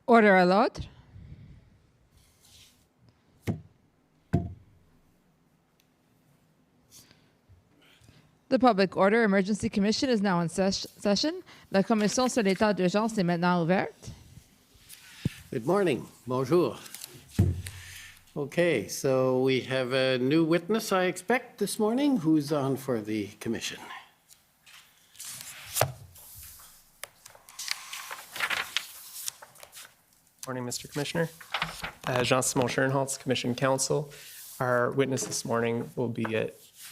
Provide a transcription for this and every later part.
Order à l'ordre. The Public Order Emergency Commission is now in session. La commission sur l'état d'urgence est maintenant ouverte. Good morning. Bonjour. Okay, so we have a new witness, I expect, this morning. Who's on for the commission? Morning, Mr. Commissioner. Jean-Simon Schoenholz, Commission Counsel. Our witness this morning will be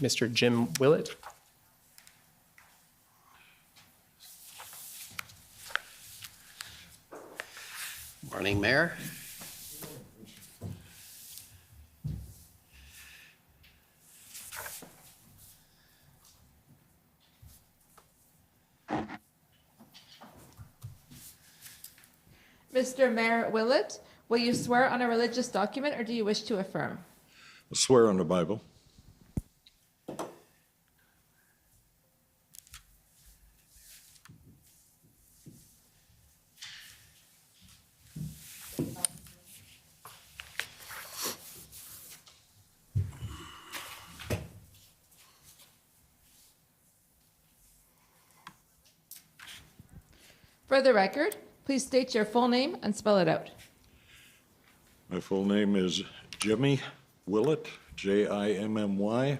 Mr. Jim Willett. Morning, Mayor. Mr. Mayor Willett, will you swear on a religious document or do you wish to affirm? I swear on the Bible. For the record, please state your full name and spell it out. My full name is Jimmy Willett, Jimmy Willett.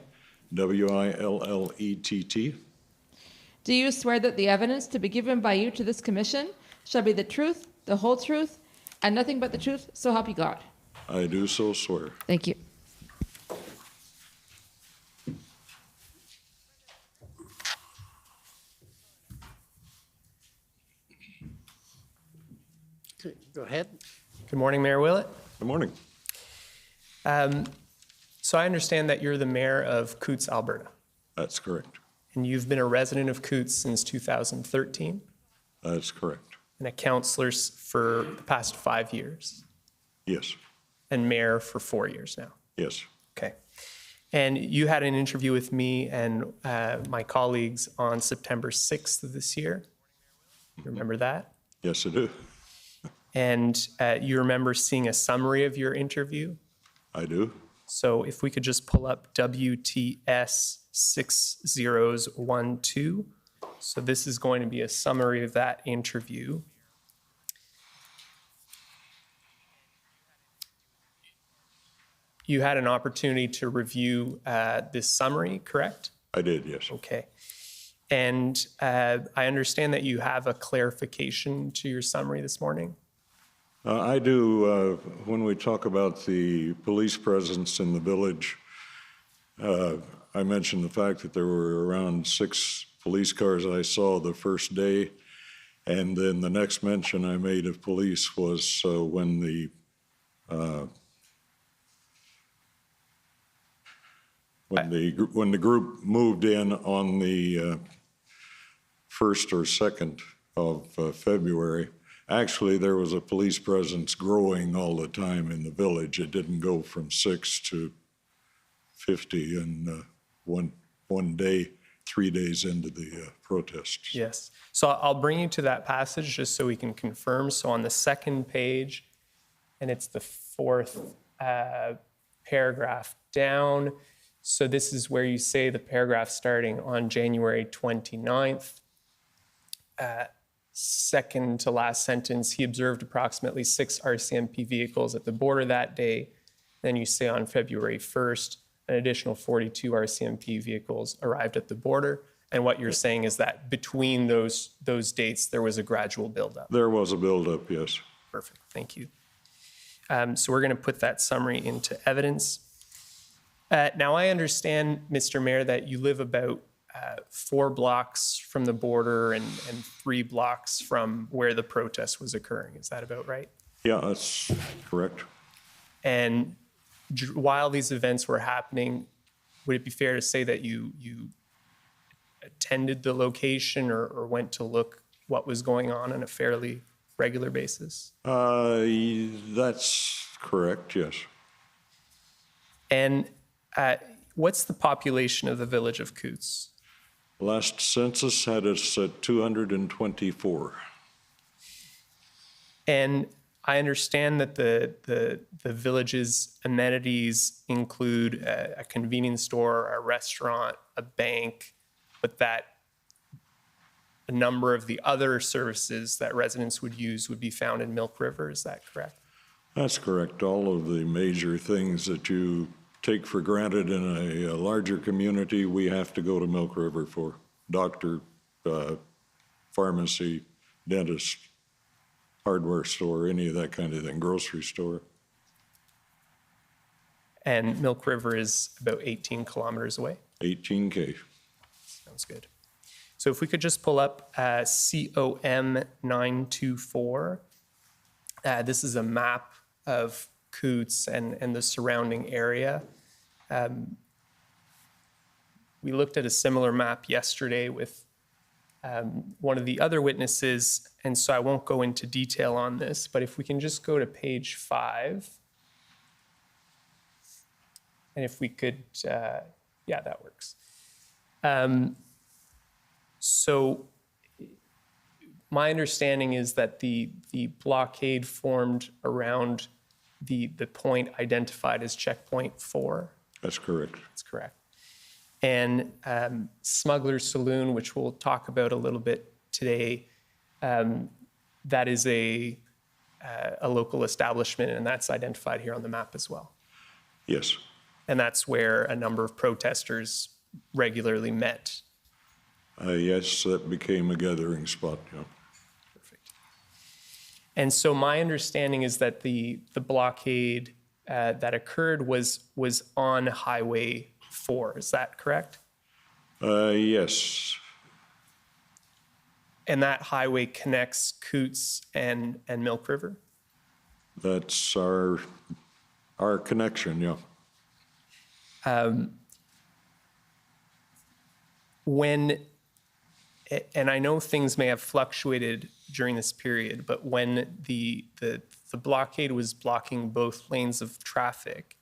Do you swear that the evidence to be given by you to this commission shall be the truth, the whole truth, and nothing but the truth, so help you God? I do so swear. Thank you. Okay, go ahead. Good morning, Mayor Willett. Good morning. So I understand that you're the mayor of Coutts, Alberta, That's correct. and you've been a resident of Coutts since 2013 That's correct. and a councillor for the past 5 years Yes. and mayor for 4 years now. Yes. Okay. And you had an interview with me and my colleagues on September 6th of this year. You remember that? Yes, I do. And you remember seeing a summary of your interview? I do. So if we could just pull up WTS 6012. So this is going to be a summary of that interview. You had an opportunity to review this summary, correct? I did, yes. Okay. And I understand that you have a clarification to your summary this morning. I do. When we talk about the police presence in the village, I mentioned the fact that there were around 6 police cars I saw the first day. And then the next mention I made of police was when the group moved in on the 1st or 2nd of February. Actually, there was a police presence growing all the time in the village. It didn't go from 6 to 50 in one day, 3 days into the protests. Yes. So I'll bring you to that passage just so we can confirm. So on the second page, and it's the 4th paragraph down. So this is where you say the paragraph starting on January 29th. Second to last sentence, he observed approximately 6 RCMP vehicles at the border that day. Then you say on February 1st, an additional 42 RCMP vehicles arrived at the border. And what you're saying is that between those dates, there was a gradual buildup. There was a buildup, yes. Perfect, thank you. So we're gonna put that summary into evidence. Now I understand, Mr. Mayor, that you live about 4 blocks from the border and 3 blocks from where the protest was occurring. Is that about right? Yeah, that's correct. And while these events were happening, would it be fair to say that you attended the location or went to look what was going on a fairly regular basis? That's correct, yes. And what's the population of the village of Coutts? Last census had us at 224. And I understand that the village's amenities include a convenience store, a restaurant, a bank, but that a number of the other services that residents would use would be found in Milk River. Is that correct? That's correct. All of the major things that you take for granted in a larger community, we have to go to Milk River for. Doctor, pharmacy, dentist, hardware store, any of that kind of thing, grocery store. And Milk River is about 18 kilometers away. 18K. Sounds good. So if we could just pull up COM 924. This is a map of Coots and the surrounding area. We looked at a similar map yesterday with one of the other witnesses, and so I won't go into detail on this, but if we can just go to page 5. And if we could, yeah, that works. So my understanding is that the blockade formed around the point identified as checkpoint 4. That's correct. That's correct. And Smuggler's Saloon, which we'll talk about a little bit today, that is a local establishment, and that's identified here on the map as well. Yes. And that's where a number of protesters regularly met. Yes, that became a gathering spot, yeah. Perfect. And so my understanding is that the blockade that occurred was on Highway 4. Is that correct? Yes. And that highway connects Coots and Milk River? That's our connection, yeah. And I know things may have fluctuated during this period, but when the blockade was blocking both lanes of traffic,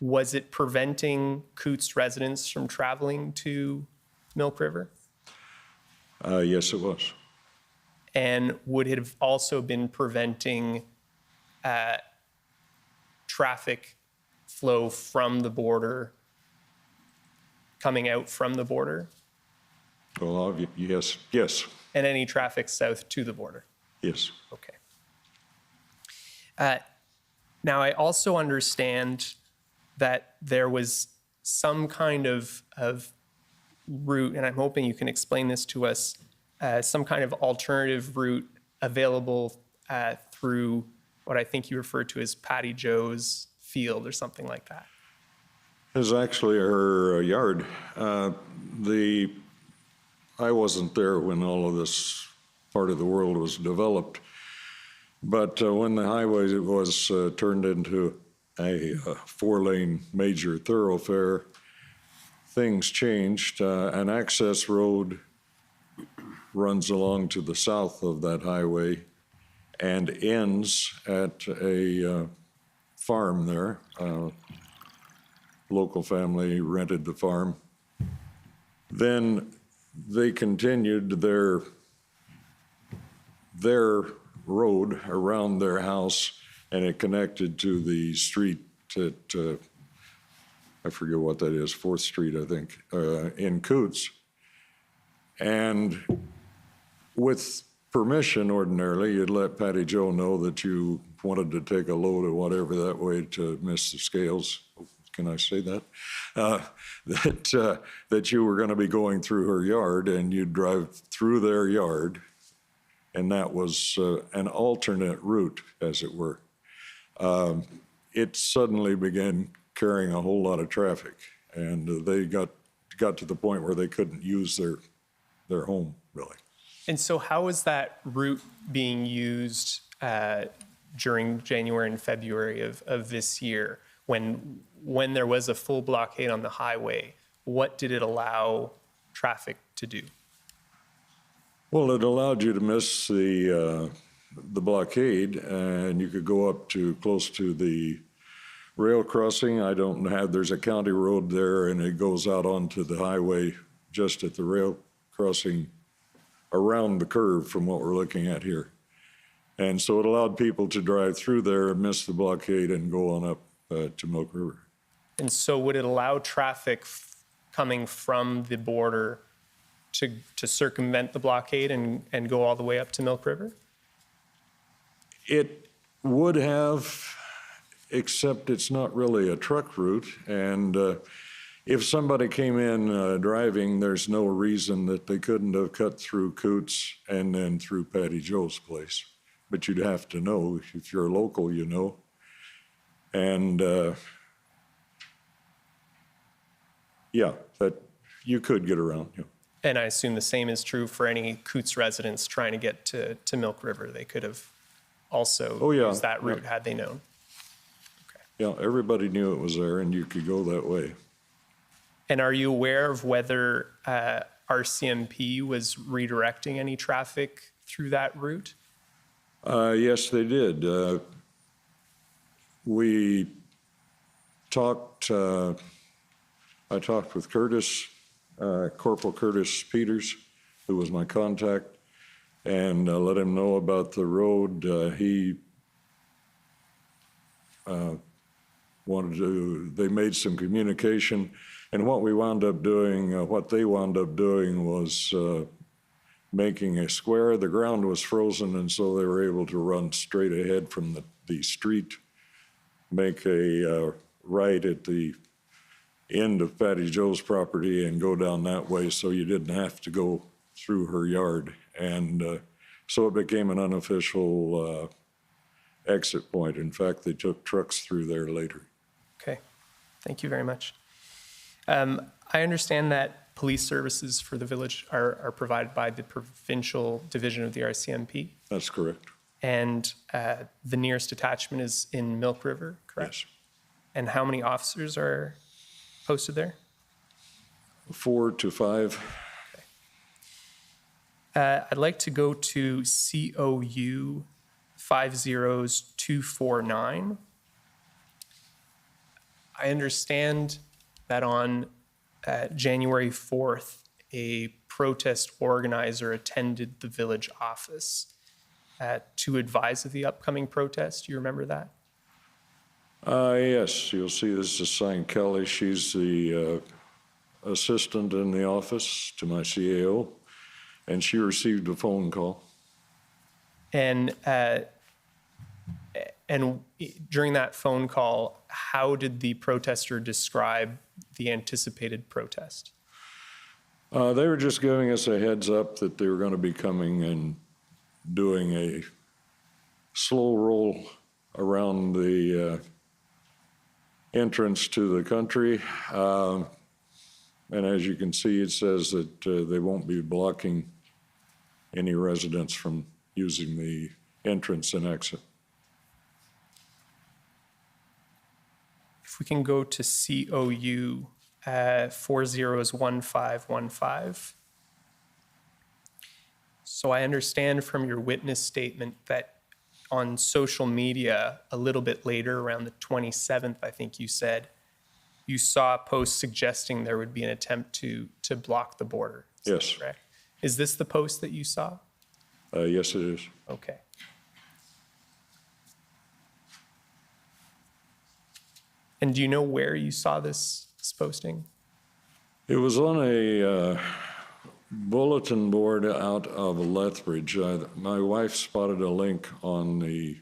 was it preventing Coots residents from traveling to Milk River? Yes, it was. And would it have also been preventing traffic flow from the border, coming out from the border? Well, yes, yes, And any traffic south to the border? yes. Okay. Now, I also understand that there was some kind of route, and I'm hoping you can explain this to us, some kind of alternative route available through what I think you referred to as Patty Joe's field or something like that. It's actually her yard. I wasn't there when all of this part of the world was developed, but when the highway was turned into a 4-lane major thoroughfare, things changed. An access road runs along to the south of that highway and ends at a farm there. Local family rented the farm. Then they continued their road around their house, and it connected to the street at, I forget what that is, 4th Street, I think, in Coots. And with permission, ordinarily, you'd let Patty Joe know that you wanted to take a load or whatever that way to miss the scales. Can I say that? That you were going to be going through her yard, and you'd drive through their yard, and that was an alternate route, as it were. It suddenly began carrying a whole lot of traffic, and they got to the point where they couldn't use their home, really. And so how is that route being used during January and February of this year when there was a full blockade on the highway? What did it allow traffic to do? Well, it allowed you to miss the blockade, and you could go up to close to the rail crossing. There's a county road there, and it goes out onto the highway just at the rail crossing around the curve from what we're looking at here. And so it allowed people to drive through there, miss the blockade, and go on up to Milk River. And so would it allow traffic coming from the border to circumvent the blockade and go all the way up to Milk River? It would have, except it's not really a truck route. And if somebody came in driving, there's no reason that they couldn't have cut through Coots and then through Patty Joe's place. But you'd have to know. If you're local, you know. And yeah, that you could get around. Yeah. And I assume the same is true for any Coots residents trying to get to Milk River. They could have also used that route had they known. Okay. Yeah, everybody knew it was there and you could go that way. And are you aware of whether RCMP was redirecting any traffic through that route? Yes, they did. We talked, I talked with Curtis, Corporal Curtis Peters, who was my contact, and let him know about the road. He wanted to, they made some communication, and what we wound up doing, what they wound up doing was making a square. The ground was frozen, and so they were able to run straight ahead from the street, make a right at the end of Patty Joe's property and go down that way, so you didn't have to go through her yard. And so it became an unofficial exit point. In fact, they took trucks through there later. Okay, thank you very much. I understand that police services for the village are provided by the provincial division of the RCMP. That's correct. And the nearest detachment is in Milk River, correct? Yes. And how many officers are posted there? 4 to 5. I'd like to go to COU 50249. I understand that on January 4th, a protest organizer attended the village office to advise of the upcoming protest. Do you remember that? Yes, you'll see this is signed Kelly. She's the assistant in the office to my CAO, and she received a phone call. And during that phone call, how did the protester describe the anticipated protest? They were just giving us a heads up that they were going to be coming and doing a slow roll around the entrance to the country. And as you can see, it says that they won't be blocking any residents from using the entrance and exit. If we can go to COU 401515. So I understand from your witness statement that on social media a little bit later, around the 27th, I think you said, you saw a post suggesting there would be an attempt to block the border. Is that Yes. correct? Is this the post that you saw? Yes, it is. Okay. And do you know where you saw this posting? It was on a bulletin board out of Lethbridge. My wife spotted a link on the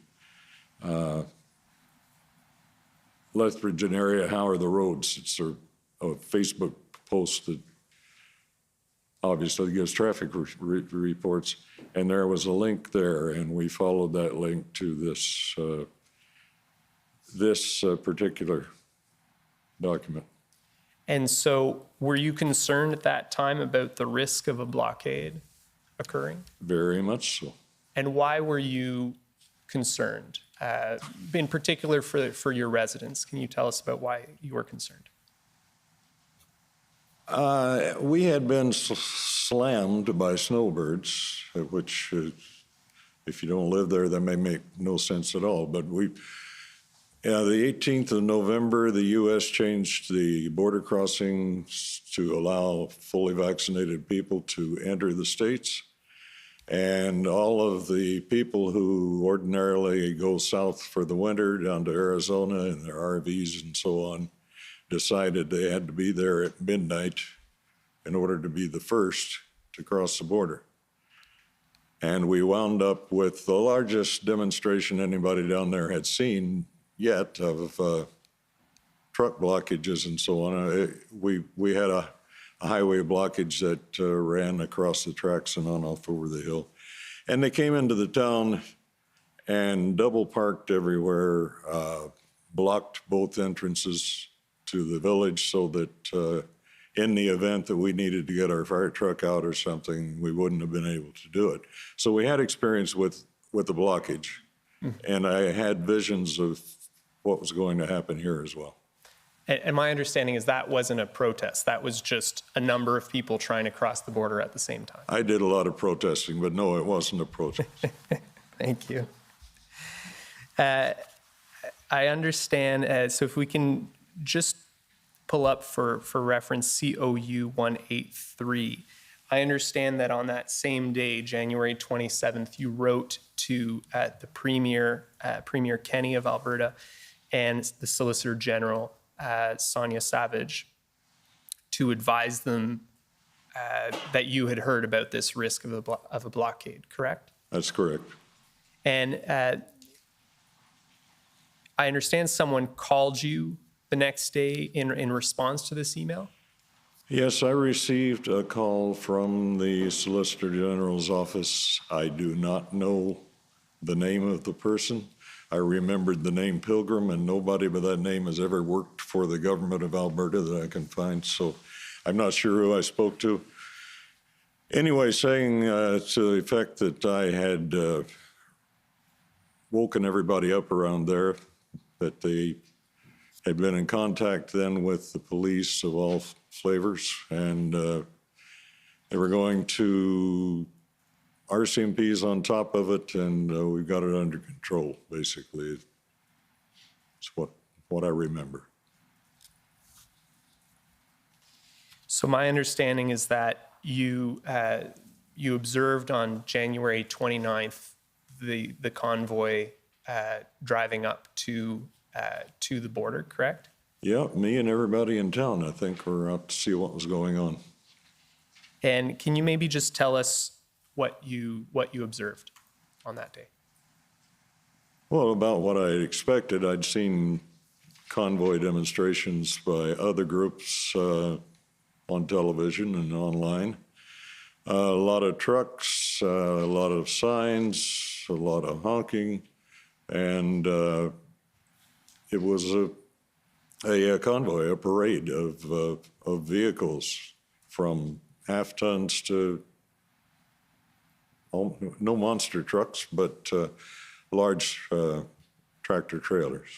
Lethbridge and area, how are the roads? It's a Facebook post that obviously gives traffic reports, and there was a link there, and we followed that link to this particular document. And so were you concerned at that time about the risk of a blockade occurring? Very much so. And why were you concerned? In particular for your residents, can you tell us about why you were concerned? We had been slammed by snowbirds, which if you don't live there, that may make no sense at all. But the 18th of November, the U.S. changed the border crossings to allow fully vaccinated people to enter the states. And all of the people who ordinarily go south for the winter down to Arizona in their RVs and so on decided they had to be there at midnight in order to be the first to cross the border. And we wound up with the largest demonstration anybody down there had seen yet of truck blockages and so on. We had a highway blockage that ran across the tracks and on off over the hill. And they came into the town and double parked everywhere, blocked both entrances to the village so that in the event that we needed to get our fire truck out or something, we wouldn't have been able to do it. So we had experience with the blockage, and I had visions of what was going to happen here as well. And my understanding is that wasn't a protest. That was just a number of people trying to cross the border at the same time. I did a lot of protesting, but no, it wasn't a protest. Thank you. I understand. So if we can just pull up for reference COU 183. I understand that on that same day, January 27th, you wrote to the Premier Kenny of Alberta and the Solicitor General, Sonia Savage, to advise them that you had heard about this risk of a blockade, correct? That's correct. And I understand someone called you the next day in response to this email? Yes, I received a call from the Solicitor General's office. I do not know the name of the person. I remembered the name Pilgrim, and nobody by that name has ever worked for the government of Alberta that I can find, so I'm not sure who I spoke to. Anyway, saying to the effect that I had woken everybody up around there, that they had been in contact then with the police of all flavors, and they were going to RCMPs on top of it, and we've got it under control, basically. It's what I remember. So my understanding is that you observed on January 29th the convoy driving up to the border, correct? Yeah, me and everybody in town, I think, were out to see what was going on. And can you maybe just tell us what you observed on that day? Well, about what I had expected. I'd seen convoy demonstrations by other groups on television and online. A lot of trucks, a lot of signs, a lot of honking, and it was a convoy, a parade of vehicles from half tons to no monster trucks, but large tractor trailers.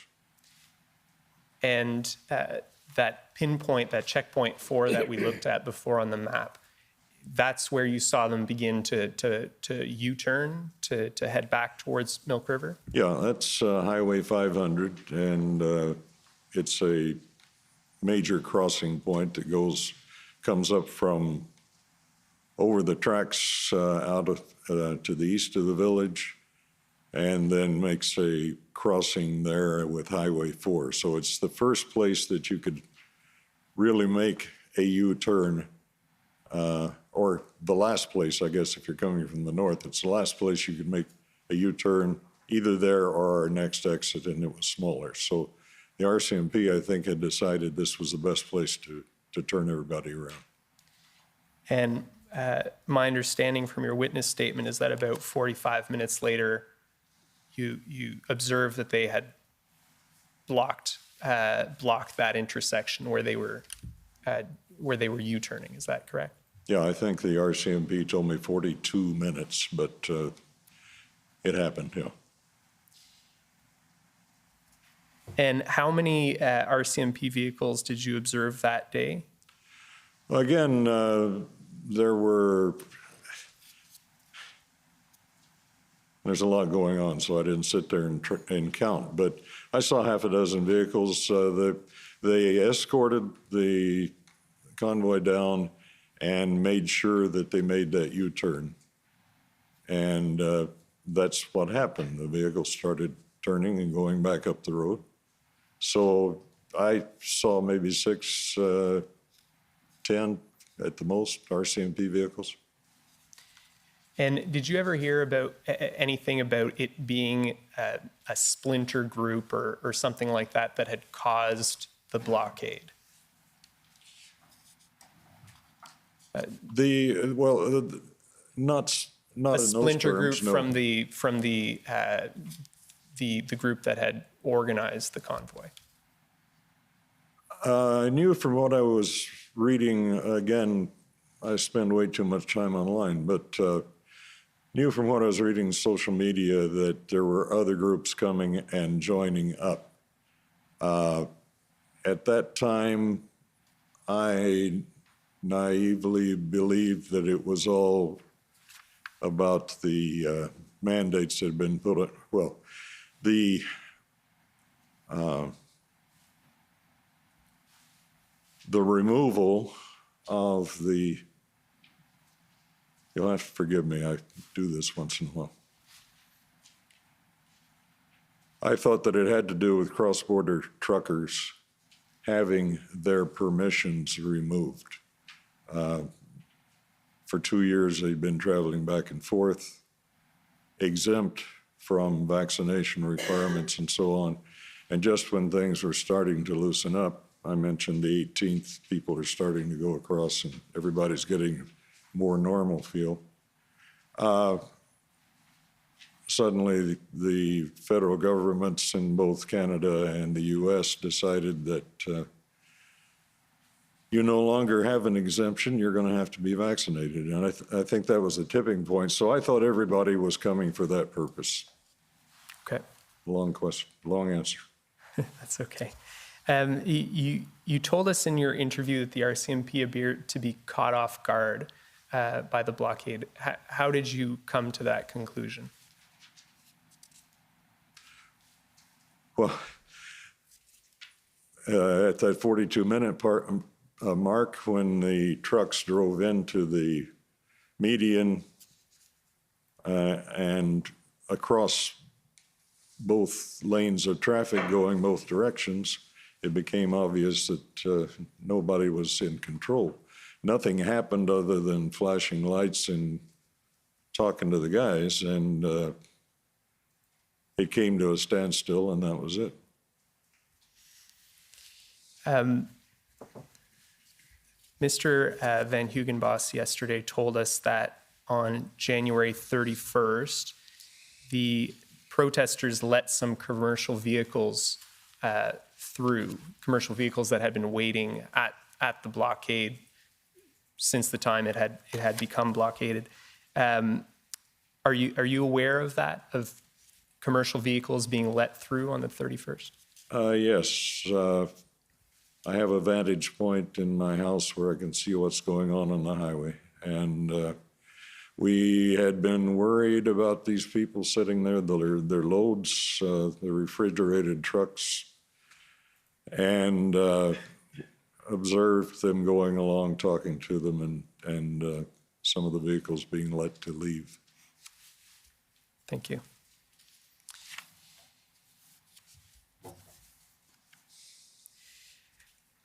And that pinpoint, that checkpoint 4 that we looked at before on the map, that's where you saw them begin to U-turn, to head back towards Milk River? Yeah, that's Highway 500, and it's a major crossing point that comes up from over the tracks out of, to the east of the village, and then makes a crossing there with Highway 4. So it's the first place that you could really make a U-turn, or the last place, I guess, if you're coming from the north. It's the last place you could make a U-turn, either there or our next exit, and it was smaller. So the RCMP, I think, had decided this was the best place to turn everybody around. And my understanding from your witness statement is that about 45 minutes later, you observed that they had blocked that intersection where they were U-turning. Is that correct? Yeah, I think the RCMP told me 42 minutes, but it happened, yeah. And how many RCMP vehicles did you observe that day? Again, there's a lot going on, so I didn't sit there and count, but I saw half a dozen vehicles. They escorted the convoy down and made sure that they made that U-turn. And that's what happened. The vehicle started turning and going back up the road. So I saw maybe 6, 10 at the most RCMP vehicles. And did you ever hear about anything about it being a splinter group or something like that that had caused the blockade? Not A in those splinter group terms, no. from the group that had organized the convoy. I knew from what I was reading, again, I spend way too much time online, but knew from what I was reading in social media that there were other groups coming and joining up. At that time, I naively believed that it was all about the mandates that had been put on, well, the removal of the, you'll have to forgive me, I do this once in a while. I thought that it had to do with cross-border truckers having their permissions removed. For 2 years, they'd been traveling back and forth, exempt from vaccination requirements and so on. And just when things were starting to loosen up, I mentioned the 18th, people are starting to go across and everybody's getting more normal feel. Suddenly, the federal governments in both Canada and the US decided that you no longer have an exemption, you're going to have to be vaccinated. And I think that was a tipping point. So I thought everybody was coming for that purpose. Okay. Long question, long answer. That's okay. You told us in your interview that the RCMP appeared to be caught off guard by the blockade. How did you come to that conclusion? Well, at that 42-minute mark, when the trucks drove into the median and across both lanes of traffic going both directions, it became obvious that nobody was in control. Nothing happened other than flashing lights and talking to the guys, and it came to a standstill, and that was it. Mr. Van Hugenbos yesterday told us that on January 31st, the protesters let some commercial vehicles through, commercial vehicles that had been waiting at the blockade since the time it had become blockaded. Are you aware of that, of commercial vehicles being let through on the 31st? Yes. I have a vantage point in my house where I can see what's going on the highway. And we had been worried about these people sitting there, their loads, the refrigerated trucks, and observed them going along, talking to them, and some of the vehicles being let to leave. Thank you.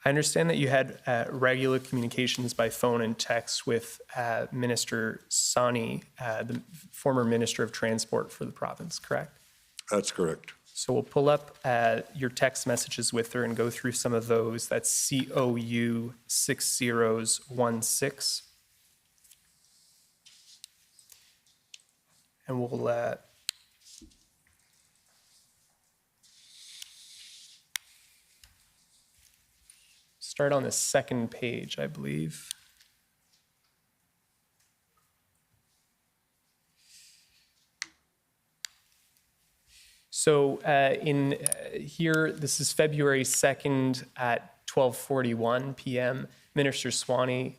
I understand that you had regular communications by phone and text with Minister Sani, the former Minister of Transport for the province, correct? That's correct. So we'll pull up your text messages with her and go through some of those. That's COU 6016. And we'll start on the second page, I believe. So in here, this is February 2nd at 12:41 p.m. Minister Sani,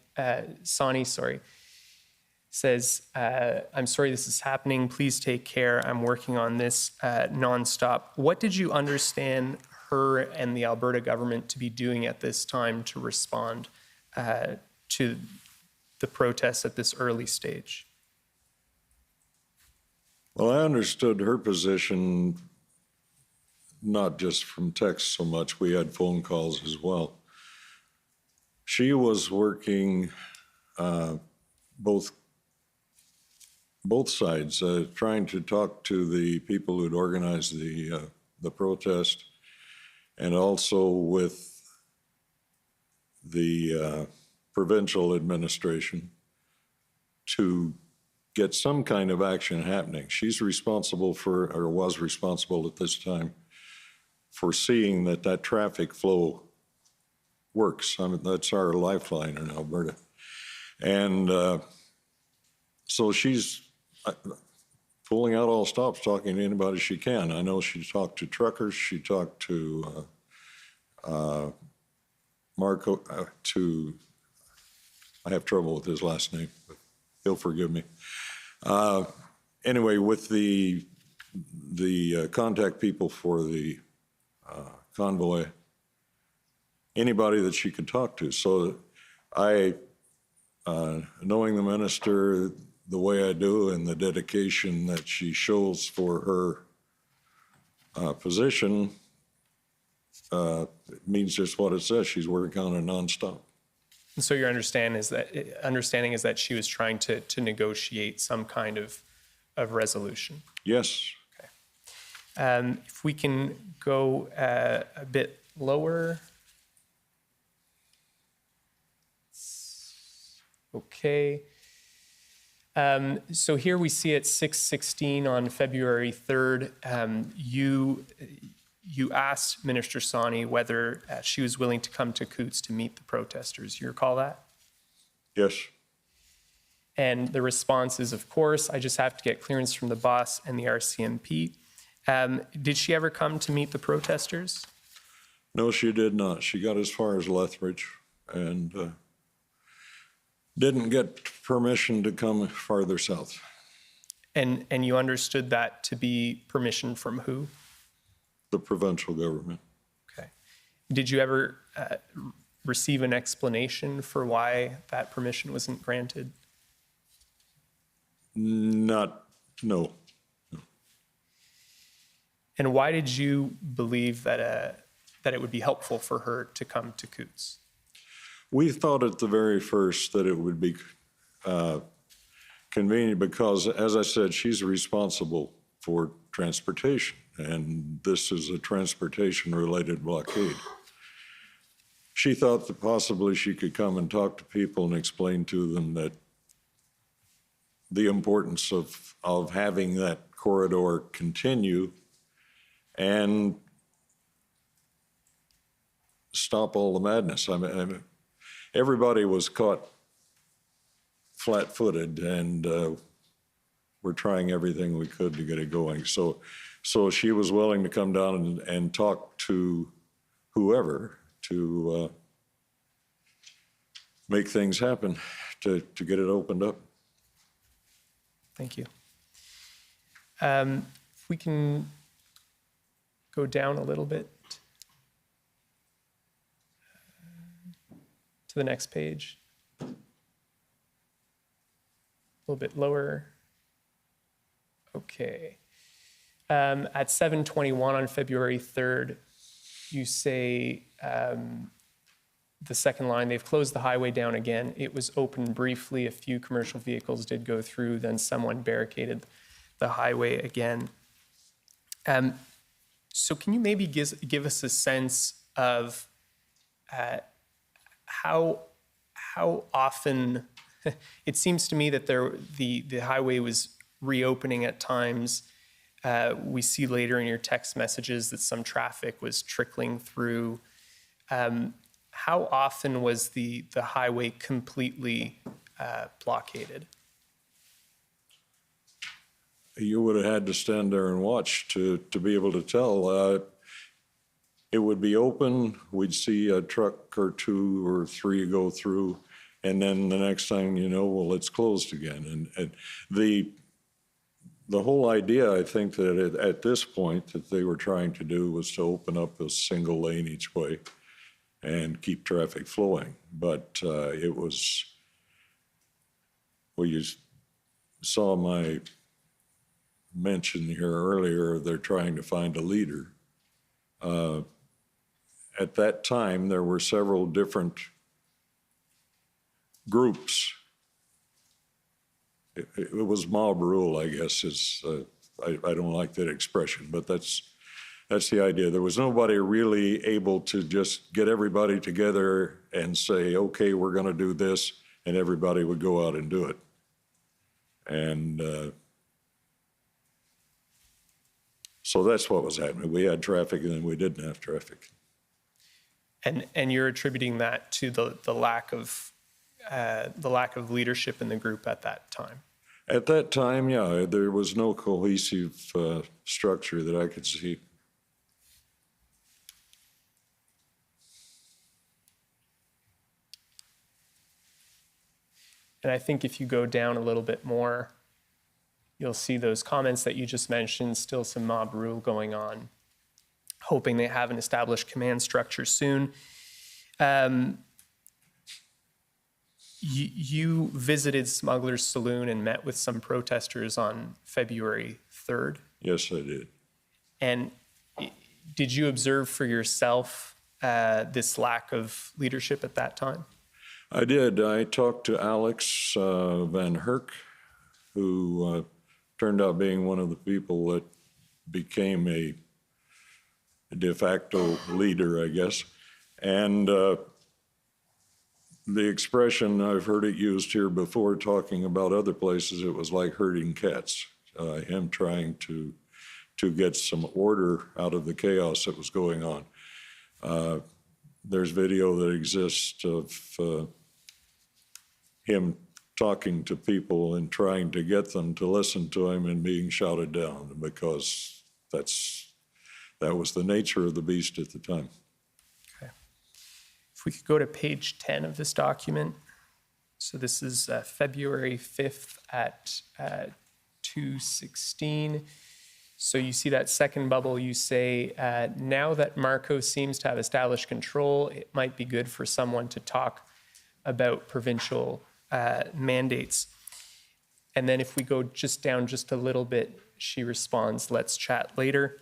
says, I'm sorry this is happening. Please take care. I'm working on this nonstop. What did you understand her and the Alberta government to be doing at this time to respond to the protests at this early stage? Well, I understood her position, not just from text so much, we had phone calls as well. She was working both sides, trying to talk to the people who'd organized the protest, and also with the provincial administration to get some kind of action happening. She's responsible for, or was responsible at this time, for seeing that that traffic flow works. I mean, that's our lifeline in Alberta. And so she's pulling out all stops, talking to anybody she can. I know she talked to truckers, she talked to Marco, I have trouble with his last name, but he'll forgive me. Anyway, with the contact people for the convoy, anybody that she could talk to. So I, knowing the minister the way I do and the dedication that she shows for her position, it means just what it says. She's working on it nonstop. And so your understanding is that she was trying to negotiate some kind of resolution. Yes. If we can go a bit lower. Okay. So here we see at 6:16 on February 3rd, you asked Minister Sawney whether she was willing to come to Coots to meet the protesters. You recall that? Yes. And the response is, of course, I just have to get clearance from the boss and the RCMP. Did she ever come to meet the protesters? No, she did not. She got as far as Lethbridge and didn't get permission to come farther south. And you understood that to be permission from who? The provincial government. Okay. Did you ever receive an explanation for why that permission wasn't granted? No. And why did you believe that it would be helpful for her to come to Coots? We thought at the very first that it would be convenient because, as I said, she's responsible for transportation, and this is a transportation-related blockade. She thought that possibly she could come and talk to people and explain to them that the importance of having that corridor continue and stop all the madness. I mean, everybody was caught flat-footed, and we're trying everything we could to get it going. So she was willing to come down and talk to whoever to make things happen, to get it opened up. Thank you. If we can go down a little bit to the next page. A little bit lower. Okay. At 7:21 on February 3rd, you say the second line, they've closed the highway down again. It was open briefly. A few commercial vehicles did go through. Then someone barricaded the highway again. So can you maybe give us a sense of how often, it seems to me that the highway was reopening at times. We see later in your text messages that some traffic was trickling through. How often was the highway completely blockaded? You would have had to stand there and watch to be able to tell. It would be open, we'd see a truck or two or three go through, and then the next thing you know, well, it's closed again. And the whole idea, I think, that at this point that they were trying to do was to open up a single lane each way and keep traffic flowing. But it was, well, you saw mentioned here earlier, they're trying to find a leader. At that time, there were several different groups. It was mob rule, I guess. I don't like that expression, but that's the idea. There was nobody really able to just get everybody together and say, okay, we're going to do this, and everybody would go out and do it. And so that's what was happening. We had traffic, and then we didn't have traffic. And you're attributing that to the lack of leadership in the group at that time. At that time, yeah, there was no cohesive structure that I could see. And I think if you go down a little bit more, you'll see those comments that you just mentioned, still some mob rule going on, hoping they have an established command structure soon. You visited Smuggler's Saloon and met with some protesters on February 3rd. Yes, I did. And did you observe for yourself this lack of leadership at that time? I did. I talked to Alex Van Herk, who turned out being one of the people that became a de facto leader, I guess. And the expression, I've heard it used here before, talking about other places, it was like herding cats. Him trying to get some order out of the chaos that was going on. There's video that exists of him talking to people and trying to get them to listen to him and being shouted down, because that was the nature of the beast at the time. Okay. If we could go to page 10 of this document. So this is February 5th at 2:16. So you see that second bubble, you say, now that Marco seems to have established control, it might be good for someone to talk about provincial mandates. And then if we go just down just a little bit, she responds, let's chat later.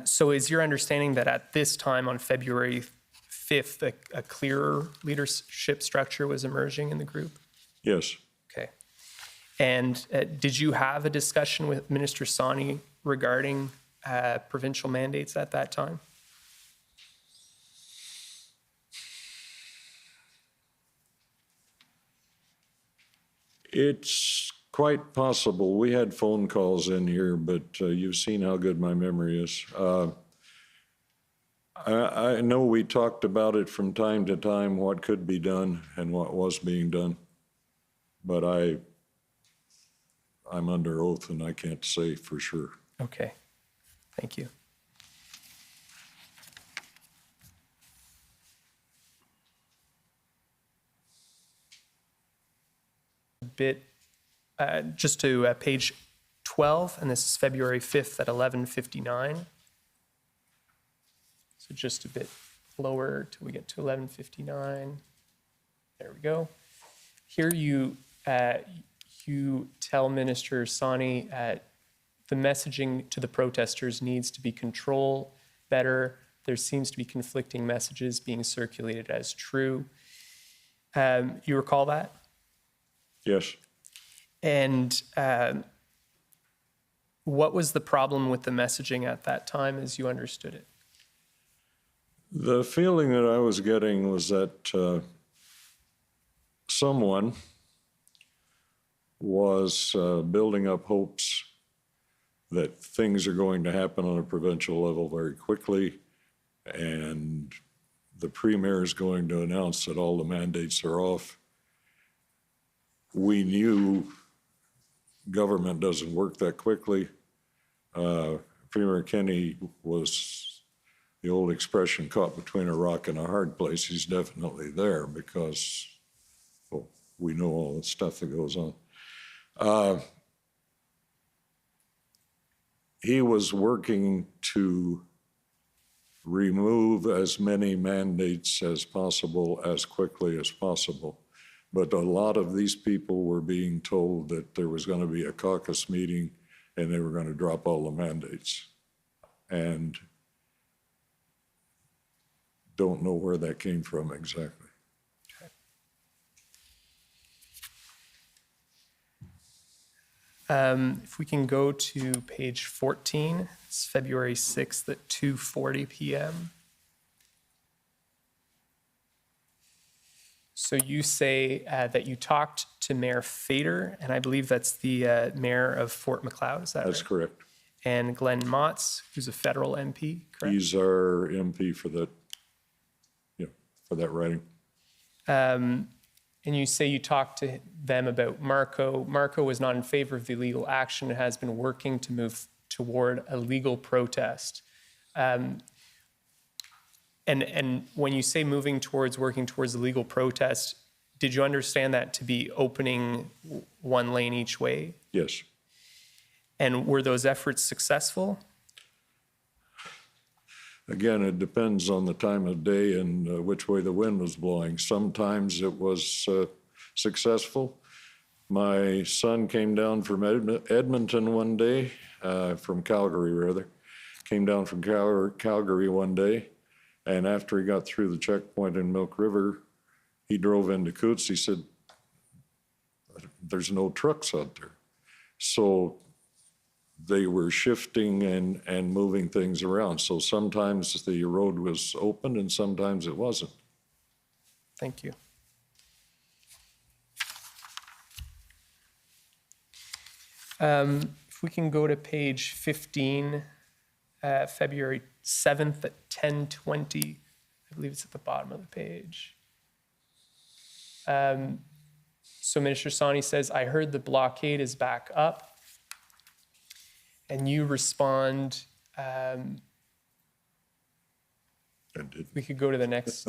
So is your understanding that at this time on February 5th, a clearer leadership structure was emerging in the group? Yes. Okay. And did you have a discussion with Minister Sani regarding provincial mandates at that time? It's quite possible. We had phone calls in here, but you've seen how good my memory is. I know we talked about it from time to time, what could be done and what was being done, but I'm under oath and I can't say for sure. Okay, thank you. Just to page 12, and this is February 5th at 11:59. So just a bit lower till we get to 11:59. There we go. Here you tell Minister Sani the messaging to the protesters needs to be controlled better. There seems to be conflicting messages being circulated as true. You recall that? Yes. And what was the problem with the messaging at that time as you understood it? The feeling that I was getting was that someone was building up hopes that things are going to happen on a provincial level very quickly, and the Premier is going to announce that all the mandates are off. We knew government doesn't work that quickly. Premier Kenney was, the old expression, caught between a rock and a hard place. He's definitely there because, well, we know all the stuff that goes on. He was working to remove as many mandates as possible, as quickly as possible. But a lot of these people were being told that there was going to be a caucus meeting and they were going to drop all the mandates. And don't know where that came from exactly. If we can go to page 14, it's February 6th at 2:40 p.m. So you say that you talked to Mayor Fader, and I believe that's the mayor of Fort McLeod, is that That's right? correct. And Glenn Motz, who's a federal MP, correct? He's our MP for that, for that writing. And you say you talked to them about Marco. Marco was not in favor of the illegal action and has been working to move toward a legal protest. And when you say working towards a legal protest, did you understand that to be opening one lane each way? Yes. And were those efforts successful? Again, it depends on the time of day and which way the wind was blowing. Sometimes it was successful. My son came down from Edmonton one day, from Calgary rather, came down from Calgary one day, and after he got through the checkpoint in Milk River, he drove into Coots. He said, "There's no trucks out there." So they were shifting and moving things around. So sometimes the road was open and sometimes it wasn't. Thank you. If we can go to page 15, February 7th at 10:20, I believe it's at the bottom of the page. So Minister Sani says, "I heard the blockade is back up." And you respond, I did. we could go to the next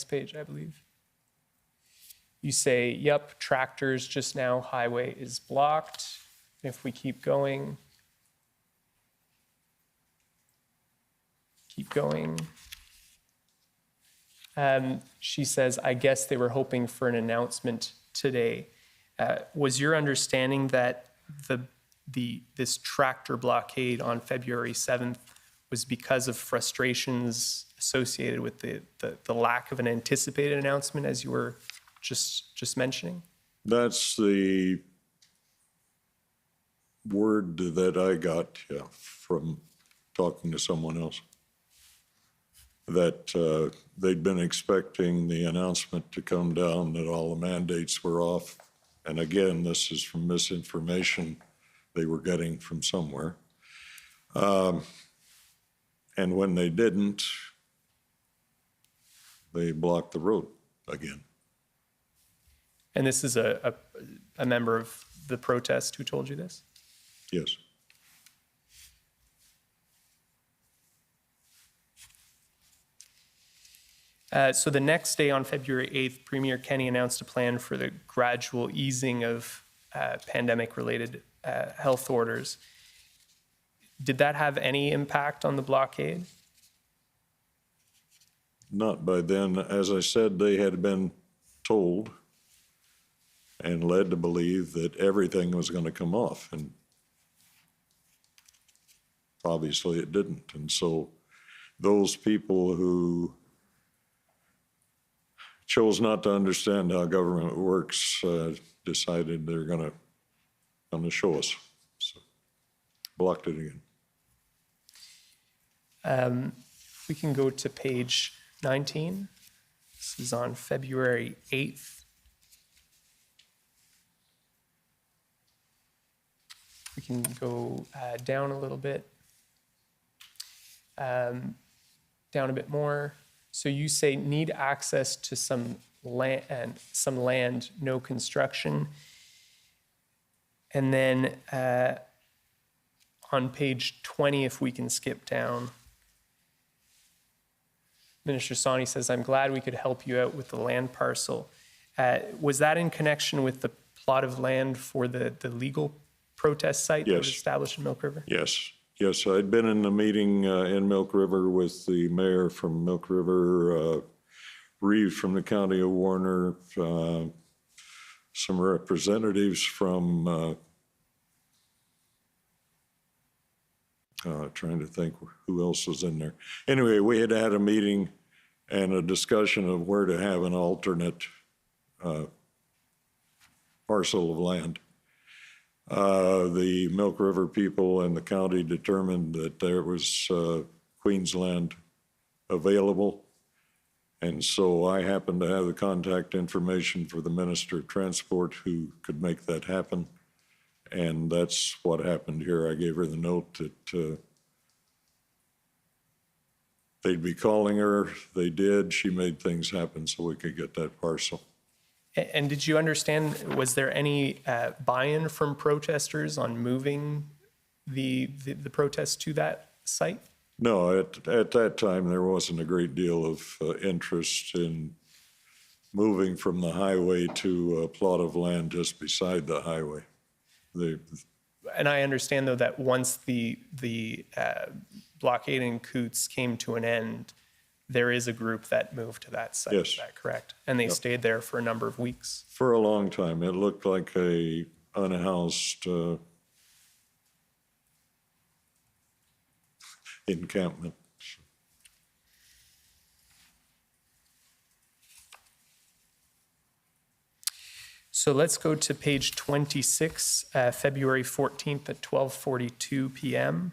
page, I believe. You say, "Yep, tractors just now, highway is blocked." If we keep going. She says, "I guess they were hoping for an announcement today." Was your understanding that this tractor blockade on February 7th was because of frustrations associated with the lack of an anticipated announcement, as you were just mentioning? That's the word that I got from talking to someone else, that they'd been expecting the announcement to come down that all the mandates were off. And again, this is from misinformation they were getting from somewhere. And when they didn't, they blocked the road again. And this is a member of the protest who told you this? Yes. So the next day on February 8th, Premier Kenney announced a plan for the gradual easing of pandemic-related health orders. Did that have any impact on the blockade? Not by then. As I said, they had been told and led to believe that everything was going to come off, and obviously it didn't. And so those people who chose not to understand how government works decided they're going to show us. So blocked it again. We can go to page 19. This is on February 8th. We can go down a little bit, down a bit more. So you say need access to some land, no construction. And then on page 20, if we can skip down, Minister Sani says, "I'm glad we could help you out with the land parcel." Was that in connection with the plot of land for the legal protest site that was Yes. established in Milk River? Yes. Yes, I'd been in the meeting in Milk River with the mayor from Milk River, Reeves from the county of Warner, some representatives from Trying to think who else was in there. Anyway, we had a meeting and a discussion of where to have an alternate parcel of land. The Milk River people and the county determined that there was Queensland available. And so I happened to have the contact information for the Minister of Transport who could make that happen. And that's what happened here. I gave her the note that they'd be calling her. They did. She made things happen so we could get that parcel. And did you understand, was there any buy-in from protesters on moving the protest to that site? No, at that time, there wasn't a great deal of interest in moving from the highway to a plot of land just beside the highway. And I understand, though, that once the blockade in Coots came to an end, there is a group that moved to that site. Yes. Is that correct? And they stayed there for a number of weeks. For a long time. It looked like a unhoused encampment. So let's go to page 26, February 14th at 12:42 p.m.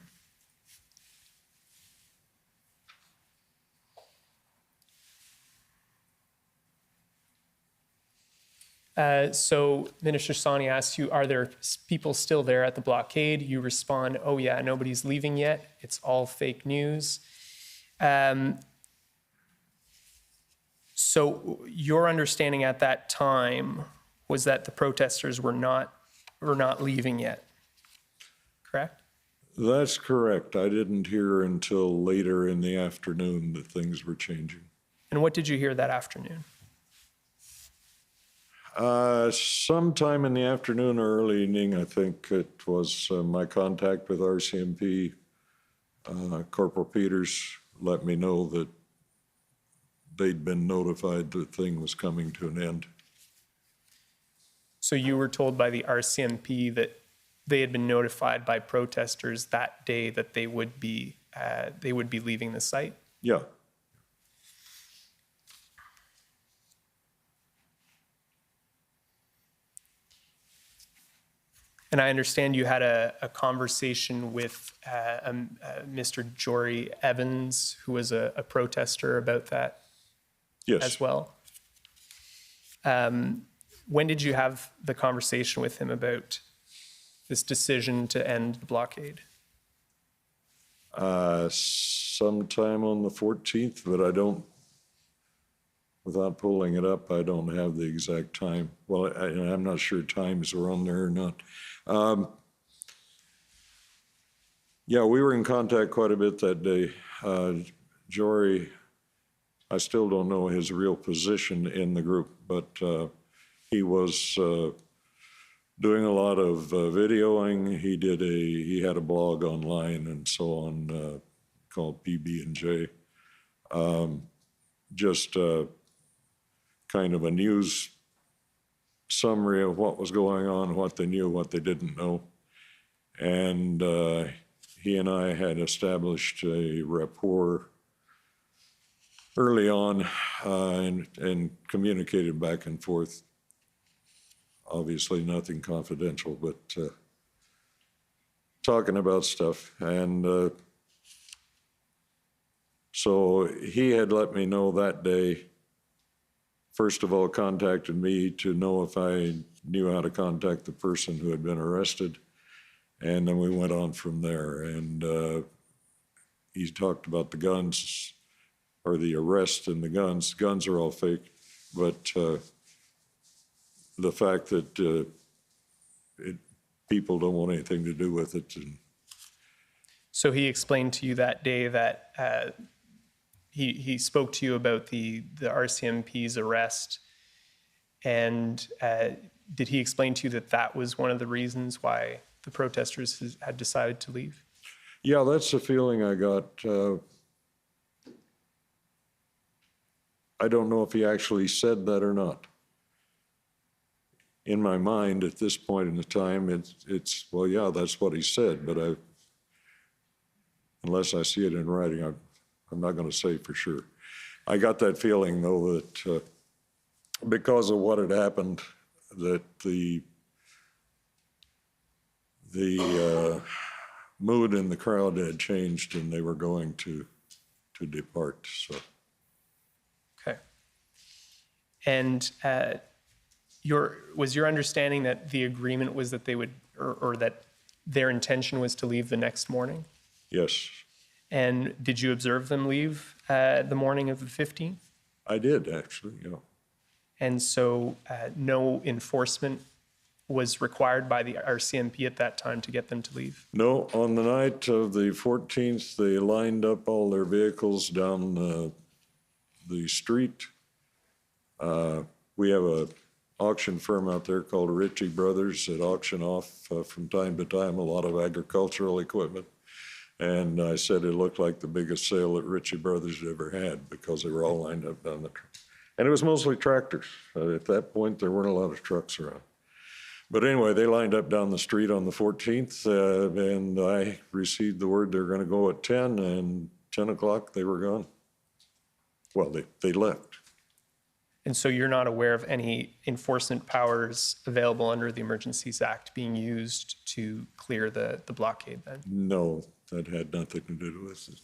So Minister Sani asks you, are there people still there at the blockade? You respond, oh yeah, nobody's leaving yet. It's all fake news. So your understanding at that time was that the protesters were not leaving yet, correct? That's correct. I didn't hear until later in the afternoon that things were changing. And what did you hear that afternoon? Sometime in the afternoon or early evening, I think it was my contact with RCMP, Corporal Peters, let me know that they'd been notified the thing was coming to an end. So you were told by the RCMP that they had been notified by protesters that day that they would be leaving the site? Yeah. And I understand you had a conversation with Mr. Jory Evans, who was a protester, about that Yes. as well. When did you have the conversation with him about this decision to end the blockade? Sometime on the 14th, but I don't, without pulling it up, I don't have the exact time. Well, I'm not sure times were on there or not. Yeah, we were in contact quite a bit that day. Jory, I still don't know his real position in the group, but he was doing a lot of videoing. He had a blog online and so on called PB&J. Just kind of a news summary of what was going on, what they knew, what they didn't know. And he and I had established a rapport early on and communicated back and forth. Obviously nothing confidential, but talking about stuff. And so he had let me know that day, first of all, contacted me to know if I knew how to contact the person who had been arrested. And then we went on from there. And he talked about the guns, or the arrest and the guns. Guns are all fake, but the fact that people don't want anything to do with it. And So he explained to you that day that he spoke to you about the RCMP's arrest, and did he explain to you that that was one of the reasons why the protesters had decided to leave? yeah, that's the feeling I got. I don't know if he actually said that or not. In my mind, at this point in the time, it's well, yeah, that's what he said, but unless I see it in writing, I'm not going to say for sure. I got that feeling, though, that because of what had happened, that the mood in the crowd had changed and they were going to depart. So Okay. And was your understanding that the agreement was that they would, or that their intention was to leave the next morning? yes, And did you observe them leave the morning of the 15th? I did actually. Yeah. And so no enforcement was required by the RCMP at that time to get them to leave? No, on the night of the 14th, they lined up all their vehicles down the street. We have a auction firm out there called Ritchie Brothers that auction off from time to time a lot of agricultural equipment. And I said it looked like the biggest sale that Ritchie Brothers ever had because they were all lined up down the street. And it was mostly tractors. At that point, there weren't a lot of trucks around. But anyway, they lined up down the street on the 14th, and I received the word they were going to go at 10, and 10 o'clock they were gone. Well, they left. And so you're not aware of any enforcement powers available under the Emergencies Act being used to clear the blockade then? No, that had nothing to do with it.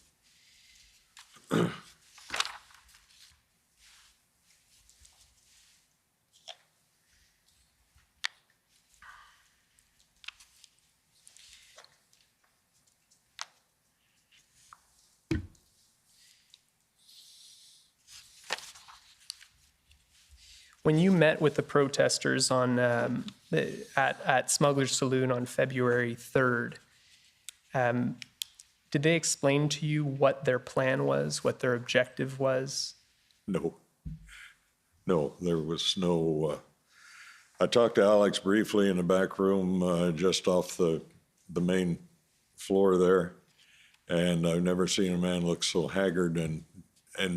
When you met with the protesters on at Smuggler's Saloon on February 3rd, did they explain to you what their plan was, what their objective was? No, there was no, I talked to Alex briefly in the back room just off the main floor there, and I've never seen a man look so haggard and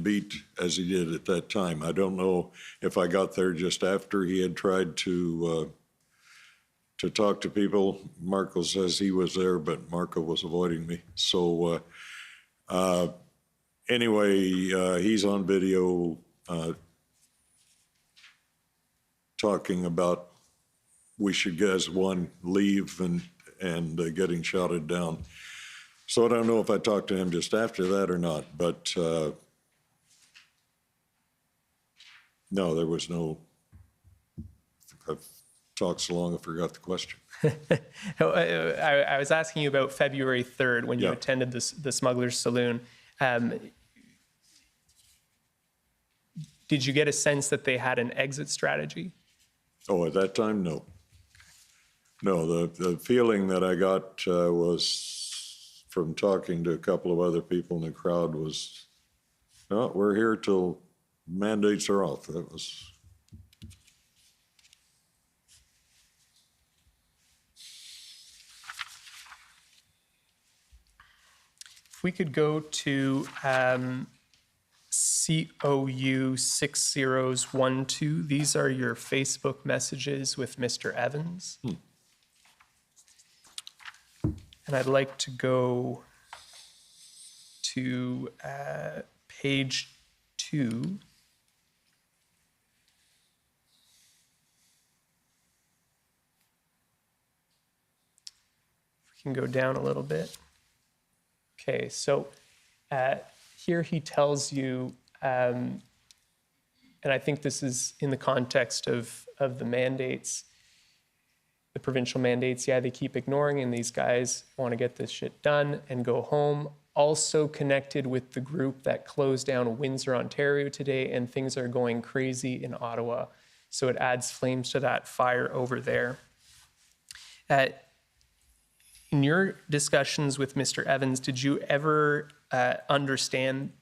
beat as he did at that time. I don't know if I got there just after he had tried to talk to people. Marco says he was there, but Marco was avoiding me. So anyway, he's on video talking about we should, as one, leave and getting shouted down. So I don't know if I talked to him just after that or not, but no, there was no, I've talked so long I forgot the question. I was asking you about February 3rd when you Yeah. attended the Smuggler's Saloon. Did you get a sense that they had an exit strategy? Oh, at that time, no. No, the feeling that I got was from talking to a couple of other people in the crowd was, no, we're here till mandates are off. That was. If we could go to COU 6012, these are your Facebook messages with Mr. Evans. And I'd like to go to page 2. If we can go down a little bit. Okay, so here he tells you, and I think this is in the context of the mandates, the provincial mandates, yeah, they keep ignoring, and these guys want to get this shit done and go home. Also connected with the group that closed down Windsor, Ontario today, and things are going crazy in Ottawa. So it adds flames to that fire over there. In your discussions with Mr. Evans, did you ever understand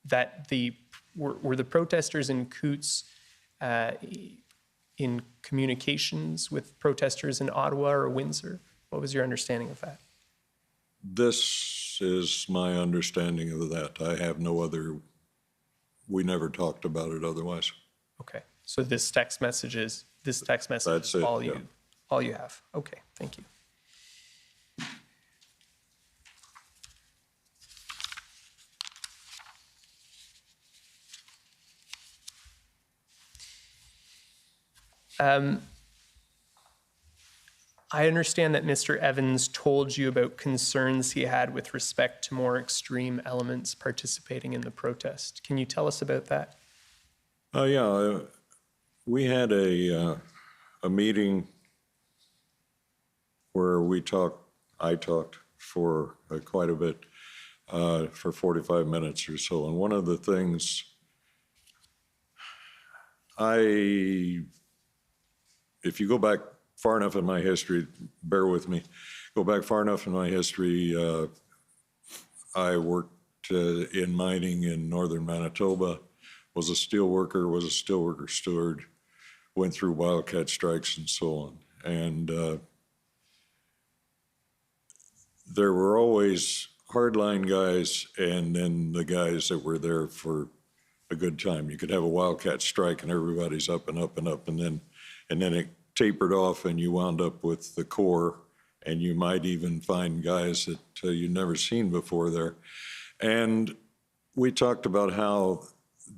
that were the protesters in Coots in communications with protesters in Ottawa or Windsor? What was your understanding of that? This is my understanding of that. I have no other, we never talked about it otherwise. Okay, so this text message is That's it, all yeah. all you have. Okay, thank you. I understand that Mr. Evans told you about concerns he had with respect to more extreme elements participating in the protest. Can you tell us about that? Yeah, we had a meeting where I talked for quite a bit, for 45 minutes or so. And one of the things if you go back far enough in my history, bear with me, go back far enough in my history, I worked in mining in northern Manitoba, was a steel worker steward, went through wildcat strikes and so on. And there were always hardline guys and then the guys that were there for a good time. You could have a wildcat strike and everybody's up and up and up, and then it tapered off and you wound up with the core, and you might even find guys that you'd never seen before there. And we talked about how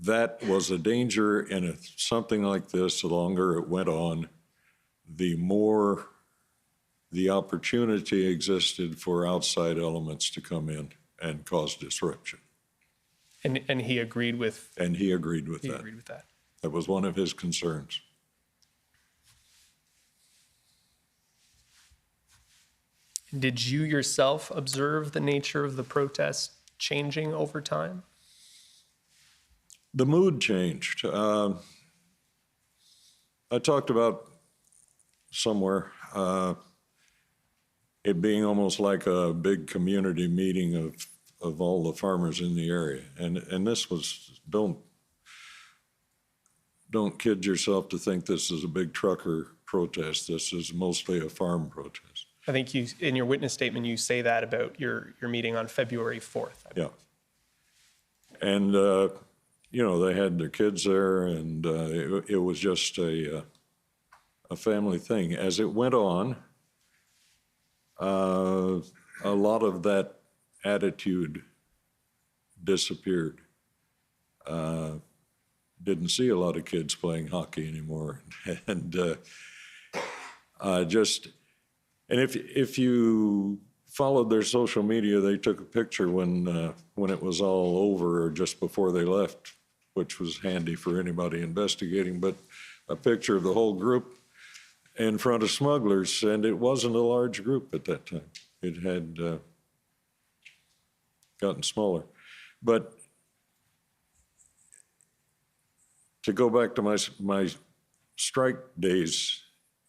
that was a danger, and if something like this, the longer it went on, the more the opportunity existed for outside elements to come in and cause disruption. And he agreed with. And he agreed with that. Agreed with that. That was one of his concerns. Did you yourself observe the nature of the protest changing over time? The mood changed. I talked about somewhere it being almost like a big community meeting of all the farmers in the area. And this was, don't kid yourself to think this is a big trucker protest. This is mostly a farm protest. I think you, in your witness statement, you say that about your meeting on February 4th. Yeah. And, they had their kids there, and it was just a family thing. As it went on, a lot of that attitude disappeared. Didn't see a lot of kids playing hockey anymore. And and if you followed their social media, they took a picture when it was all over or just before they left, which was handy for anybody investigating, but a picture of the whole group in front of smugglers, and it wasn't a large group at that time. It had gotten smaller. But to go back to my strike days,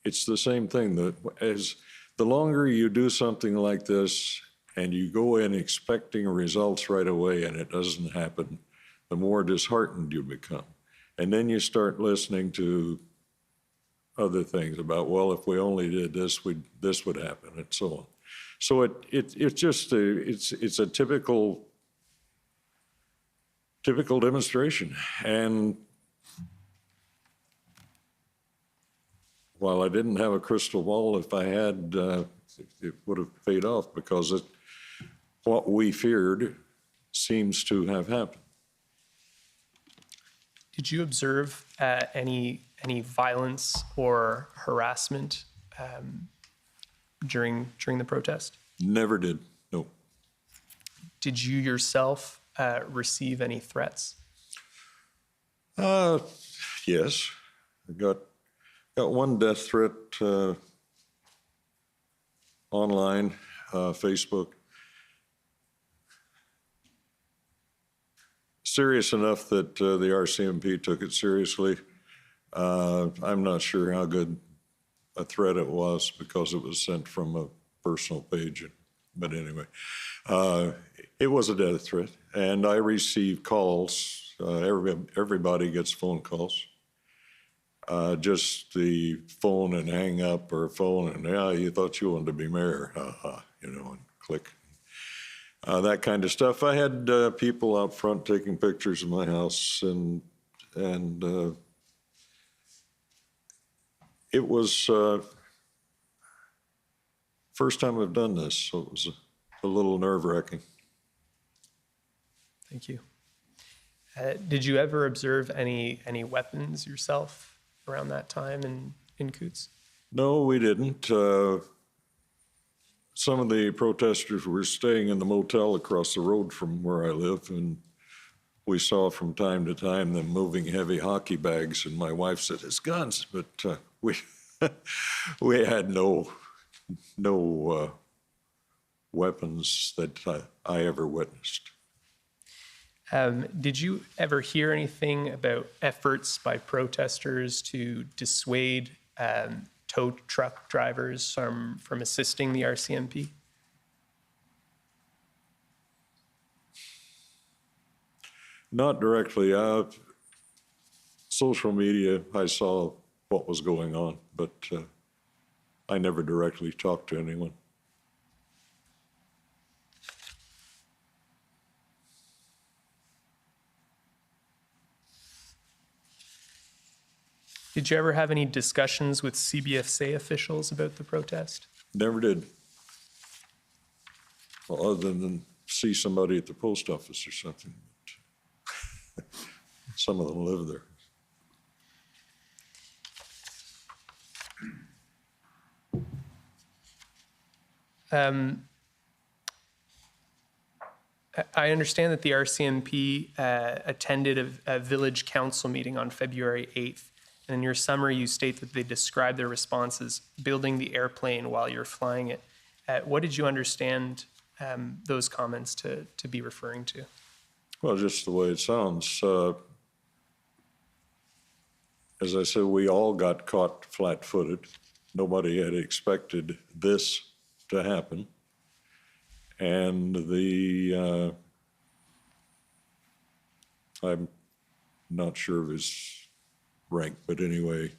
it's the same thing. As the longer you do something like this and you go in expecting results right away and it doesn't happen, the more disheartened you become. And then you start listening to other things about, well, if we only did this, this would happen, and so on. So it's just it's a typical demonstration. And while I didn't have a crystal ball, if I had, it would have paid off, because what we feared seems to have happened. Did you observe any violence or harassment during the protest? Never did, no. Did you yourself receive any threats? Yes, I got one death threat online, Facebook. Serious enough that the RCMP took it seriously. I'm not sure how good a threat it was, because it was sent from a personal page. But anyway, it was a death threat, and I received calls. Everybody gets phone calls. Just the phone and hang up, or phone and, yeah, you thought you wanted to be mayor, and click. That kind of stuff. I had people out front taking pictures of my house, and it was first time I've done this, so it was a little nerve-wracking. Thank you. Did you ever observe any weapons yourself around that time in Coots? No, we didn't. Some of the protesters were staying in the motel across the road from where I live, and we saw from time to time them moving heavy hockey bags, and my wife said, "It's guns," but we we had no weapons that I ever witnessed. Did you ever hear anything about efforts by protesters to dissuade tow truck drivers from assisting the RCMP? Not directly. Social media, I saw what was going on, but I never directly talked to anyone. Did you ever have any discussions with CBFSA officials about the protest? Never did. Well, other than see somebody at the post office or something. Some of them live there. I understand that the RCMP attended a village council meeting on February 8th. And in your summary, you state that they described their response as building the airplane while you're flying it. What did you understand those comments to be referring to? Well, just the way it sounds. As I said, we all got caught flat-footed. Nobody had expected this to happen. And I'm not sure of his rank, but anyway,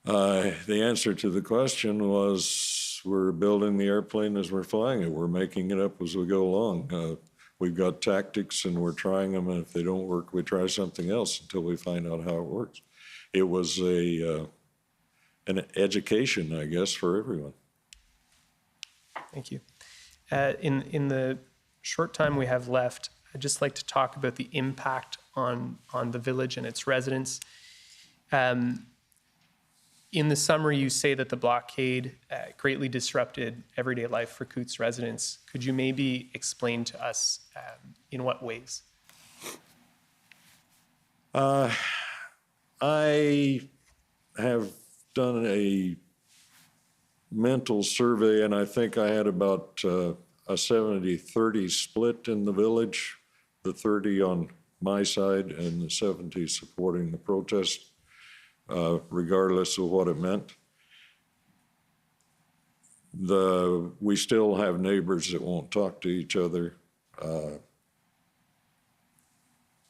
the answer to the question was, we're building the airplane as we're flying it. We're making it up as we go along. We've got tactics and we're trying them, and if they don't work, we try something else until we find out how it works. It was an education, I guess, for everyone. Thank you. In the short time we have left, I'd just like to talk about the impact on the village and its residents. In the summary, you say that the blockade greatly disrupted everyday life for Coots residents. Could you maybe explain to us in what ways? I have done a mental survey, and I think I had about a 70-30 split in the village, the 30 on my side and the 70 supporting the protest, regardless of what it meant. We still have neighbors that won't talk to each other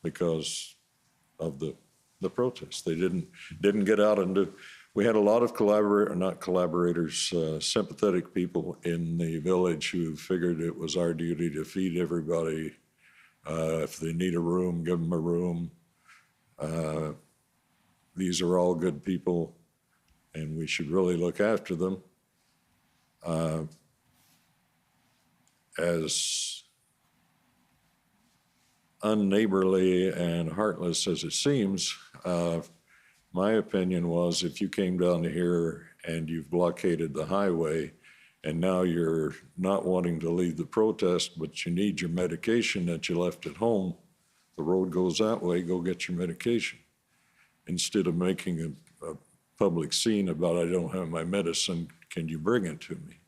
because of the protest. They didn't get out and do. We had a lot of sympathetic people in the village who figured it was our duty to feed everybody. If they need a room, give them a room. These are all good people, and we should really look after them. As unneighborly and heartless as it seems, my opinion was, if you came down here and you've blockaded the highway and now you're not wanting to leave the protest, but you need your medication that you left at home, the road goes that way, go get your medication. Instead of making a public scene about, I don't have my medicine, can you bring it to me?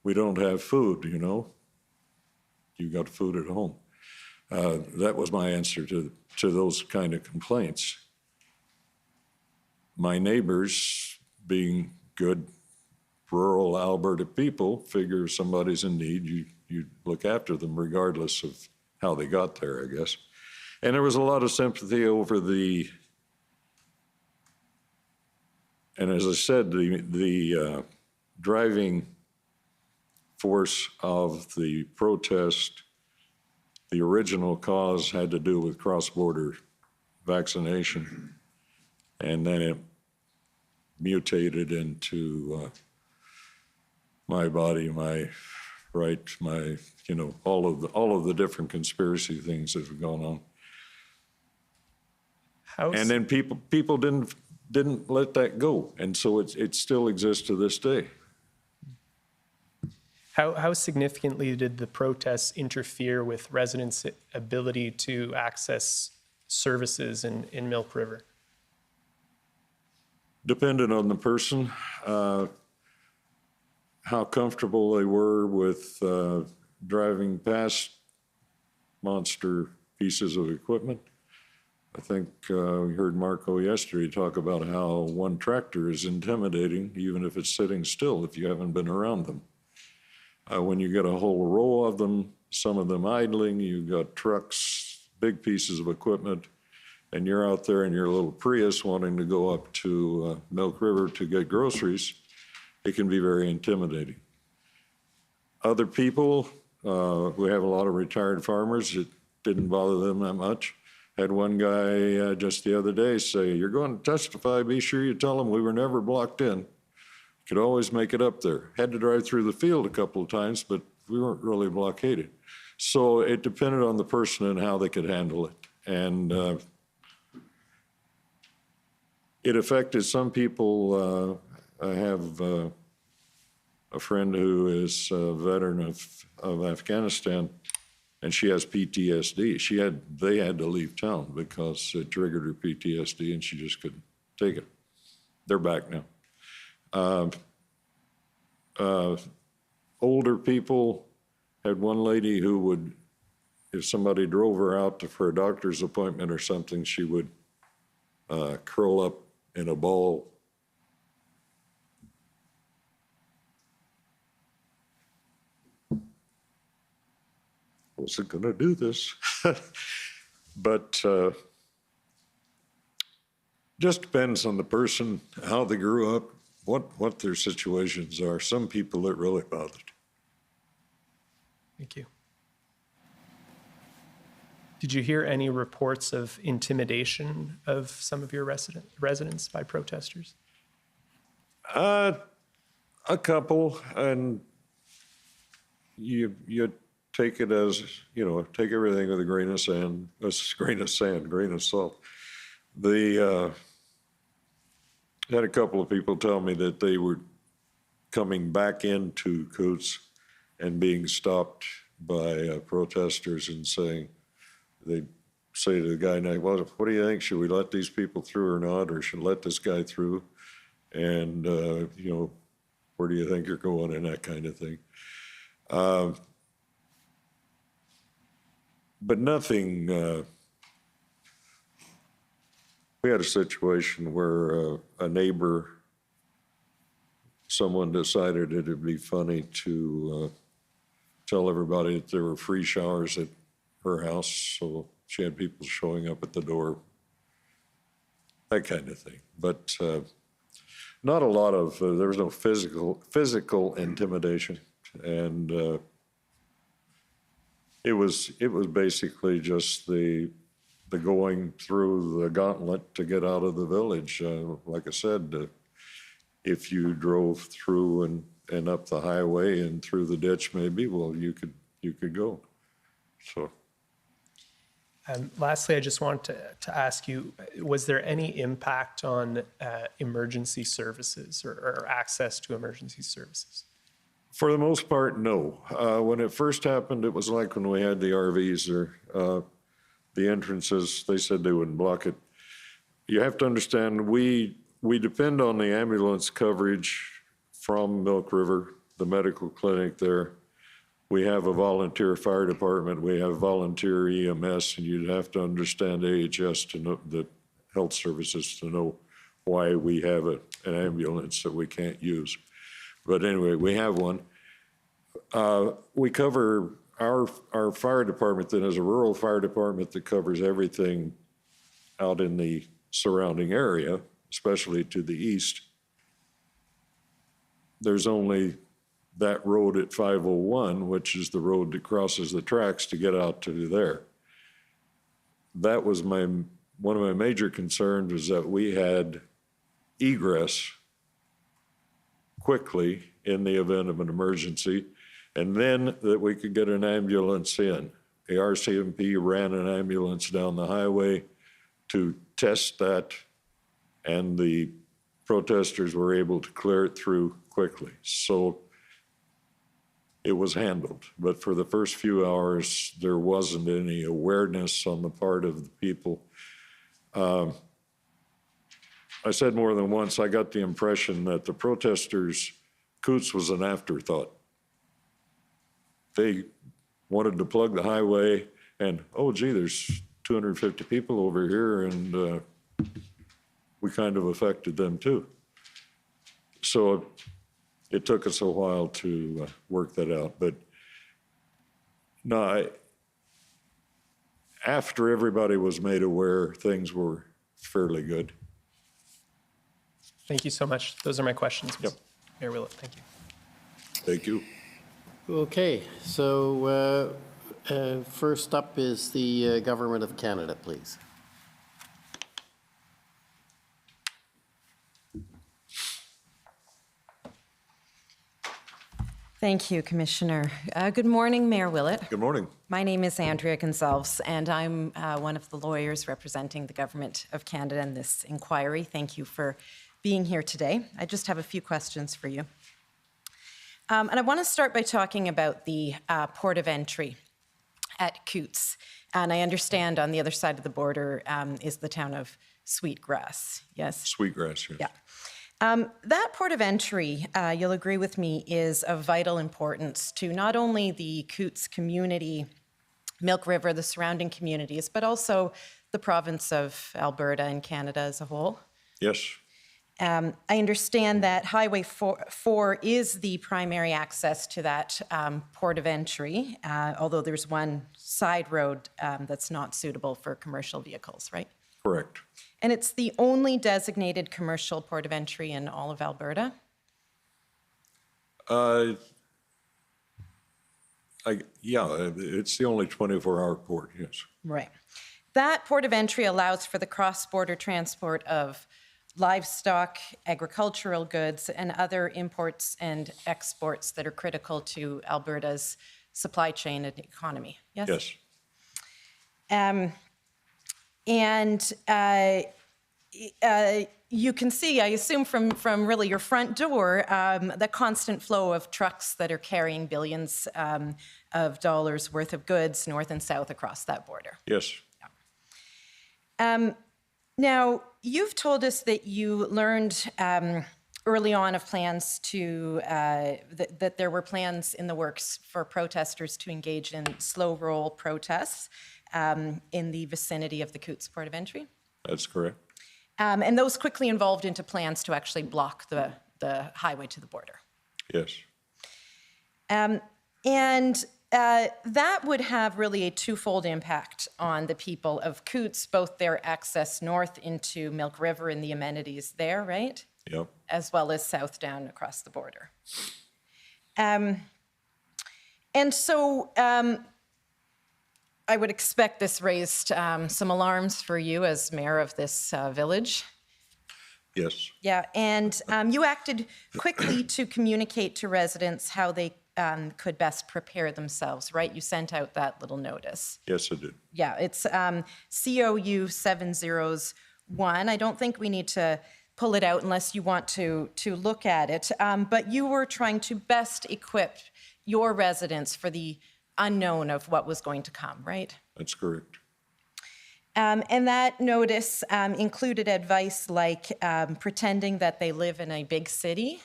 We don't have food, you know. You got food at home. That was my answer to those kind of complaints. My neighbors, being good rural Alberta people, figure if somebody's in need, you look after them regardless of how they got there, I guess. And there was a lot of sympathy over and as I said, the driving force of the protest, the original cause had to do with cross-border vaccination, and then it mutated into my body, my right, my, you know, all of the different conspiracy things that have gone on. And then people didn't didn't let that go. And so it still exists to this day. How significantly did the protests interfere with residents' ability to access services in Milk River? Depended on the person, how comfortable they were with driving past monster pieces of equipment. I think we heard Marco yesterday talk about how one tractor is intimidating, even if it's sitting still, if you haven't been around them. When you get a whole row of them, some of them idling, you've got trucks, big pieces of equipment, and you're out there in your little Prius wanting to go up to Milk River to get groceries, it can be very intimidating. Other people who have a lot of retired farmers, it didn't bother them that much. Had one guy just the other day say, "You're going to testify, be sure you tell them we were never blocked in. Could always make it up there." Had to drive through the field a couple of times, but we weren't really blockaded. So it depended on the person and how they could handle it. And it affected some people. I have a friend who is a veteran of Afghanistan, and she has PTSD. They had to leave town because it triggered her PTSD, and she just couldn't take it. They're back now. Older people, had one lady who would, if somebody drove her out for a doctor's appointment or something, she would curl up in a ball. Wasn't going to do this, but just depends on the person, how they grew up, what their situations are. Some people it really bothered. Thank you. Did you hear any reports of intimidation of some of your residents by protesters? A couple, and you take it as, take everything with a grain of sand, grain of salt. Had a couple of people tell me that they were coming back into Coots and being stopped by protesters and they'd say to the guy, "Well, what do you think? Should we let these people through or not? Or should let this guy through? And, where do you think you're going?" And that kind of thing. But nothing, we had a situation where a neighbor, someone decided it'd be funny to tell everybody that there were free showers at her house, so she had people showing up at the door, that kind of thing. But not a lot of, there was no physical intimidation, and it was basically just the going through the gauntlet to get out of the village. Like I said, if you drove through and up the highway and through the ditch, maybe, well, you could go. So. Lastly, I just want to ask you, was there any impact on emergency services or access to emergency services? For the most part, no. When it first happened, it was like when we had the RVs or the entrances, they said they wouldn't block it. You have to understand, we depend on the ambulance coverage from Milk River, the medical clinic there. We have a volunteer fire department, we have volunteer EMS, and you'd have to understand AHS to know, the health services, to know why we have an ambulance that we can't use. But anyway, we have one. We cover our fire department then is a rural fire department that covers everything out in the surrounding area, especially to the east. There's only that road at 501, which is the road that crosses the tracks to get out to there. That was one of my major concerns, was that we had egress quickly in the event of an emergency, and then that we could get an ambulance in. The RCMP ran an ambulance down the highway to test that and the protesters were able to clear it through quickly. So it was handled. But for the first few hours, there wasn't any awareness on the part of the people. I said more than once, I got the impression that the protesters, Coots was an afterthought. They wanted to plug the highway and, oh, gee, there's 250 people over here, and we kind of affected them too. So it took us a while to work that out. But no, after everybody was made aware, things were fairly good. Thank you so much. Those are my questions. Yep. Mayor Willett, thank you. Thank you. Okay, so first up is the Government of Canada, please. Thank you, Commissioner. Good morning, Mayor Willett. Good morning. My name is Andrea Gonsalves, and I'm one of the lawyers representing the Government of Canada in this inquiry. Thank you for being here today. I just have a few questions for you. And I want to start by talking about the port of entry at Coots. And I understand on the other side of the border is the town of Sweetgrass, yes? Sweetgrass, yes. Yeah. That port of entry, you'll agree with me, is of vital importance to not only the Coots community, Milk River, the surrounding communities, but also the province of Alberta and Canada as a whole. Yes. I understand that Highway 4 is the primary access to that port of entry, although there's one side road that's not suitable for commercial vehicles, right? Correct. And it's the only designated commercial port of entry in all of Alberta? Yeah, it's the only 24-hour port, yes. Right. That port of entry allows for the cross-border transport of livestock, agricultural goods, and other imports and exports that are critical to Alberta's supply chain and economy. Yes? Yes. You can see, I assume, from really your front door, the constant flow of trucks that are carrying billions of dollars worth of goods north and south across that border. Yes. Now, you've told us that you learned early on of plans to, that there were plans in the works for protesters to engage in slow roll protests in the vicinity of the Coots port of entry. That's correct. And those quickly evolved into plans to actually block the highway to the border. Yes. That would have really a twofold impact on the people of Coots, both their access north into Milk River and the amenities there, right? Yep. As well as south down across the border. And so I would expect this raised some alarms for you as mayor of this village. Yes. Yeah, and you acted quickly to communicate to residents how they could best prepare themselves, right? You sent out that little notice. Yes, I did. Yeah, it's COU 701. I don't think we need to pull it out unless you want to look at it. But you were trying to best equip your residents for the unknown of what was going to come, right? That's correct. And that notice included advice like pretending that they live in a big city.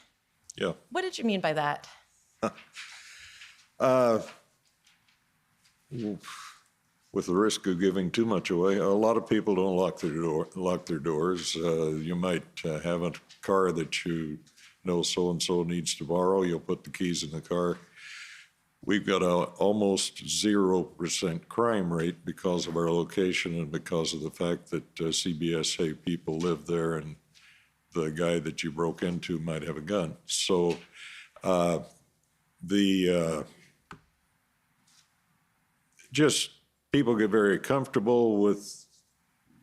Yeah. What did you mean by that? With the risk of giving too much away, a lot of people don't lock their doors. You might have a car that you know so-and-so needs to borrow. You'll put the keys in the car. We've got a almost 0% crime rate because of our location and because of the fact that CBSA people live there and the guy that you broke into might have a gun. So just people get very comfortable with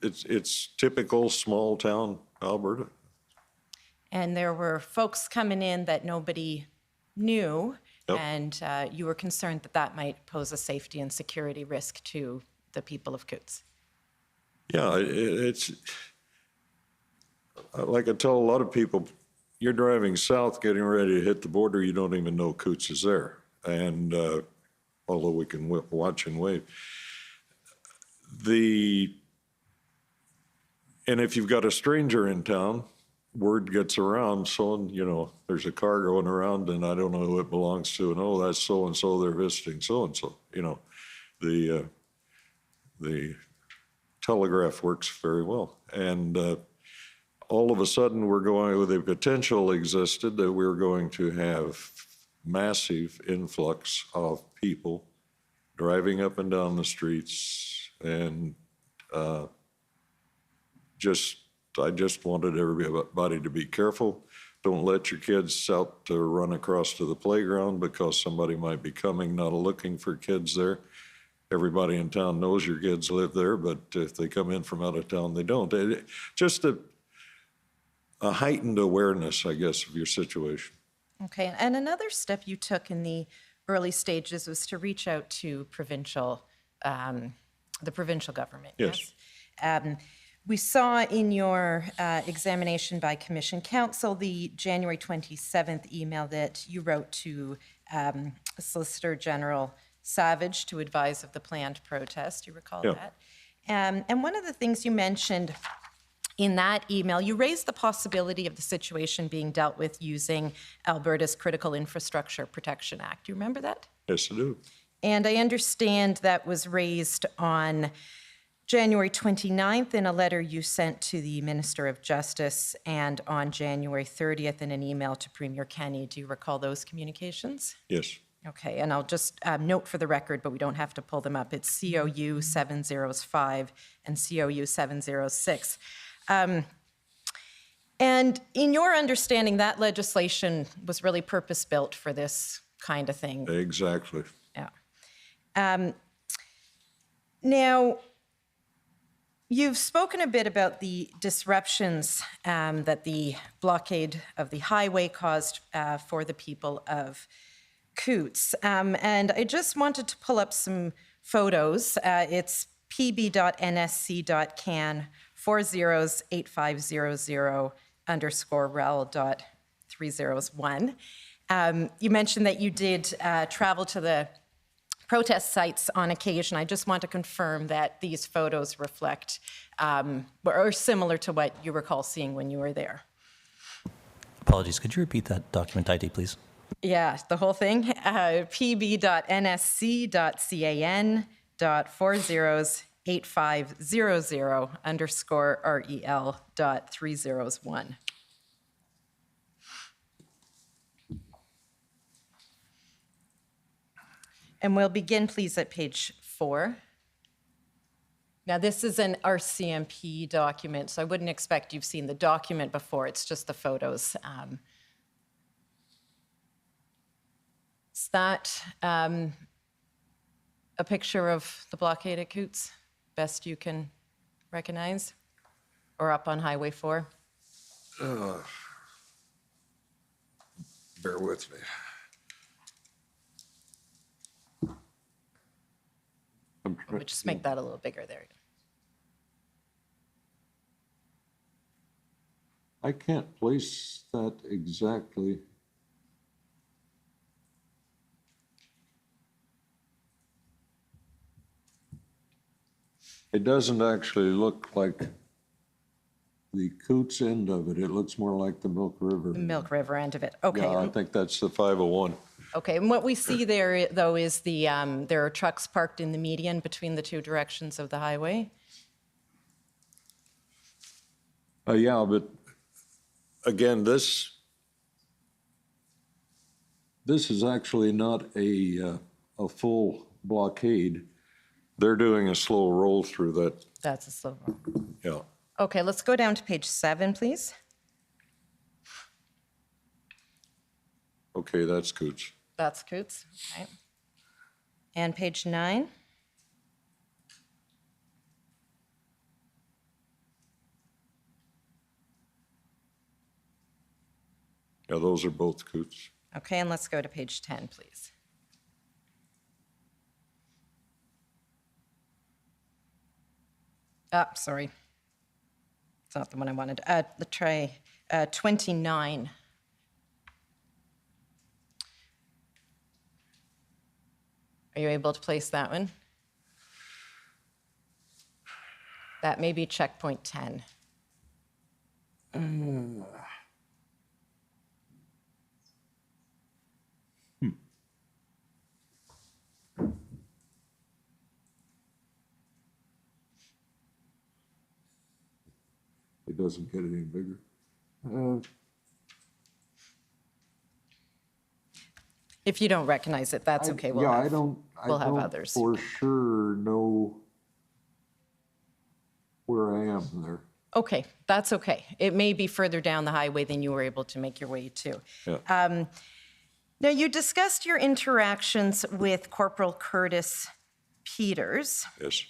it's typical small town Alberta. And there were folks coming in that nobody knew. Yep. And you were concerned that that might pose a safety and security risk to the people of Coots. Yeah, like I tell a lot of people, you're driving south, getting ready to hit the border, you don't even know Coots is there. And although we can watch and wave. And if you've got a stranger in town, word gets around, there's a car going around and I don't know who it belongs to, and oh, that's so-and-so, they're visiting so-and-so. The telegraph works very well. And all of a sudden, the potential existed that we were going to have massive influx of people driving up and down the streets, and I just wanted everybody to be careful. Don't let your kids out to run across to the playground because somebody might be coming, not looking for kids there. Everybody in town knows your kids live there, but if they come in from out of town, they don't. Just a heightened awareness, I guess, of your situation. Okay, and another step you took in the early stages was to reach out to the provincial government. Yes. We saw in your examination by Commission Counsel the January 27th email that you wrote to Solicitor General Savage to advise of the planned protest. You recall Yeah. that? And one of the things you mentioned in that email, you raised the possibility of the situation being dealt with using Alberta's Critical Infrastructure Protection Act. Do you remember that? Yes, I do. And I understand that was raised on January 29th in a letter you sent to the Minister of Justice, and on January 30th in an email to Premier Kenney. Do you recall those communications? Yes. Okay, and I'll just note for the record, but we don't have to pull them up. It's COU 705 and COU 706. And in your understanding, that legislation was really purpose-built for this kind of thing. Exactly. Yeah. Now, you've spoken a bit about the disruptions that the blockade of the highway caused for the people of Coots. And I just wanted to pull up some photos. It's pb.nsc.can 408500_rel.301. You mentioned that you did travel to the protest sites on occasion. I just want to confirm that these photos reflect or similar to what you recall seeing when you were there. Apologies, could you repeat that document ID, please? Yeah, the whole thing. pb.nsc.can.408500_rel.301. And we'll begin, please, at page 4. Now, this is an RCMP document, so I wouldn't expect you've seen the document before. It's just the photos. Is that a picture of the blockade at Coots, best you can recognize? Or up on Highway 4? Bear with me. We'll just make that a little bigger there. I can't place that exactly. It doesn't actually look like the Coots end of it. It looks more like the Milk River. The Milk River end of it. Okay. Yeah, I think that's the 501. Okay, and what we see there, though, is there are trucks parked in the median between the two directions of the highway. Yeah, but again, this is actually not a full blockade. They're doing a slow roll through that. That's a slow roll. Yeah. Okay, let's go down to page 7, please. Okay, that's Coots. That's Coots. Okay. And page 9. Yeah, those are both Coots. Okay, and let's go to page 10, please. Sorry. not the one I wanted. Let's try 29. Are you able to place that one? That may be checkpoint 10. It doesn't get any bigger. If you don't recognize it, that's okay. We'll Yeah, have, I we'll have don't others. for sure know where I am there. Okay, that's okay. It may be further down the highway than you were able to make your way to. Yeah. Now, you discussed your interactions with Corporal Curtis Peters, Yes.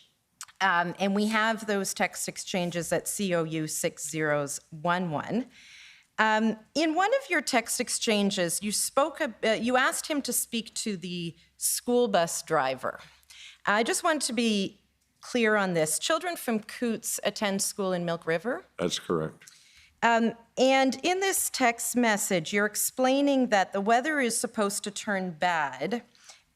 and we have those text exchanges at COU 6011. In one of your text exchanges, you asked him to speak to the school bus driver. I just want to be clear on this. Children from Coots attend school in Milk River. That's correct. And in this text message, you're explaining that the weather is supposed to turn bad,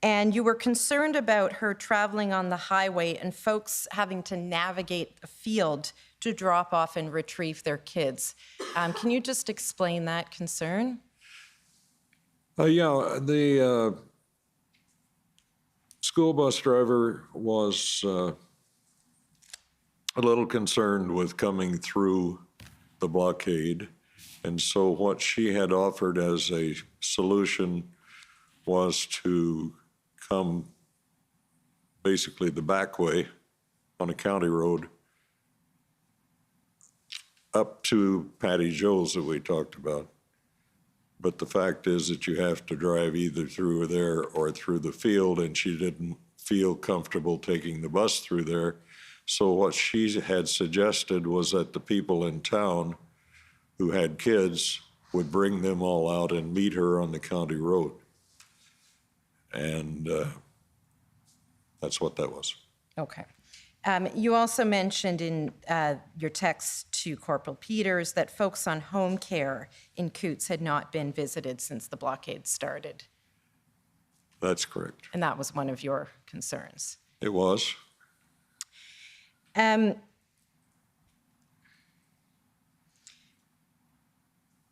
and you were concerned about her traveling on the highway and folks having to navigate a field to drop off and retrieve their kids. Can you just explain that concern? Yeah, the school bus driver was a little concerned with coming through the blockade. And so what she had offered as a solution was to come basically the back way on a county road up to Patty Joe's that we talked about. But the fact is that you have to drive either through there or through the field, and she didn't feel comfortable taking the bus through there. So what she had suggested was that the people in town who had kids would bring them all out and meet her on the county road. And that's what that was. Okay. You also mentioned in your text to Corporal Peters that folks on home care in Coots had not been visited since the blockade started. That's correct. And that was one of your concerns. It was. I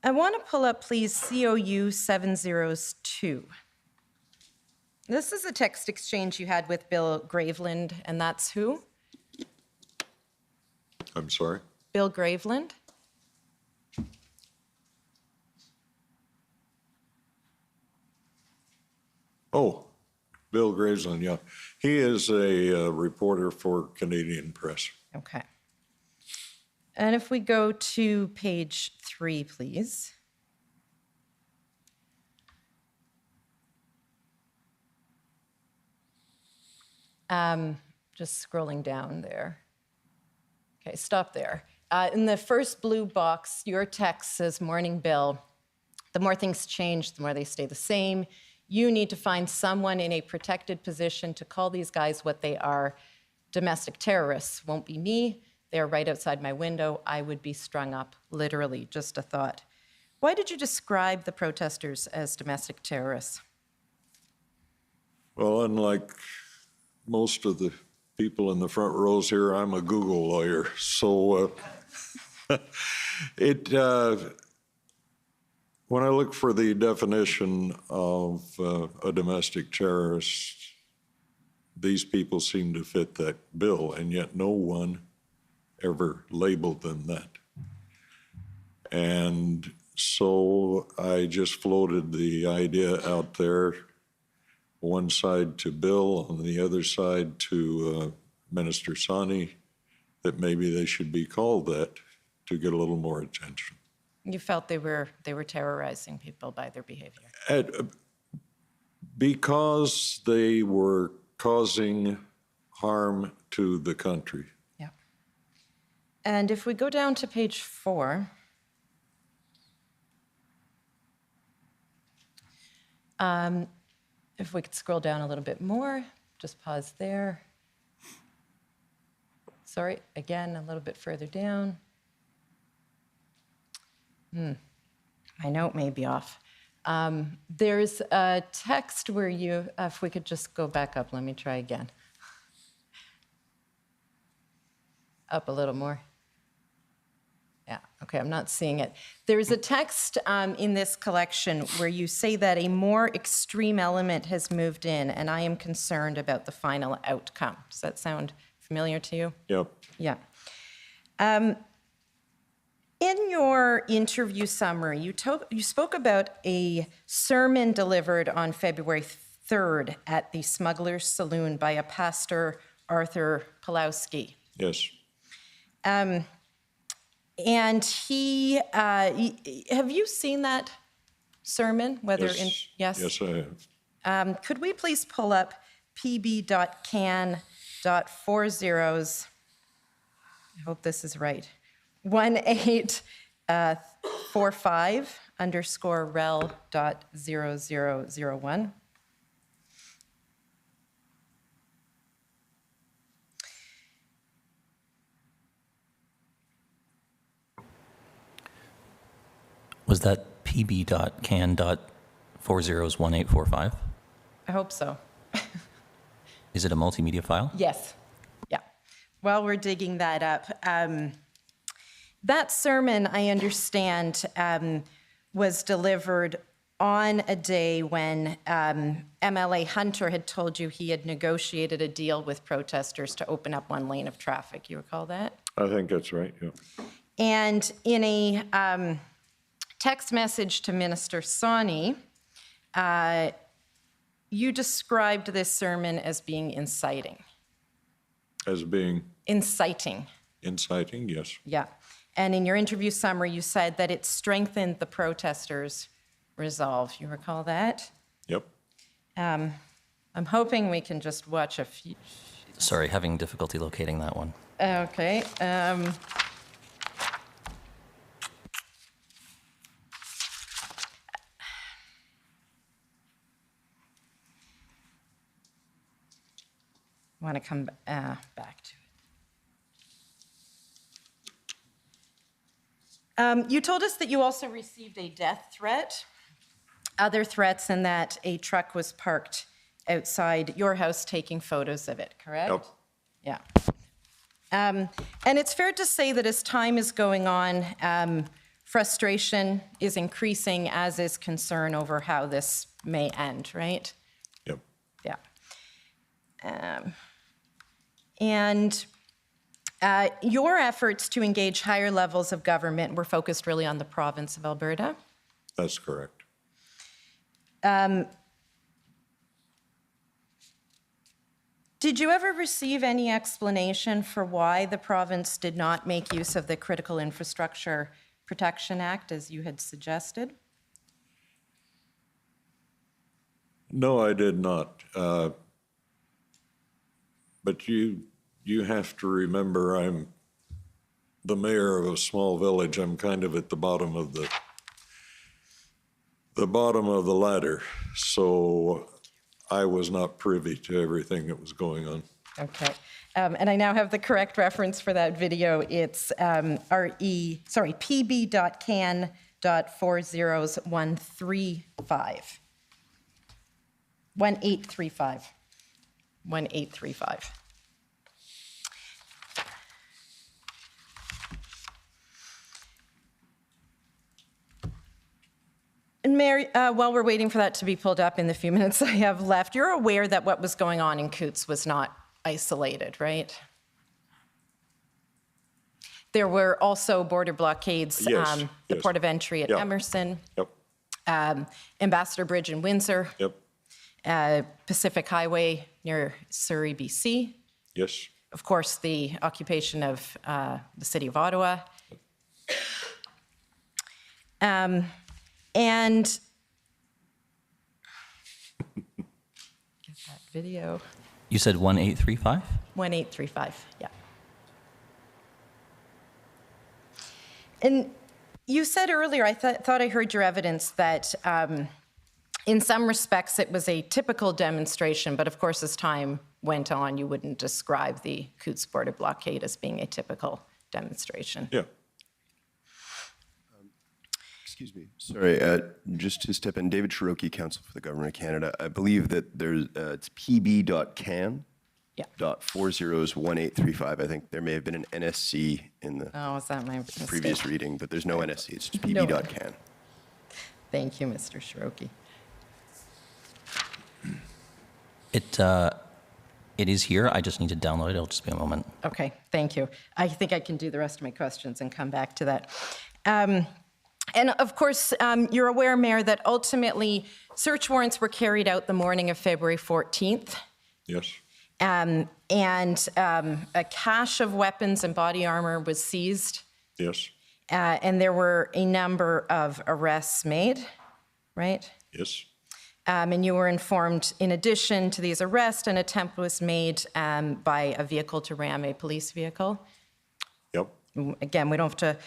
want to pull up, please, COU 702. This is a text exchange you had with Bill Graveland, and that's who? I'm sorry? Bill Graveland? Oh, Bill Graveland, yeah. He is a reporter for Canadian Press. Okay. And if we go to page 3, please. Just scrolling down there. Okay, stop there. In the first blue box, your text says, "Morning, Bill. The more things change, the more they stay the same. You need to find someone in a protected position to call these guys what they are. Domestic terrorists. Won't be me. They're right outside my window. I would be strung up, literally, just a thought." Why did you describe the protesters as domestic terrorists? Well, unlike most of the people in the front rows here, I'm a Google lawyer. So when I look for the definition of a domestic terrorist, these people seem to fit that bill, and yet no one ever labeled them that. And so I just floated the idea out there, one side to Bill, on the other side to Minister Sani, that maybe they should be called that to get a little more attention. You felt they were terrorizing people by their behavior. Because they were causing harm to the country. Yeah. And if we go down to page 4, if we could scroll down a little bit more, just pause there. Sorry, again, a little bit further down. My note may be off. There's a text where you, if we could just go back up, let me try again. Up a little more. Yeah, okay, I'm not seeing it. There's a text in this collection where you say that a more extreme element has moved in, and I am concerned about the final outcome. Does that sound familiar to you? Yep. Yeah. In your interview summary, you spoke about a sermon delivered on February 3rd at the Smuggler's Saloon by a pastor, Arthur Pulowski. Yes. And he, have you seen that sermon? Whether in Yes. Yes, I have. could we please pull up pb.can.40s? I hope this is right. 1845_rel.0001. Was that pb.can.40s1845? I hope so. Is it a multimedia file? Yes. Yeah. While we're digging that up, that sermon, I understand, was delivered on a day when MLA Hunter had told you he had negotiated a deal with protesters to open up one lane of traffic. You recall that? I think that's right, yeah. And in a text message to Minister Sawney, you described this sermon as being inciting. As being Inciting. inciting, yes. Yeah. And in your interview summary, you said that it strengthened the protesters' resolve. You recall that? Yep. I'm hoping we can just watch a few. Sorry, having difficulty locating that one. Okay. I want to come back to it. You told us that you also received a death threat, other threats, and that a truck was parked outside your house taking photos of it, correct? Yep. Yeah. And it's fair to say that as time is going on, frustration is increasing, as is concern over how this may end, right? Yep. Yeah. And your efforts to engage higher levels of government were focused really on the province of Alberta. That's correct. Did you ever receive any explanation for why the province did not make use of the Critical Infrastructure Protection Act as you had suggested? No, I did not. But you have to remember, I'm the mayor of a small village. I'm kind of at the bottom of the ladder. So I was not privy to everything that was going on. Okay. And I now have the correct reference for that video. It's pb.can.40s135. 1835. 1835. And Mary, while we're waiting for that to be pulled up in the few minutes I have left, you're aware that what was going on in Coutts was not isolated, right? There were also border blockades, Yes, the yes. port of entry at Yep. Emerson, Yep. Ambassador Bridge in Windsor, Yep. Pacific Highway near Surrey, BC. Yes. Of course, the occupation of the city of Ottawa. And get that video. You said 1835? 1835, yeah. And you said earlier, I thought I heard your evidence that in some respects it was a typical demonstration, but of course as time went on, you wouldn't describe the Coutts border blockade as being a typical demonstration. Yeah. Excuse me. Sorry, just to step in, David Cherokee, Counsel for the Government of Canada. I believe that there's it's pb.can. Yeah. .401835. I think there may have been an NSC in the Oh, is that my mistake? previous reading, but there's no NSC. It's just No. pb.can. Thank you, Mr. Cherokee. It is here. I just need to download it. It'll just be a moment. Okay, thank you. I think I can do the rest of my questions and come back to that. And of course, you're aware, Mayor, that ultimately search warrants were carried out the morning of February 14th. Yes. And a cache of weapons and body armor was seized. Yes. And there were a number of arrests made, right? Yes. And you were informed, in addition to these arrests, an attempt was made by a vehicle to ram a police vehicle. Yep. Again, we don't have to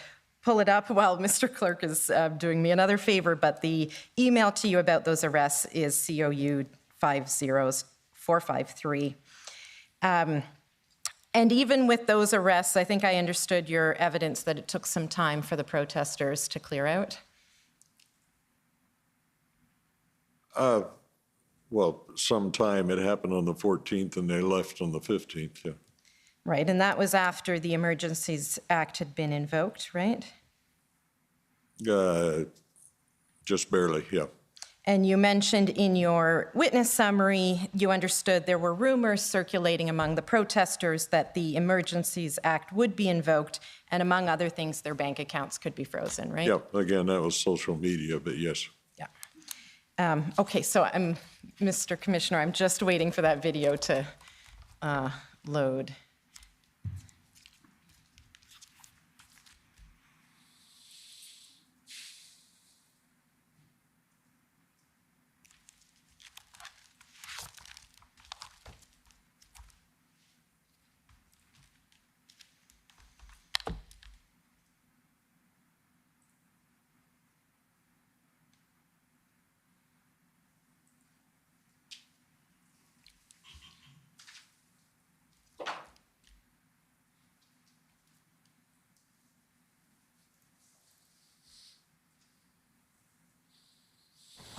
pull it up while Mr. Clerk is doing me another favor, but the email to you about those arrests is COU 50453. And even with those arrests, I think I understood your evidence that it took some time for the protesters to clear out. Well, sometime it happened on the 14th and they left on the 15th, yeah. Right, and that was after the Emergencies Act had been invoked, right? Just barely, yeah. And you mentioned in your witness summary, you understood there were rumors circulating among the protesters that the Emergencies Act would be invoked, and among other things, their bank accounts could be frozen, right? Yeah, again, that was social media, but yes. Yeah. Okay, so Mr. Commissioner, I'm just waiting for that video to load.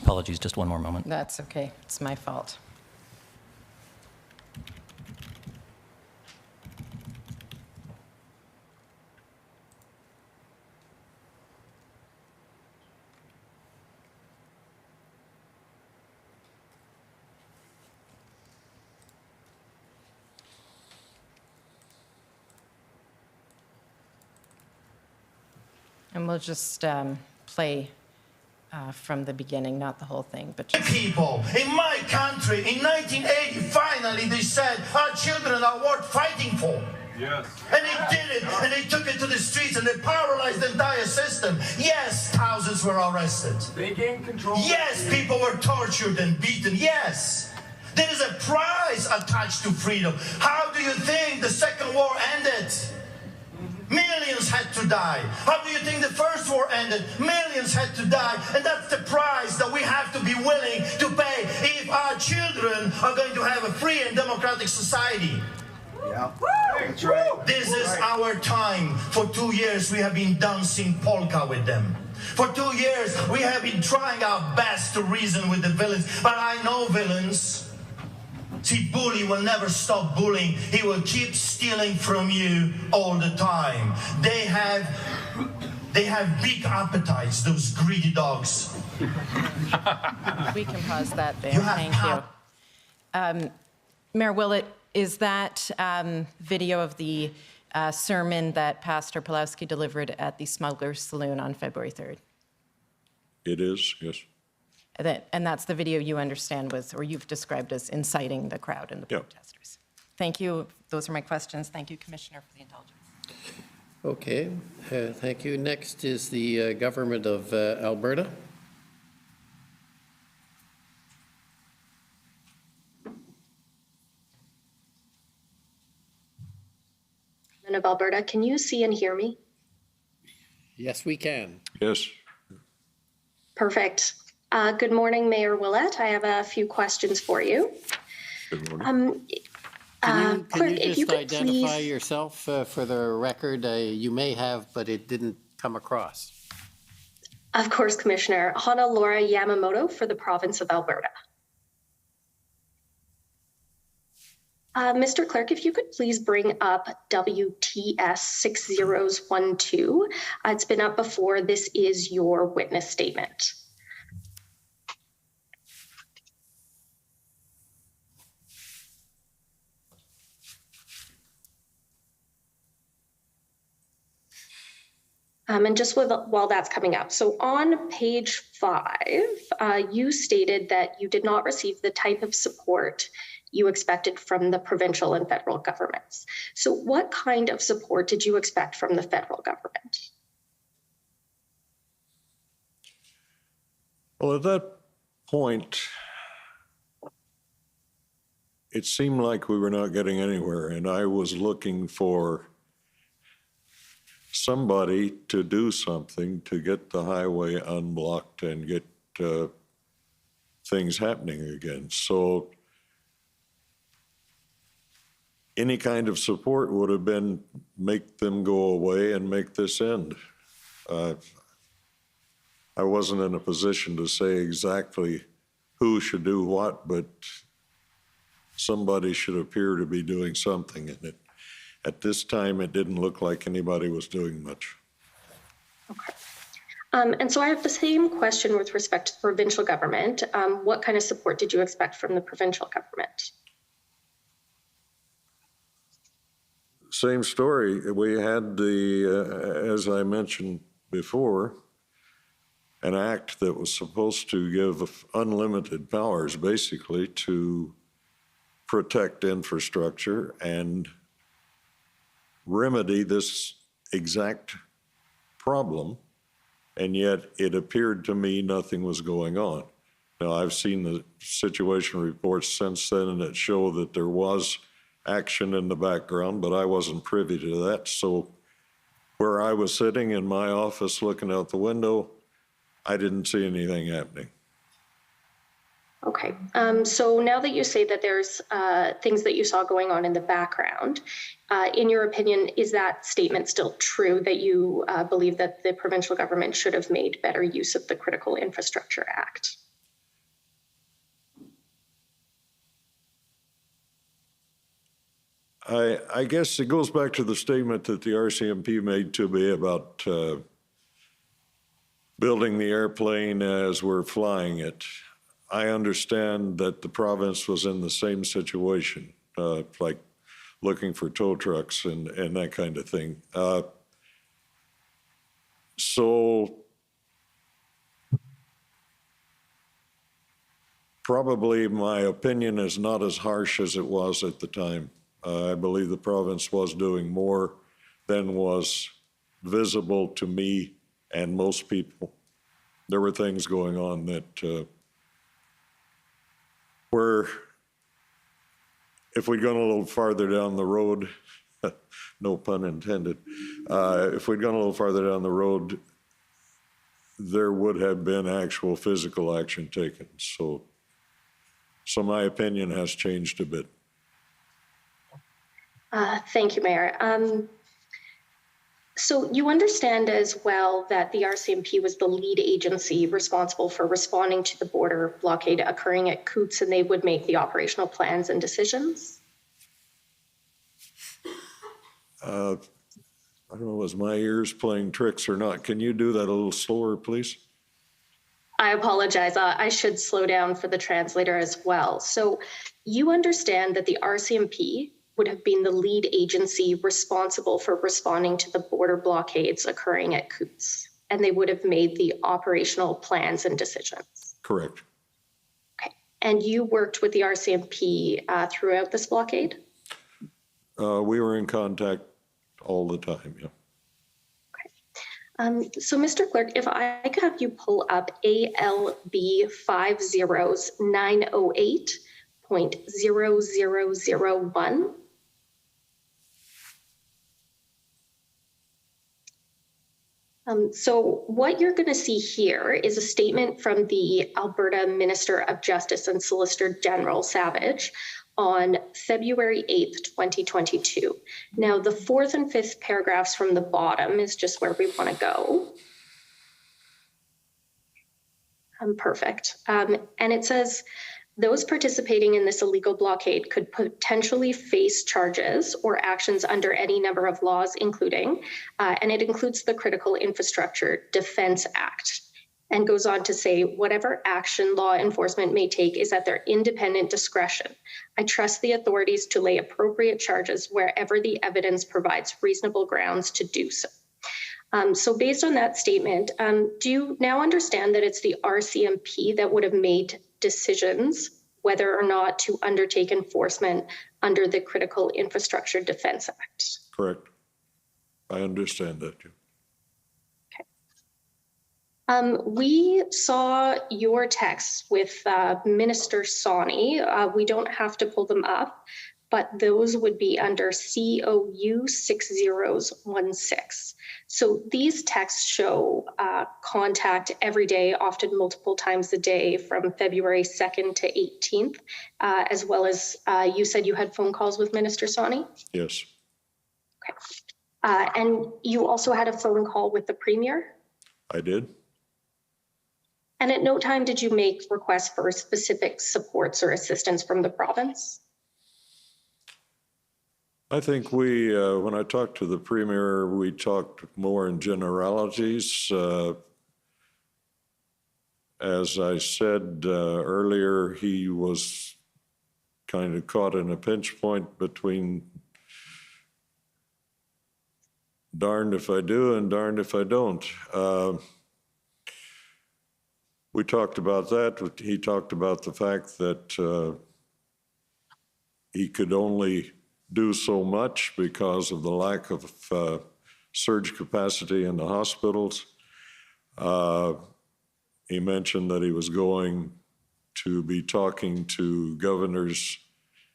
Apologies, just one more moment. That's okay, it's my fault. And we'll just play from the beginning, not the whole thing, but just... People in my country in 1980, finally they said our children are worth fighting for. Yes. And they did it, and they took it to the streets, and they paralyzed the entire system. Yes, thousands were arrested. They gained control. Yes, people were tortured and beaten. Yes. There is a price attached to freedom. How do you think the Second War ended? Millions had to die. How do you think the First War ended? Millions had to die. And that's the price that we have to be willing to pay if our children are going to have a free and democratic society. Yeah. That's right. This is our time. For 2 years, we have been dancing polka with them. For 2 years, we have been trying our best to reason with the villains. But I know villains. See, bully will never stop bullying. He will keep stealing from you all the time. They have big appetites, those greedy dogs. We can pause that there. You have Thank you. Mayor Willett, is that video of the sermon that Pastor Pawlowski delivered at the Smuggler's Saloon on February 3rd? It is, yes. And that's the video you understand was, or you've described as inciting the crowd and the Yeah. protesters. Thank you. Those are my questions. Thank you, Commissioner, for the indulgence. Okay, thank you. Next is the government of Alberta. Of Alberta, can you see and hear me? Yes, we can. Yes. Perfect. Good morning, Mayor Willett. I have a few questions for you. Good morning. Can Clerk, you if just you could identify please... yourself for the record? You may have, but it didn't come across. Of course, Commissioner. Hana Laura Yamamoto for the province of Alberta. Mr. Clerk, if you could please bring up WTS 6012. It's been up before. This is your witness statement. And just while that's coming up, so on page 5, you stated that you did not receive the type of support you expected from the provincial and federal governments. So what kind of support did you expect from the federal government? Well, at that point, it seemed like we were not getting anywhere, and I was looking for somebody to do something to get the highway unblocked and get things happening again. So any kind of support would have been make them go away and make this end. I wasn't in a position to say exactly who should do what, but somebody should appear to be doing something in it. At this time, it didn't look like anybody was doing much. Okay. And so I have the same question with respect to the provincial government. What kind of support did you expect from the provincial government? Same story. We had as I mentioned before, an act that was supposed to give unlimited powers, basically, to protect infrastructure and remedy this exact problem, and yet it appeared to me nothing was going on. Now, I've seen the situation reports since then, and it show that there was action in the background, but I wasn't privy to that. So where I was sitting in my office looking out the window, I didn't see anything happening. Okay, so now that you say that there's things that you saw going on in the background, in your opinion, is that statement still true that you believe that the provincial government should have made better use of the Critical Infrastructure Act? I guess it goes back to the statement that the RCMP made to me about building the airplane as we're flying it. I understand that the province was in the same situation, like looking for tow trucks and that kind of thing. So probably my opinion is not as harsh as it was at the time. I believe the province was doing more than was visible to me and most people. There were things going on that where if we'd gone a little farther down the road, no pun intended, if we'd gone a little farther down the road, there would have been actual physical action taken. So my opinion has changed a bit. Thank you, Mayor. So you understand as well that the RCMP was the lead agency responsible for responding to the border blockade occurring at Coutts, and they would make the operational plans and decisions? I don't know, was my ears playing tricks or not? Can you do that a little slower, please? I apologize. I should slow down for the translator as well. So you understand that the RCMP would have been the lead agency responsible for responding to the border blockades occurring at Coutts, and they would have made the operational plans and decisions. Correct. Okay. And you worked with the RCMP throughout this blockade? We were in contact all the time, yeah. Okay. So Mr. Clerk, if I could have you pull up ALB 50908.0001. So what you're going to see here is a statement from the Alberta Minister of Justice and Solicitor General Savage on February 8th, 2022. Now, the 4th and 5th paragraphs from the bottom is just where we want to go. Perfect. And it says, those participating in this illegal blockade could potentially face charges or actions under any number of laws, including, and it includes the Critical Infrastructure Defense Act, and goes on to say, whatever action law enforcement may take is at their independent discretion. I trust the authorities to lay appropriate charges wherever the evidence provides reasonable grounds to do so. So based on that statement, do you now understand that it's the RCMP that would have made decisions whether or not to undertake enforcement under the Critical Infrastructure Defense Act? Correct. I understand that. We saw your texts with Minister Sawney. We don't have to pull them up, but those would be under COU 6016. So these texts show contact every day, often multiple times a day from February 2nd to 18th, as well as you said you had phone calls with Minister Sawney? Yes. Okay. And you also had a phone call with the Premier? I did. And at no time did you make requests for specific supports or assistance from the province? I think we, when I talked to the Premier, we talked more in generalities. As I said earlier, he was kind of caught in a pinch point between darned if I do and darned if I don't. We talked about that. He talked about the fact that he could only do so much because of the lack of surge capacity in the hospitals. He mentioned that he was going to be talking to governors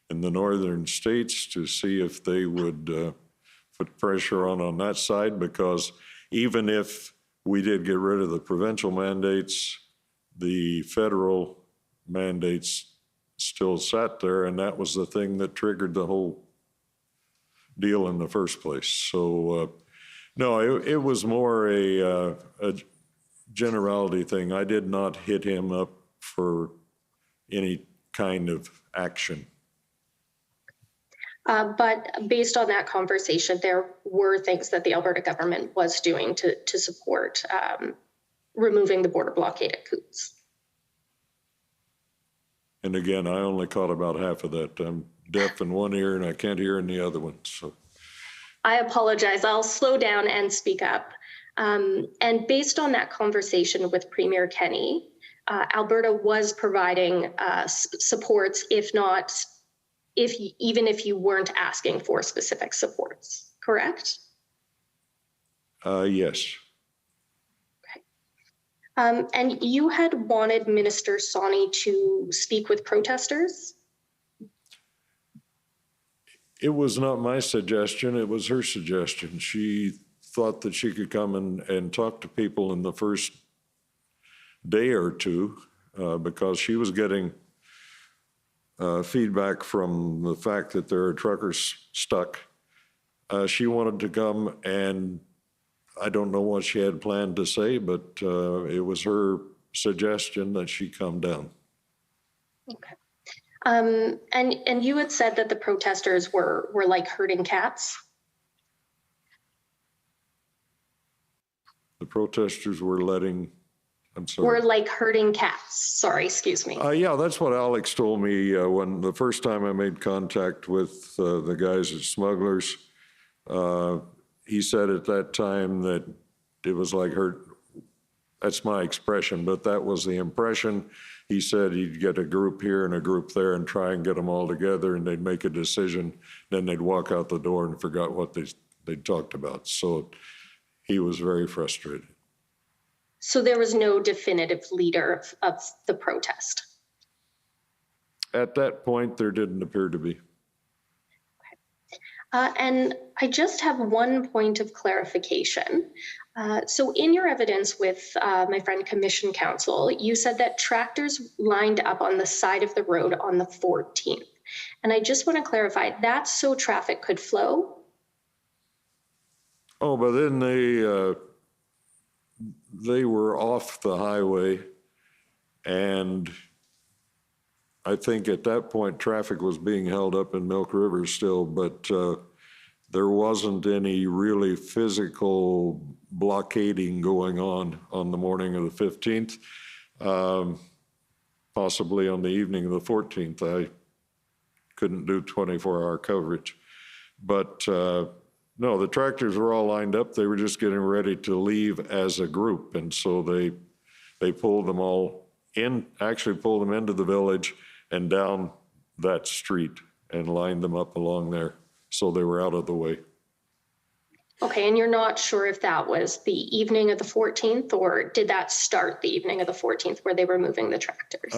in the northern states to see if they would put pressure on that side, because even if we did get rid of the provincial mandates, the federal mandates still sat there, and that was the thing that triggered the whole deal in the first place. So, no, it was more a generality thing. I did not hit him up for any kind of action. But based on that conversation, there were things that the Alberta government was doing to support removing the border blockade at Coutts. And again, I only caught about half of that. I'm deaf in one ear and I can't hear in the other one. So I apologize. I'll slow down and speak up. And based on that conversation with Premier Kenney, Alberta was providing supports, even if you weren't asking for specific supports, correct? yes. And you had wanted Minister Sawney to speak with protesters? It was not my suggestion, it was her suggestion. She thought that she could come and talk to people in the first day or two because she was getting feedback from the fact that there are truckers stuck. She wanted to come, and I don't know what she had planned to say, but it was her suggestion that she come down. Okay. And you had said that the protesters were like herding cats? The protesters were letting, I'm sorry. Were like herding cats. Sorry, excuse me. Yeah, that's what Alex told me when the first time I made contact with the guys at Smugglers. He said at that time that it was like that's my expression, but that was the impression. He said he'd get a group here and a group there and try and get them all together, and they'd make a decision. Then they'd walk out the door and forgot what they talked about. So he was very frustrated. So there was no definitive leader of the protest? At that point, there didn't appear to be. And I just have one point of clarification. So in your evidence with my friend Commission Counsel, you said that tractors lined up on the side of the road on the 14th. And I just want to clarify, that's so traffic could flow? Oh, but then they were off the highway And I think at that point, traffic was being held up in Milk River still, but there wasn't any really physical blockading going on the morning of the 15th. Possibly on the evening of the 14th. I couldn't do 24-hour coverage. But no, the tractors were all lined up. They were just getting ready to leave as a group. And so they pulled them all in, actually pulled them into the village and down that street and lined them up along there. So they were out of the way. Okay, and you're not sure if that was the evening of the 14th, or did that start the evening of the 14th where they were moving the tractors?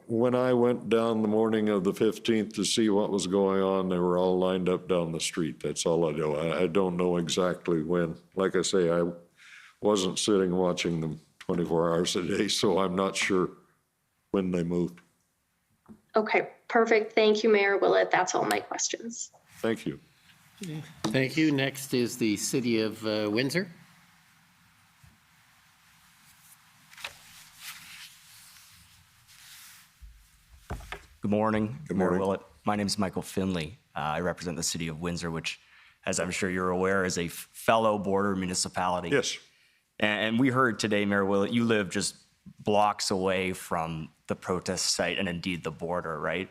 When I went down the morning of the 15th to see what was going on, they were all lined up down the street. That's all I know. I don't know exactly when. Like I say, I wasn't sitting watching them 24 hours a day, so I'm not sure when they moved. Okay, perfect. Thank you, Mayor Willett. That's all my questions. Thank you. Thank you. Next is the City of Windsor. Good morning, Good Mayor morning. Willett. My name is Michael Finley. I represent the City of Windsor, which, as I'm sure you're aware, is a fellow border municipality. Yes. And we heard today, Mayor Willett, you live just blocks away from the protest site and indeed the border, right?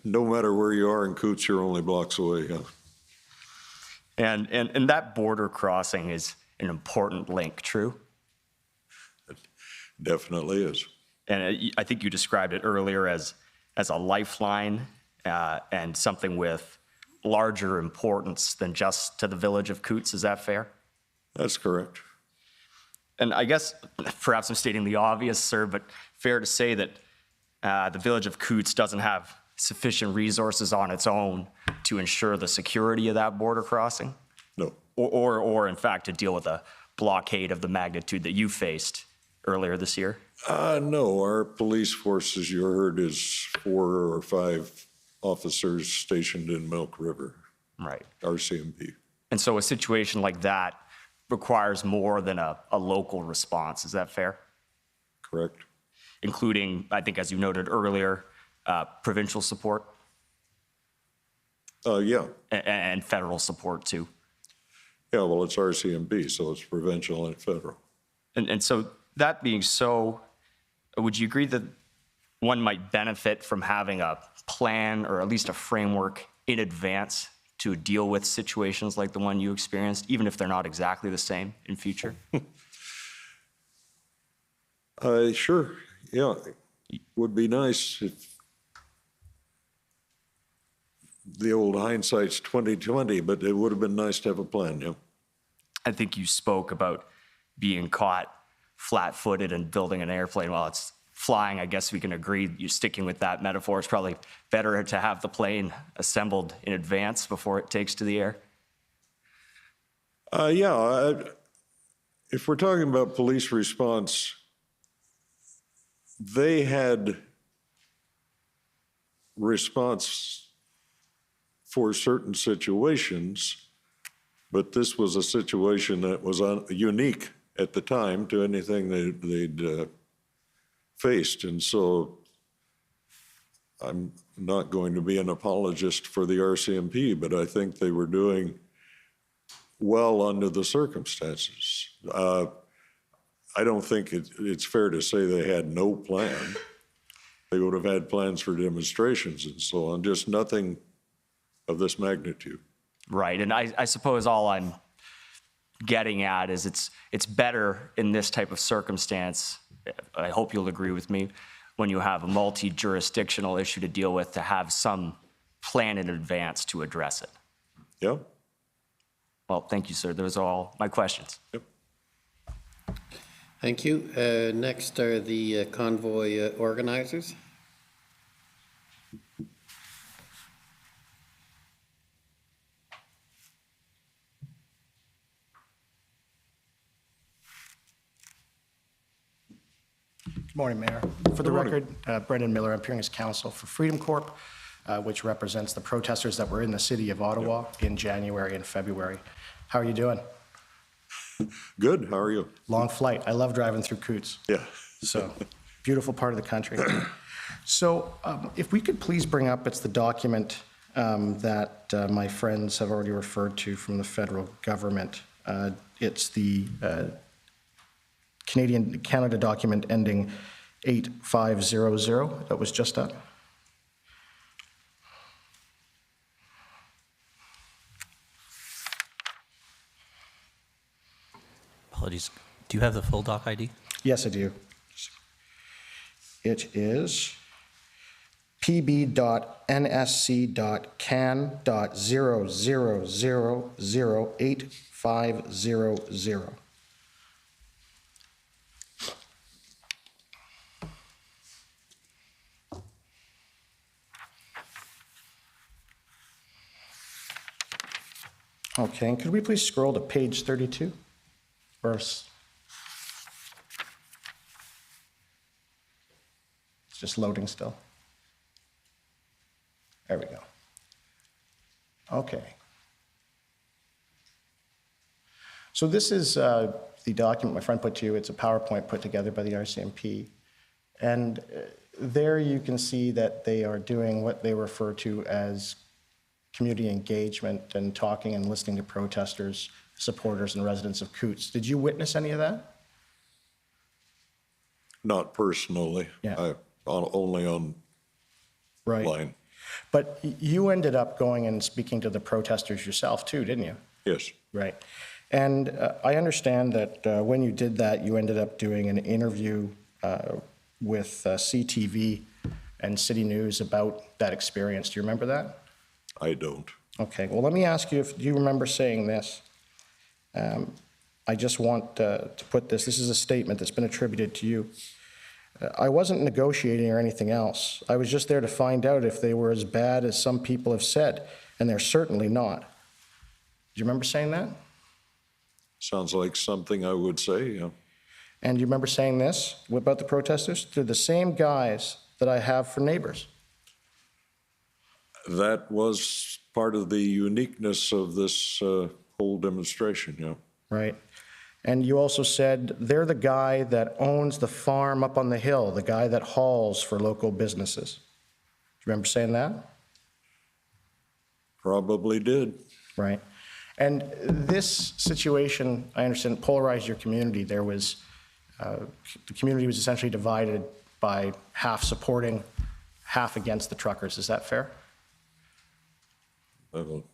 No matter where you are in Coots, you're only blocks away. Yeah. And that border crossing is an important link, true? It definitely is. And I think you described it earlier as a lifeline and something with larger importance than just to the village of Coots. Is that fair? That's correct. And I guess perhaps I'm stating the obvious, sir, but fair to say that the village of Coots doesn't have sufficient resources on its own to ensure the security of that border crossing? No. Or in fact, to deal with a blockade of the magnitude that you faced earlier this year? No, our police force, as you heard, is 4 or 5 officers stationed in Milk River. Right. RCMP. And so a situation like that requires more than a local response. Is that fair? Correct. Including, I think, as you noted earlier, provincial support? Yeah. And federal support too? Yeah, well, it's RCMP, so it's provincial and federal. And so that being so, would you agree that one might benefit from having a plan or at least a framework in advance to deal with situations like the one you experienced, even if they're not exactly the same in future? Sure, yeah. Would be nice if the old hindsight's 20/20, but it would have been nice to have a plan, yeah. I think you spoke about being caught flat-footed and building an airplane while it's flying. I guess we can agree, you sticking with that metaphor, it's probably better to have the plane assembled in advance before it takes to the air. If we're talking about police response, they had response for certain situations, but this was a situation that was unique at the time to anything they'd faced. And so I'm not going to be an apologist for the RCMP, but I think they were doing well under the circumstances. I don't think it's fair to say they had no plan. They would have had plans for demonstrations and so on, just nothing of this magnitude. Right, and I suppose all I'm getting at is it's better in this type of circumstance, I hope you'll agree with me, when you have a multi-jurisdictional issue to deal with, to have some plan in advance to address it. Yeah. Well, thank you, sir. Those are all my questions. Yep. Thank you. Next are the convoy organizers. Good morning, Mayor. For the record, Brendan Miller, appearing as counsel for Freedom Corp, which represents the protesters that were in the city of Ottawa in January and February. How are you doing? Good, how are you? Long flight. I love driving through Coots. Yeah. So, beautiful part of the country. So, if we could please bring up, it's the document that my friends have already referred to from the federal government. It's the Canada document ending 8500 that was just up. Apologies. Do you have the full doc ID? Yes, I do. It is pb.nsc.can.0000850. Okay, and could we please scroll to page 32? It's just loading still. There we go. Okay. So this is the document my friend put to you. It's a PowerPoint put together by the RCMP. And there you can see that they are doing what they refer to as community engagement and talking and listening to protesters, supporters, and residents of Coots. Did you witness any of that? Not personally. Yeah. Only on Right. line. But you ended up going and speaking to the protesters yourself too, didn't you? Yes. Right. And I understand that when you did that, you ended up doing an interview with CTV and City News about that experience. Do you remember that? I don't. Okay. Well, let me ask you, do you remember saying this? I just want to put this. This is a statement that's been attributed to you. I wasn't negotiating or anything else. I was just there to find out if they were as bad as some people have said, and they're certainly not. Do you remember saying that? Sounds like something I would say, yeah. And do you remember saying this about the protesters? They're the same guys that I have for neighbors. That was part of the uniqueness of this whole demonstration, yeah. Right. And you also said they're the guy that owns the farm up on the hill, the guy that hauls for local businesses. Do you remember saying that? Probably did. Right. And this situation, I understand, polarized your community. There was, the community was essentially divided by half supporting, half against the truckers. Is that fair?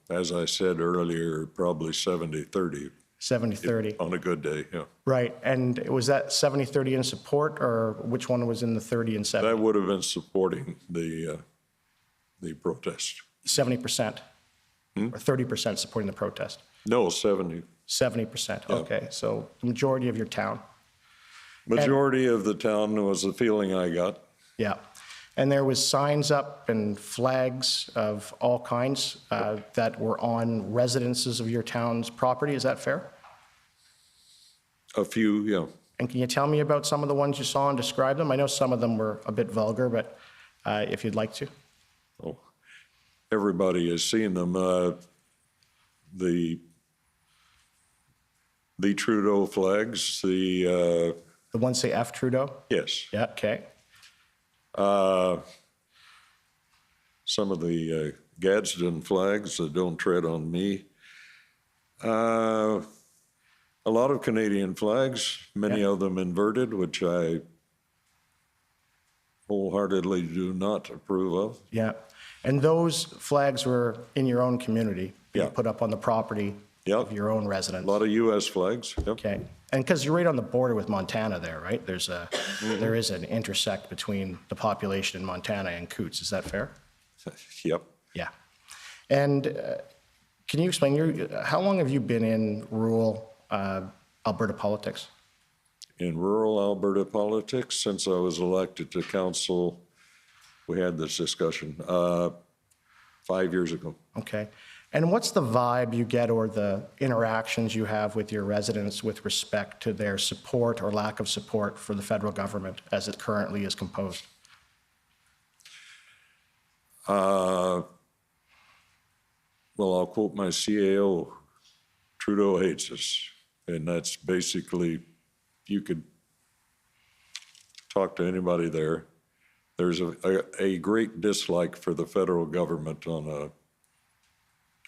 As I said earlier, probably 70-30. 70-30. On a good day, yeah. Right. And was that 70-30 in support, or which one was in the 30 and 70? That would have been supporting the protest. 70%? Or 30% supporting the protest? No, 70. 70%, Yeah. okay. So the majority of your town? Majority of the town was the feeling I got. Yeah. And there was signs up and flags of all kinds that were on residences of your town's property. Is that fair? A few, yeah. And can you tell me about some of the ones you saw and describe them? I know some of them were a bit vulgar, but if you'd like to. Oh, everybody has seen them. The Trudeau flags, The ones say F Trudeau? yes. Yeah, okay. Some of the Gadsden flags that don't tread on me. A lot of Canadian flags, many of them inverted, which I wholeheartedly do not approve of. Yeah. And those flags were in your own community? Yeah. Put up on the property of your own residents? A lot of U.S. flags, yep. Okay. And because you're right on the border with Montana there, right? There is an intersect between the population in Montana and Coots. Is that fair? Yep. Yeah. And can you explain, how long have you been in rural Alberta politics? In rural Alberta politics, since I was elected to council, we had this discussion 5 years ago. Okay. And what's the vibe you get or the interactions you have with your residents with respect to their support or lack of support for the federal government as it currently is composed? Well, I'll quote my CAO, Trudeau hates us. And that's basically, you could talk to anybody there. There's a great dislike for the federal government on a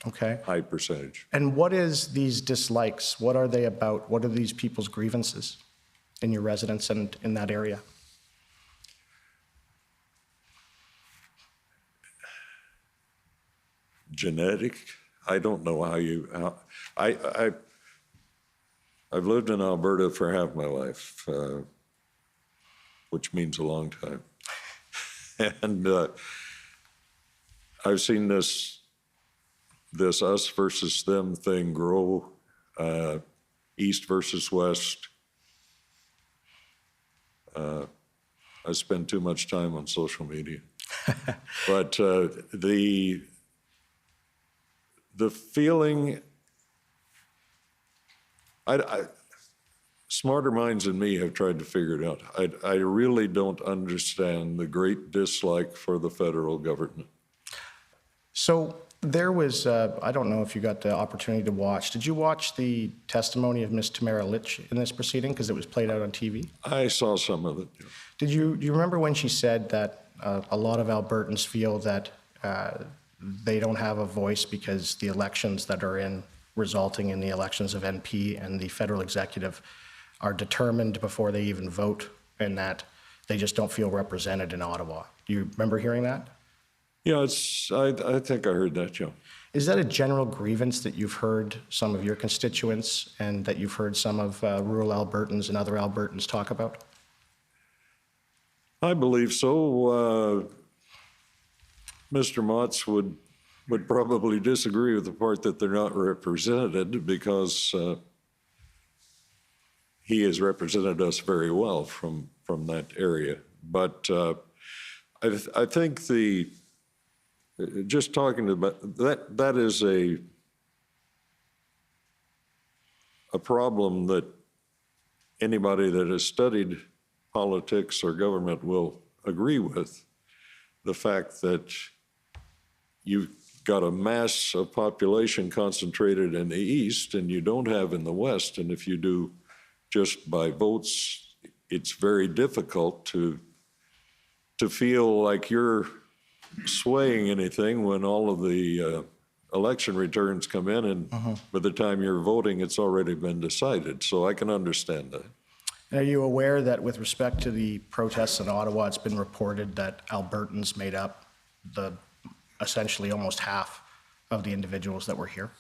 Okay. high percentage. And what is these dislikes? What are they about? What are these people's grievances in your residence and in that area? Genetic, I don't know I've lived in Alberta for half my life, which means a long time. And I've seen this us versus them thing grow, east versus west. I spend too much time on social media. But the feeling, smarter minds than me have tried to figure it out. I really don't understand the great dislike for the federal government. So there was, I don't know if you got the opportunity to watch. Did you watch the testimony of Ms. Tamara Litch in this proceeding? Because it was played out on TV. I saw some of it. Yeah. Do you remember when she said that a lot of Albertans feel that they don't have a voice because the elections that are resulting in the elections of NP and the federal executive are determined before they even vote, and that they just don't feel represented in Ottawa? Do you remember hearing that? Yeah, I think I heard that, Joe. Is that a general grievance that you've heard some of your constituents and that you've heard some of rural Albertans and other Albertans talk about? I believe so. Mr. Motz would probably disagree with the part that they're not represented, because he has represented us very well from that area. But I think just talking about that is a problem that anybody that has studied politics or government will agree with. The fact that you've got a mass of population concentrated in the east and you don't have in the west, and if you do just by votes, it's very difficult to feel like you're swaying anything when all of the election returns come in, and by the time you're voting, it's already been decided. So I can understand that. And are you aware that with respect to the protests in Ottawa, it's been reported that Albertans made up essentially almost half of the individuals that were here?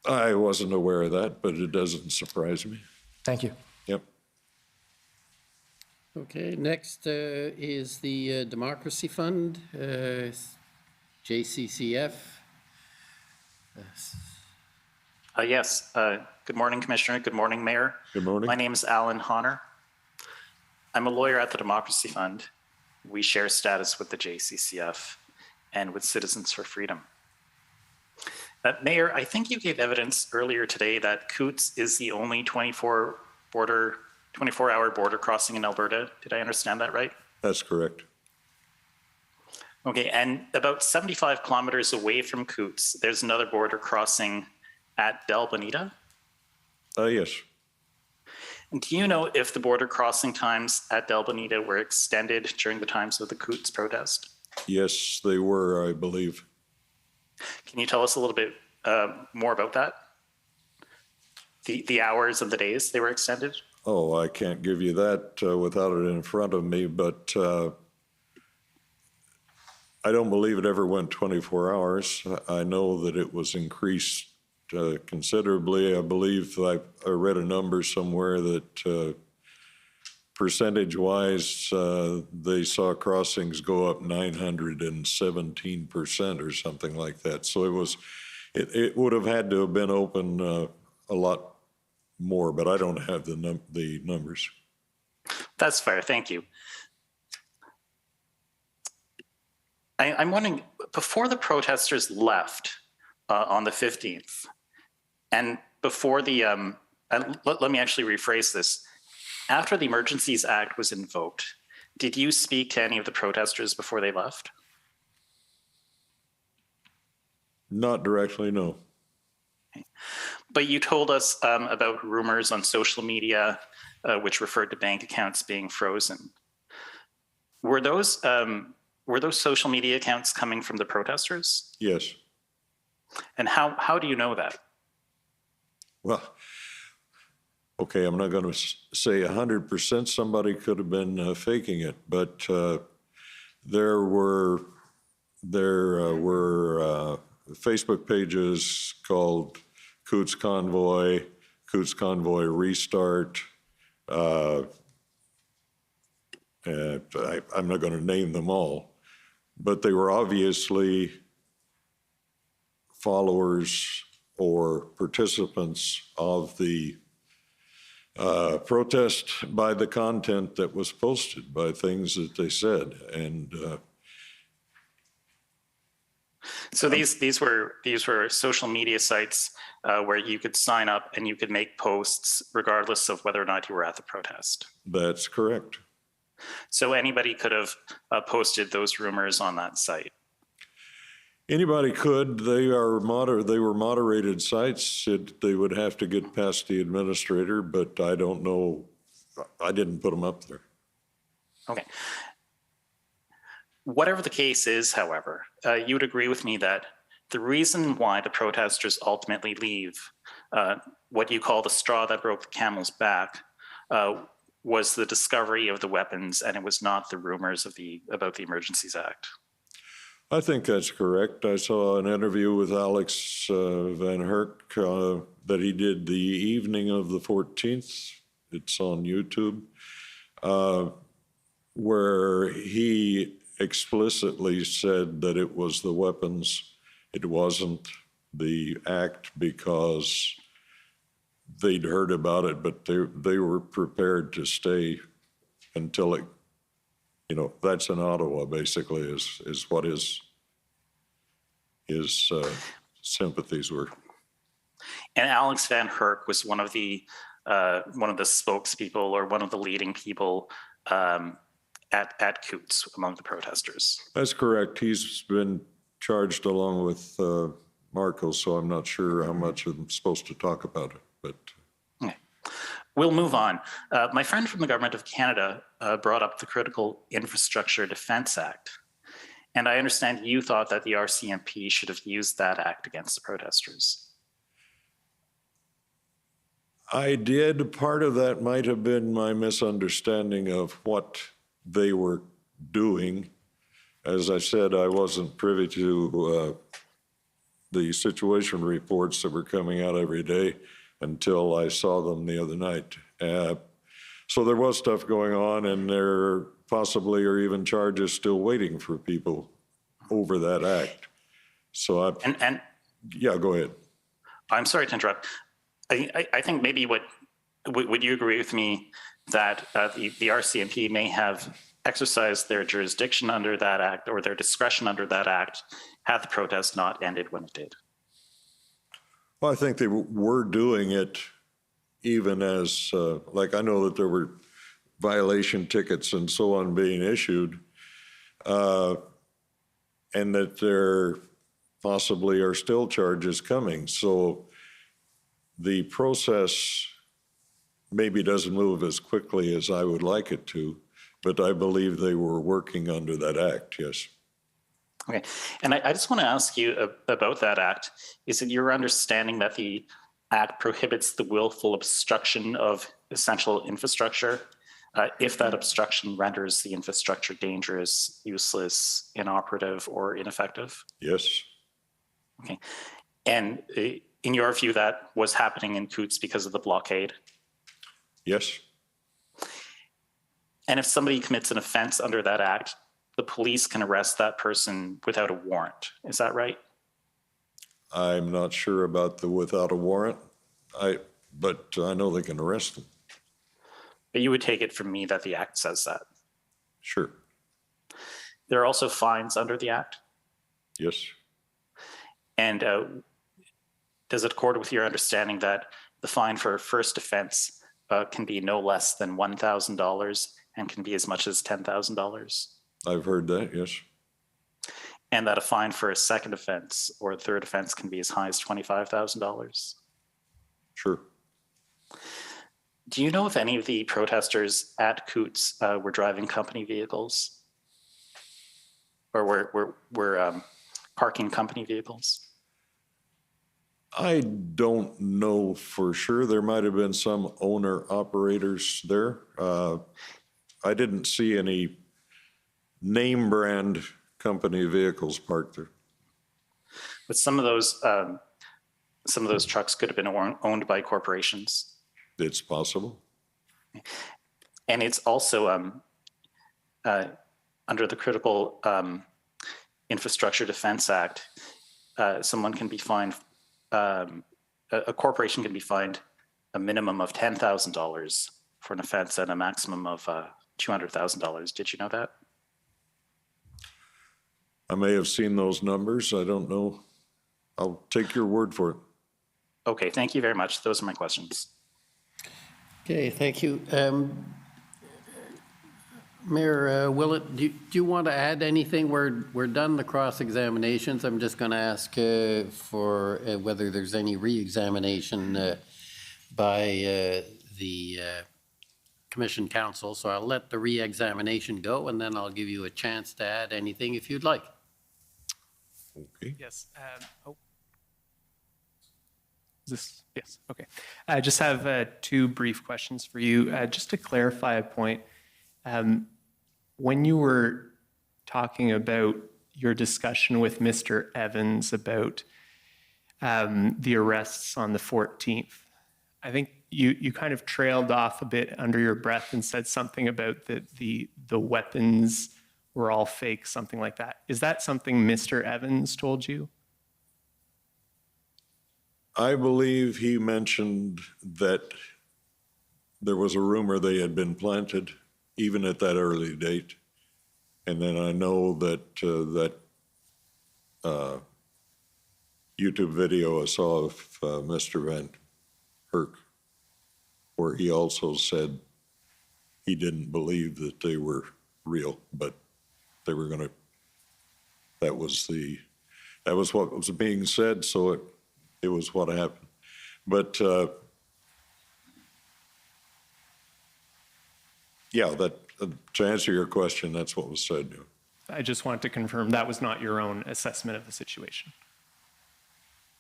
I wasn't aware of that, but it doesn't surprise me. Thank you. Yep. Okay, next is the Democracy Fund, JCCF. Yes. Good morning, Commissioner. Good morning, Mayor. Good morning. My name is Alan Honor. I'm a lawyer at the Democracy Fund. We share status with the JCCF and with Citizens for Freedom. Mayor, I think you gave evidence earlier today that Coots is the only 24-hour border crossing in Alberta. Did I understand that right? That's correct. Okay, and about 75 kilometers away from Coots, there's another border crossing at Del Bonita? Yes. And do you know if the border crossing times at Del Bonita were extended during the times of the Coots protest? Yes, they were, I believe. Can you tell us a little bit more about that? The hours of the days they were extended? Oh, I can't give you that without it in front of me, but I don't believe it ever went 24 hours. I know that it was increased considerably. I believe I read a number somewhere that percentage-wise, they saw crossings go up 917% or something like that. So it would have had to have been open a lot more, but I don't have the numbers. That's fair. Thank you. I'm wondering, before the protesters left on the 15th, and before the, let me actually rephrase this. After the Emergencies Act was invoked, did you speak to any of the protesters before they left? Not directly, no. But you told us about rumors on social media which referred to bank accounts being frozen. Were those social media accounts coming from the protesters? Yes. And how do you know that? Well, okay, I'm not going to say 100%. Somebody could have been faking it, but there were Facebook pages called Coots Convoy Restart. I'm not going to name them all, but they were obviously followers or participants of the protest by the content that was posted, by things that they said. And so these were social media sites where you could sign up and you could make posts regardless of whether or not you were at the protest. That's correct. So anybody could have posted those rumors on that site. Anybody could. They were moderated sites. They would have to get past the administrator, but I don't know. I didn't put them up there. Okay. Whatever the case is, however, you would agree with me that the reason why the protesters ultimately leave, what you call the straw that broke the camel's back, was the discovery of the weapons, and it was not the rumors about the Emergencies Act. I think that's correct. I saw an interview with Alex Van Herk that he did the evening of the 14th. It's on YouTube, where he explicitly said that it was the weapons. It wasn't the act, because they'd heard about it, but they were prepared to stay until it, that's in Ottawa, basically, is what his sympathies were. And Alex Van Herk was one of the spokespeople, or one of the leading people at Coots among the protesters. That's correct. He's been charged along with Marco, so I'm not sure how much I'm supposed to talk about it, but. Okay. We'll move on. My friend from the Government of Canada brought up the Critical Infrastructure Defence Act. And I understand you thought that the RCMP should have used that act against the protesters. I did. Part of that might have been my misunderstanding of what they were doing. As I said, I wasn't privy to the situation reports that were coming out every day until I saw them the other night. So there was stuff going on, and there possibly are even charges still waiting for people over that act. So yeah, go ahead. I'm sorry to interrupt. I think maybe would you agree with me that the RCMP may have exercised their jurisdiction under that act, or their discretion under that act, had the protest not ended when it did? Well, I think they were doing it even as, like, I know that there were violation tickets and so on being issued, and that there possibly are still charges coming. So the process maybe doesn't move as quickly as I would like it to, but I believe they were working under that act, yes. Okay, and I just want to ask you about that act. Is it your understanding that the act prohibits the willful obstruction of essential infrastructure if that obstruction renders the infrastructure dangerous, useless, inoperative, or ineffective? Yes. Okay, and in your view, that was happening in Coots because of the blockade? Yes. And if somebody commits an offense under that act, the police can arrest that person without a warrant. Is that right? I'm not sure about the without a warrant, but I know they can arrest them. But you would take it from me that the act says that? Sure. There are also fines under the act? Yes. And does it accord with your understanding that the fine for a first offense can be no less than $1,000 and can be as much as $10,000? I've heard that, yes. And that a fine for a second offense or a third offense can be as high as $25,000? Sure. Do you know if any of the protesters at Coots were driving company vehicles? Or were parking company vehicles? I don't know for sure. There might have been some owner-operators there. I didn't see any name brand company vehicles parked there. But some of those trucks could have been owned by corporations. It's possible. And it's also under the Critical Infrastructure Defense Act, someone can be fined, a corporation can be fined a minimum of $10,000 for an offense and a maximum of $200,000. Did you know that? I may have seen those numbers. I don't know. I'll take your word for it. Okay, thank you very much. Those are my questions. Okay, thank you. Mayor Willett, do you want to add anything? We're done the cross-examinations. I'm just going to ask for whether there's any re-examination by the Commission Council. So I'll let the re-examination go, and then I'll give you a chance to add anything if you'd like. Okay. Yes. Yes, okay. I just have two brief questions for you. Just to clarify a point, when you were talking about your discussion with Mr. Evans about the arrests on the 14th, I think you kind of trailed off a bit under your breath and said something about the weapons were all fake, something like that. Is that something Mr. Evans told you? I believe he mentioned that there was a rumor they had been planted, even at that early date. And then I know that YouTube video I saw of Mr. Van Herk, where he also said he didn't believe that they were real, but they were going to, that was what was being said, so it was what happened. But yeah, to answer your question, that's what was said. I just wanted to confirm that was not your own assessment of the situation.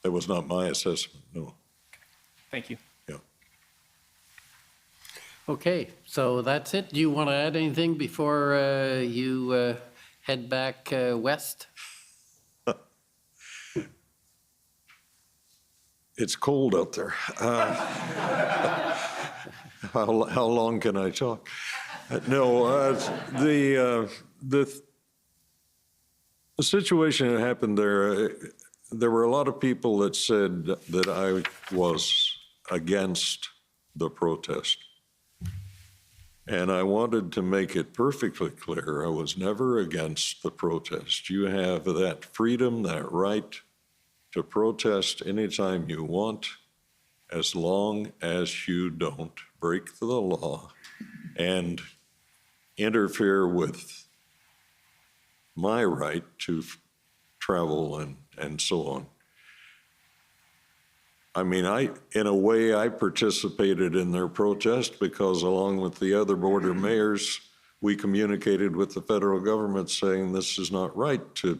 That was not my assessment, no. Okay. Thank you. Yeah. Okay, so that's it. Do you want to add anything before you head back west? It's cold out there. How long can I talk? No, the situation that happened there were a lot of people that said that I was against the protest. And I wanted to make it perfectly clear, I was never against the protest. You have that freedom, that right to protest anytime you want, as long as you don't break the law and interfere with my right to travel and so on. I mean, in a way, I participated in their protest because along with the other border mayors, we communicated with the federal government saying this is not right to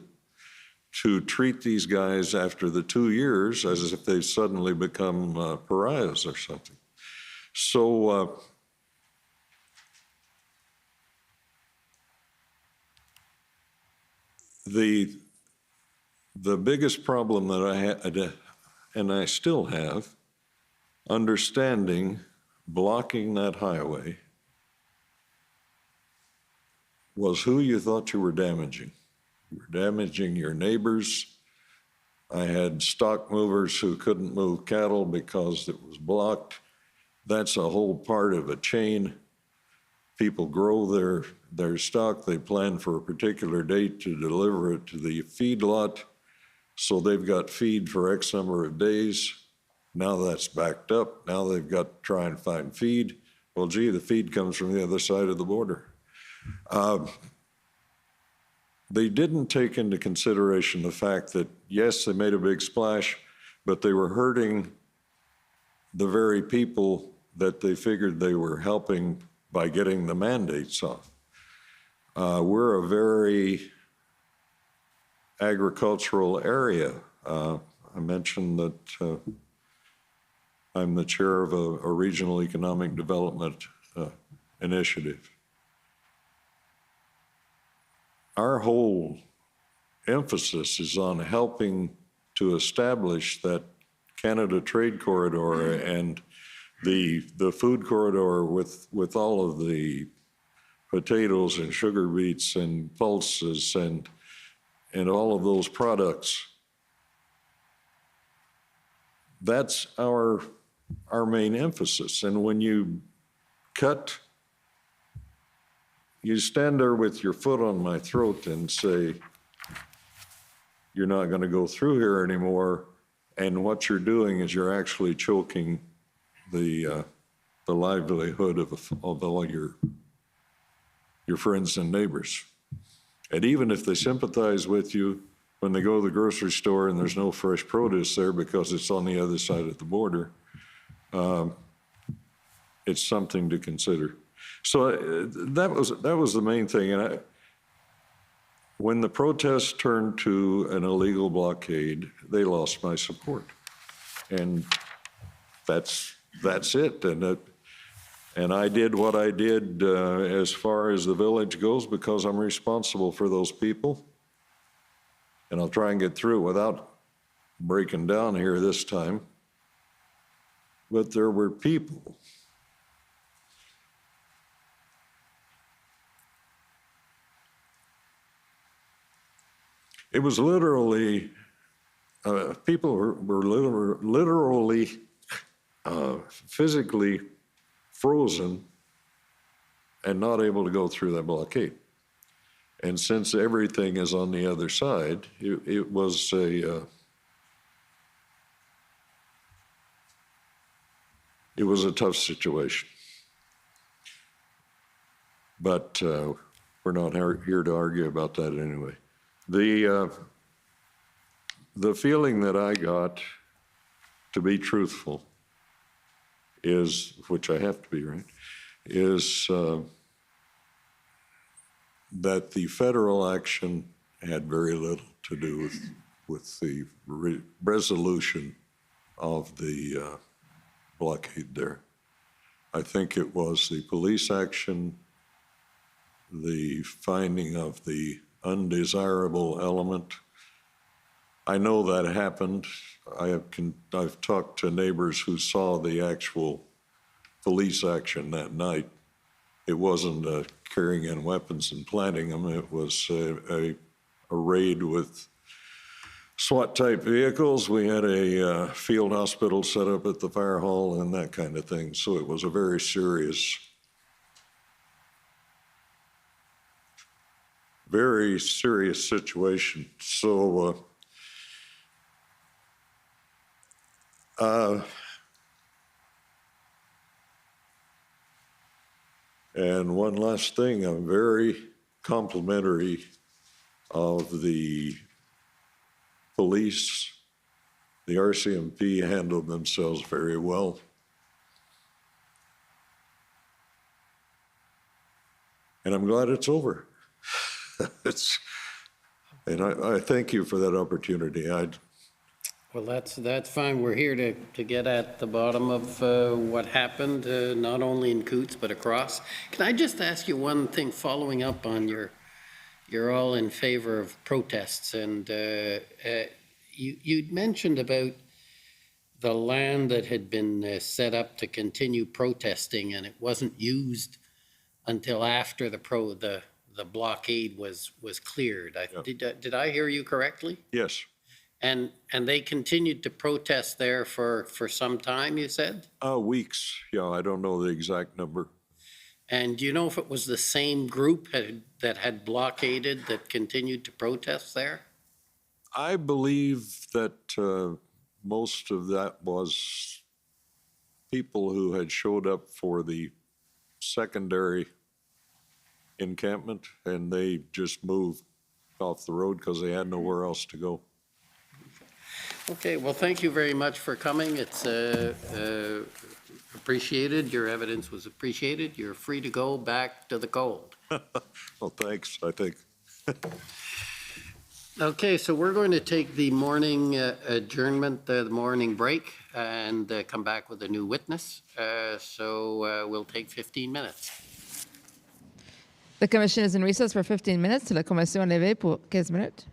treat these guys after the 2 years as if they suddenly become pariahs or something. So the biggest problem that I had, and I still have, understanding blocking that highway was who you thought you were damaging. You were damaging your neighbors. I had stock movers who couldn't move cattle because it was blocked. That's a whole part of a chain. People grow their stock. They plan for a particular date to deliver it to the feedlot. So they've got feed for X number of days. Now that's backed up. Now they've got to try and find feed. Well, gee, the feed comes from the other side of the border. They didn't take into consideration the fact that, yes, they made a big splash, but they were hurting the very people that they figured they were helping by getting the mandates off. We're a very agricultural area. I mentioned that I'm the chair of a regional economic development initiative. Our whole emphasis is on helping to establish that Canada Trade Corridor and the food corridor with all of the potatoes and sugar beets and pulses and all of those products. That's our main emphasis. And when you stand there with your foot on my throat and say, you're not going to go through here anymore, and what you're doing is you're actually choking the livelihood of all your friends and neighbors. And even if they sympathize with you when they go to the grocery store and there's no fresh produce there because it's on the other side of the border, it's something to consider. So that was the main thing. And when the protests turned to an illegal blockade, they lost my support. And that's it. And I did what I did as far as the village goes because I'm responsible for those people. And I'll try and get through it without breaking down here this time. But there were people it was literally, people were literally physically frozen and not able to go through that blockade. And since everything is on the other side, it was a tough situation. But we're not here to argue about that anyway. The feeling that I got, to be truthful, is, which I have to be, right, is that the federal action had very little to do with the resolution of the blockade there. I think it was the police action, the finding of the undesirable element. I know that happened. I've talked to neighbors who saw the actual police action that night. It wasn't carrying in weapons and planting them. It was a raid with SWAT-type vehicles. We had a field hospital set up at the fire hall and that kind of thing. So it was a very serious situation. So and one last thing, I'm very complimentary of the police. The RCMP handled themselves very well. And I'm glad it's over. And I thank you for that opportunity. Well, that's fine. We're here to get at the bottom of what happened, not only in Coots, but across. Can I just ask you one thing following up on you're all in favor of protests, and you'd mentioned about the land that had been set up to continue protesting, and it wasn't used until after the blockade was cleared. Did I hear you correctly? Yes. And they continued to protest there for some time, you said? Weeks. Yeah, I don't know the exact number. And do you know if it was the same group that had blockaded that continued to protest there? I believe that most of that was people who had showed up for the secondary encampment, and they just moved off the road because they had nowhere else to go. Okay, well, thank you very much for coming. It's appreciated. Your evidence was appreciated. You're free to go back to the cold. Well, thanks, I think. Okay, so we're going to take the morning adjournment, the morning break, and come back with a new witness. So we'll take 15 minutes. The commission is in recess for 15 minutes. La commission est levée pour 15 minutes.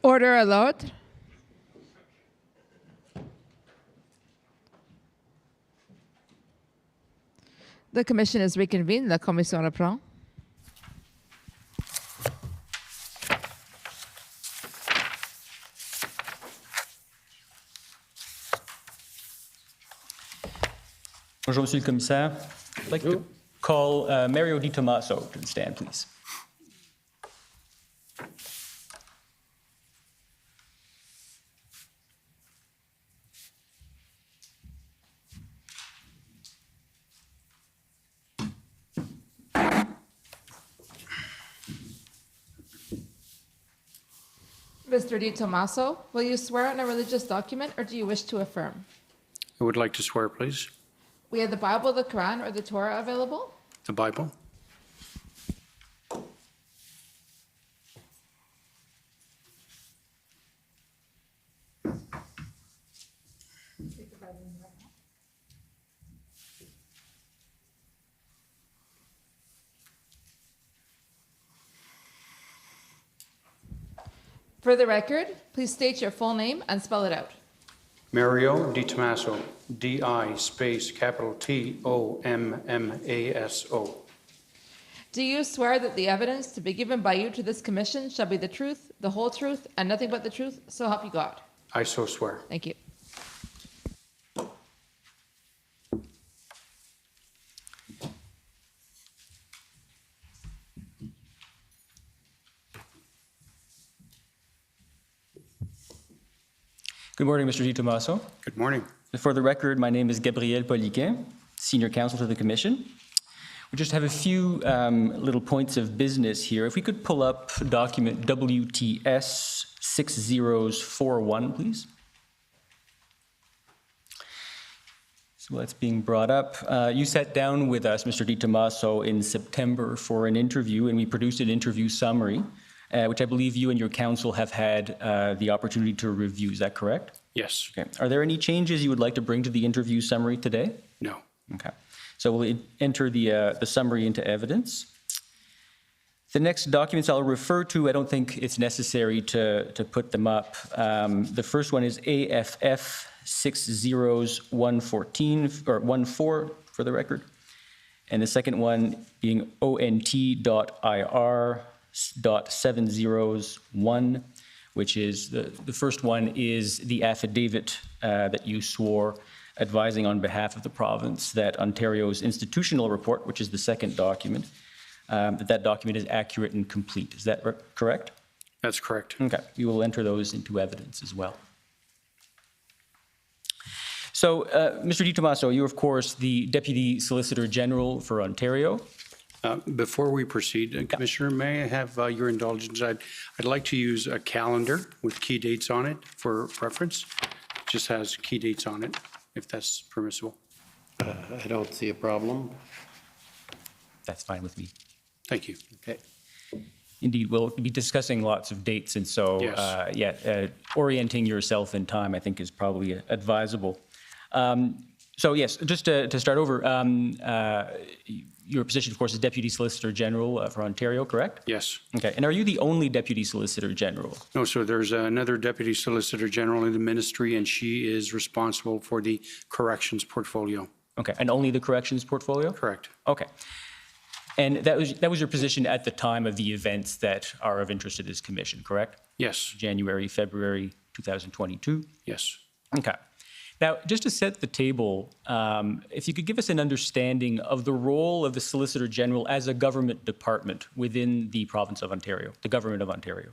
Order à l'ordre. The commission is reconvened. La commission reprend. Bonjour, Monsieur le Commissaire. I'd like to call Mario Di Tommaso to the stand, please. Mr. Di Tommaso, will you swear on a religious document or do you wish to affirm? I would like to swear, please. We have the Bible, the Quran, or the Torah available. The Bible. For the record, please state your full name and spell it out. Mario Di Tommaso, D-I space capital T-O-M-M-A-S-O. Do you swear that the evidence to be given by you to this commission shall be the truth, the whole truth, and nothing but the truth, so help you God? I so swear. Thank you. Good morning, Mr. Di Tommaso. Good morning. For the record, my name is Gabriel Poliquin, Senior Counsel to the Commission. We just have a few little points of business here. If we could pull up document WTS 6041, please. So that's being brought up. You sat down with us, Mr. Di Tommaso, in September for an interview, and we produced an interview summary, which I believe you and your counsel have had the opportunity to review. Is that correct? Yes. Okay. Are there any changes you would like to bring to the interview summary today? No. Okay. So we'll enter the summary into evidence. The next documents I'll refer to, I don't think it's necessary to put them up. The first one is AFF 60114, or 14 for the record. And the second one being ONT.IR.701, which is the first one is the affidavit that you swore advising on behalf of the province that Ontario's institutional report, which is the second document, that document is accurate and complete. Is that correct? That's correct. Okay. We will enter those into evidence as well. So, Mr. Di Tommaso, you're, of course, the Deputy Solicitor General for Ontario. Before we proceed, Commissioner, may I have your indulgence? I'd like to use a calendar with key dates on it for reference. It just has key dates on it, if that's permissible. I don't see a problem. That's fine with me. Thank you. Okay. Indeed, we'll be discussing lots of dates, and so, Yes. orienting yourself in time, I think, is probably advisable. So, yes, just to start over, your position, of course, is Deputy Solicitor General for Ontario, correct? Yes. Okay, and are you the only Deputy Solicitor General? No, so there's another Deputy Solicitor General in the ministry, and she is responsible for the corrections portfolio. Okay, and only the corrections portfolio? Correct. Okay. And that was your position at the time of the events that are of interest to this commission, correct? Yes. January, February 2022? Yes. Okay. Now, just to set the table, if you could give us an understanding of the role of the Solicitor General as a government department within the province of Ontario, the government of Ontario.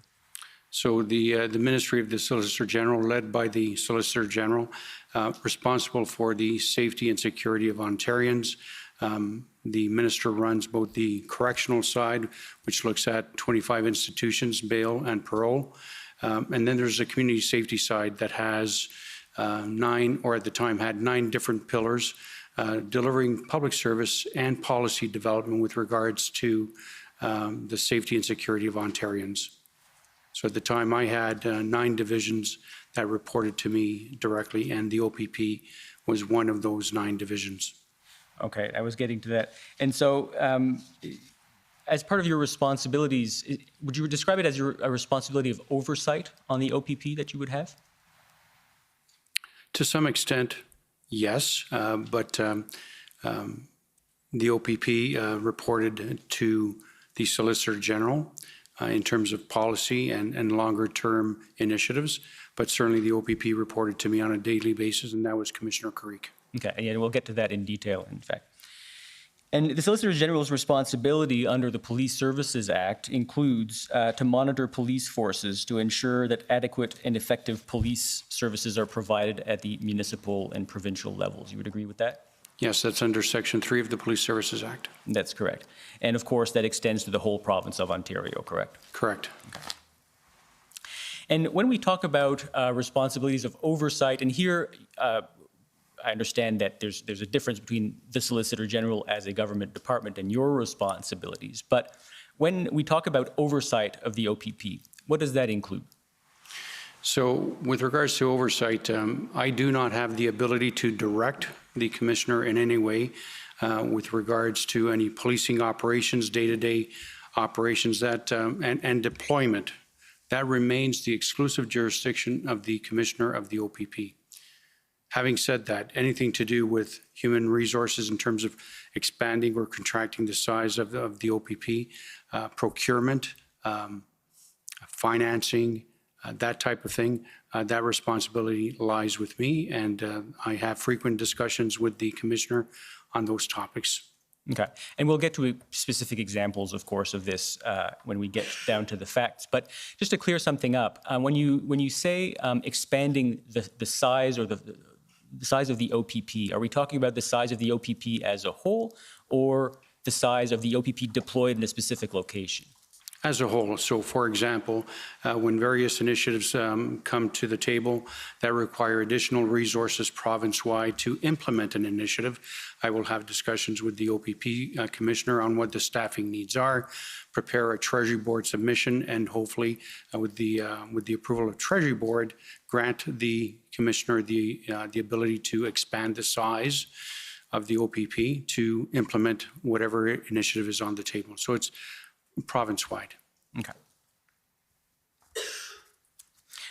So the Ministry of the Solicitor General, led by the Solicitor General, responsible for the safety and security of Ontarians. The minister runs both the correctional side, which looks at 25 institutions, bail and parole. And then there's a community safety side that has 9, or at the time had 9 different pillars, delivering public service and policy development with regards to the safety and security of Ontarians. So at the time I had 9 divisions that reported to me directly, and the OPP was one of those 9 divisions. Okay, I was getting to that. And so as part of your responsibilities, would you describe it as a responsibility of oversight on the OPP that you would have? To some extent, yes, but the OPP reported to the Solicitor General in terms of policy and longer-term initiatives, but certainly the OPP reported to me on a daily basis, and that was Commissioner Kariq. Okay, and we'll get to that in detail, in fact. And the Solicitor General's responsibility under the Police Services Act includes to monitor police forces to ensure that adequate and effective police services are provided at the municipal and provincial levels. You would agree with that? Yes, that's under Section 3 of the Police Services Act. That's correct. And of course, that extends to the whole province of Ontario, correct? Correct. Okay. And when we talk about responsibilities of oversight, and here I understand that there's a difference between the Solicitor General as a government department and your responsibilities, but when we talk about oversight of the OPP, what does that include? So with regards to oversight, I do not have the ability to direct the Commissioner in any way with regards to any policing operations, day-to-day operations that and deployment. That remains the exclusive jurisdiction of the Commissioner of the OPP. Having said that, anything to do with human resources in terms of expanding or contracting the size of the OPP, procurement, financing, that type of thing, that responsibility lies with me, and I have frequent discussions with the Commissioner on those topics. Okay, and we'll get to specific examples, of course, of this when we get down to the facts. But just to clear something up, when you say expanding the size or the size of the OPP, are we talking about the size of the OPP as a whole, or the size of the OPP deployed in a specific location? As a whole. So for example, when various initiatives come to the table that require additional resources province-wide to implement an initiative, I will have discussions with the OPP Commissioner on what the staffing needs are, prepare a Treasury Board submission, and hopefully with the approval of Treasury Board, grant the Commissioner the ability to expand the size of the OPP to implement whatever initiative is on the table. So it's province-wide. Okay.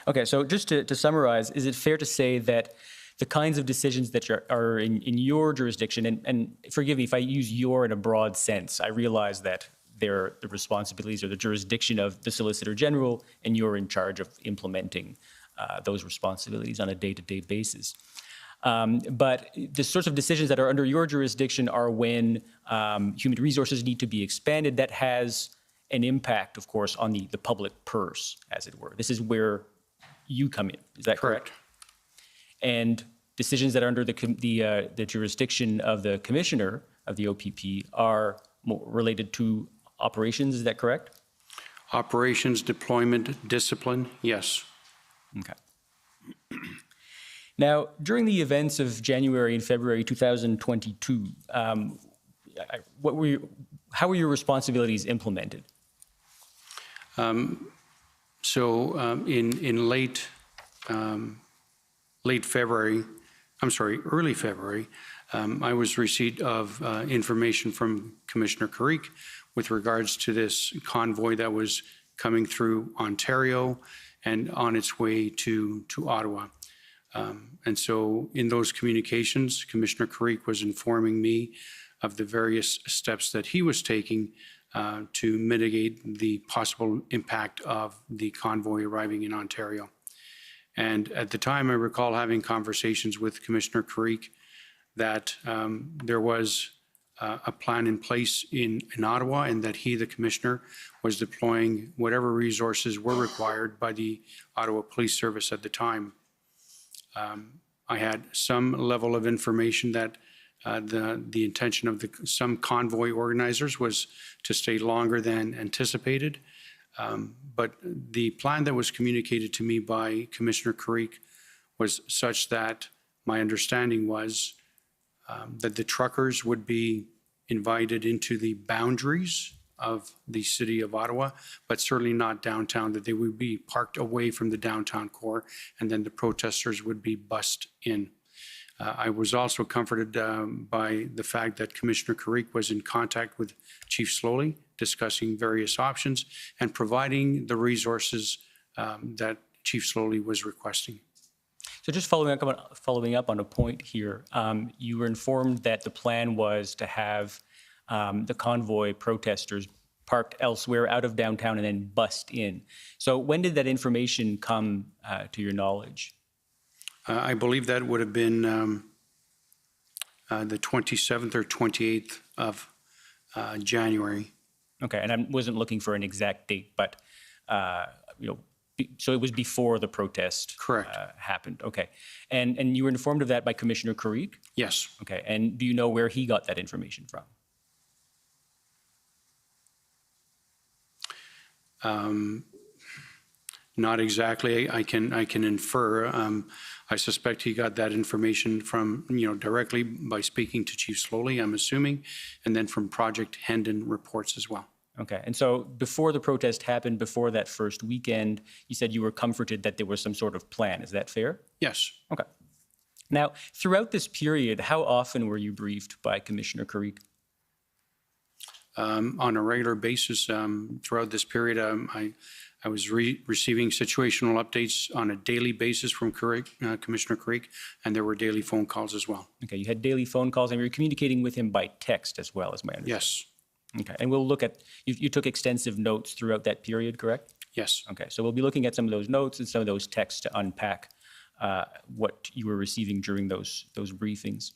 Okay, so just to summarize, is it fair to say that the kinds of decisions that are in your jurisdiction, and forgive me if I use your in a broad sense, I realize that they're the responsibilities or the jurisdiction of the Solicitor General, and you're in charge of implementing those responsibilities on a day-to-day basis. But the sorts of decisions that are under your jurisdiction are when human resources need to be expanded. That has an impact, of course, on the public purse, as it were. This is where you come in. Is that correct? And decisions that are under the jurisdiction of the Commissioner of the OPP are more related to operations. Is that correct? Operations, deployment, discipline, yes. Okay. Now, during the events of January and February 2022, how were your responsibilities implemented? In early February, I was receipt of information from Commissioner Kariq with regards to this convoy that was coming through Ontario and on its way to Ottawa. And so in those communications, Commissioner Kariq was informing me of the various steps that he was taking to mitigate the possible impact of the convoy arriving in Ontario. And at the time, I recall having conversations with Commissioner Kariq that there was a plan in place in Ottawa, and that he, the Commissioner, was deploying whatever resources were required by the Ottawa Police Service at the time. I had some level of information that the intention of some convoy organizers was to stay longer than anticipated. But the plan that was communicated to me by Commissioner Kariq was such that my understanding was that the truckers would be invited into the boundaries of the city of Ottawa, but certainly not downtown, that they would be parked away from the downtown core, and then the protesters would be bussed in. I was also comforted by the fact that Commissioner Kariq was in contact with Chief Slowly discussing various options and providing the resources that Chief Slowly was requesting. So just following up on a point here, you were informed that the plan was to have the convoy protesters parked elsewhere out of downtown and then bust in. So when did that information come to your knowledge? I believe that would have been the 27th or 28th of January. Okay, and I wasn't looking for an exact date, but so it was before the protest happened. Okay, and you were informed of that by Commissioner Karik? Yes. Okay, and do you know where he got that information from? Not exactly. I can infer. I suspect he got that information from, directly by speaking to Chief Slowly, I'm assuming, and then from Project Hendon reports as well. Okay, and so before the protest happened, before that first weekend, you said you were comforted that there was some sort of plan. Is that fair? Yes. Okay. Now, throughout this period, how often were you briefed by Commissioner Karik? On a regular basis throughout this period. I was receiving situational updates on a daily basis from Commissioner Karik, and there were daily phone calls as well. Okay, you had daily phone calls, and you were communicating with him by text as well, as my understanding. Yes. Okay, and we'll look at, you took extensive notes throughout that period, correct? Yes. Okay, so we'll be looking at some of those notes and some of those texts to unpack what you were receiving during those briefings.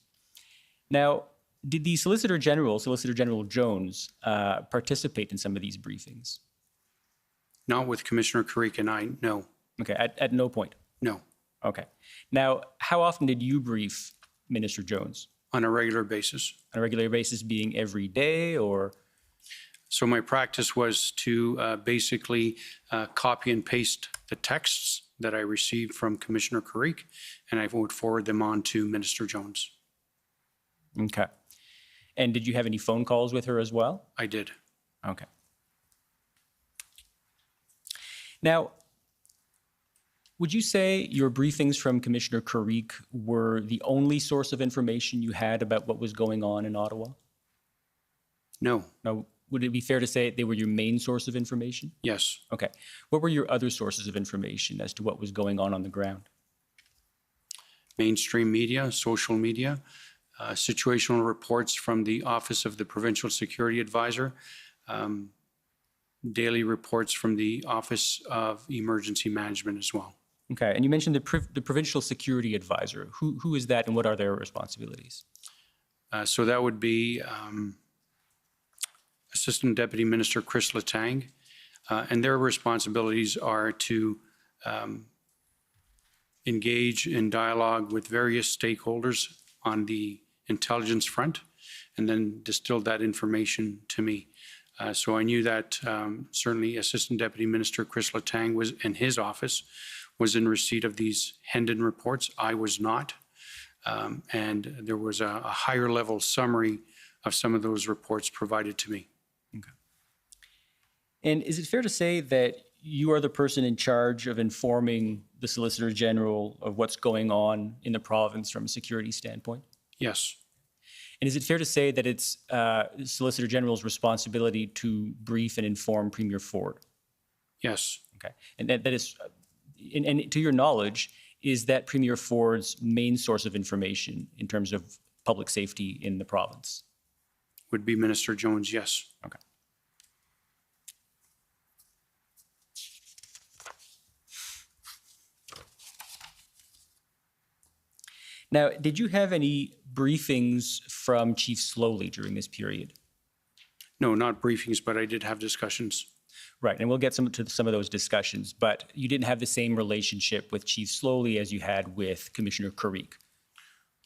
Now, did the Solicitor General Jones, participate in some of these briefings? Not with Commissioner Karik and I, no. Okay, at no point? No. Okay. Now, how often did you brief Minister Jones? On a regular basis. On a regular basis being every day, or? So my practice was to basically copy and paste the texts that I received from Commissioner Karik, and I would forward them on to Minister Jones. Okay. And did you have any phone calls with her as well? I did. Okay. Now, would you say your briefings from Commissioner Karik were the only source of information you had about what was going on in Ottawa? No. Now, would it be fair to say they were your main source of information? Yes. Okay. What were your other sources of information as to what was going on the ground? Mainstream media, social media, situational reports from the Office of the Provincial Security Advisor, daily reports from the Office of Emergency Management as well. Okay, and you mentioned the Provincial Security Advisor. Who is that and what are their responsibilities? So that would be Assistant Deputy Minister Chris Letang, and their responsibilities are to engage in dialogue with various stakeholders on the intelligence front and then distill that information to me. So I knew that certainly Assistant Deputy Minister Chris Letang was in his office was in receipt of these Hendon reports. I was not. And there was a higher level summary of some of those reports provided to me. Okay. And is it fair to say that you are the person in charge of informing the Solicitor General of what's going on in the province from a security standpoint? Yes. And is it fair to say that it's Solicitor General's responsibility to brief and inform Premier Ford? Yes. Okay. And that is, and to your knowledge, is that Premier Ford's main source of information in terms of public safety in the province? Would be Minister Jones, yes. Okay. Now, did you have any briefings from Chief Slowly during this period? No, not briefings, but I did have discussions. Right, and we'll get to some of those discussions, but you didn't have the same relationship with Chief Slowly as you had with Commissioner Karik.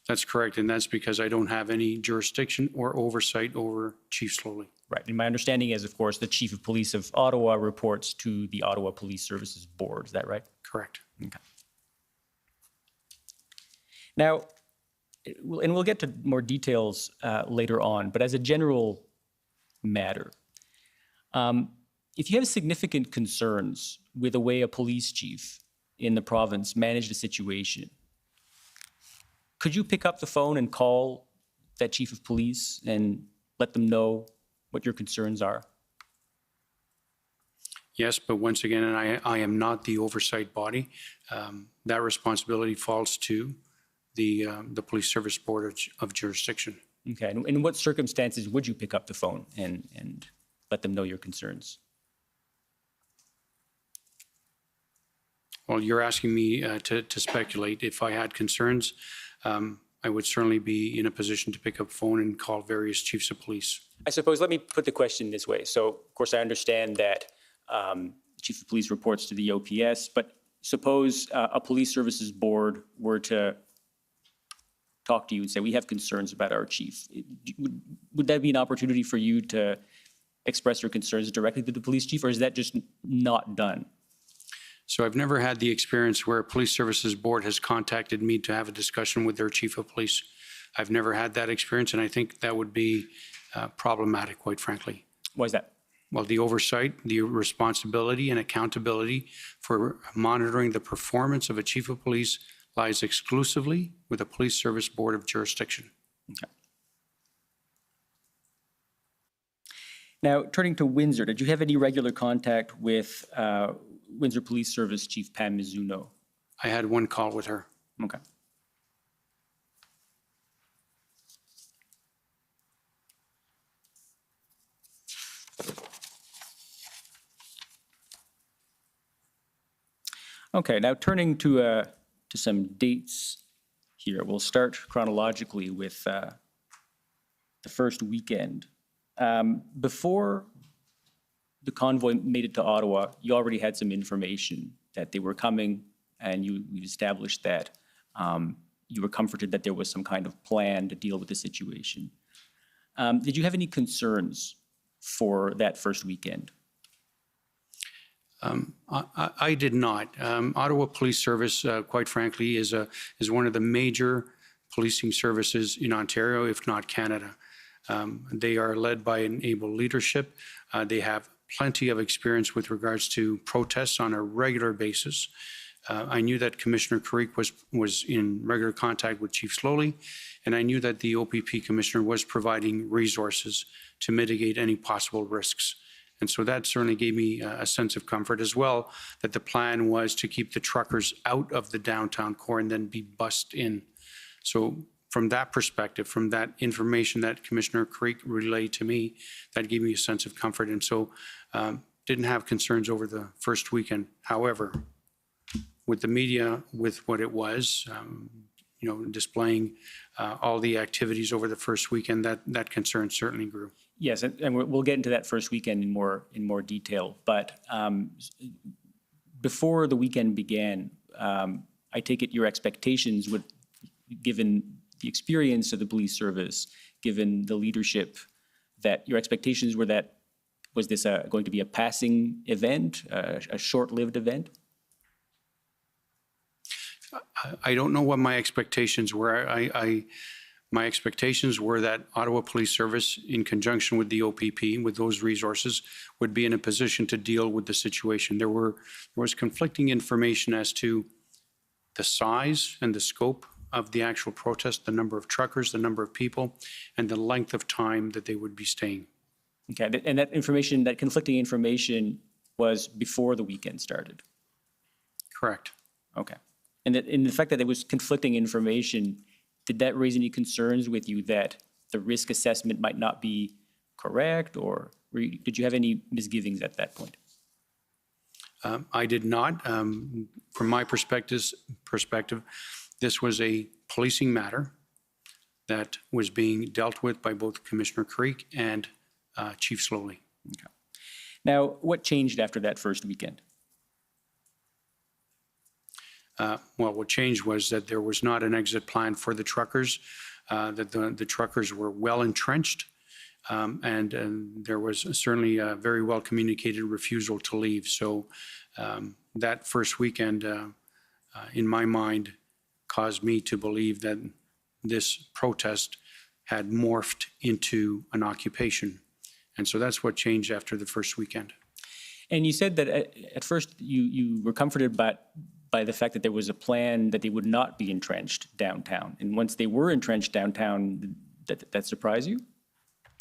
That's correct, and that's because I don't have any jurisdiction or oversight over Chief Slowly. Right, and my understanding is, of course, the Chief of Police of Ottawa reports to the Ottawa Police Services Board. Is that right? Correct. Okay. Now, and we'll get to more details later on, but as a general matter, if you have significant concerns with the way a police chief in the province managed a situation, could you pick up the phone and call that chief of police and let them know what your concerns are? Yes, but once again, and I am not the oversight body. That responsibility falls to the Police Service Board of Jurisdiction. Okay. And in what circumstances would you pick up the phone and let them know your concerns? Well, you're asking me to speculate. If I had concerns, I would certainly be in a position to pick up phone and call various chiefs of police. I suppose, let me put the question this way. So, of course, I understand that Chief of Police reports to the OPS, but suppose a police services board were to talk to you and say, we have concerns about our chief. Would that be an opportunity for you to express your concerns directly to the police chief, or is that just not done? So I've never had the experience where a police services board has contacted me to have a discussion with their chief of police. I've never had that experience, and I think that would be problematic, quite frankly. Why is that? Well, the oversight, the responsibility and accountability for monitoring the performance of a chief of police lies exclusively with the Police Service Board of Jurisdiction. Okay. Now, turning to Windsor, did you have any regular contact with Windsor Police Service Chief Pam Mizuno? I had one call with her. Okay. Okay, now turning to some dates here. We'll start chronologically with the first weekend. Before the convoy made it to Ottawa, you already had some information that they were coming, and you established that you were comforted that there was some kind of plan to deal with the situation. Did you have any concerns for that first weekend? I did not. Ottawa Police Service, quite frankly, is one of the major policing services in Ontario, if not Canada. They are led by an able leadership. They have plenty of experience with regards to protests on a regular basis. I knew that Commissioner Creek was in regular contact with Chief Slowly, and I knew that the OPP Commissioner was providing resources to mitigate any possible risks. And so that certainly gave me a sense of comfort as well, that the plan was to keep the truckers out of the downtown core and then be bussed in. So from that perspective, from that information that Commissioner Creek relayed to me, that gave me a sense of comfort. And so didn't have concerns over the first weekend. However, with the media, with what it was, displaying all the activities over the first weekend, that concern certainly grew. Yes, and we'll get into that first weekend in more detail. But before the weekend began, I take it your expectations would, given the experience of the police service, given the leadership, that your expectations were that, was this going to be a passing event, a short-lived event? I don't know what my expectations were. My expectations were that Ottawa Police Service, in conjunction with the OPP, with those resources, would be in a position to deal with the situation. There was conflicting information as to the size and the scope of the actual protest, the number of truckers, the number of people, and the length of time that they would be staying. Okay, and that information, that conflicting information was before the weekend started? Correct. Okay. And the fact that there was conflicting information, did that raise any concerns with you that the risk assessment might not be correct, or did you have any misgivings at that point? I did not. From my perspective, this was a policing matter that was being dealt with by both Commissioner Creek and Chief Slowly. Okay. Now, what changed after that first weekend? Well, what changed was that there was not an exit plan for the truckers, that the truckers were well entrenched, and there was certainly a very well communicated refusal to leave. So that first weekend, in my mind, caused me to believe that this protest had morphed into an occupation. And so that's what changed after the first weekend. And you said that at first you were comforted by the fact that there was a plan that they would not be entrenched downtown. And once they were entrenched downtown, that surprised you?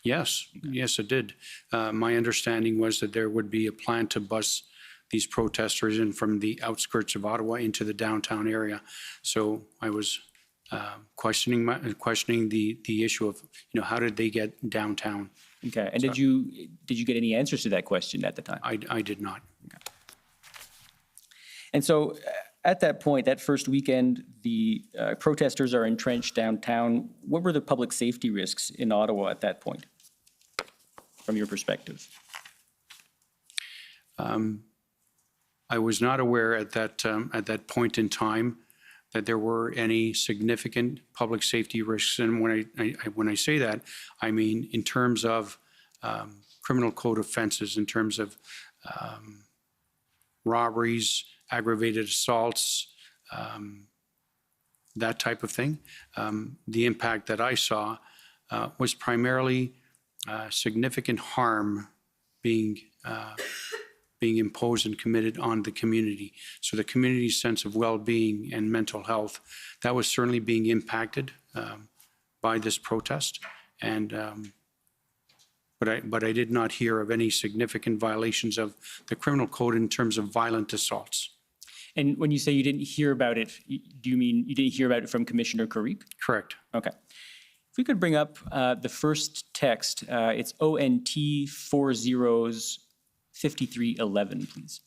Yes, yes, it did. My understanding was that there would be a plan to bus these protesters in from the outskirts of Ottawa into the downtown area. So I was questioning the issue of, how did they get downtown? Okay, and did you get any answers to that question at the time? I did not. Okay. And so at that point, that first weekend, the protesters are entrenched downtown. What were the public safety risks in Ottawa at that point, from your perspective? I was not aware at that point in time that there were any significant public safety risks. And when I say that, I mean in terms of criminal code offenses, in terms of robberies, aggravated assaults, that type of thing. The impact that I saw was primarily significant harm being imposed and committed on the community. So the community's sense of well-being and mental health, that was certainly being impacted by this protest. And but I did not hear of any significant violations of the criminal code in terms of violent assaults. And when you say you didn't hear about it, do you mean you didn't hear about it from Commissioner Karik? Correct. Okay. If we could bring up the first text, it's ONT 405311, please.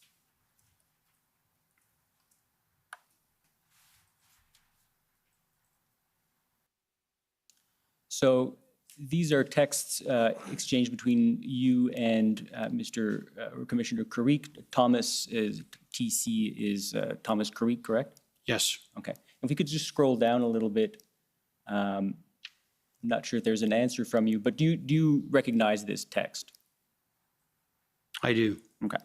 So these are texts exchanged between you and Commissioner Karik. Thomas is TC is Thomas Karik, correct? Yes. Okay. If we could just scroll down a little bit. I'm not sure if there's an answer from you, but do you recognize this text? I do. Okay.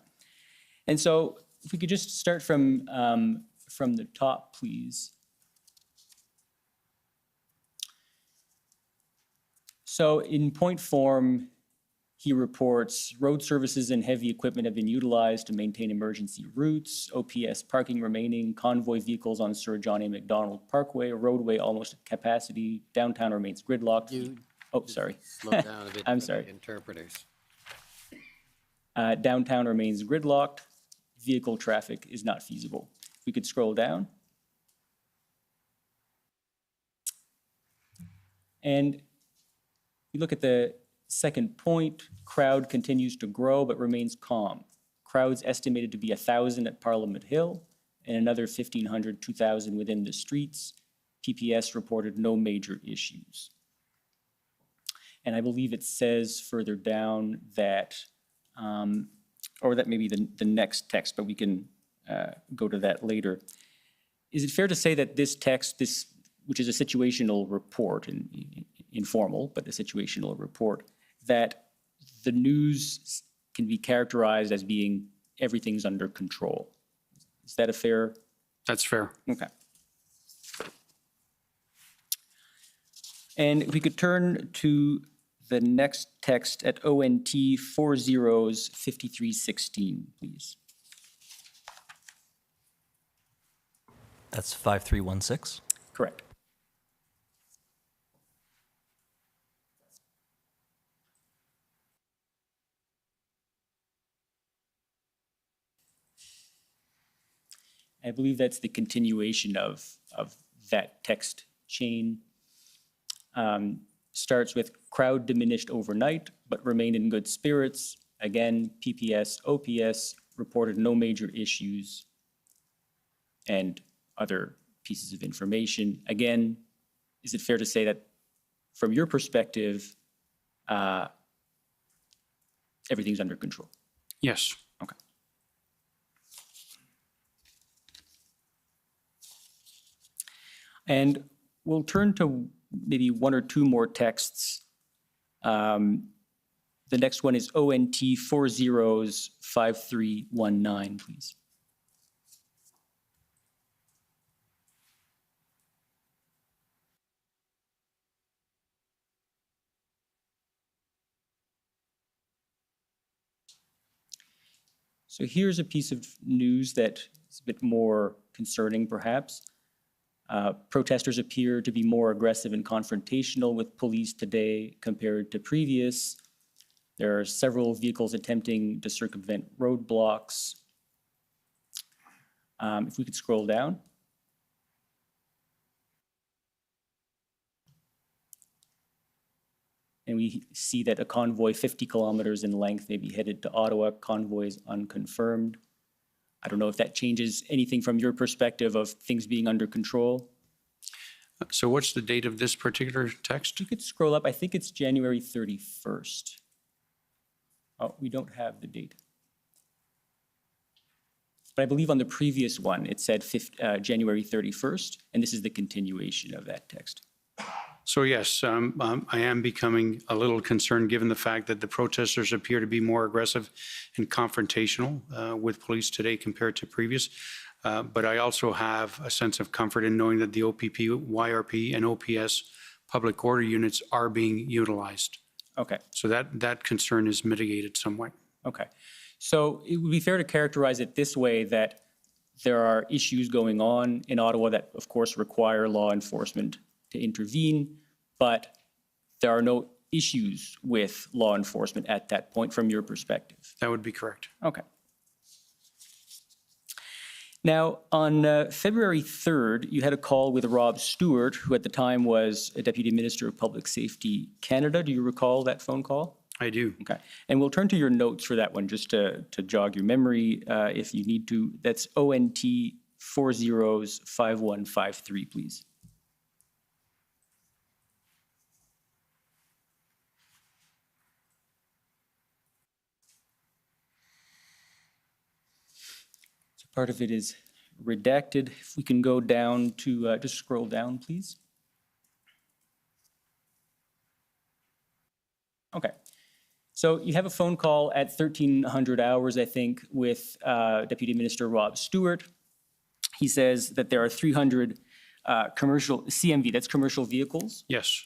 And so if we could just start from the top, please. So in point form, he reports road services and heavy equipment have been utilized to maintain emergency routes, OPS parking remaining, convoy vehicles on Sir John A. Macdonald Parkway, roadway almost at capacity, downtown remains gridlocked. Oh, sorry. Slow down a bit. I'm for sorry. the interpreters. Downtown remains gridlocked, vehicle traffic is not feasible. If we could scroll down. And you look at the second point, crowd continues to grow but remains calm. Crowds estimated to be 1,000 at Parliament Hill and another 1,500, 2,000 within the streets. PPS reported no major issues. And I believe it says further down that, or that may be the next text, but we can go to that later. Is it fair to say that this text, which is a situational report, informal, but a situational report, that the news can be characterized as being everything's under control? Is that a fair? That's fair. Okay. And if we could turn to the next text at ONT 405316, please. That's 5316? Correct. I believe that's the continuation of that text chain. Starts with crowd diminished overnight, but remained in good spirits. Again, PPS, OPS reported no major issues and other pieces of information. Again, is it fair to say that from your perspective, everything's under control? Yes. Okay. And we'll turn to maybe one or two more texts. The next one is ONT 405319, please. So here's a piece of news that is a bit more concerning, perhaps. Protesters appear to be more aggressive and confrontational with police today compared to previous. There are several vehicles attempting to circumvent roadblocks. If we could scroll down. And we see that a convoy 50 kilometers in length may be headed to Ottawa. Convoy is unconfirmed. I don't know if that changes anything from your perspective of things being under control. So what's the date of this particular text? You could scroll up. I think it's January 31st. Oh, we don't have the date. But I believe on the previous one, it said January 31st, and this is the continuation of that text. So yes, I am becoming a little concerned given the fact that the protesters appear to be more aggressive and confrontational with police today compared to previous. But I also have a sense of comfort in knowing that the OPP, YRP, and OPS public order units are being utilized. Okay. So that concern is mitigated somewhat. Okay. So it would be fair to characterize it this way, that there are issues going on in Ottawa that, of course, require law enforcement to intervene, but there are no issues with law enforcement at that point from your perspective. That would be correct. Okay. Now, on February 3rd, you had a call with Rob Stewart, who at the time was a Deputy Minister of Public Safety Canada. Do you recall that phone call? I do. Okay. And we'll turn to your notes for that one just to jog your memory if you need to. That's ONT 405153, please. So part of it is redacted. If we can go down to, just scroll down, please. Okay. So you have a phone call at 1300 hours, I think, with Deputy Minister Rob Stewart. He says that there are 300 commercial CMV, that's commercial vehicles. Yes.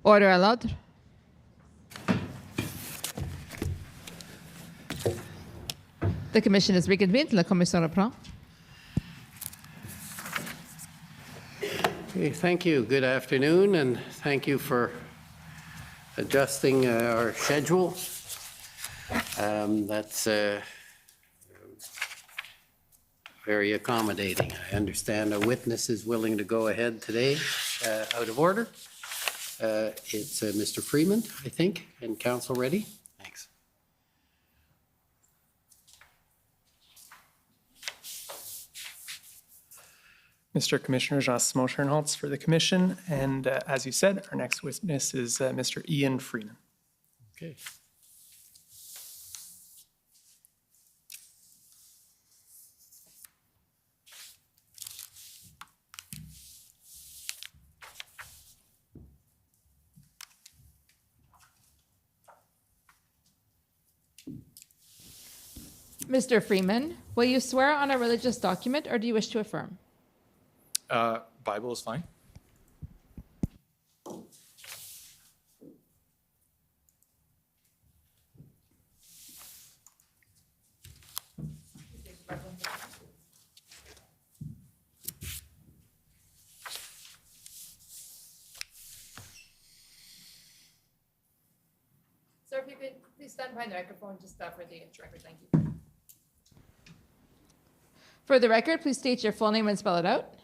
Order allowed. The commission is reconvened. La commission reprend. Okay, thank you. Good afternoon, and thank you for adjusting our schedule. That's very accommodating. I understand a witness is willing to go ahead today out of order. It's Mr. Freeman, I think, and counsel ready. Thanks. Mr. Commissioner Jean-Simon Schernholz for the commission. And as you said, our next witness is Mr. Ian Freeman. Okay. Mr. Freeman, will you swear on a religious document or do you wish to affirm? Bible is fine. Sir, if you could please stand behind the microphone just for the record. Thank you. For the record, please state your full name and spell it out.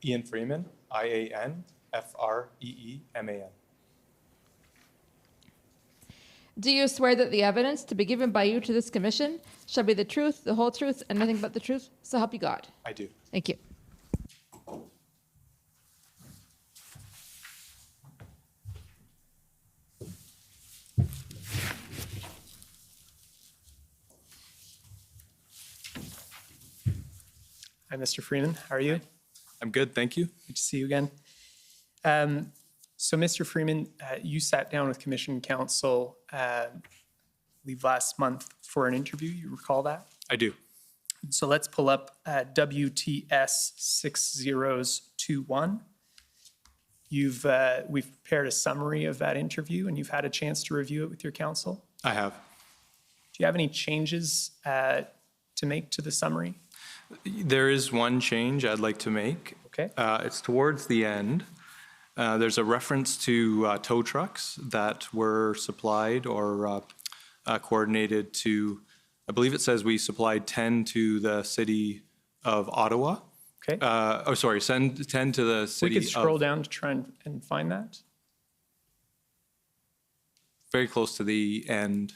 Ian Freeman, IAN-FREEMAN. Do you swear that the evidence to be given by you to this commission shall be the truth, the whole truth, and nothing but the truth? So help you God. I do. Thank you. Hi, Mr. Freeman. How are you? I'm good, thank you. Good to see you again. So, Mr. Freeman, you sat down with Commission Counsel, I believe last month for an interview. You recall that? I do. So let's pull up WTS 6021. We've prepared a summary of that interview, and you've had a chance to review it with your counsel. I have. Do you have any changes to make to the summary? There is one change I'd like to make. Okay. It's towards the end. There's a reference to tow trucks that were supplied or coordinated to, I believe it says we supplied 10 to the city of Ottawa. Okay. Send 10 to the city We could scroll of, down to try and find that. very close to the end.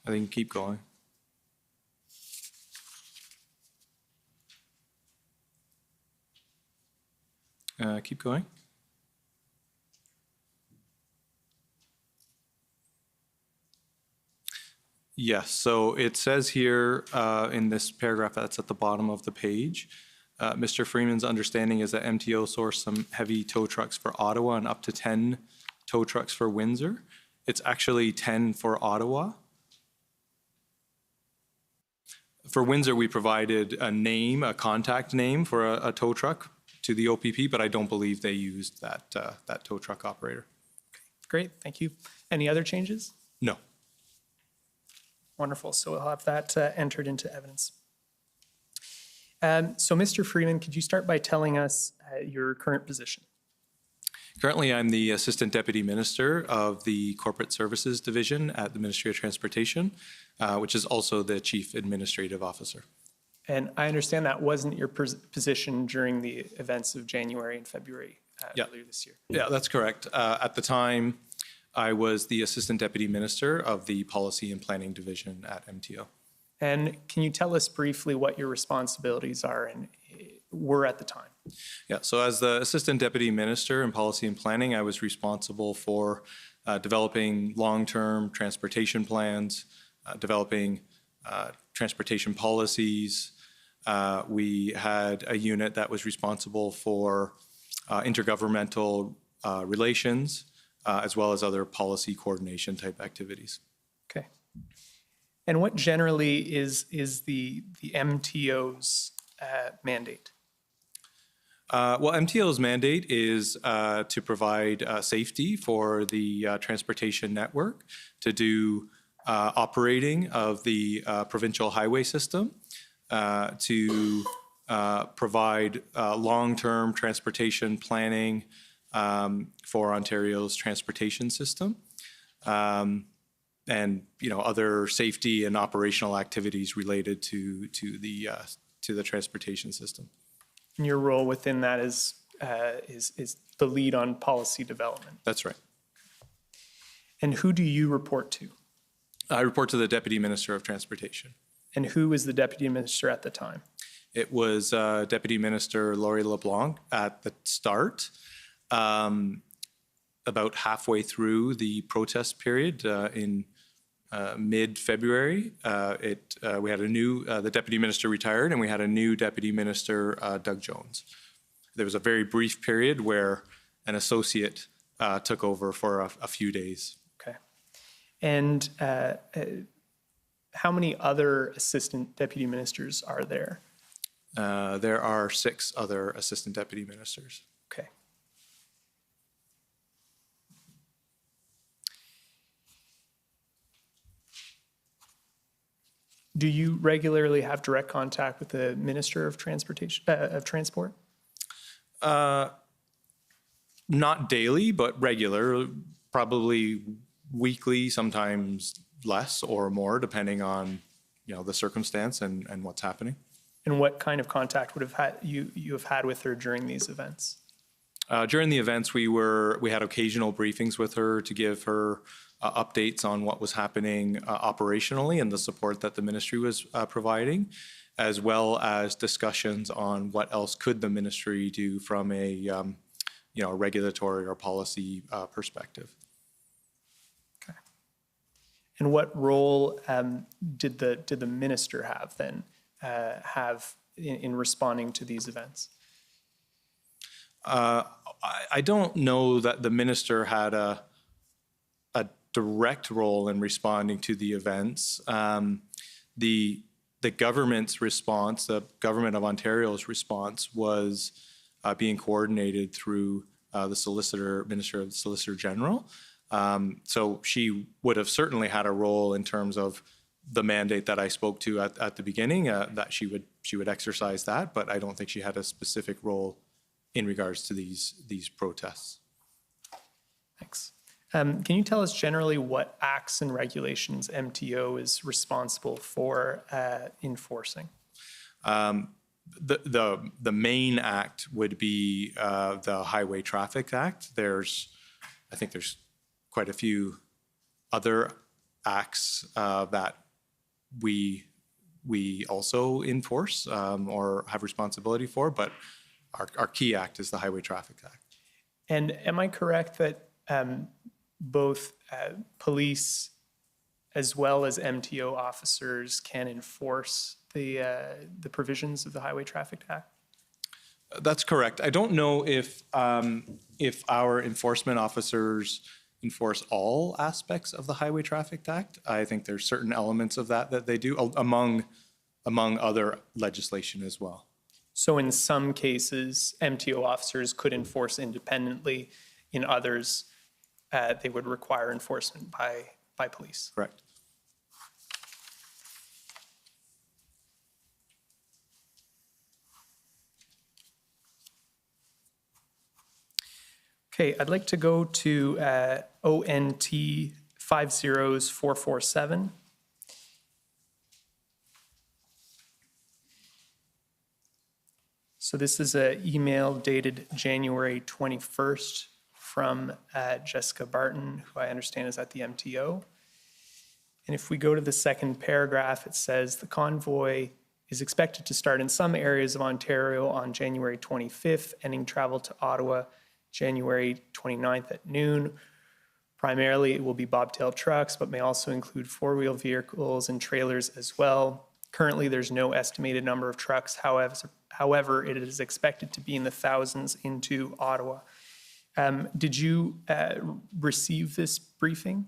I think keep going. Keep going. Yes, so it says here in this paragraph that's at the bottom of the page, Mr. Freeman's understanding is that MTO sourced some heavy tow trucks for Ottawa and up to 10 tow trucks for Windsor. It's actually 10 for Ottawa. For Windsor, we provided a name, a contact name for a tow truck to the OPP, but I don't believe they used that, that tow truck operator. Great, thank you. Any other changes? No. Wonderful, so we'll have that entered into evidence. So Mr. Freeman, could you start by telling us your current position? Currently, I'm the Assistant Deputy Minister of the Corporate Services Division at the Ministry of Transportation, which is also the Chief Administrative Officer. And I understand that wasn't your position during the events of January and February earlier this year. Yeah, that's correct. At the time, I was the Assistant Deputy Minister of the Policy and Planning Division at MTO. And can you tell us briefly what your responsibilities are and were at the time? Yeah, so as the Assistant Deputy Minister in Policy and Planning, I was responsible for developing long-term transportation plans, developing transportation policies. We had a unit that was responsible for intergovernmental relations, as well as other policy coordination type activities. Okay. And what generally is the MTO's mandate? Well, MTO's mandate is to provide safety for the transportation network, to do operating of the provincial highway system, to provide long-term transportation planning for Ontario's transportation system, and other safety and operational activities related to the transportation system. And your role within that is the lead on policy development. That's right. And who do you report to? I report to the Deputy Minister of Transportation. And who was the Deputy Minister at the time? It was Deputy Minister Laurie LeBlanc at the start. About halfway through the protest period in mid-February, we had a new, the Deputy Minister retired, and we had a new Deputy Minister, Doug Jones. There was a very brief period where an associate took over for a few days. Okay. And how many other Assistant Deputy Ministers are there? There are 6 other Assistant Deputy Ministers. Okay. Do you regularly have direct contact with the Minister of Transportation, of Transport? Not daily, but regular, probably weekly, sometimes less or more, depending on the circumstance and what's happening. And what kind of contact would have had you have had with her during these events? During the events, we had occasional briefings with her to give her updates on what was happening operationally and the support that the ministry was providing, as well as discussions on what else could the ministry do from a regulatory or policy perspective. Okay. And what role did the minister have then in responding to these events? I don't know that the minister had a direct role in responding to the events. The government's response, the government of Ontario's response, was being coordinated through the Minister of the Solicitor General. So she would have certainly had a role in terms of the mandate that I spoke to at the beginning, that she would exercise that, but I don't think she had a specific role in regards to these protests. Thanks. Can you tell us generally what acts and regulations MTO is responsible for enforcing? The main act would be the Highway Traffic Act. I think there's quite a few other acts that we also enforce or have responsibility for, but our key act is the Highway Traffic Act. And am I correct that both police as well as MTO officers can enforce the provisions of the Highway Traffic Act? That's correct. I don't know if our enforcement officers enforce all aspects of the Highway Traffic Act. I think there's certain elements of that they do, among other legislation as well. So in some cases, MTO officers could enforce independently. In others, they would require enforcement by police. Correct. Okay, I'd like to go to ONT 50447. So this is an email dated January 21st from Jessica Barton, who I understand is at the MTO. And if we go to the second paragraph, it says the convoy is expected to start in some areas of Ontario on January 25th, ending travel to Ottawa January 29th at noon. Primarily, it will be bobtail trucks, but may also include four-wheel vehicles and trailers as well. Currently, there's no estimated number of trucks. However, it is expected to be in the thousands into Ottawa. Did you receive this briefing?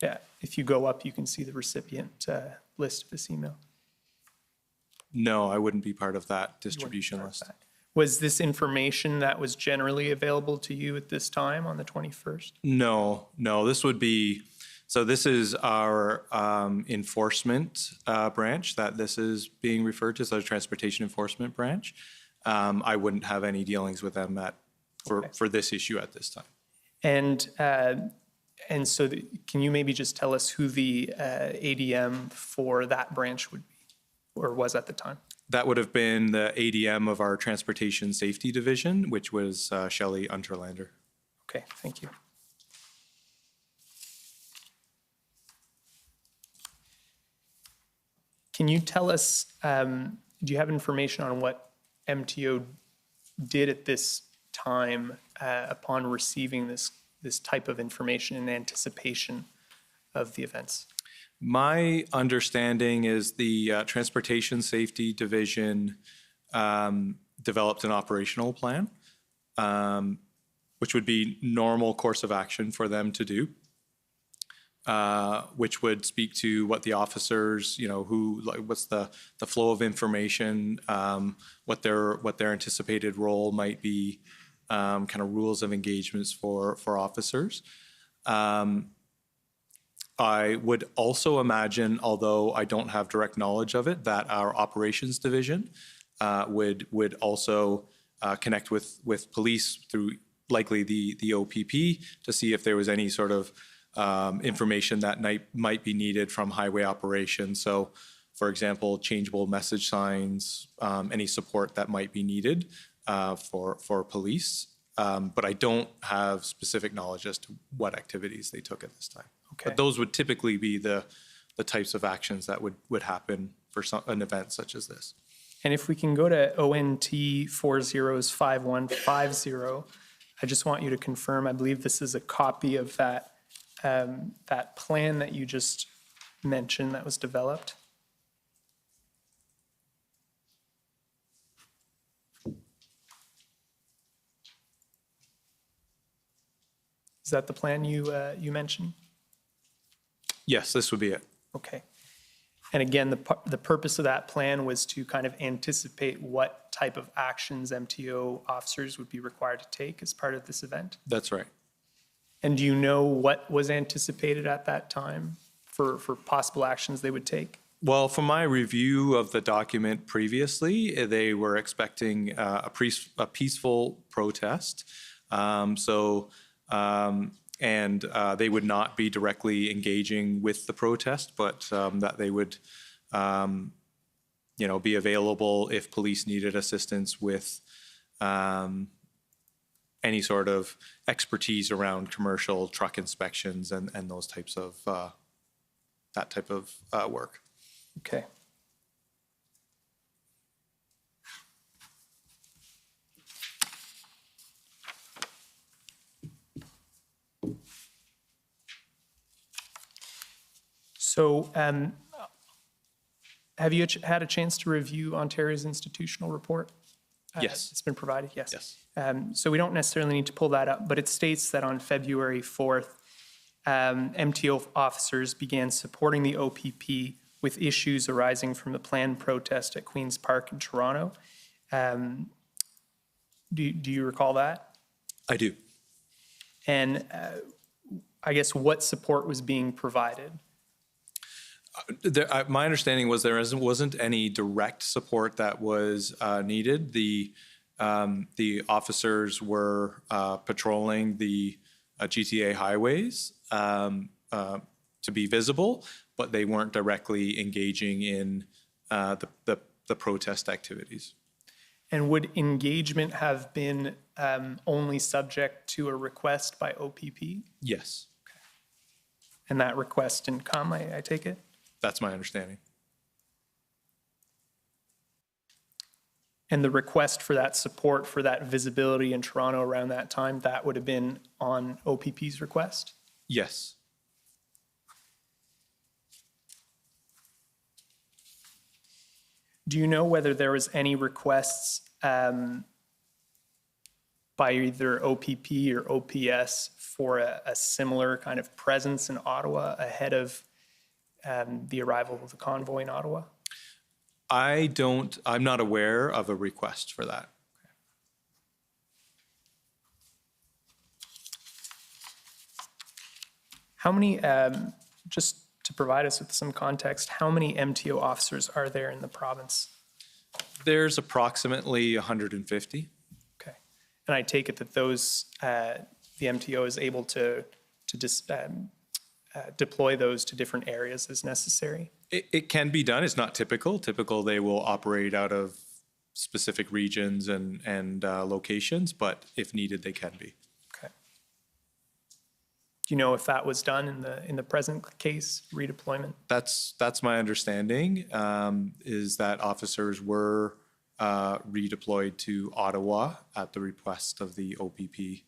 Yeah, if you go up, you can see the recipient list of this email. No, I wouldn't be part of that distribution list. Was this information that was generally available to you at this time on the 21st? No, this would be, so this is our enforcement branch that this is being referred to, so the transportation enforcement branch. I wouldn't have any dealings with them for this issue at this time. And so can you maybe just tell us who the ADM for that branch would be, or was at the time? That would have been the ADM of our Transportation Safety Division, which was Shelley Unterlander. Okay, thank you. Can you tell us, do you have information on what MTO did at this time upon receiving this type of information in anticipation of the events? My understanding is the Transportation Safety Division developed an operational plan, which would be normal course of action for them to do, which would speak to what the officers, what's the flow of information, what their anticipated role might be, kind of rules of engagements for officers. I would also imagine, although I don't have direct knowledge of it, that our operations division would also connect with police through likely the OPP to see if there was any sort of information that might be needed from highway operations. So, for example, changeable message signs, any support that might be needed for police. But I don't have specific knowledge as to what activities they took at this time. Okay. But those would typically be the types of actions that would happen for an event such as this. And if we can go to ONT 405150, I just want you to confirm, I believe this is a copy of that plan that you just mentioned that was developed. Is that the plan you mentioned? Yes, this would be it. Okay. And again, the purpose of that plan was to kind of anticipate what type of actions MTO officers would be required to take as part of this event? That's right. And do you know what was anticipated at that time for possible actions they would take? Well, from my review of the document previously, they were expecting a peaceful protest. And they would not be directly engaging with the protest, but that they would, be available if police needed assistance with any sort of expertise around commercial truck inspections and those types of that type of work. Okay. So have you had a chance to review Ontario's institutional report? Yes. It's been provided, yes. Yes. So we don't necessarily need to pull that up, but it states that on February 4th, MTO officers began supporting the OPP with issues arising from the planned protest at Queen's Park in Toronto. Do you recall that? I do. And I guess what support was being provided? My understanding was there wasn't any direct support that was needed. The officers were patrolling the GTA highways to be visible, but they weren't directly engaging in the protest activities. And would engagement have been only subject to a request by OPP? Yes. Okay. And that request didn't come, I take it? That's my understanding. And the request for that support, for that visibility in Toronto around that time, that would have been on OPP's request? Yes. Do you know whether there was any requests by by either OPP or OPS for a similar kind of presence in Ottawa ahead of the arrival of the convoy in Ottawa? I'm not aware of a request for that. How many, just to provide us with some context, how many MTO officers are there in the province? There's approximately 150. Okay. And I take it that those, the MTO is able to deploy those to different areas as necessary? It can be done. It's not typical. Typical, they will operate out of specific regions and locations, but if needed, they can be. Okay. Do you know if that was done in the present case, redeployment? That's my understanding, is that officers were redeployed to Ottawa at the request of the OPP,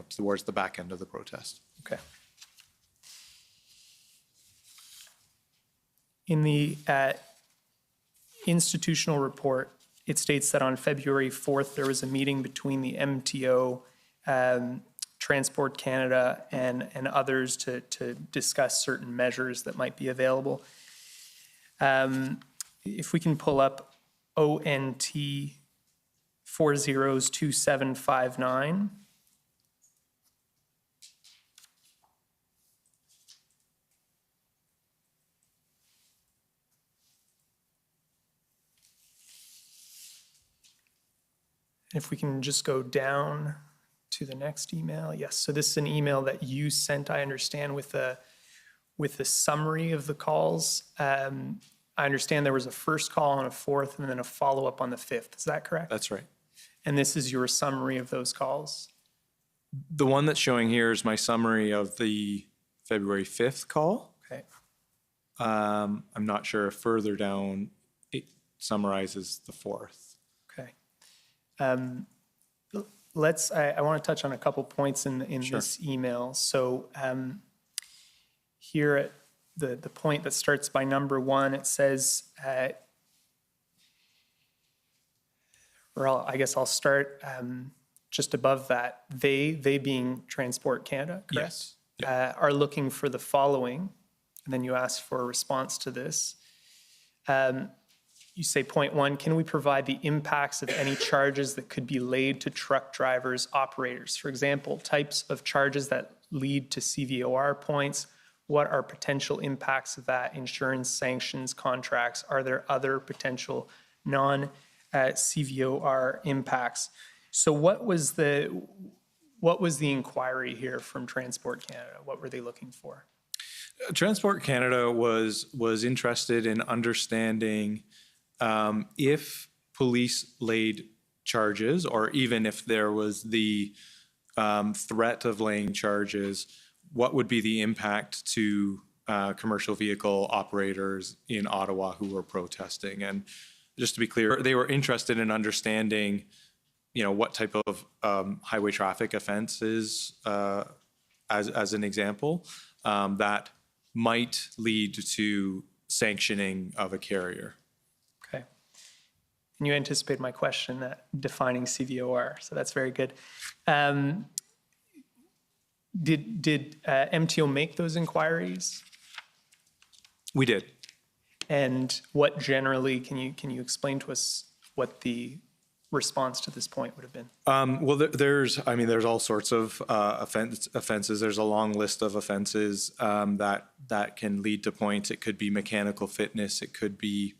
towards the back end of the protest. Okay. In the institutional report, it states that on February 4th, there was a meeting between the MTO, Transport Canada, and others to discuss certain measures that might be available. If we can pull up ONT 402759. If we can just go down to the next email. Yes, so this is an email that you sent, I understand, with a summary of the calls. I understand there was a first call on a 4th and then a follow-up on the 5th. Is that correct? That's right. And this is your summary of those calls? The one that's showing here is my summary of the February 5th call. Okay. I'm not sure if further down it summarizes the 4th. Okay. I want to touch on a couple points in this email. So here at the point that starts by number 1, it says, I guess I'll start just above that. They being Transport Canada, correct? Yes. Are looking for the following, and then you ask for a response to this. You say, point 1, can we provide the impacts of any charges that could be laid to truck drivers, operators? For example, types of charges that lead to CVOR points. What are potential impacts of that? Insurance, sanctions, contracts? Are there other potential non-CVOR impacts? So what was the inquiry here from Transport Canada? What were they looking for? Transport Canada was interested in understanding if police laid charges, or even if there was the threat of laying charges, what would be the impact to commercial vehicle operators in Ottawa who were protesting? And just to be clear, they were interested in understanding, what type of highway traffic offenses, as an example, that might lead to sanctioning of a carrier. Okay. And you anticipate my question, defining CVOR, so that's very good. Did MTO make those inquiries? We did. And what generally, can you explain to us what the response to this point would have been? Well, there's all sorts of offenses. There's a long list of offenses that can lead to points. It could be mechanical fitness. It could be,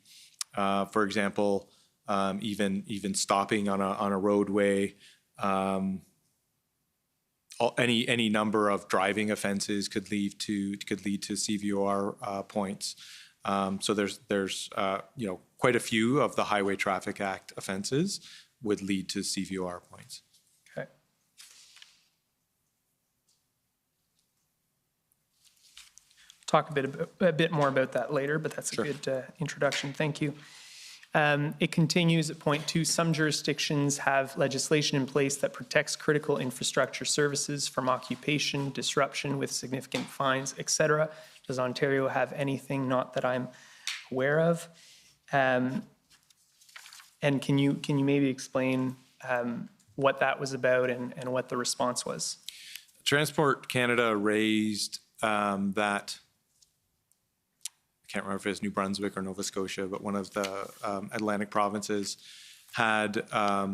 for example, even stopping on a roadway. Any number of driving offenses could lead to CVOR points. So there's quite a few of the Highway Traffic Act offenses would lead to CVOR points. Okay. Talk a bit more about that later, but that's a good introduction. Thank you. It continues at point 2. Some jurisdictions have legislation in place that protects critical infrastructure services from occupation, disruption with significant fines, etc. Does Ontario have anything not that I'm aware of? And can you maybe explain what that was about and what the response was. Transport Canada raised that, I can't remember if it's New Brunswick or Nova Scotia, but one of the Atlantic provinces had, I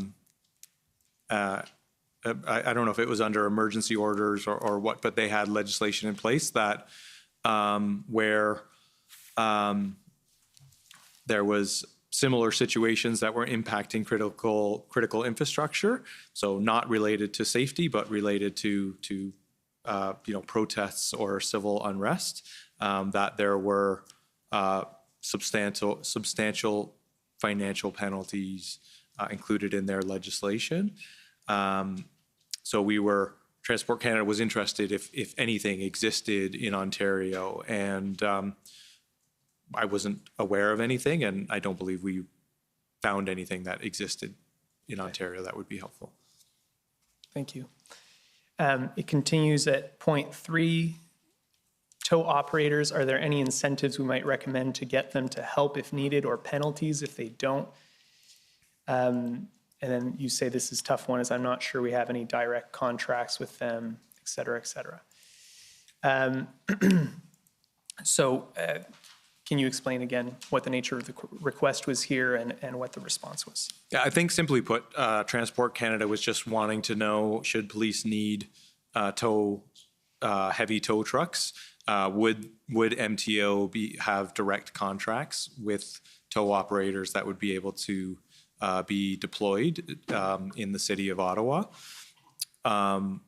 don't know if it was under emergency orders or what, but they had legislation in place that where there was similar situations that were impacting critical infrastructure, so not related to safety, but related to protests or civil unrest, that there were substantial financial penalties included in their legislation. So Transport Canada was interested if anything existed in Ontario, and I wasn't aware of anything, and I don't believe we found anything that existed in Ontario that would be helpful. Thank you. It continues at point 3. Tow operators, are there any incentives we might recommend to get them to help if needed, or penalties if they don't? And then you say this is a tough one, as I'm not sure we have any direct contracts with them, et cetera, et cetera. So can you explain again what the nature of the request was here and what the response was? Yeah, I think simply put, Transport Canada was just wanting to know, should police need heavy tow trucks? Would MTO have direct contracts with tow operators that would be able to be deployed in the city of Ottawa? And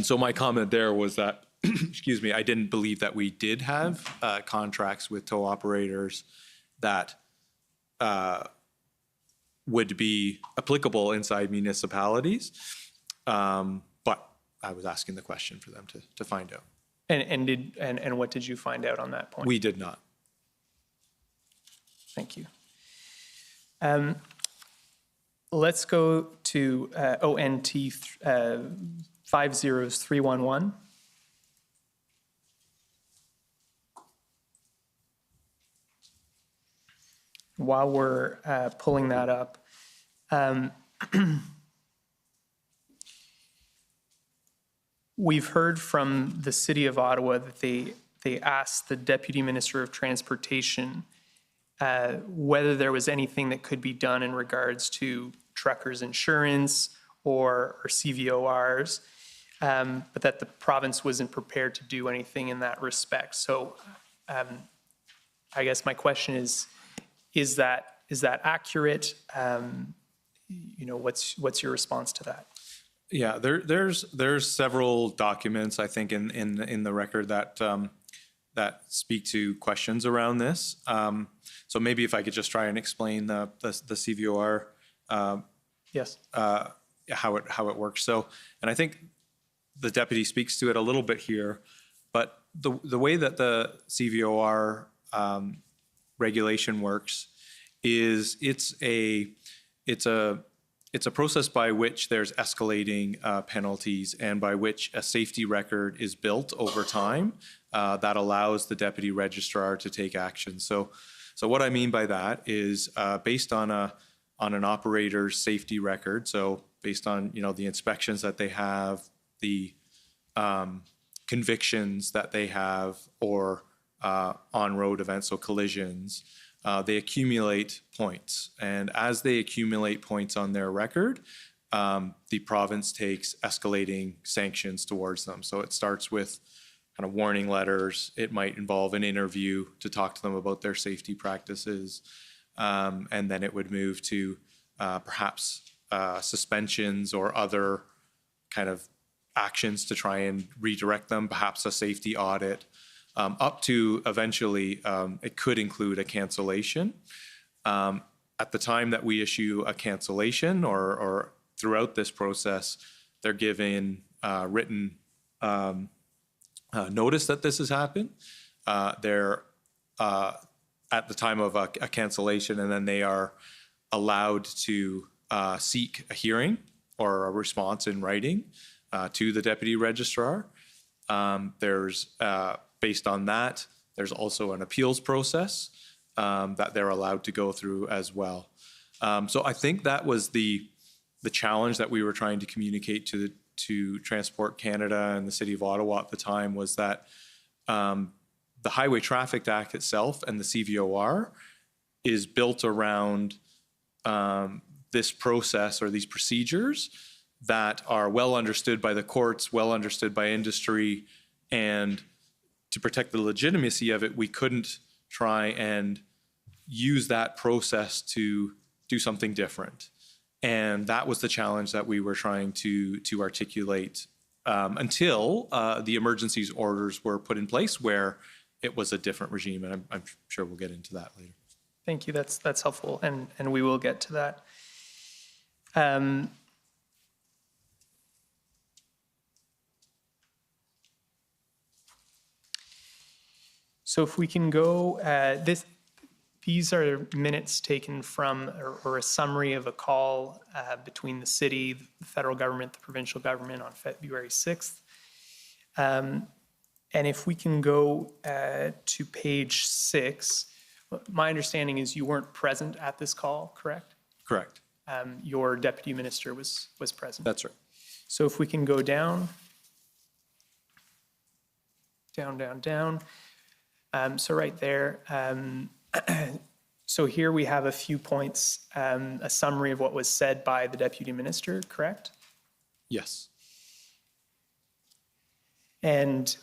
so my comment there was that, excuse me, I didn't believe that we did have contracts with tow operators that would be applicable inside municipalities. But I was asking the question for them to find out. And what did you find out on that point? We did not. Thank you. Let's go to ONT 50311. While we're pulling that up, we've heard from the City of Ottawa that they asked the Deputy Minister of Transportation whether there was anything that could be done in regards to truckers' insurance or CVORs, but that the province wasn't prepared to do anything in that respect. So I guess my question is that accurate? What's your response to that? Yeah, there's several documents, I think, in the record that that speak to questions around this. So maybe if I could just try and explain the CVOR. Yes. How it works. So, and I think the deputy speaks to it a little bit here, but the way that the CVOR regulation works is it's a process by which there's escalating penalties and by which a safety record is built over time that allows the deputy registrar to take action. So what I mean by that is based on an operator's safety record, so based on the inspections that they have, the convictions that they have, or on-road events, so collisions, they accumulate points. And as they accumulate points on their record, the province takes escalating sanctions towards them. So it starts with kind of warning letters. It might involve an interview to talk to them about their safety practices. And then it would move to perhaps suspensions or other kind of actions to try and redirect them, perhaps a safety audit, up to eventually it could include a cancellation. At the time that we issue a cancellation or throughout this process, they're given written notice that this has happened. They're at the time of a cancellation, and then they are allowed to seek a hearing or a response in writing to the deputy registrar. There's based on that, there's also an appeals process that they're allowed to go through as well. So I think that was the the challenge that we were trying to communicate to Transport Canada and the City of Ottawa at the time was that the Highway Traffic Act itself and the CVOR is built around this process or these procedures that are well understood by the courts, well understood by industry, and to protect the legitimacy of it, we couldn't try and use that process to do something different. And that was the challenge that we were trying to articulate until the emergencies orders were put in place where it was a different regime. And I'm sure we'll get into that later. Thank you. That's helpful, and we will get to that. So if we can go, these are minutes taken from, or a summary of a call between the city, the federal government, the provincial government on February 6th. And if we can go to page 6, my understanding is you weren't present at this call, correct? Correct. Your deputy minister was present. That's right. So if we can go down, down. So right there, so here we have a few points, a summary of what was said by the deputy minister, correct? Yes. And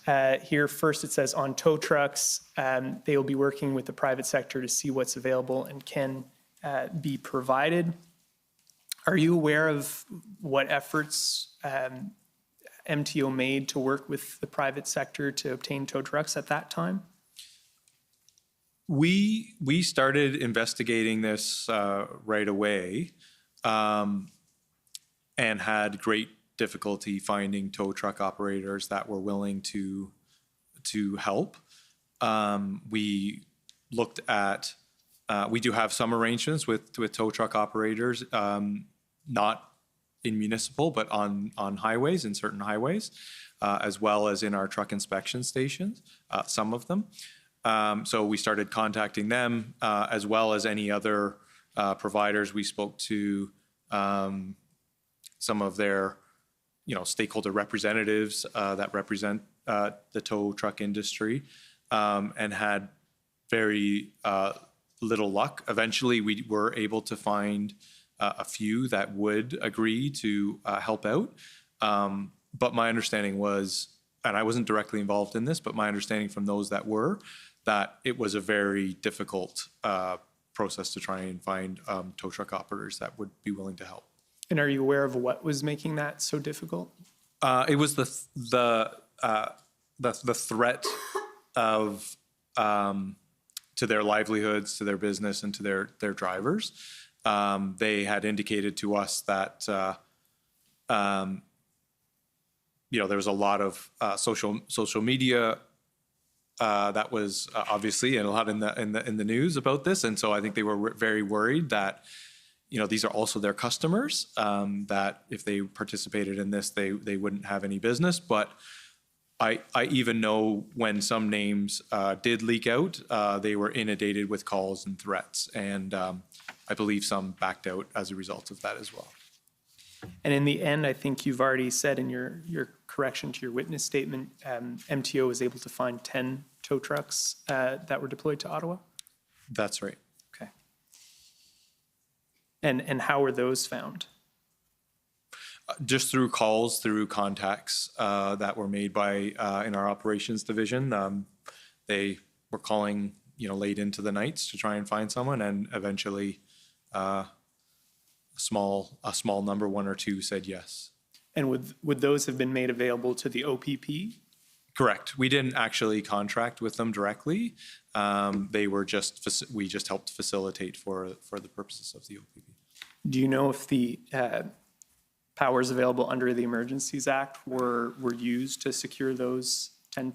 here first it says on tow trucks, they will be working with the private sector to see what's available and can be provided. Are you aware of what efforts MTO made to work with the private sector to obtain tow trucks at that time? We started investigating this right away and had great difficulty finding tow truck operators that were willing to help. We looked at, we do have some arrangements with tow truck operators, not in municipal, but on highways, in certain highways, as well as in our truck inspection stations, some of them. So we started contacting them, as well as any other providers. We spoke to some of their, stakeholder representatives that represent the tow truck industry, and had very little luck. Eventually, we were able to find a few that would agree to help out. But my understanding was, and I wasn't directly involved in this, but my understanding from those that were, that it was a very difficult process to try and find tow truck operators that would be willing to help. And are you aware of what was making that so difficult? It was the threat of to their livelihoods, to their business, and to their drivers. They had indicated to us that there was a lot of social media that was obviously, and a lot in the news about this, and so I think they were very worried that these are also their customers, that if they participated in this, they wouldn't have any business. But I even know when some names did leak out, they were inundated with calls and threats, and I believe some backed out as a result of that as well. And in the end, I think you've already said in your correction to your witness statement, MTO was able to find 10 tow trucks that were deployed to Ottawa? That's right. Okay. And how were those found? Just through calls, through contacts that were made by in our operations division. They were calling, late into the nights to try and find someone, and eventually a small number, one or two, said yes. And would those have been made available to the OPP? Correct. We didn't actually contract with them directly. They were we just helped facilitate for the purposes of the OPP. Do you know if the powers available under the Emergencies Act were used to secure those 10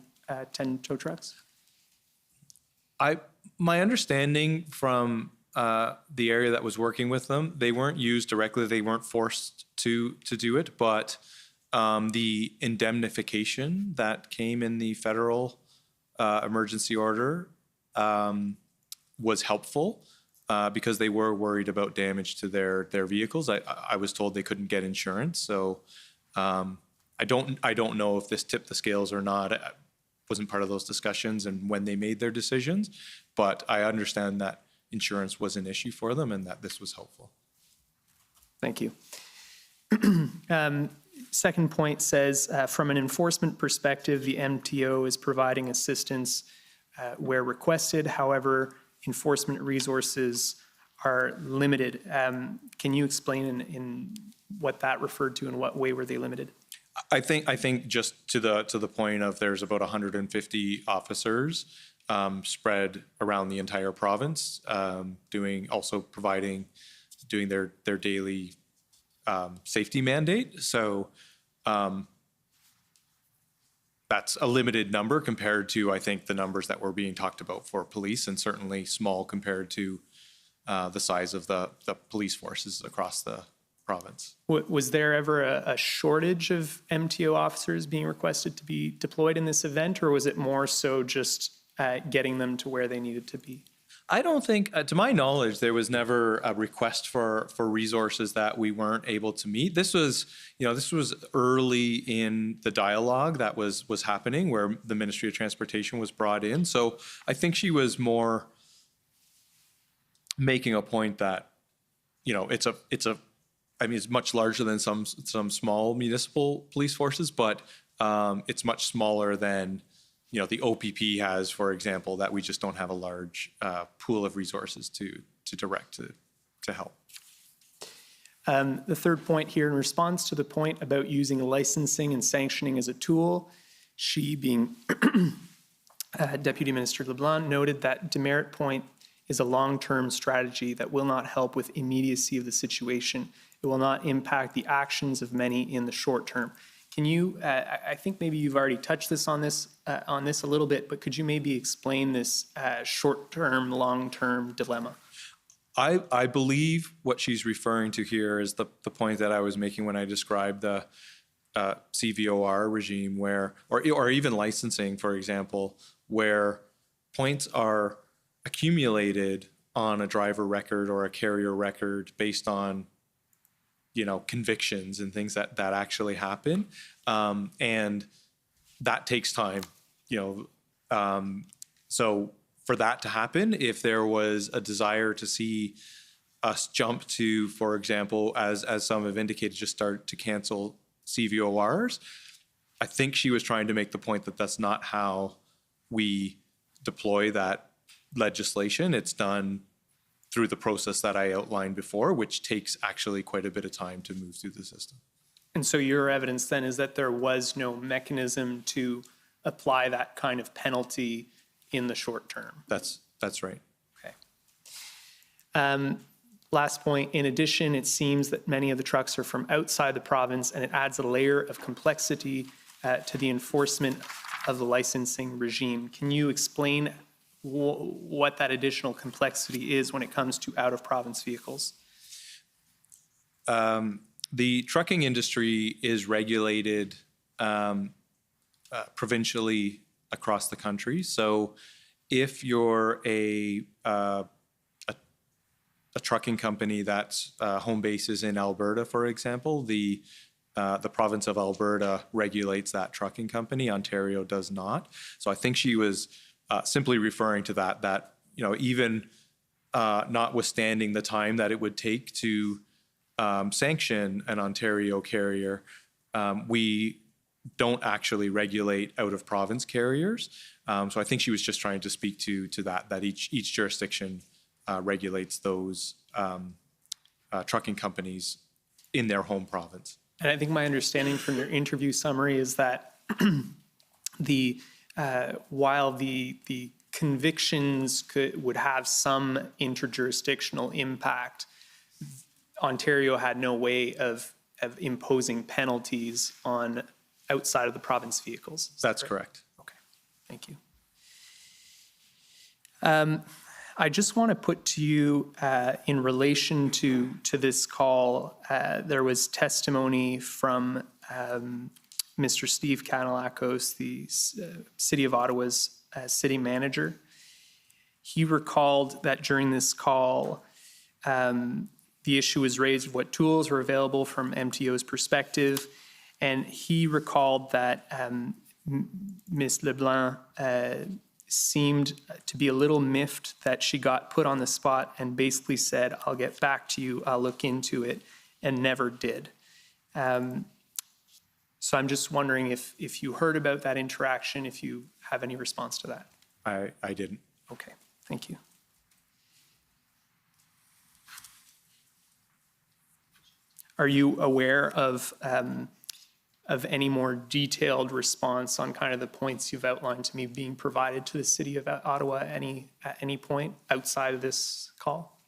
tow trucks? My understanding from the area that was working with them, they weren't used directly. They weren't forced to do it, but the indemnification that came in the federal emergency order was helpful. because they were worried about damage to their vehicles. I was told they couldn't get insurance, so I don't know if this tipped the scales or not. I wasn't part of those discussions and when they made their decisions, but I understand that insurance was an issue for them and that this was helpful. Thank you. Second point says, from an enforcement perspective, the MTO is providing assistance where requested. However, enforcement resources are limited. Can you explain in what that referred to, in what way were they limited? I think just to the point of there's about 150 officers spread around the entire province, doing their daily safety mandate. So that's a limited number compared to, I think, the numbers that were being talked about for police, and certainly small compared to the size of the police forces across the province. Was there ever a shortage of MTO officers being requested to be deployed in this event, or was it more so just getting them to where they needed to be? I don't think, to my knowledge, there was never a request for resources that we weren't able to meet. This was early in the dialogue that was happening, where the Ministry of Transportation was brought in. So I think she was more making a point that, it's much larger than some small municipal police forces, but it's much smaller than the OPP has, for example, that we just don't have a large pool of resources to direct to help. The third point here, in response to the point about using licensing and sanctioning as a tool, she, being Deputy Minister LeBlanc, noted that demerit point is a long-term strategy that will not help with immediacy of the situation. It will not impact the actions of many in the short term. Can you, I think maybe you've already touched on this a little bit, but could you maybe explain this short-term, long-term dilemma? I believe what she's referring to here is the point that I was making when I described the CVOR regime, where, or even licensing, for example, where points are accumulated on a driver record or a carrier record based on convictions and things that actually happen. And that takes time, so for that to happen, if there was a desire to see us jump to, for example, as some have indicated, just start to cancel CVORs, I think she was trying to make the point that that's not how we deploy that legislation. It's done through the process that I outlined before, which takes actually quite a bit of time to move through the system. And so your evidence then is that there was no mechanism to apply that kind of penalty in the short term. That's right. Okay. Last point, in addition, it seems that many of the trucks are from outside the province, and it adds a layer of complexity to the enforcement of the licensing regime. Can you explain what that additional complexity is when it comes to out-of-province vehicles? The trucking industry is regulated provincially across the country. So if you're a trucking company that's home base is in Alberta, for example, the province of Alberta regulates that trucking company. Ontario does not. So I think she was simply referring to that even notwithstanding the time that it would take to sanction an Ontario carrier, we don't actually regulate out-of-province carriers. So I think she was just trying to speak to that each jurisdiction regulates those trucking companies in their home province. And I think my understanding from your interview summary is that while the convictions would have some interjurisdictional impact, Ontario had no way of imposing penalties on outside of the province vehicles. That's correct. Okay, thank you. I just want to put to you, in relation to this call, there was testimony from Mr. Steve Kanalakos, the City of Ottawa's city manager. he recalled that during this call, the issue was raised of what tools were available from MTO's perspective, and he recalled that Ms. Leblanc seemed to be a little miffed that she got put on the spot and basically said, "I'll get back to you, I'll look into it," and never did. So I'm just wondering if you heard about that interaction, if you have any response to that. I didn't. Okay, thank you. Are you aware of any more detailed response on kind of the points you've outlined to me being provided to the City of Ottawa at any point outside of this call?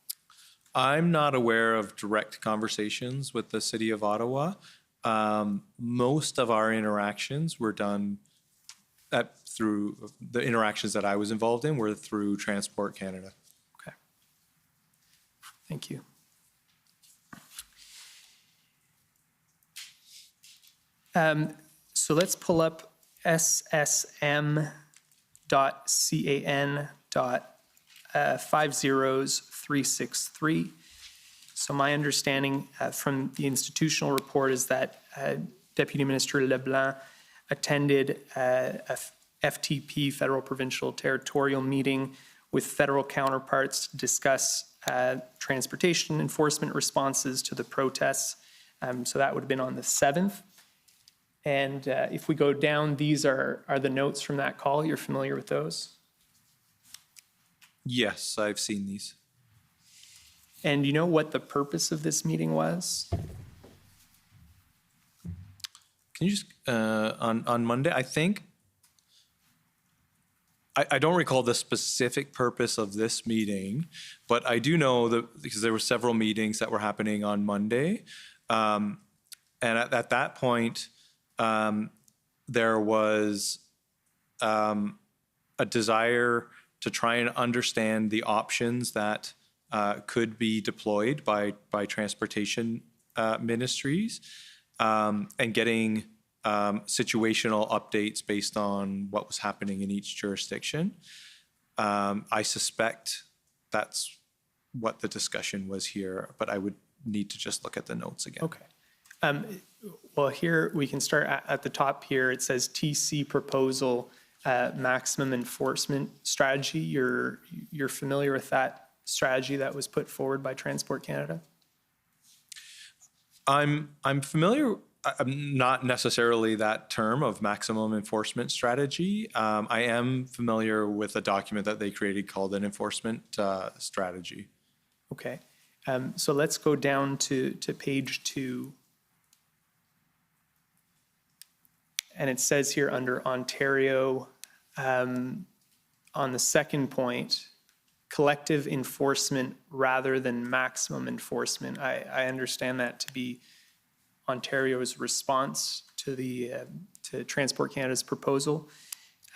I'm not aware of direct conversations with the City of Ottawa. Most of our interactions were done through the interactions that I was involved in were through Transport Canada. Okay. Thank you. So let's pull up ssm.can.50363. So my understanding from the institutional report is that Deputy Minister Leblanc attended a FTP, Federal Provincial Territorial meeting with federal counterparts to discuss transportation enforcement responses to the protests. So that would have been on the 7th. And if we go down, these are the notes from that call. You're familiar with those? Yes, I've seen these. And you know what the purpose of this meeting was? Can you just, on Monday, I think, I don't recall the specific purpose of this meeting, but I do know that because there were several meetings that were happening on Monday. And at that point, there was a desire to try and understand the options that could be deployed by transportation ministries and getting situational updates based on what was happening in each jurisdiction. I suspect that's what the discussion was here, but I would need to just look at the notes again. Okay. Well, here we can start at the top here. It says TC proposal, maximum enforcement strategy. You're familiar with that strategy that was put forward by Transport Canada? I'm familiar. I'm not necessarily that term of maximum enforcement strategy. I am familiar with a document that they created called an enforcement strategy. Okay. So let's go down to page 2. And it says here under Ontario, on the second point, collective enforcement rather than maximum enforcement. I understand that to be Ontario's response to to Transport Canada's proposal.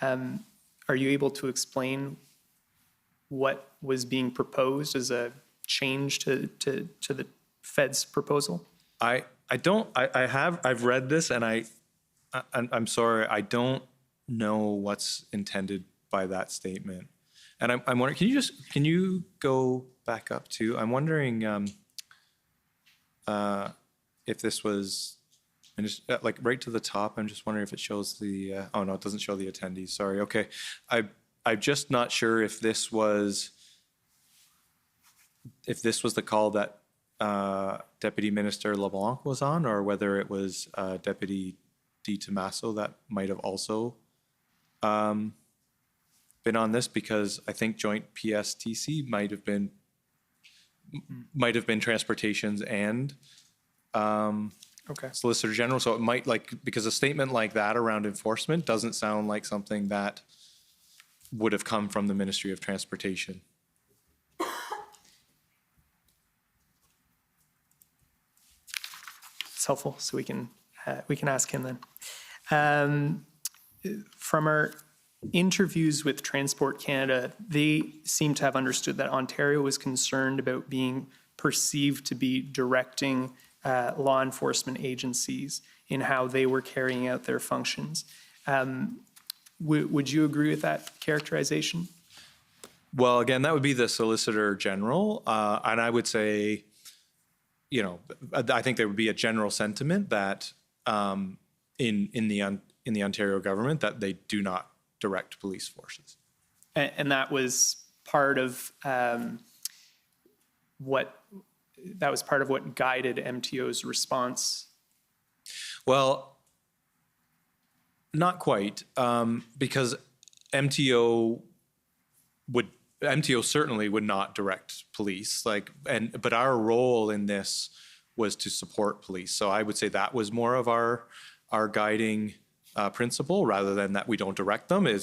Are you able to explain what was being proposed as a change to the Fed's proposal? I've read this and I'm sorry, I don't know what's intended by that statement. And I'm wondering, can you go back up to, I'm wondering if this was, and just like right to the top, I'm just wondering if it shows the, oh no, it doesn't show the attendees, sorry, okay. I'm just not sure if this was the call that Deputy Minister LeBlanc was on, or whether it was Deputy Di Tommaso that might have also been on this, because I think joint PSTC might have been transportations and Solicitor General. So it might, because a statement like that around enforcement doesn't sound like something that would have come from the Ministry of Transportation. It's helpful, so we can ask him then. From our interviews with Transport Canada, they seem to have understood that Ontario was concerned about being perceived to be directing law enforcement agencies in how they were carrying out their functions. Would you agree with that characterization? Well, again, that would be the Solicitor General, and I would say, you know, I think there would be a general sentiment that in the Ontario government that they do not direct police forces. And that was part of what guided MTO's response. Well, not quite, because MTO certainly would not direct police, but our role in this was to support police. So I would say that was more of our guiding principle, rather than that we don't direct them. We're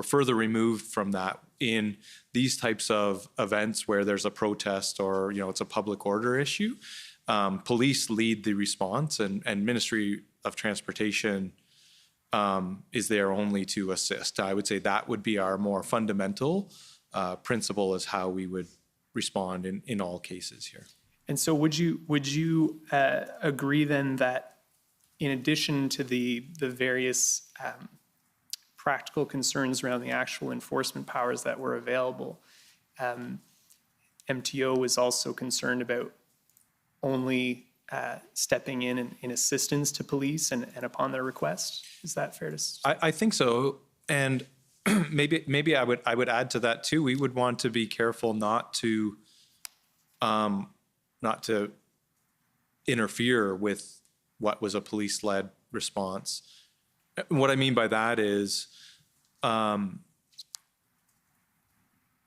further removed from that in these types of events where there's a protest or, you know, it's a public order issue. Police lead the response, and Ministry of Transportation is there only to assist. I would say that would be our more fundamental principle, is how we would respond in all cases here. And so would you agree then that in addition to the various practical concerns around the actual enforcement powers that were available, MTO was also concerned about only stepping in assistance to police and upon their request? Is that fair to say? I think so, and maybe I would add to that too. We would want to be careful not to interfere with what was a police-led response. What I mean by that is, you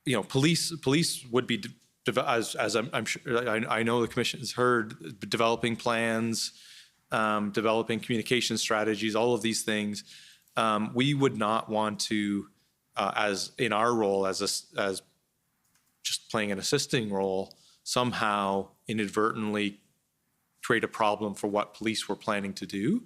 know, police would be, as I'm sure, I know the Commission has heard, developing plans, developing communication strategies, all of these things. We would not want to, as in our role as just playing an assisting role, somehow inadvertently create a problem for what police were planning to do.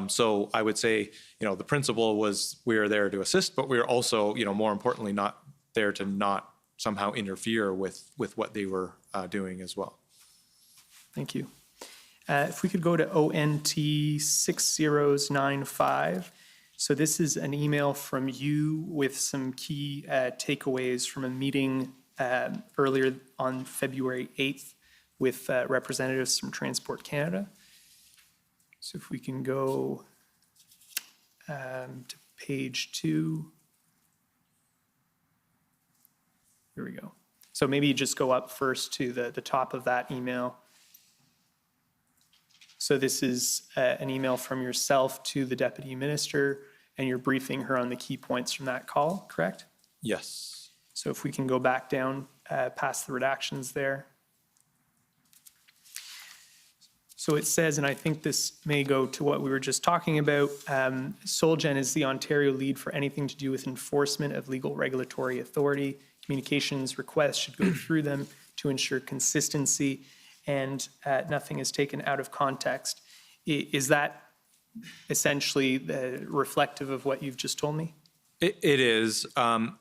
So I would say, you know, the principle was we are there to assist, but we are also, you know, more importantly, not there to not somehow interfere with what they were doing as well. Thank you. If we could go to ONT 6095. So this is an email from you with some key takeaways from a meeting earlier on February 8th with representatives from Transport Canada. So if we can go to page 2. Here we go. So maybe you just go up first to the top of that email. So this is an email from yourself to the Deputy Minister, and you're briefing her on the key points from that call, correct? Yes. So if we can go back down past the redactions there. So it says, and I think this may go to what we were just talking about, SolGen is the Ontario lead for anything to do with enforcement of legal regulatory authority. Communications requests should go through them to ensure consistency, and nothing is taken out of context. Is that essentially reflective of what you've just told me? It is. And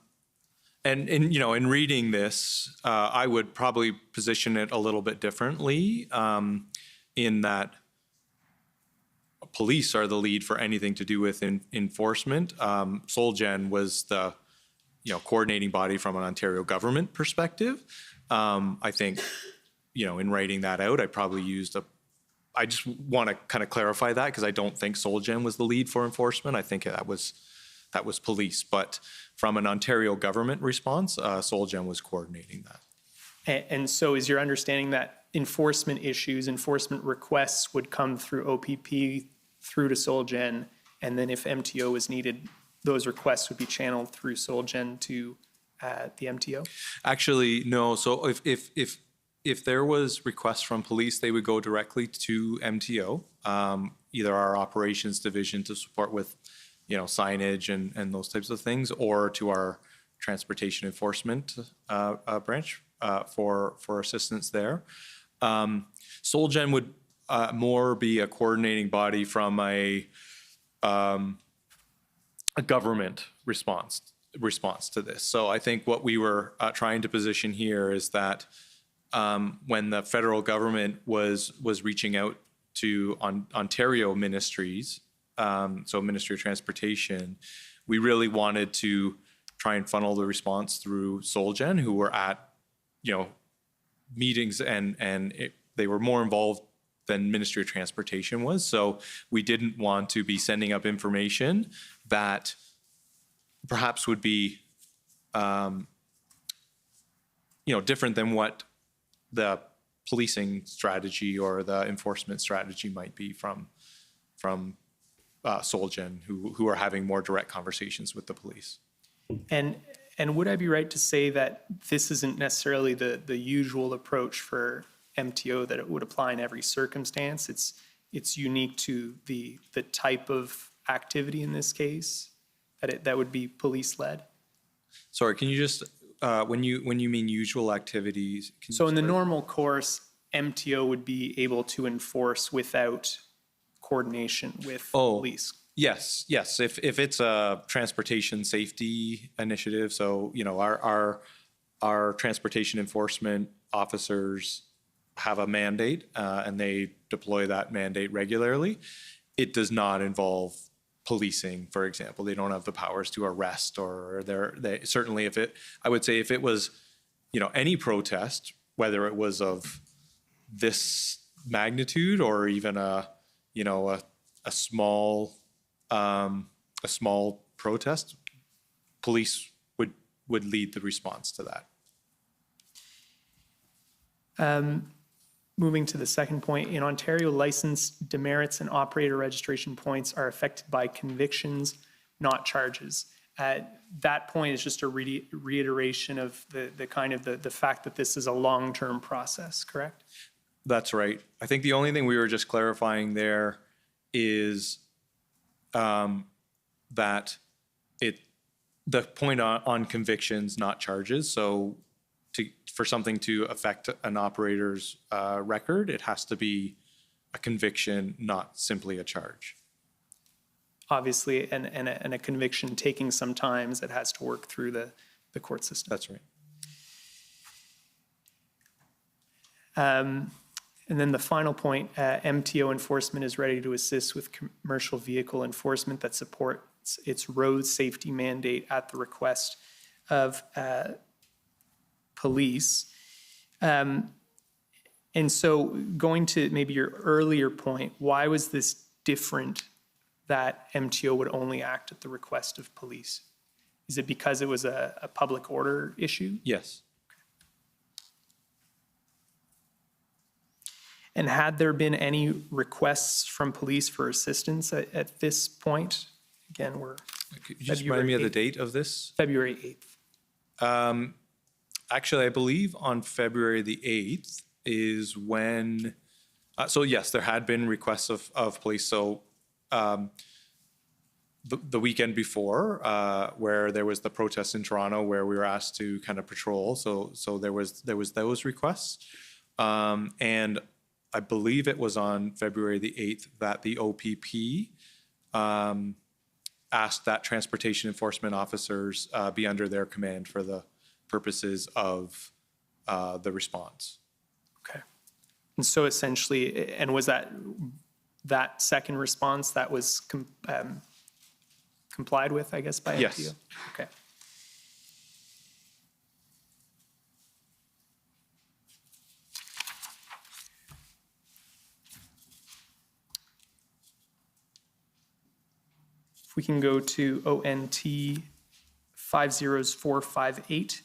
you know, in reading this, I would probably position it a little bit differently, in that police are the lead for anything to do with enforcement. SolGen was the, you know, coordinating body from an Ontario government perspective. I think, you know, in writing that out, I probably used I just want to kind of clarify that, because I don't think SolGen was the lead for enforcement. I think that was police, but from an Ontario government response, SolGen was coordinating that. And so is your understanding that enforcement issues, enforcement requests would come through OPP through to SolGen, and then if MTO was needed, those requests would be channeled through SolGen to the MTO? Actually, no. So If there was requests from police, they would go directly to MTO, either our operations division to support with, you know, signage and those types of things, or to our transportation enforcement branch for assistance there. SolGen would more be a coordinating body from a government response to this. So I think what we were trying to position here is that when the federal government was reaching out to Ontario ministries, so Ministry of Transportation, we really wanted to try and funnel the response through Solgen, who were at, meetings and they were more involved than Ministry of Transportation was. So we didn't want to be sending up information that perhaps would be, different than what the policing strategy or the enforcement strategy might be from Solgen, who are having more direct conversations with the police. And would I be right to say that this isn't necessarily the usual approach for MTO, that it would apply in every circumstance? It's unique to the type of activity in this case, that would be police-led? Sorry, can you just, when you mean usual activities? So in the normal course, MTO would be able to enforce without coordination with police. Yes. If it's a transportation safety initiative, so our transportation enforcement officers have a mandate and they deploy that mandate regularly. It does not involve policing, for example. They don't have the powers to arrest, or they certainly I would say if it was any protest, whether it was of this magnitude or even a small protest, police would lead the response to that. Moving to the second point, in Ontario, license demerits and operator registration points are affected by convictions, not charges. That point is just a reiteration of the fact that this is a long-term process, correct? That's right. I think the only thing we were just clarifying there is that the point on convictions, not charges. So for something to affect an operator's record, it has to be a conviction, not simply a charge. Obviously, and a conviction taking some time, it has to work through the court system. That's right. And then the final point, MTO enforcement is ready to assist with commercial vehicle enforcement that supports its road safety mandate at the request of police. And so going to maybe your earlier point, why was this different that MTO would only act at the request of police? Is it because it was a public order issue? Yes. And had there been any requests from police for assistance at this point? Again, Could you just remind me of the date of this? February 8th. Actually, I believe on February the 8th is when, so yes, there had been requests of police. So the weekend before, where there was the protest in Toronto, where we were asked to kind of patrol. So there was those requests. And I believe it was on February the 8th that the OPP asked that transportation enforcement officers be under their command for the purposes of the response. Okay. And so essentially, and was that second response that was complied with, I guess, by MTO? Yes. Okay. If we can go to ONT 50458.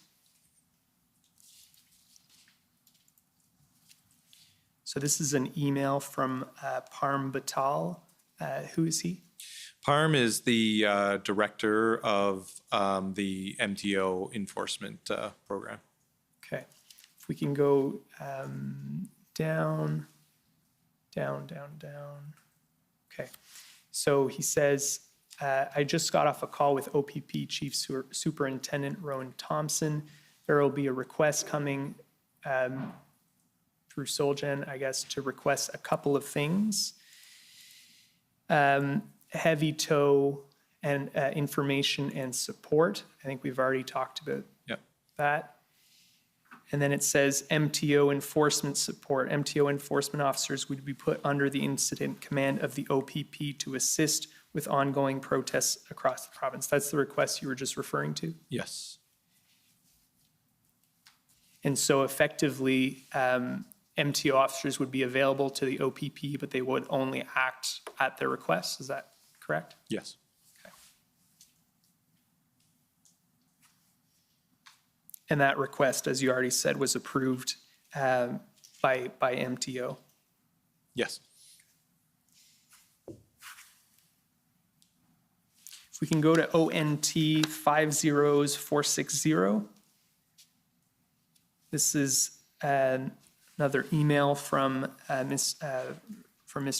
So this is an email from Parm Batal. Who is he? Parm is the director of the MTO enforcement program. Okay. If we can go down. Okay. So he says, I just got off a call with OPP Chief Superintendent Rowan Thompson. There will be a request coming through Solgen, I guess, to request a couple of things. Heavy tow and information and support. I think we've already talked about that. And then it says MTO enforcement support. MTO enforcement officers would be put under the incident command of the OPP to assist with ongoing protests across the province. That's the request you were just referring to? Yes. And so effectively, MTO officers would be available to the OPP, but they would only act at their request. Is that correct? Yes. And that request, as you already said, was approved by MTO. Yes. If we can go to ONT 50460. This is another email from Mr.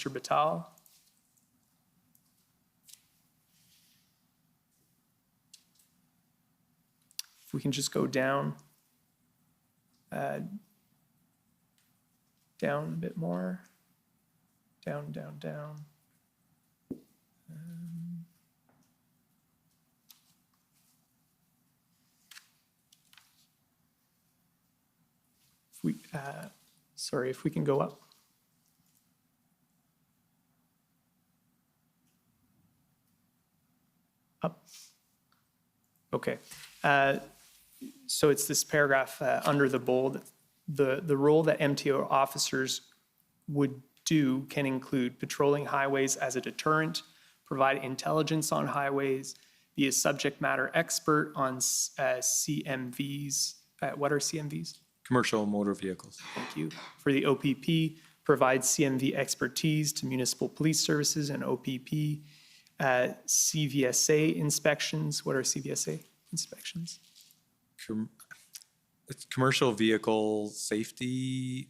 Batal. If we can just go down, down a bit more, down, down, down. If we, sorry, if we can go up. Up. Okay. So it's this paragraph under the bold. The role that MTO officers would do can include patrolling highways as a deterrent, provide intelligence on highways, be a subject matter expert on CMVs. What are CMVs? Commercial motor vehicles. Thank you. For the OPP, provide CMV expertise to municipal police services and OPP. CVSA inspections. What are CVSA inspections? It's Commercial Vehicle Safety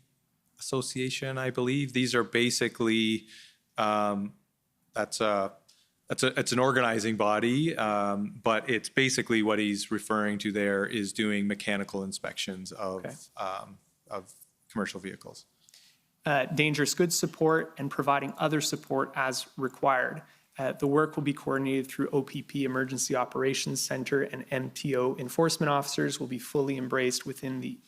Association, I believe. These are basically, it's an organizing body, but it's basically what he's referring to there is doing mechanical inspections of commercial vehicles. Dangerous goods support and providing other support as required. The work will be coordinated through OPP Emergency Operations Center, and MTO enforcement officers will be fully embraced within the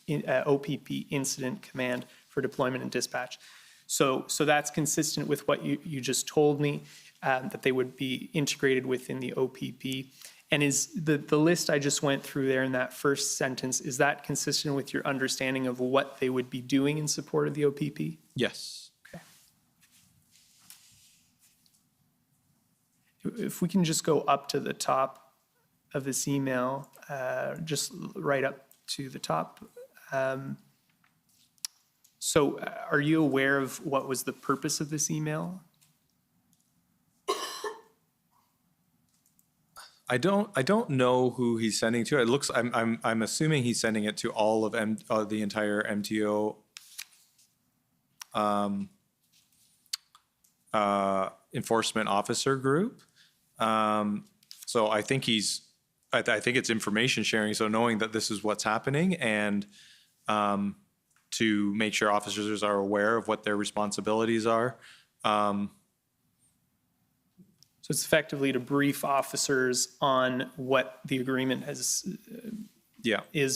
OPP Incident Command for deployment and dispatch. So that's consistent with what you just told me, that they would be integrated within the OPP. And is the list I just went through there in that first sentence, is that consistent with your understanding of what they would be doing in support of the OPP? Yes. If we can just go up to the top of this email, just right up to the top. So are you aware of what was the purpose of this email? I don't know who he's sending to. It looks, I'm assuming he's sending it to all of the entire MTO enforcement officer group. So I think I think it's information sharing. So knowing that this is what's happening and to make sure officers are aware of what their responsibilities are. So it's effectively to brief officers on what the agreement is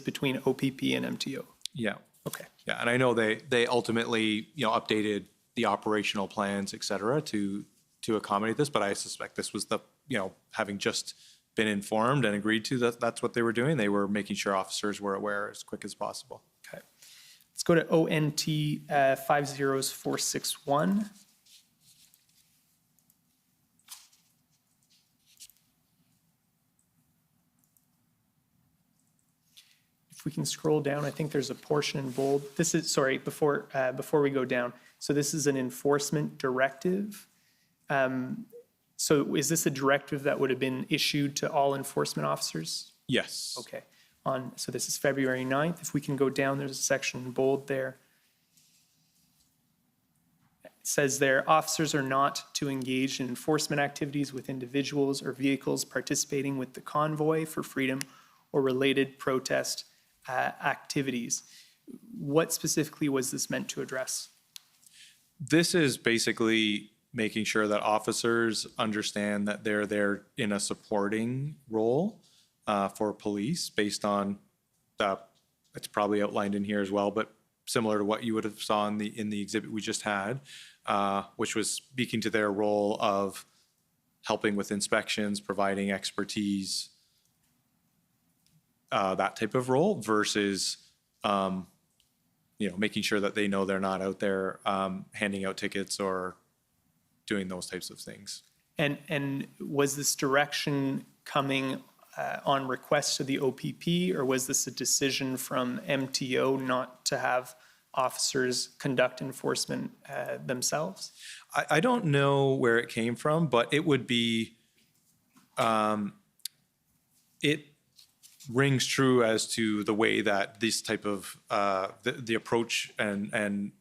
between OPP and MTO. Yeah. Okay. Yeah, and I know they ultimately updated the operational plans, et cetera, to accommodate this, but I suspect this was having just been informed and agreed to that's what they were doing. They were making sure officers were aware as quick as possible. Okay. Let's go to ONT 50461. If we can scroll down, I think there's a portion in bold. This is, sorry, before we go down. So this is an enforcement directive. So is this a directive that would have been issued to all enforcement officers? Yes. Okay. So this is February 9th. If we can go down, there's a section in bold there. It says there, officers are not to engage in enforcement activities with individuals or vehicles participating with the Convoy for Freedom or related protest activities. What specifically was this meant to address? This is basically making sure that officers understand that they're there in a supporting role for police based on, it's probably outlined in here as well, but similar to what you would have saw in the exhibit we just had, which was speaking to their role of helping with inspections, providing expertise, that type of role versus, making sure that they know they're not out there handing out tickets or doing those types of things. And was this direction coming on request to the OPP, or was this a decision from MTO not to have officers conduct enforcement themselves? I don't know where it came from, but it would be, it rings true as to the way that this type of, the approach and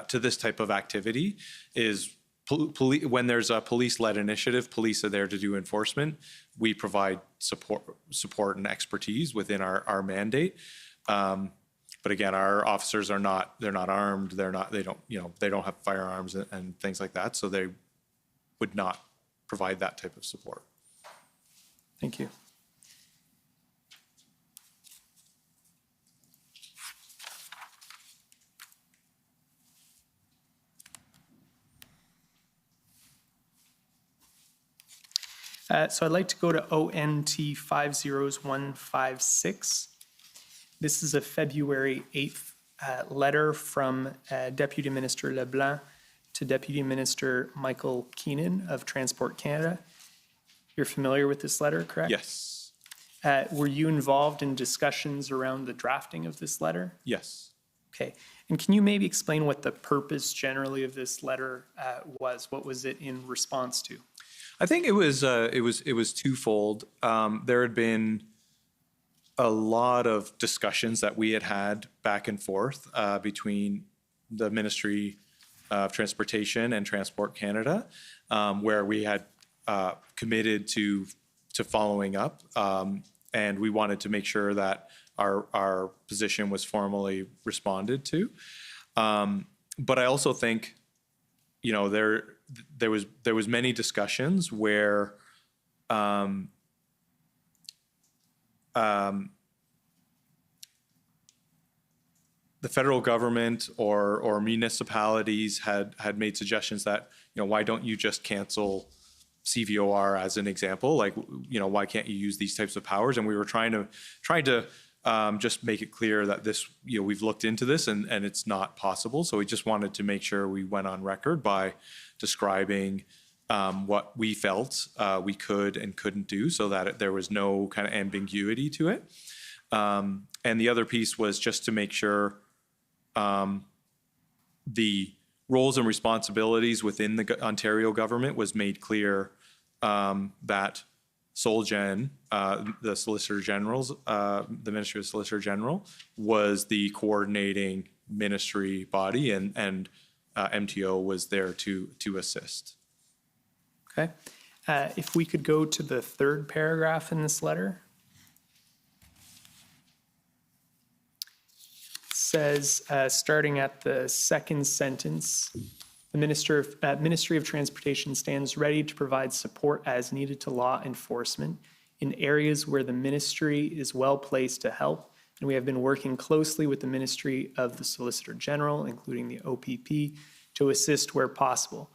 to this type of activity is, when there's a police-led initiative, police are there to do enforcement. We provide support and expertise within our mandate. But again, our officers they're not armed. They don't have firearms and things like that. So they would not provide that type of support. Thank you. So I'd like to go to ONT 500156. This is a February 8th letter from Deputy Minister LeBlanc to Deputy Minister Michael Keenan of Transport Canada. You're familiar with this letter, correct? Yes. Were you involved in discussions around the drafting of this letter? Yes. Okay. And can you maybe explain what the purpose generally of this letter was? What was it in response to? I think it was twofold. There had been a lot of discussions that we had back and forth between the Ministry of Transportation and Transport Canada, where we had committed to following up, and we wanted to make sure that our position was formally responded to. But I also think, there was many discussions where the federal government or municipalities had made suggestions that, why don't you just cancel CVOR as an example? Like, why can't you use these types of powers? And we were trying to just make it clear that this, we've looked into this and it's not possible. So we just wanted to make sure we went on record by describing what we felt we could and couldn't do, so that there was no kind of ambiguity to it. And the other piece was just to make sure the roles and responsibilities within the Ontario government was made clear, that SolGen, the Solicitor General's, the Ministry of Solicitor General, was the coordinating ministry body, and MTO was there to assist. Okay. If we could go to the third paragraph in this letter. It says, starting at the second sentence, the Ministry of Transportation stands ready to provide support as needed to law enforcement in areas where the ministry is well placed to help, and we have been working closely with the Ministry of the Solicitor General, including the OPP, to assist where possible.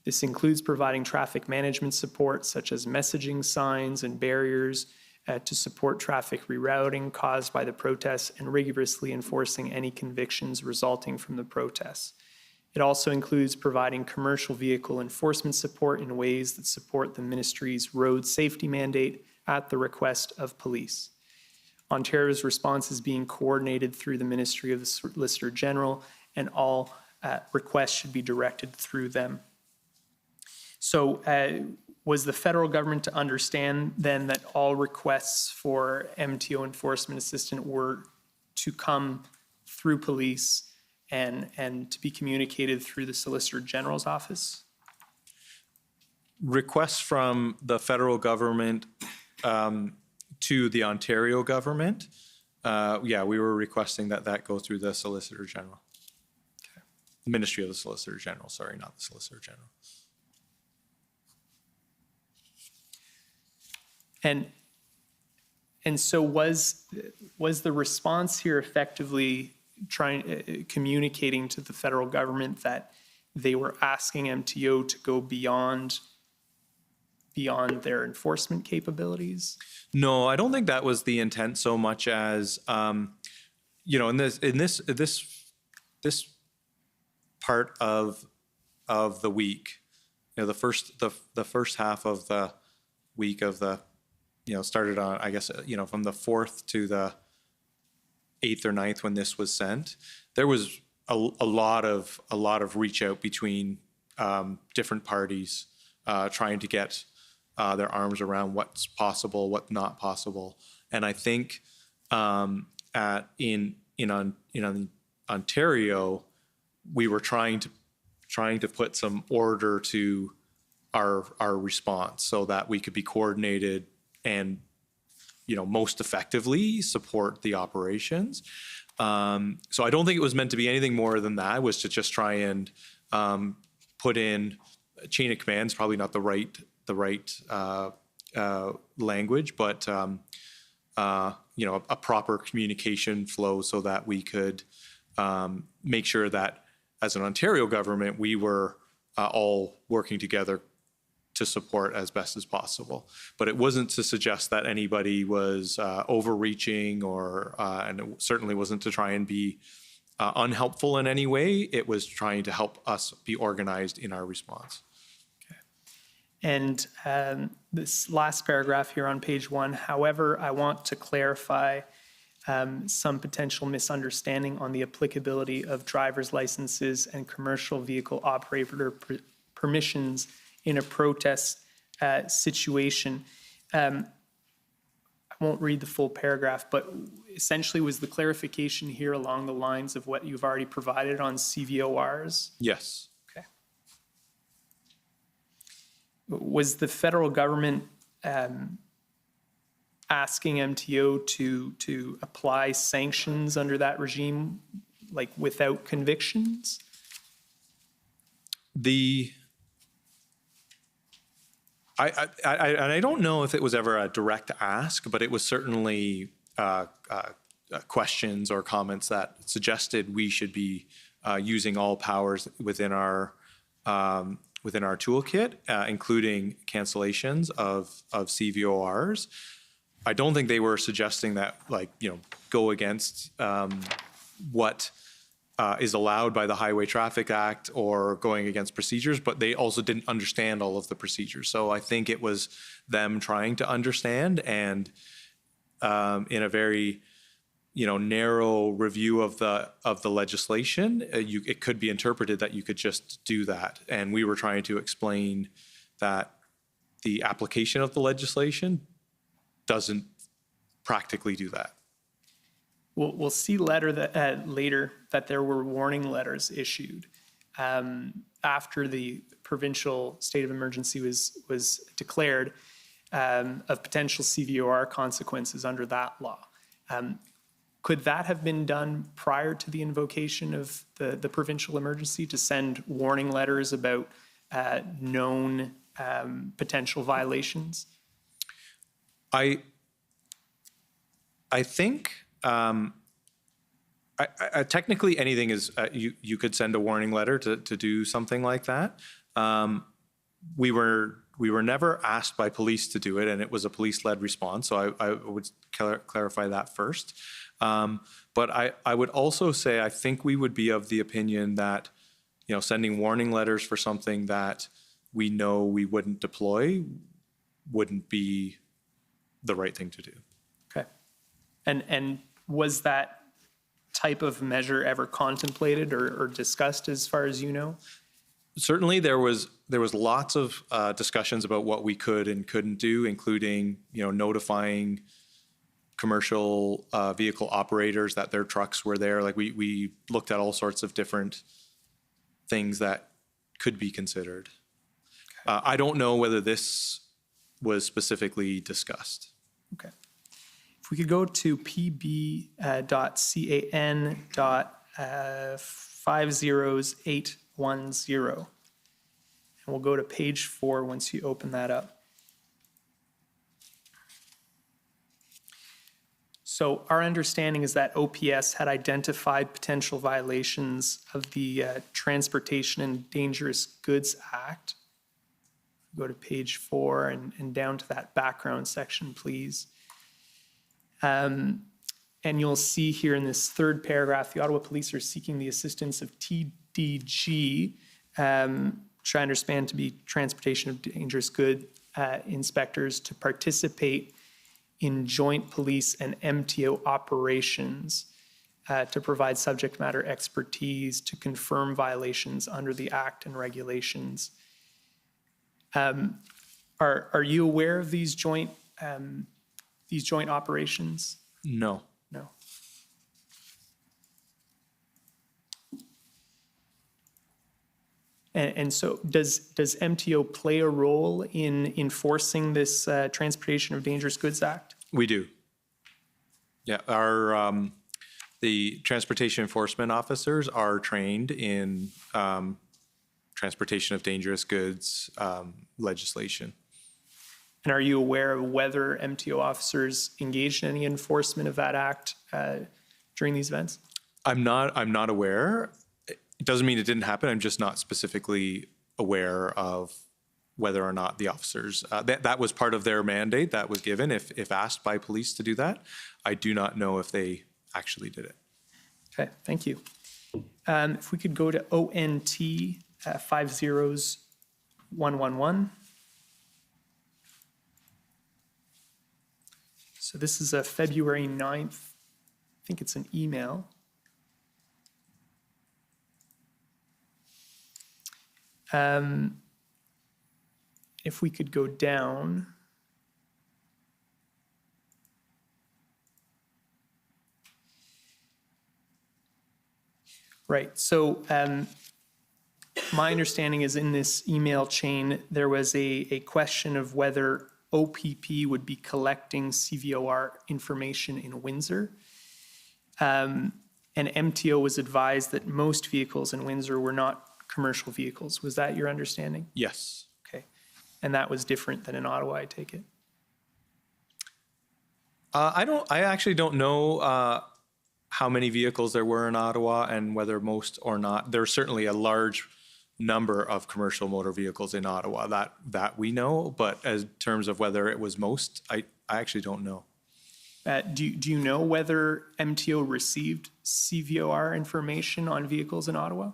This includes providing traffic management support, such as messaging signs and barriers, to support traffic rerouting caused by the protests, and rigorously enforcing any convictions resulting from the protests. It also includes providing commercial vehicle enforcement support in ways that support the ministry's road safety mandate at the request of police. Ontario's response is being coordinated through the Ministry of the Solicitor General, and all requests should be directed through them. So was the federal government to understand then that all requests for MTO enforcement assistance were to come through police and to be communicated through the Solicitor General's office? Requests from the federal government to the Ontario government, we were requesting that go through the Solicitor General. Okay. Ministry of the Solicitor General, sorry, not the Solicitor General. And so was the response here effectively communicating to the federal government that they were asking MTO to go beyond beyond their enforcement capabilities? No, I don't think that was the intent so much as, in this part of the week, the first half of the week of the, started on, I guess, from the 4th to the 8th or 9th when this was sent, there was a lot of reach out between different parties trying to get their arms around what's possible, what's not possible. And I think in Ontario, we were trying to put some order to our response so that we could be coordinated and most effectively support the operations. So I don't think it was meant to be anything more than that. It was to just try and put in a chain of commands, probably not the right language, but a proper communication flow so that we could make sure that as an Ontario government, we were all working together to support as best as possible. But it wasn't to suggest that anybody was overreaching and it certainly wasn't to try and be unhelpful in any way. It was trying to help us be organized in our response. And this last paragraph here on page 1, however, I want to clarify some potential misunderstanding on the applicability of driver's licenses and commercial vehicle operator permissions in a protest situation. I won't read the full paragraph, but essentially was the clarification here along the lines of what you've already provided on CVORs? Yes. Okay. Was the federal government asking MTO to apply sanctions under that regime, like without convictions? I don't know if it was ever a direct ask, but it was certainly questions or comments that suggested we should be using all powers within our toolkit, including cancellations of CVORs. I don't think they were suggesting that, go against what is allowed by the Highway Traffic Act or going against procedures, but they also didn't understand all of the procedures. So I think it was them trying to understand, and in a very narrow review of the legislation, it could be interpreted that you could just do that. And we were trying to explain that the application of the legislation doesn't practically do that. We'll see later that there were warning letters issued after the provincial state of emergency was declared of potential CVOR consequences under that law. Could that have been done prior to the invocation of the provincial emergency, to send warning letters about known potential violations? I think technically anything is, you could send a warning letter to do something like that. We were never asked by police to do it, and it was a police-led response, so I would clarify that first. But I would also say I think we would be of the opinion that sending warning letters for something that we know we wouldn't deploy wouldn't be the right thing to do. Okay. And was that type of measure ever contemplated or discussed as far as you know? Certainly there was lots of discussions about what we could and couldn't do, including notifying commercial vehicle operators that their trucks were there. Like we looked at all sorts of different things that could be considered. Okay. I don't know whether this was specifically discussed. Okay. If we could go to pb.can.50810, and we'll go to page 4 once you open that up. So our understanding is that OPS had identified potential violations of the Transportation and Dangerous Goods Act. Go to page 4 and down to that background section, please. And you'll see here in this third paragraph, the Ottawa Police are seeking the assistance of TDG, which I understand to be Transportation of Dangerous Goods inspectors, to participate in joint police and MTO operations to provide subject matter expertise to confirm violations under the Act and regulations. Are you aware of these joint operations? No. No. And so does MTO play a role in enforcing this Transportation of Dangerous Goods Act? We do. Yeah, the transportation enforcement officers are trained in transportation of dangerous goods legislation. And are you aware of whether MTO officers engaged in any enforcement of that act during these events? I'm not aware. It doesn't mean it didn't happen. I'm just not specifically aware of whether or not the officers, that was part of their mandate that was given if asked by police to do that. I do not know if they actually did it. Okay, thank you. If we could go to ONT 50111. So this is a February 9th, I think it's an email. If we could go down. Right, so my understanding is in this email chain, there was a question of whether OPP would be collecting CVOR information in Windsor. And MTO was advised that most vehicles in Windsor were not commercial vehicles. Was that your understanding? Yes. Okay. And that was different than in Ottawa, I take it? I actually don't know how many vehicles there were in Ottawa and whether most or not. There's certainly a large number of commercial motor vehicles in Ottawa that we know, but as terms of whether it was most, I actually don't know. Do you know whether MTO received CVOR information on vehicles in Ottawa?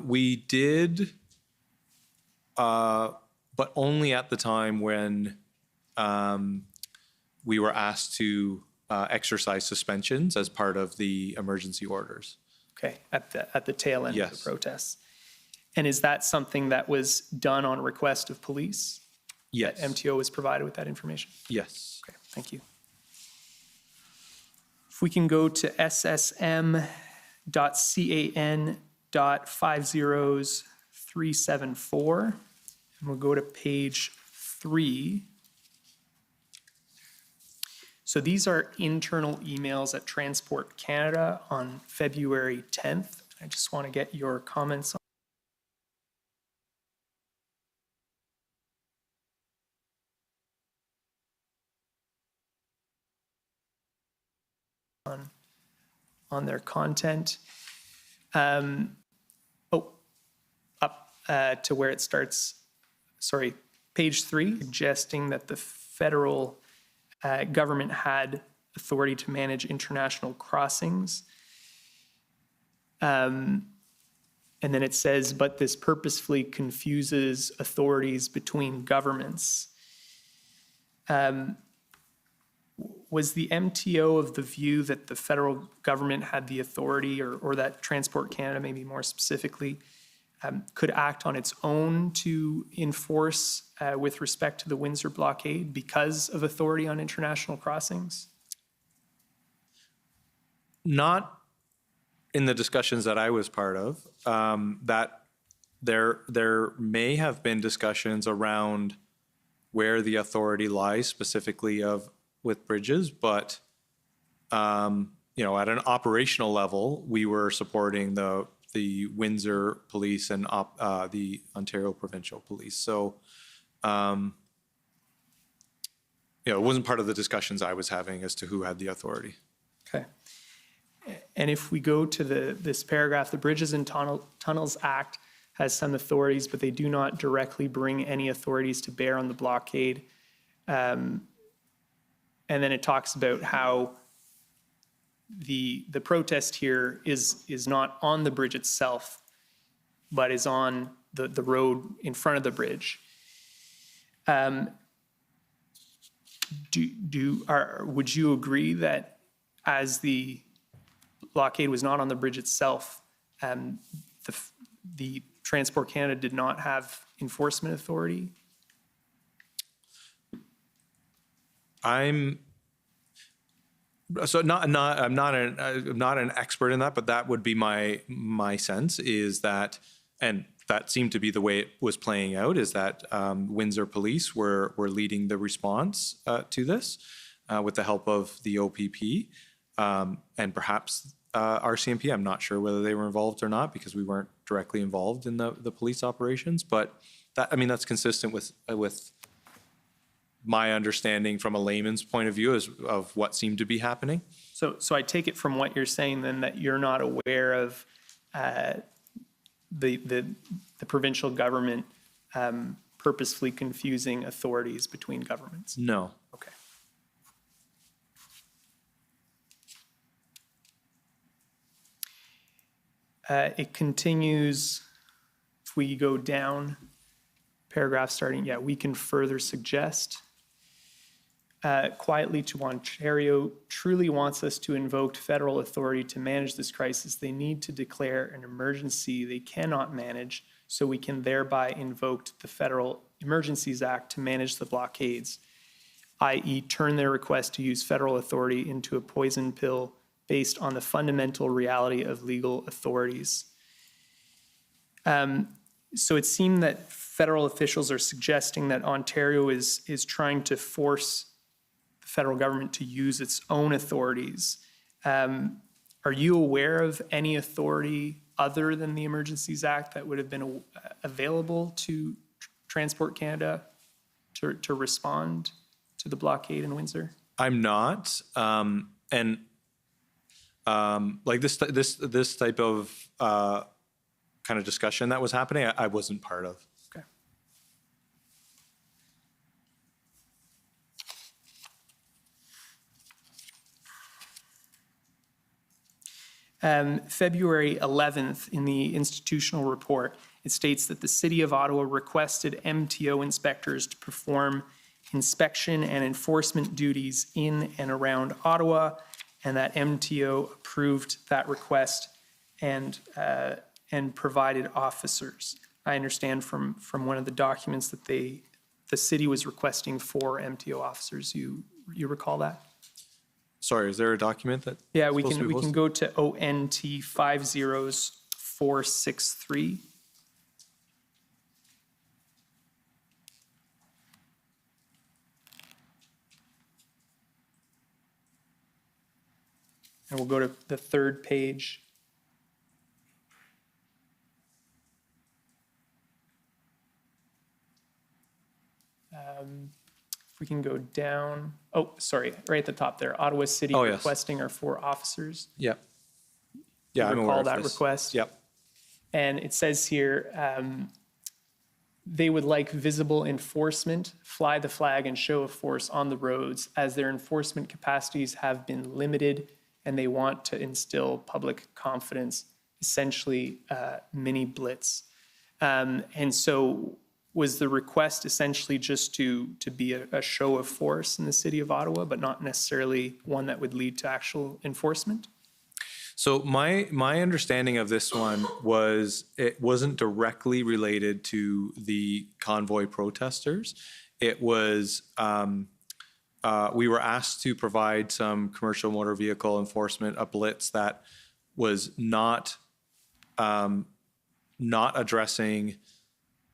We did, but only at the time when we were asked to exercise suspensions as part of the emergency orders. Okay, at the tail end Yes. of the protests. And is that something that was done on request of police? Yes. That MTO was provided with that information? Yes. Okay, thank you. If we can go to ssm.can.50374, and we'll go to page 3. So these are internal emails at Transport Canada on February 10th. I just want to get your comments on their content. Up to where it starts, sorry, page 3, suggesting that the federal government had authority to manage international crossings. And then it says, but this purposefully confuses authorities between governments. Was the MTO of the view that the federal government had the authority, or that Transport Canada, maybe more specifically, could act on its own to enforce with respect to the Windsor blockade because of authority on international crossings? Not in the discussions that I was part of. That there may have been discussions around where the authority lies specifically with bridges, but at an operational level, we were supporting the Windsor Police and the Ontario Provincial Police. So, it wasn't part of the discussions I was having as to who had the authority. Okay. And if we go to this paragraph, the Bridges and Tunnels Act has some authorities, but they do not directly bring any authorities to bear on the blockade. And then it talks about how the protest here is not on the bridge itself, but is on the road in front of the bridge. Would you agree that as the blockade was not on the bridge itself, the Transport Canada did not have enforcement authority? I'm not an expert in that, but that would be my sense, is that, and that seemed to be the way it was playing out, is that Windsor Police were leading the response to this with the help of the OPP and perhaps RCMP. I'm not sure whether they were involved or not, because we weren't directly involved in the police operations. But that, I mean, that's consistent with my understanding from a layman's point of view of what seemed to be happening. So I take it from what you're saying then that you're not aware of the provincial government purposefully confusing authorities between governments? No. Okay. It continues, if we go down, paragraph starting, yeah, we can further suggest. Quietly to Ontario truly wants us to invoke federal authority to manage this crisis. They need to declare an emergency they cannot manage, so we can thereby invoke the Federal Emergencies Act to manage the blockades, i.e. turn their request to use federal authority into a poison pill based on the fundamental reality of legal authorities. So it seemed that federal officials are suggesting that Ontario is trying to force the federal government to use its own authorities. Are you aware of any authority other than the Emergencies Act that would have been available to Transport Canada to respond to the blockade in Windsor? I'm not, and like this type of kind of discussion that was happening, I wasn't part of. Okay. February 11th, in the institutional report, it states that the City of Ottawa requested MTO inspectors to perform inspection and enforcement duties in and around Ottawa, and that MTO approved that request and provided officers. I understand from one of the documents that the city was requesting 4 MTO officers. You recall that? Sorry, is there a document that? Yeah, we can go to ONT 50463. And we'll go to the 3rd page. If we can go down, oh, sorry, right at the top there, Ottawa City requesting our 4 officers. Yeah. Yeah, I'm aware recall of that this. request? Yep. And it says here, they would like visible enforcement, fly the flag and show of force on the roads, as their enforcement capacities have been limited and they want to instill public confidence, essentially mini blitz. And so was the request essentially just to be a show of force in the city of Ottawa, but not necessarily one that would lead to actual enforcement? So my understanding of this one was it wasn't directly related to the convoy protesters. It was, we were asked to provide some commercial motor vehicle enforcement, a blitz that was not addressing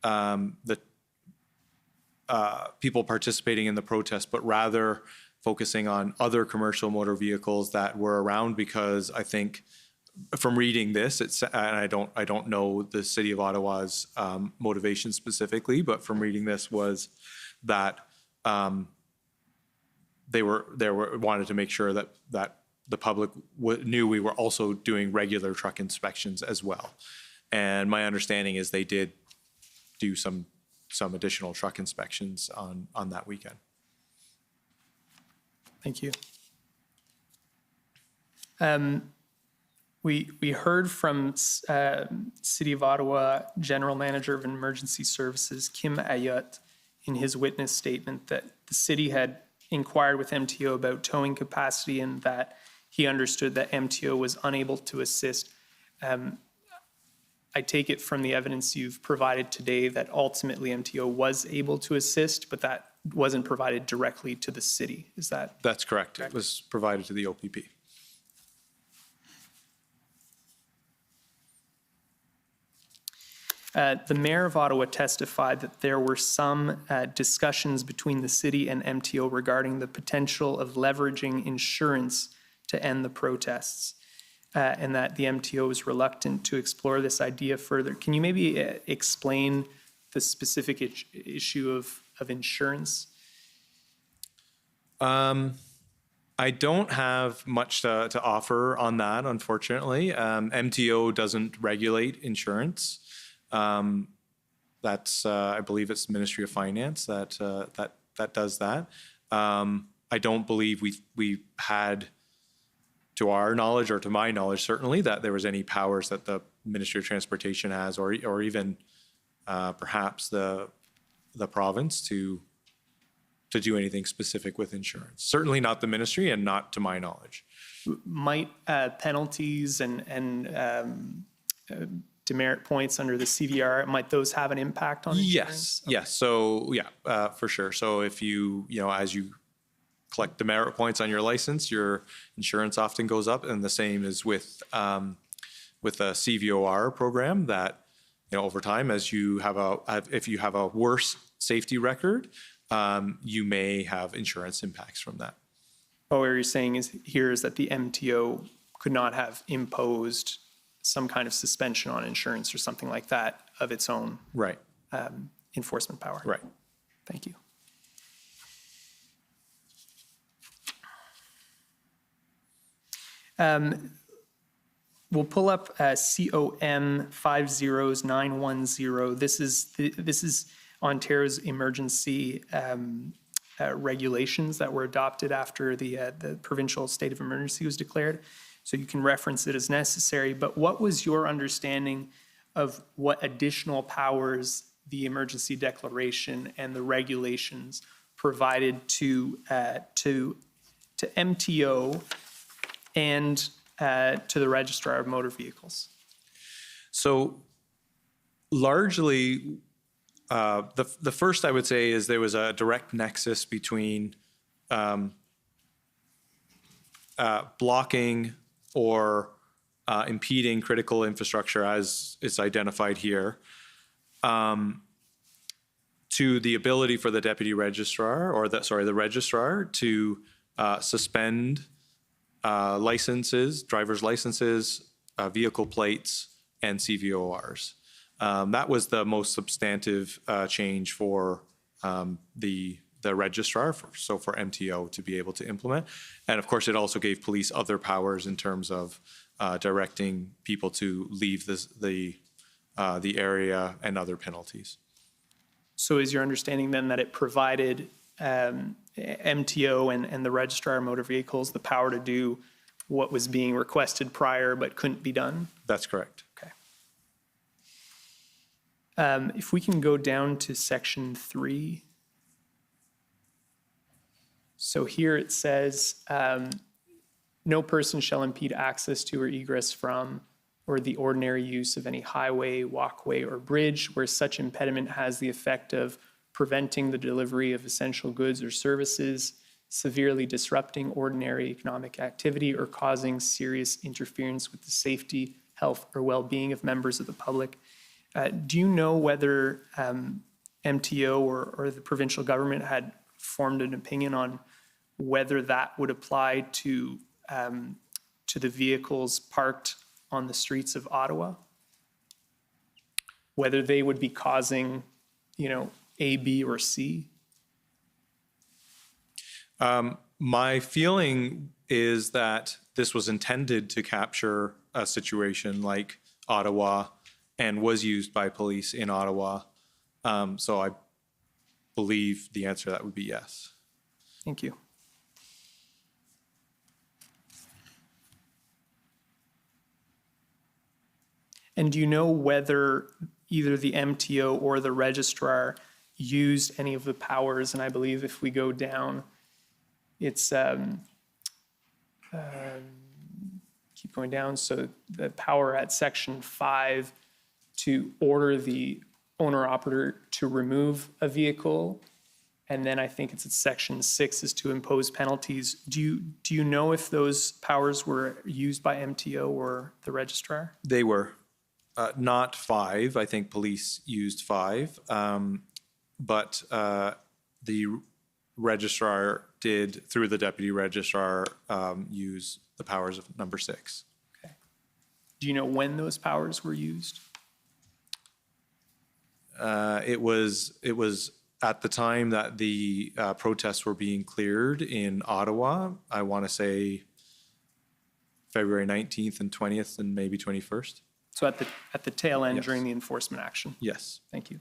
the people participating in the protest, but rather focusing on other commercial motor vehicles that were around, because I think from reading this, and I don't know the City of Ottawa's motivation specifically, but from reading this was that they wanted to make sure that the public knew we were also doing regular truck inspections as well. And my understanding is they did do some additional truck inspections on that weekend. Thank you. We heard from City of Ottawa General Manager of Emergency Services, Kim Ayotte, in his witness statement that the city had inquired with MTO about towing capacity and that he understood that MTO was unable to assist. I take it from the evidence you've provided today that ultimately MTO was able to assist, but that wasn't provided directly to the city. Is that? That's correct. It was provided to the OPP. The mayor of Ottawa testified that there were some discussions between the city and MTO regarding the potential of leveraging insurance to end the protests, and that the MTO was reluctant to explore this idea further. Can you maybe explain the specific issue of insurance? I don't have much to offer on that, unfortunately. MTO doesn't regulate insurance. That's I believe it's the Ministry of Finance that does that. I don't believe we had, to our knowledge or to my knowledge certainly, that there was any powers that the Ministry of Transportation has, or even perhaps the province to do anything specific with insurance. Certainly not the ministry, and not to my knowledge. Might penalties and demerit points under the CVR, might those have an impact on insurance? Yes. So yeah, for sure. So if you as you collect demerit points on your license, your insurance often goes up, and the same is with a CVOR program that over time, as you if you have a worse safety record, you may have insurance impacts from that. What you're saying is that the MTO could not have imposed some kind of suspension on insurance or something like that of its own right enforcement power. Right. Thank you. We'll pull up COM 50910. This is Ontario's emergency regulations that were adopted after the provincial state of emergency was declared. So you can reference it as necessary. But what was your understanding of what additional powers the emergency declaration and the regulations provided to MTO and to the Registrar of Motor Vehicles? So largely, the first I would say is there was a direct nexus between blocking or impeding critical infrastructure, as is identified here, to the ability for the deputy registrar, or the registrar, to suspend licenses, driver's licenses, vehicle plates, and CVORs. That was the most substantive change for the registrar, for MTO to be able to implement. And of course, it also gave police other powers in terms of directing people to leave the area and other penalties. So is your understanding then that it provided MTO and the Registrar of Motor Vehicles the power to do what was being requested prior but couldn't be done? That's correct. Okay. If we can go down to section 3. So here it says, no person shall impede access to or egress from or the ordinary use of any highway, walkway, or bridge where such impediment has the effect of preventing the delivery of essential goods or services, severely disrupting ordinary economic activity, or causing serious interference with the safety, health, or well-being of members of the public. Do you know whether MTO or the provincial government had formed an opinion on whether that would apply to the vehicles parked on the streets of Ottawa? Whether they would be causing, A, B, or C? My feeling is that this was intended to capture a situation like Ottawa and was used by police in Ottawa. So I believe the answer to that would be yes. Thank you. And do you know whether either the MTO or the registrar used any of the powers? And I believe if we go down, it's, keep going down. So the power at section 5 to order the owner-operator to remove a vehicle. And then I think it's at section 6 is to impose penalties. Do you know if those powers were used by MTO or the registrar? They were. Not 5. I think police used 5. But the registrar did, through the deputy registrar, use the powers of number 6. Okay. Do you know when those powers were used? It was at the time that the protests were being cleared in Ottawa. I want to say February 19th and 20th and maybe 21st. So at the tail end Yes. during the enforcement action? Yes. Thank you.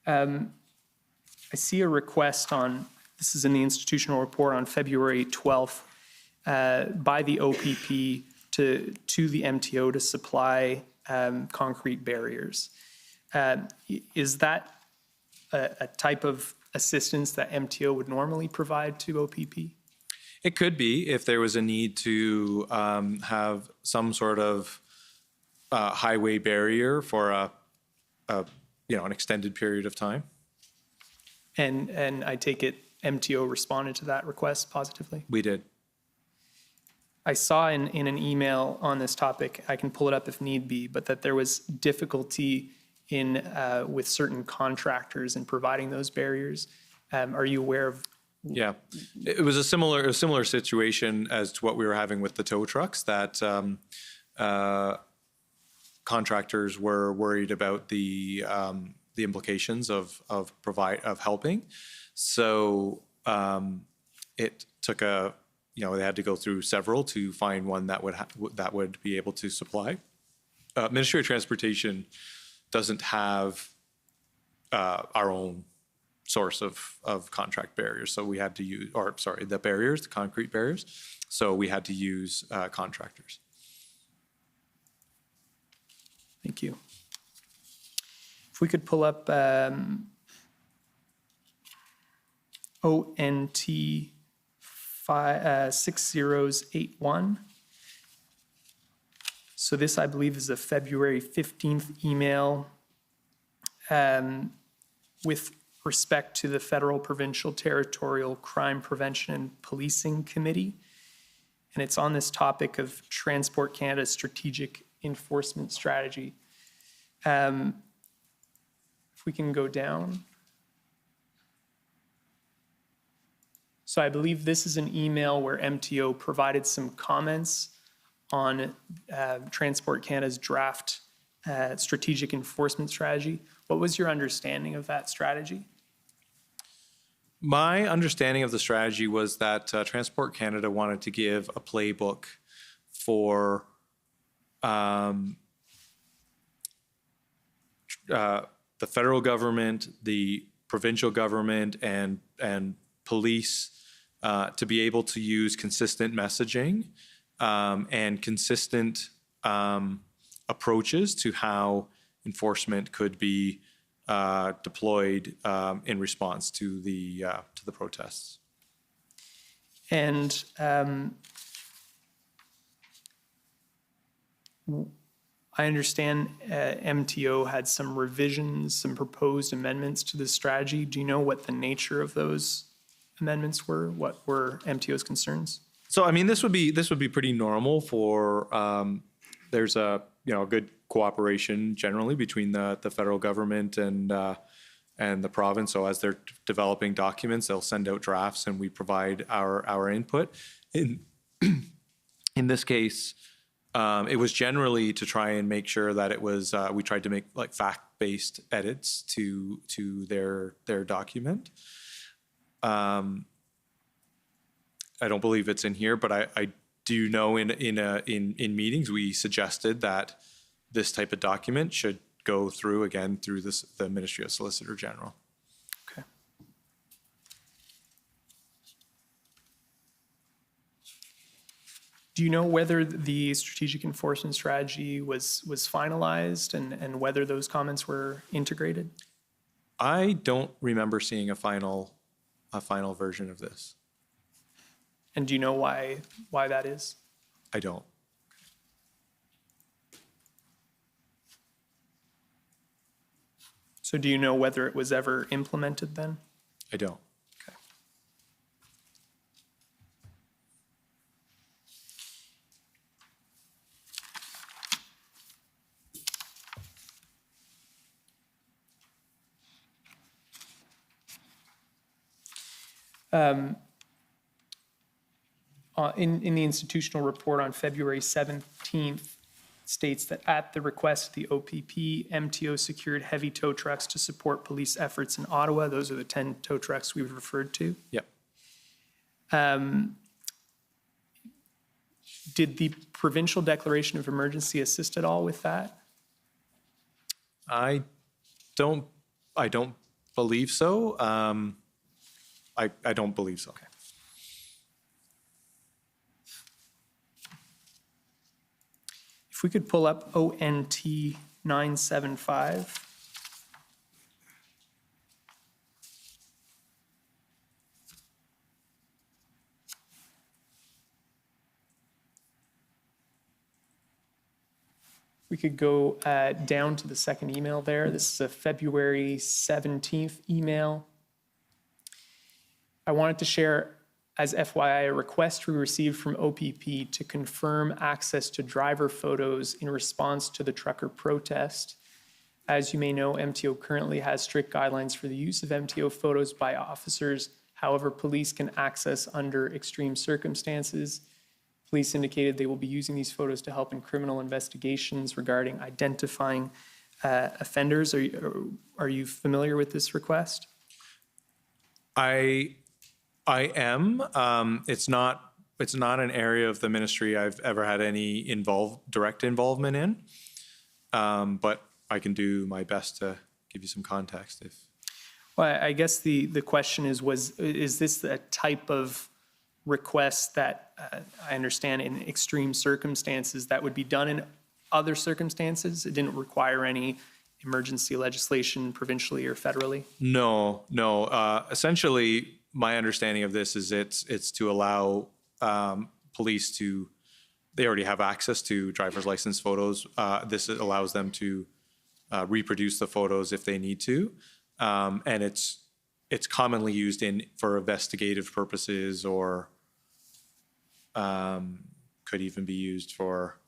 I see a request on, this is in the institutional report on February 12th, by the OPP to the MTO to supply concrete barriers. Is that a type of assistance that MTO would normally provide to OPP? It could be if there was a need to have some sort of highway barrier for an extended period of time. And I take it MTO responded to that request positively? We did. I saw in an email on this topic, I can pull it up if need be, but that there was difficulty in with certain contractors in providing those barriers. Are you aware of? Yeah, it was a similar situation as to what we were having with the tow trucks, that contractors were worried about the implications of helping. So it took they had to go through several to find one that would be able to supply. Ministry of Transportation doesn't have our own source of contract barriers, so we had to use, the concrete barriers. So we had to use contractors. Thank you. If we could pull up ONT 6081. So this, I believe, is a February 15th email with respect to the Federal Provincial Territorial Crime Prevention and Policing Committee. And it's on this topic of Transport Canada's strategic enforcement strategy. If we can go down. So I believe this is an email where MTO provided some comments on Transport Canada's draft strategic enforcement strategy. What was your understanding of that strategy? My understanding of the strategy was that Transport Canada wanted to give a playbook for the federal government, the provincial government, and police to be able to use consistent messaging and consistent approaches to how enforcement could be deployed in response to the protests. And I understand MTO had some revisions, some proposed amendments to the strategy. Do you know what the nature of those amendments were? What were MTO's concerns? So, I mean, this would be pretty normal for. There's a good cooperation generally between the federal government and the province. So as they're developing documents, they'll send out drafts, and we provide our input. In this case, it was generally to try and make sure that it was. We tried to make like fact-based edits to their document. I don't believe it's in here, but I do know in meetings, we suggested that this type of document should go through, again, through the Ministry of Solicitor General. Okay. Do you know whether the strategic enforcement strategy was finalized and whether those comments were integrated? I don't remember seeing a final version of this. And do you know why that is? I don't. So do you know whether it was ever implemented then? I don't. In the institutional report on February 17th, states that at the request of the OPP, MTO secured heavy tow trucks to support police efforts in Ottawa. Those are the 10 tow trucks we've referred to. Yep. Did the provincial declaration of emergency assist at all with that? I don't believe so. I don't believe so. Okay. If we could pull up ONT 975. We could go down to the second email there. This is a February 17th email. I wanted to share, as FYI, a request we received from OPP to confirm access to driver photos in response to the trucker protest. As you may know, MTO currently has strict guidelines for the use of MTO photos by officers. However, police can access under extreme circumstances. Police indicated they will be using these photos to help in criminal investigations regarding identifying offenders. Are you familiar with this request? I am. It's not an area of the ministry I've ever had any direct involvement in, but I can do my best to give you some context. Well, I guess the question is this a type of request that I understand in extreme circumstances that would be done in other circumstances? It didn't require any emergency legislation provincially or federally? No. Essentially, my understanding of this is it's to allow police to, they already have access to driver's license photos. This allows them to reproduce the photos if they need to. And it's commonly used for investigative purposes, or could even be used for,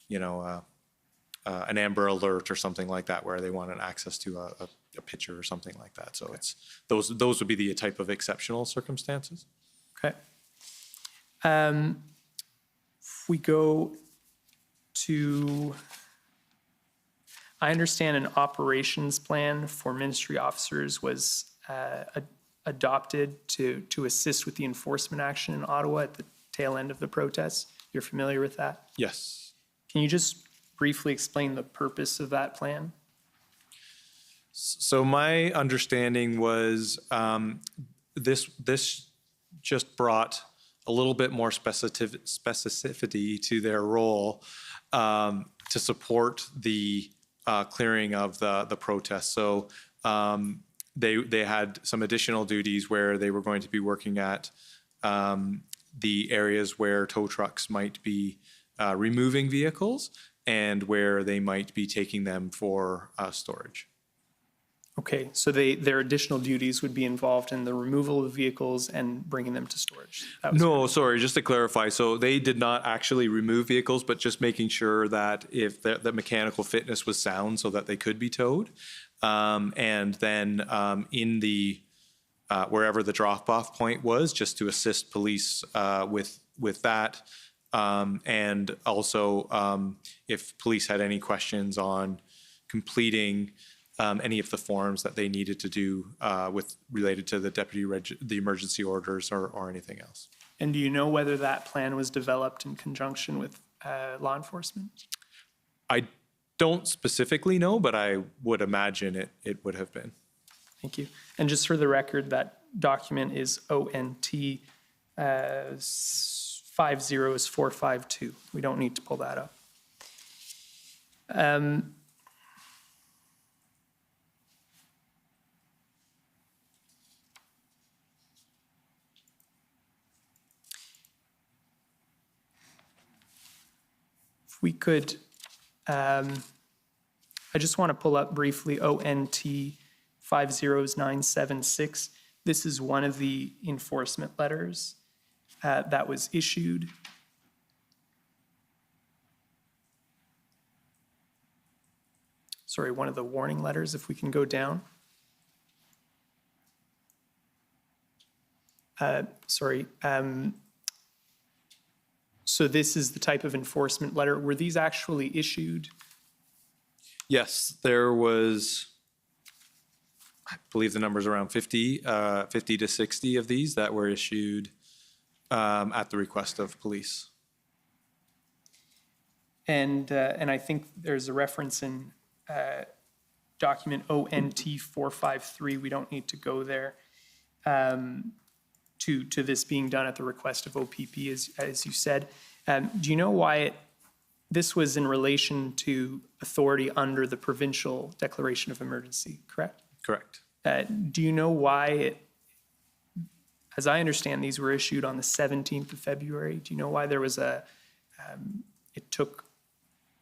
an Amber Alert or something like that, where they want an access to a picture or something like that. So it's those would be the type of exceptional circumstances. Okay. If we go to, I understand an operations plan for ministry officers was adopted to assist with the enforcement action in Ottawa at the tail end of the protests. You're familiar with that? Yes. Can you just briefly explain the purpose of that plan? So my understanding was this just brought a little bit more specificity to their role to support the clearing of the protests. So they had some additional duties where they were going to be working at the areas where tow trucks might be removing vehicles and where they might be taking them for storage. Okay, so their additional duties would be involved in the removal of vehicles and bringing them to storage. No, sorry, just to clarify. So they did not actually remove vehicles, but just making sure that if the mechanical fitness was sound so that they could be towed. And then in the wherever the drop-off point was, just to assist police with that. And also if police had any questions on completing any of the forms that they needed to do related to the emergency orders or anything else. And do you know whether that plan was developed in conjunction with law enforcement? I don't specifically know, but I would imagine it would have been. Thank you. And just for the record, that document is ONT 50452. We don't need to pull that up. If we could, I just want to pull up briefly ONT 50976. This is one of the enforcement letters that was issued. Sorry, one of the warning letters, if we can go down. So this is the type of enforcement letter. Were these actually issued? Yes, there was, I believe the number's around 50 to 60 of these that were issued at the request of police. And I think there's a reference in document ONT 453. We don't need to go there to this being done at the request of OPP, as you said. Do you know why this was in relation to authority under the provincial declaration of emergency, correct? Correct. Do you know why as I understand, these were issued on the 17th of February. Do you know why there was it took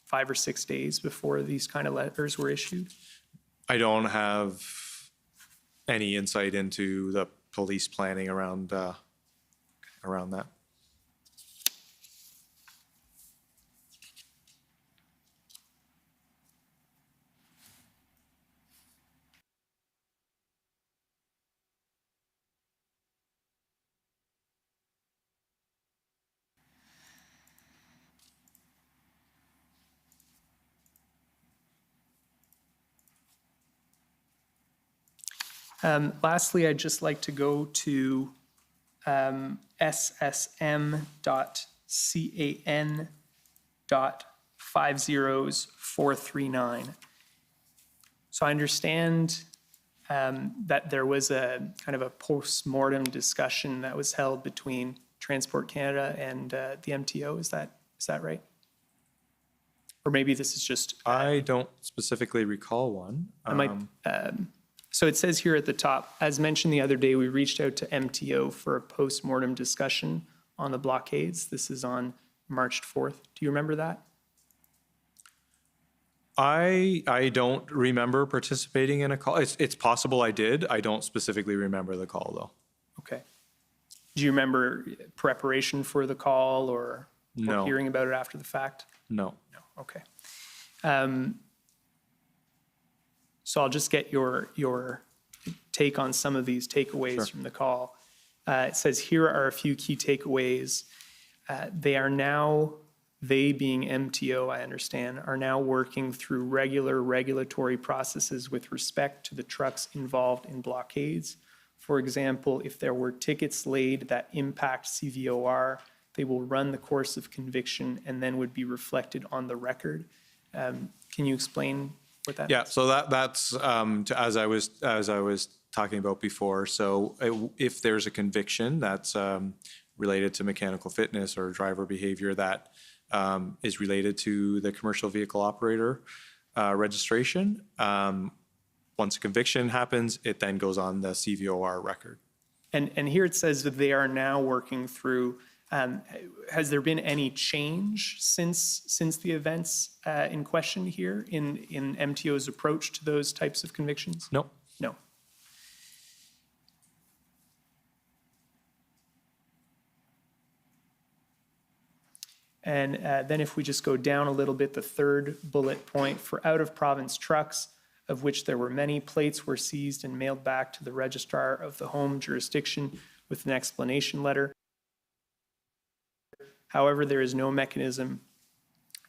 5 or 6 days before these kind of letters were issued? I don't have any insight into the police planning around that. Lastly, I'd just like to go to ssm.can.50439. So I understand that there was a kind of a post-mortem discussion that was held between Transport Canada and the MTO. Is that right? Or maybe this is just... I don't specifically recall one. So it says here at the top, as mentioned the other day, we reached out to MTO for a post-mortem discussion on the blockades. This is on March 4th. Do you remember that? I don't remember participating in a call. It's possible I did. I don't specifically remember the call, though. Okay. Do you remember preparation for the call or No. hearing about it after the fact? No. No. Okay. So I'll just get your take on some of these takeaways from the call. It says, here are a few key takeaways. They being MTO, I understand, are now working through regular regulatory processes with respect to the trucks involved in blockades. For example, if there were tickets laid that impact CVOR, they will run the course of conviction and then would be reflected on the record. Can you explain what that Yeah, so that's as I was talking about before. So if there's a conviction that's related to mechanical fitness or driver behavior that is related to the commercial vehicle operator registration, once a conviction happens, it then goes on the CVOR record. And here it says that they are now working through. Has there been any change since the events in question here in MTO's approach to those types of convictions? No. No. And then if we just go down a little bit, the third bullet point, for out-of-province trucks, of which there were many, plates were seized and mailed back to the registrar of the home jurisdiction with an explanation letter. However, there is no mechanism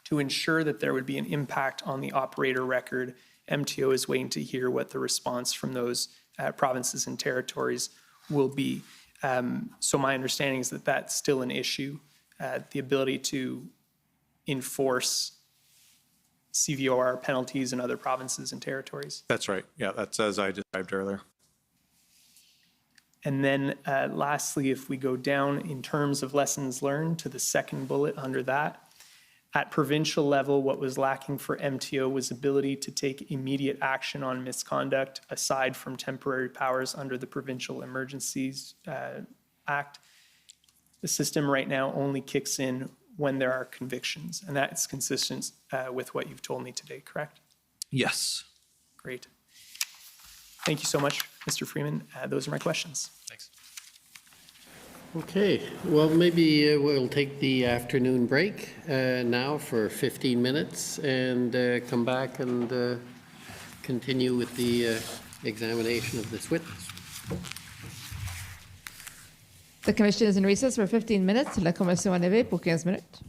to ensure that there would be an impact on the operator record. MTO is waiting to hear what the response from those provinces and territories will be. So my understanding is that that's still an issue, the ability to enforce CVOR penalties in other provinces and territories. That's right. Yeah, that's as I described earlier. And then lastly, if we go down in terms of lessons learned to the second bullet under that, at provincial level, what was lacking for MTO was ability to take immediate action on misconduct aside from temporary powers under the Provincial Emergencies Act. The system right now only kicks in when there are convictions, and that's consistent with what you've told me today, correct? Yes. Great. Thank you so much, Mr. Freeman. Those are my questions. Thanks. Okay, well, maybe we'll take the afternoon break now for 15 minutes and come back and continue with the examination of this witness. The commission is in recess for 15 minutes. La commission est levée pour 15 minutes.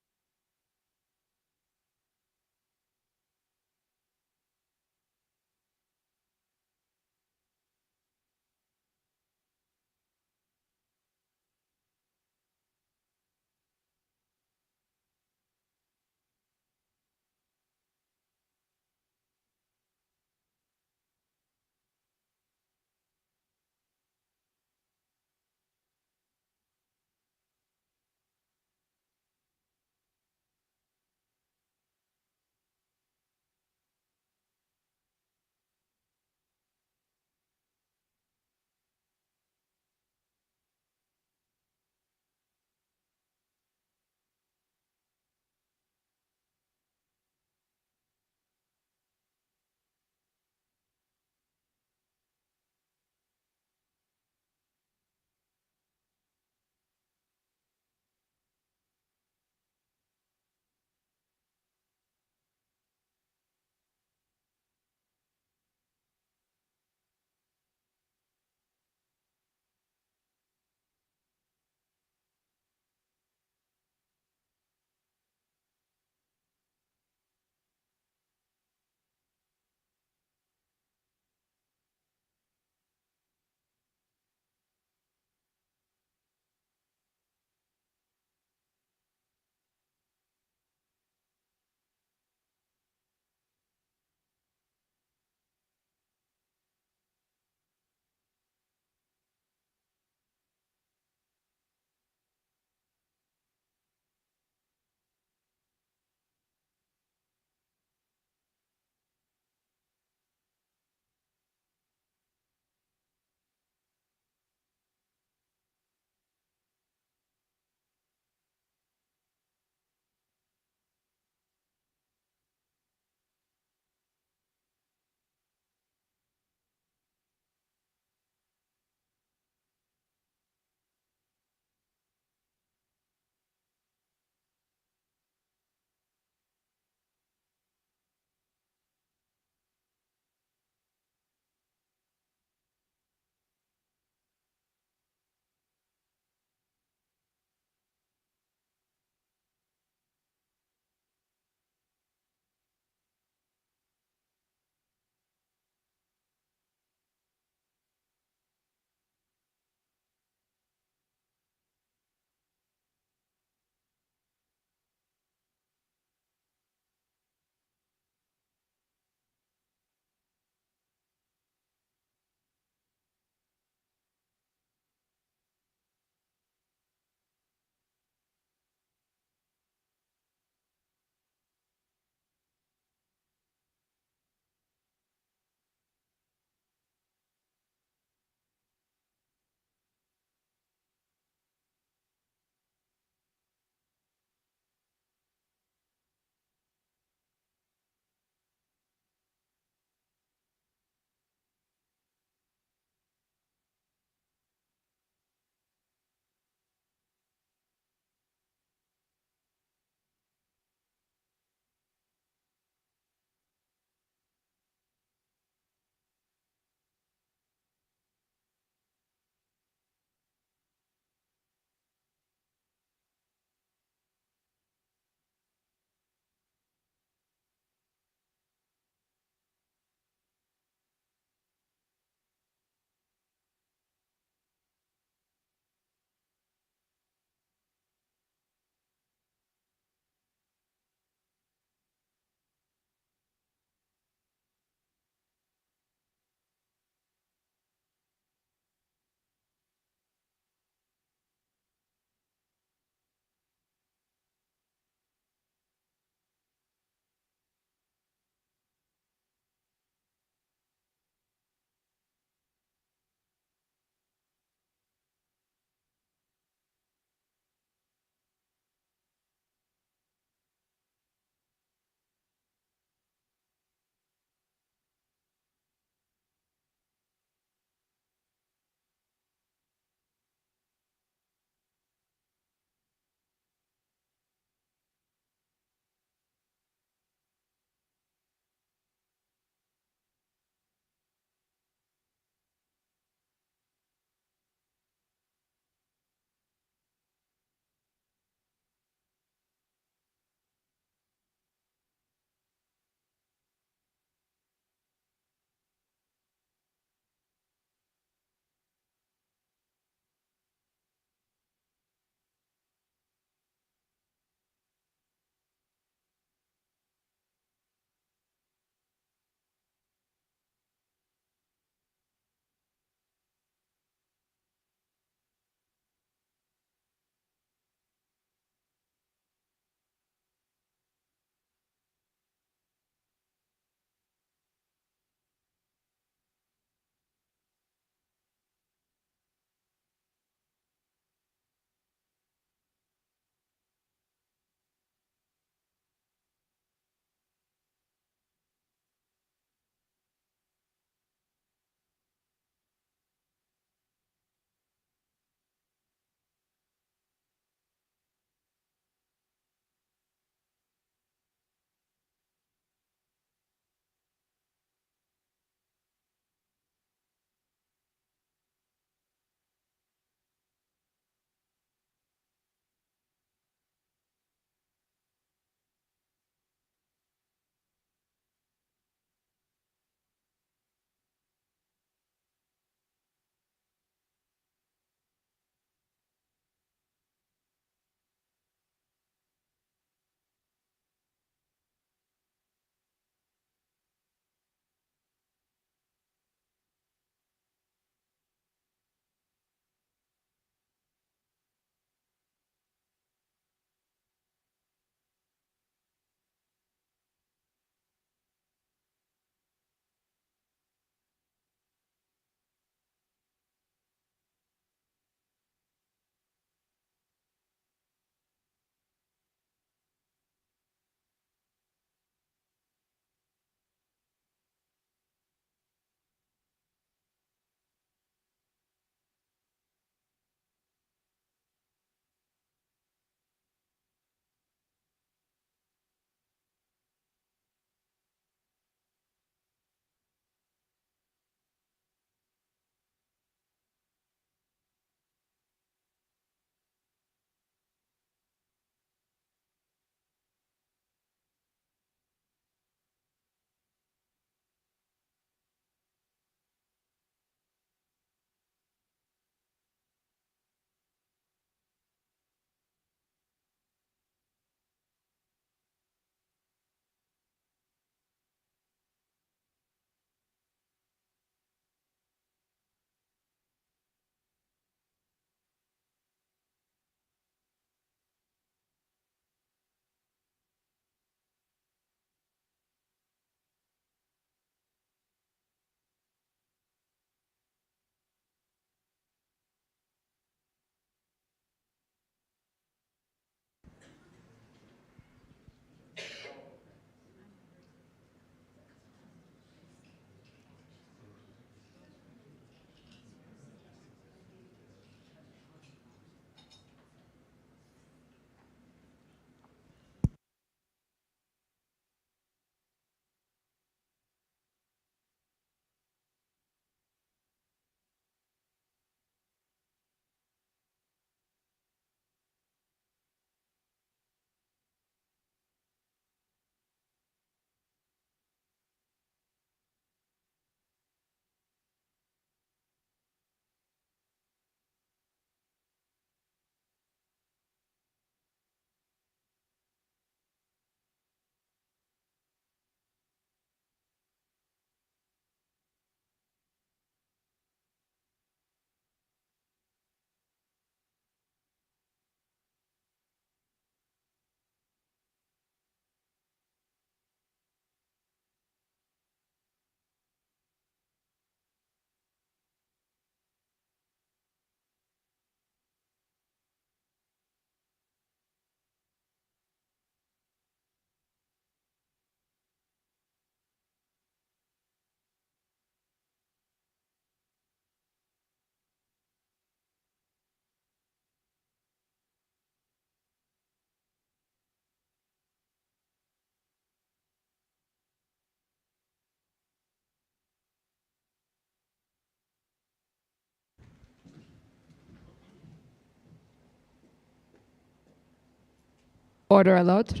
Order à l'ordre.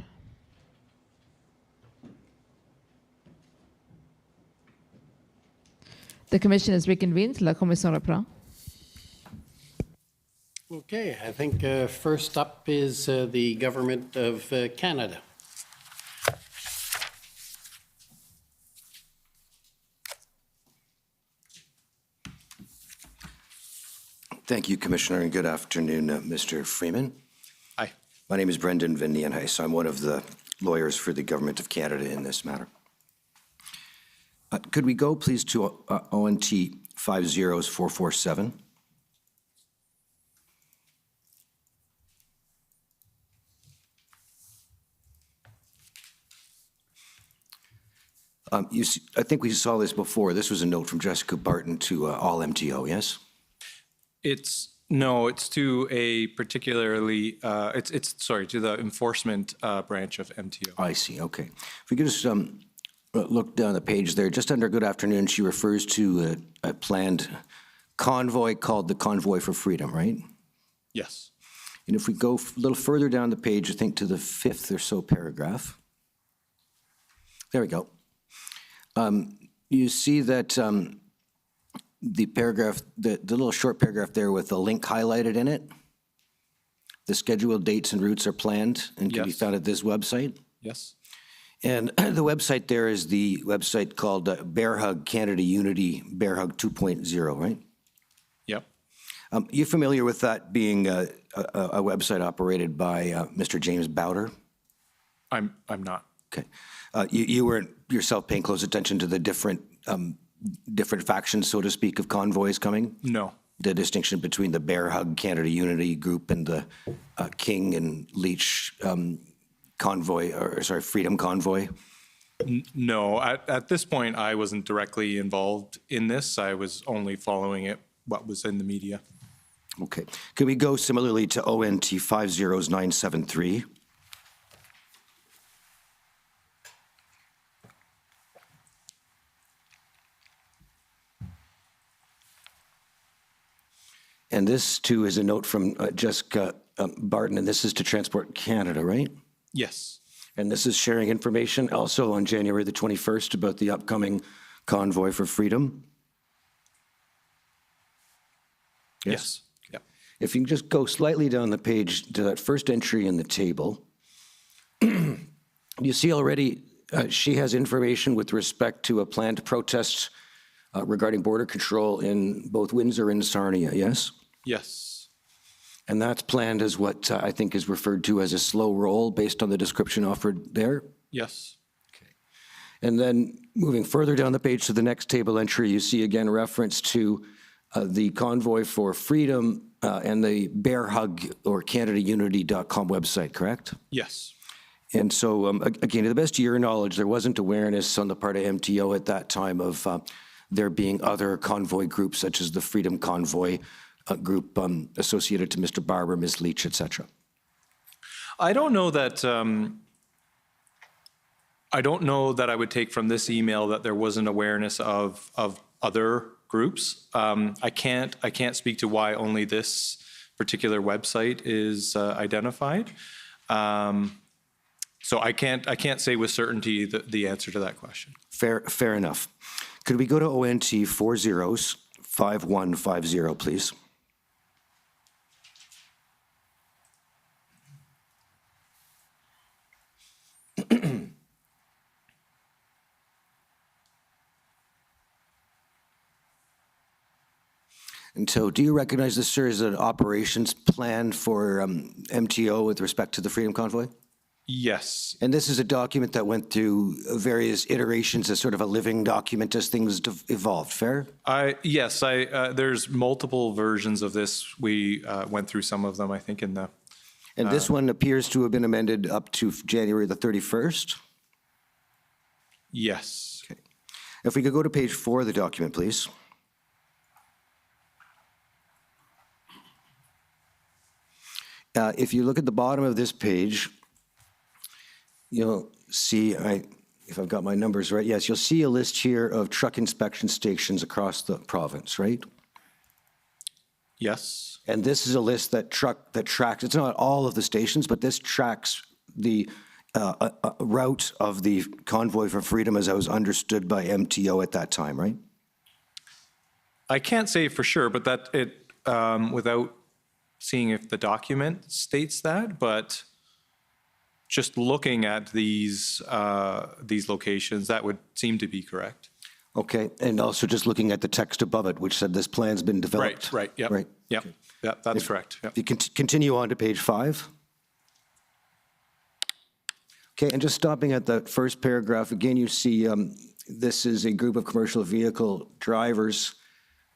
The commission is reconvened. La commission reprend. Okay, I think first up is the Government of Canada. Thank you, Commissioner, and good afternoon, Mr. Freeman. Hi. My name is Brendan Van Nieuwenhuis. I'm one of the lawyers for the Government of Canada in this matter. Could we go, please, to ONT 50447? I think we saw this before. This was a note from Jessica Barton to all MTO, yes? No, it's to a particularly, sorry, to the enforcement branch of MTO. I see, okay. If we could just look down the page there, just under good afternoon, she refers to a planned convoy called the Convoy for Freedom, right? Yes. And if we go a little further down the page, I think to the 5th or so paragraph. There we go. You see that the paragraph, the little short paragraph there with the link highlighted in it, the scheduled dates and routes are planned and can be found at this website. Yes. And the website there is the website called Bear Hug Canada Unity Bear Hug 2.0, right? Yep. You familiar with that being a website operated by Mr. James Bowder? I'm not. Okay. You weren't yourself paying close attention to the different factions, so to speak, of convoys coming? No. The distinction between the Bear Hug Canada Unity group and the King and Leach convoy, or sorry, Freedom Convoy? No. At this point, I wasn't directly involved in this. I was only following it, what was in the media. Okay. Could we go similarly to ONT 50973? And this, too, is a note from Jessica Barton, and this is to Transport Canada, right? Yes. And this is sharing information also on January the 21st about the upcoming Convoy for Freedom? Yes. Yeah. If you can just go slightly down the page to that first entry in the table, you see already she has information with respect to a planned protest regarding border control in both Windsor and Sarnia, yes? Yes. And that's planned as what I think is referred to as a slow roll based on the description offered there? Yes. Okay. And then moving further down the page to the next table entry, you see again reference to the Convoy for Freedom and the Bear Hug or CanadaUnity.com website, correct? Yes. And so, again, to the best of your knowledge, there wasn't awareness on the part of MTO at that time of there being other convoy groups such as the Freedom Convoy group associated to Mr. Barber, Ms. Leach, et cetera. I don't know that I would take from this email that there wasn't awareness of other groups. I can't speak to why only this particular website is identified. So I can't say with certainty the answer to that question. Fair enough. Could we go to ONT 405150, please? And so do you recognize this, sir, as an operations plan for MTO with respect to the Freedom Convoy? Yes. And this is a document that went through various iterations as sort of a living document as things evolved, fair? Yes, there's multiple versions of this. We went through some of them, I think, in the... And this one appears to have been amended up to January the 31st? Yes. Okay. If we could go to page 4 of the document, please. If you look at the bottom of this page, you'll see, if I've got my numbers right, yes, you'll see a list here of truck inspection stations across the province, right? Yes. And this is a list that tracks, it's not all of the stations, but this tracks the route of the Convoy for Freedom as I was understood by MTO at that time, right? I can't say for sure, but that it, without seeing if the document states that, but just looking at these locations, that would seem to be correct. Okay, and also just looking at the text above it, which said this plan's been developed. Right, yep. Right. Yep, yeah, that's correct. Yep. If you continue on to page 5. Okay, and just stopping at the first paragraph, again, you see this is a group of commercial vehicle drivers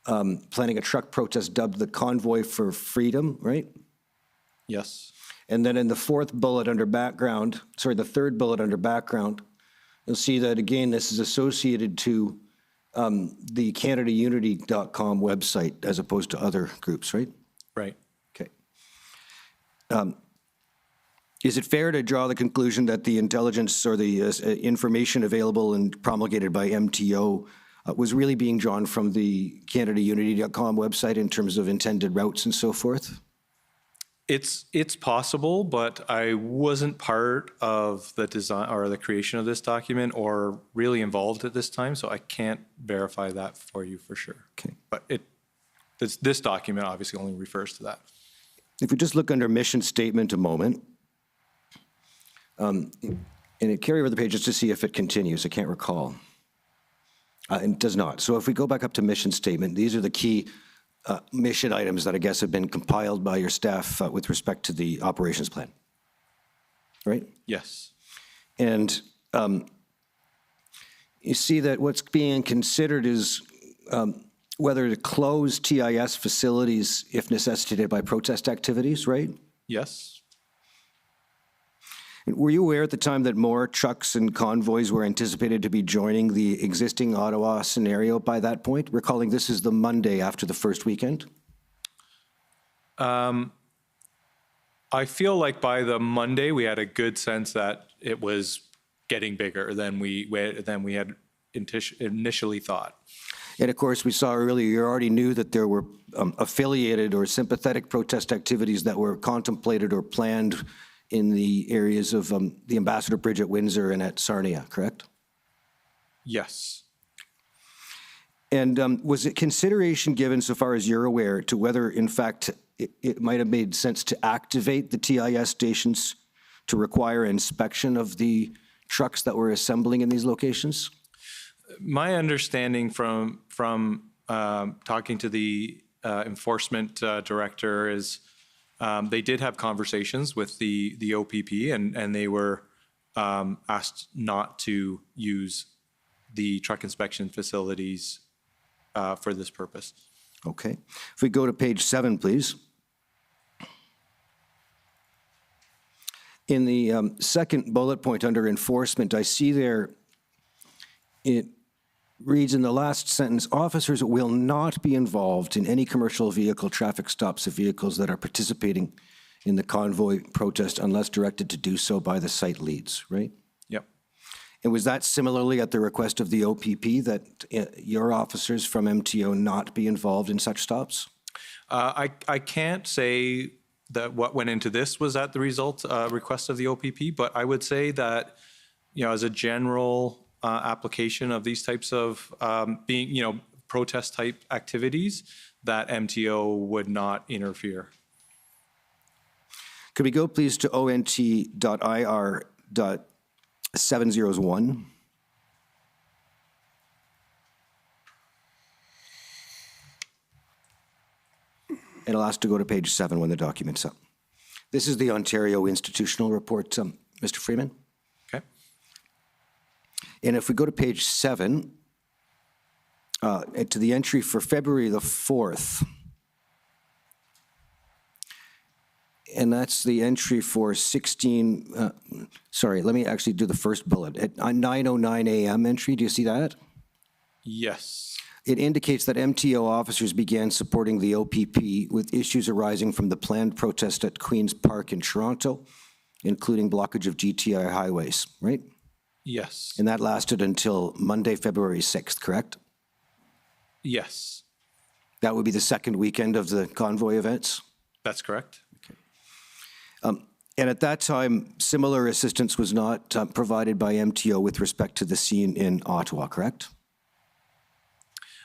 planning a truck protest dubbed the Convoy for Freedom, right? Yes. And then in the fourth bullet under background, sorry, the third bullet under background, you'll see that, again, this is associated to the CanadaUnity.com website as opposed to other groups, right? Right. Okay. Is it fair to draw the conclusion that the intelligence or the information available and promulgated by MTO was really being drawn from the CanadaUnity.com website in terms of intended routes and so forth? It's possible, but I wasn't part of the design or the creation of this document or really involved at this time, so I can't verify that for you for sure. Okay. But this document obviously only refers to that. If we just look under mission statement a moment, and carry over the page just to see if it continues. I can't recall. It does not. So if we go back up to mission statement, these are the key mission items that I guess have been compiled by your staff with respect to the operations plan, right? Yes. And you see that what's being considered is whether to close TIS facilities if necessitated by protest activities, right? Yes. Were you aware at the time that more trucks and convoys were anticipated to be joining the existing Ottawa scenario by that point? Recalling this is the Monday after the first weekend? I feel like by the Monday, we had a good sense that it was getting bigger than we had initially thought. And of course, we saw earlier, you already knew that there were affiliated or sympathetic protest activities that were contemplated or planned in the areas of the Ambassador Bridge at Windsor and at Sarnia, correct? Yes. And was it consideration given, so far as you're aware, to whether, in fact, it might have made sense to activate the TIS stations to require inspection of the trucks that were assembling in these locations? My understanding from talking to the enforcement director is they did have conversations with the OPP and they were asked not to use the truck inspection facilities for this purpose. Okay. If we go to page 7, please. In the second bullet point under enforcement, I see there, it reads in the last sentence, officers will not be involved in any commercial vehicle traffic stops of vehicles that are participating in the convoy protest unless directed to do so by the site leads, right? Yep. And was that similarly at the request of the OPP that your officers from MTO not be involved in such stops? I can't say that what went into this was at the request of the OPP, but I would say that, as a general application of these types of protest type activities, that MTO would not interfere. Could we go please to ONT.IR.701? And I'll ask to go to page 7 when the document's up. This is the Ontario Institutional Report, Mr. Freeman. Okay. And if we go to page 7, to the entry for February the 4th, and that's the entry for 16, sorry, let me actually do the first bullet. At 9:09 a.m. entry, do you see that? Yes. It indicates that MTO officers began supporting the OPP with issues arising from the planned protest at Queen's Park in Toronto, including blockage of GTI highways, right? Yes. And that lasted until Monday, February 6th, correct? Yes. That would be the second weekend of the convoy events? That's correct. And at that time, similar assistance was not provided by MTO with respect to the scene in Ottawa, correct?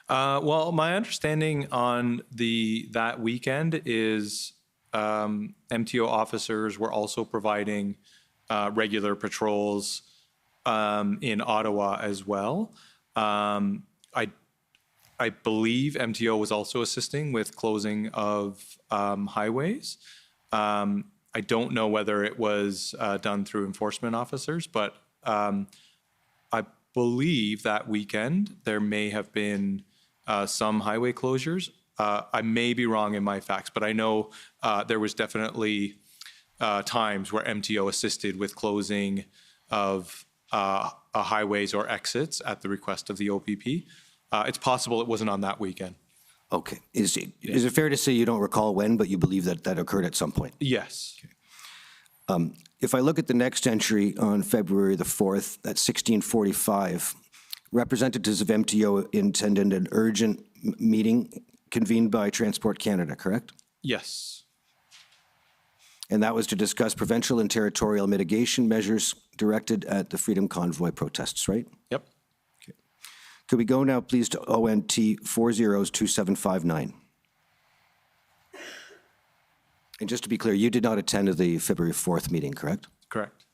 Well, my understanding on that weekend is MTO officers were also providing regular patrols in Ottawa as well. I believe MTO was also assisting with closing of highways. I don't know whether it was done through enforcement officers, but I believe that weekend there may have been some highway closures. I may be wrong in my facts, but I know there was definitely times where MTO assisted with closing of highways or exits at the request of the OPP. It's possible it wasn't on that weekend. Okay. Is it fair to say you don't recall when, but you believe that that occurred at some point? Yes. Okay. If I look at the next entry on February the 4th at 16:45, representatives of MTO attended an urgent meeting convened by Transport Canada, correct? Yes. And that was to discuss provincial and territorial mitigation measures directed at the Freedom Convoy protests, right? Yep. Okay. Could we go now, please, to ONT 402759? And just to be clear, you did not attend the February 4th meeting, correct? Correct.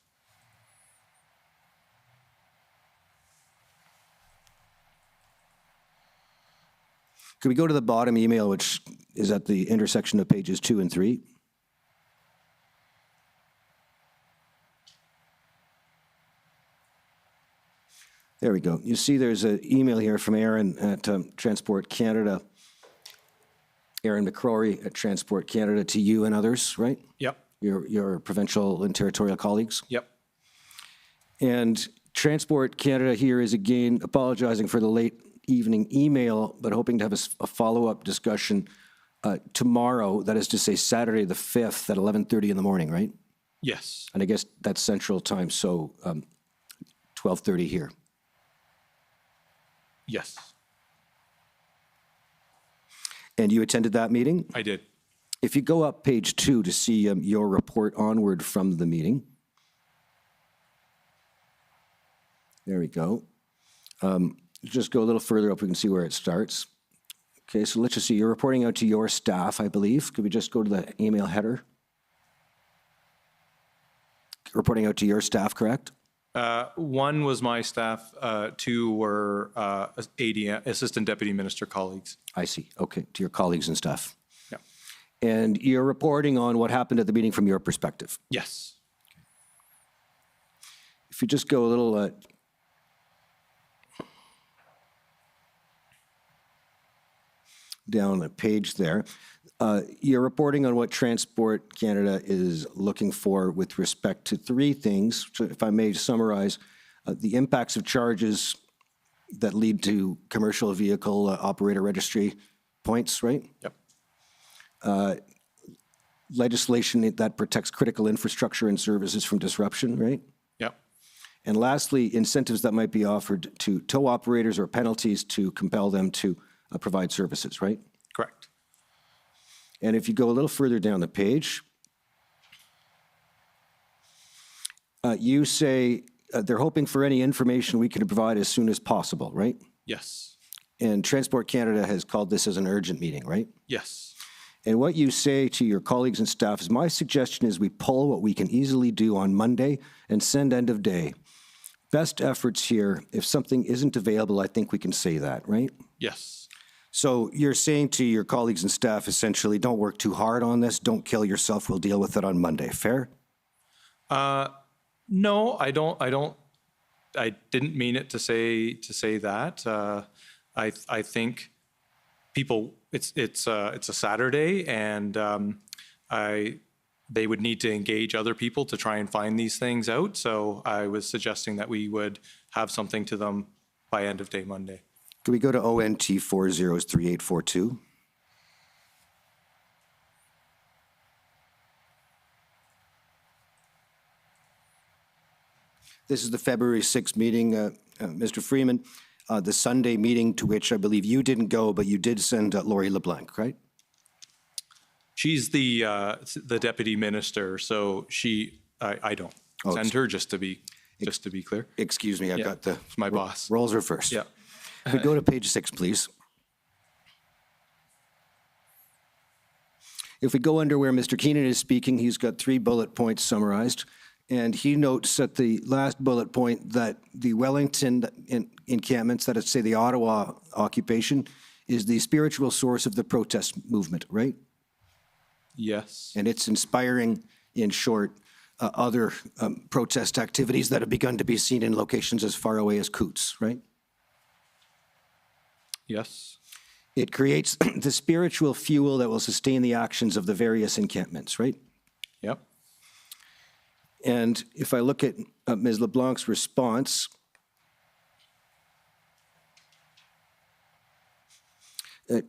Could we go to the bottom email, which is at the intersection of pages 2 and 3? There we go. You see there's an email here from Aaron at Transport Canada, Aaron McCrory at Transport Canada to you and others, right? Yep. Your provincial and territorial colleagues? Yep. And Transport Canada here is again apologizing for the late evening email, but hoping to have a follow-up discussion tomorrow, that is to say Saturday the 5th at 11:30 in the morning, right? Yes. And I guess that's Central Time, so 12:30 here. Yes. And you attended that meeting? I did. If you go up page 2 to see your report onward from the meeting. There we go. Just go a little further up, we can see where it starts. Okay, so let's just see, you're reporting out to your staff, I believe. Could we just go to the email header? Reporting out to your staff, correct? One was my staff, two were Assistant Deputy Minister colleagues. I see, okay, to your colleagues and staff. Yeah. And you're reporting on what happened at the meeting from your perspective? Yes. If you just go a little down the page there, you're reporting on what Transport Canada is looking for with respect to three things. So if I may summarize, the impacts of charges that lead to commercial vehicle operator registry points, right? Yep. Legislation that protects critical infrastructure and services from disruption, right? Yep. And lastly, incentives that might be offered to tow operators or penalties to compel them to provide services, right? Correct. And if you go a little further down the page, you say they're hoping for any information we can provide as soon as possible, right? Yes. And Transport Canada has called this as an urgent meeting, right? Yes. And what you say to your colleagues and staff is, my suggestion is we pull what we can easily do on Monday and send end of day. Best efforts here. If something isn't available, I think we can say that, right? Yes. So you're saying to your colleagues and staff, essentially, don't work too hard on this, don't kill yourself, we'll deal with it on Monday. Fair? No, I don't. I didn't mean it to say that. I think people. It's a Saturday, and they would need to engage other people to try and find these things out. So I was suggesting that we would have something to them by end of day Monday. Can we go to ONT 403842? This is the February 6th meeting, Mr. Freeman, the Sunday meeting to which I believe you didn't go, but you did send Lori LeBlanc, right? She's the deputy minister, so I don't send her, just to be clear. Excuse me, I've got the It's my boss. roles reversed. Yeah. If we go to page 6, please. If we go under where Mr. Keenan is speaking, he's got 3 bullet points summarized. And he notes at the last bullet point that the Wellington encampments, that is, say, the Ottawa occupation, is the spiritual source of the protest movement, right? Yes. And it's inspiring, in short, other protest activities that have begun to be seen in locations as far away as Coots, right? Yes. It creates the spiritual fuel that will sustain the actions of the various encampments, right? Yep. And if I look at Ms. LeBlanc's response,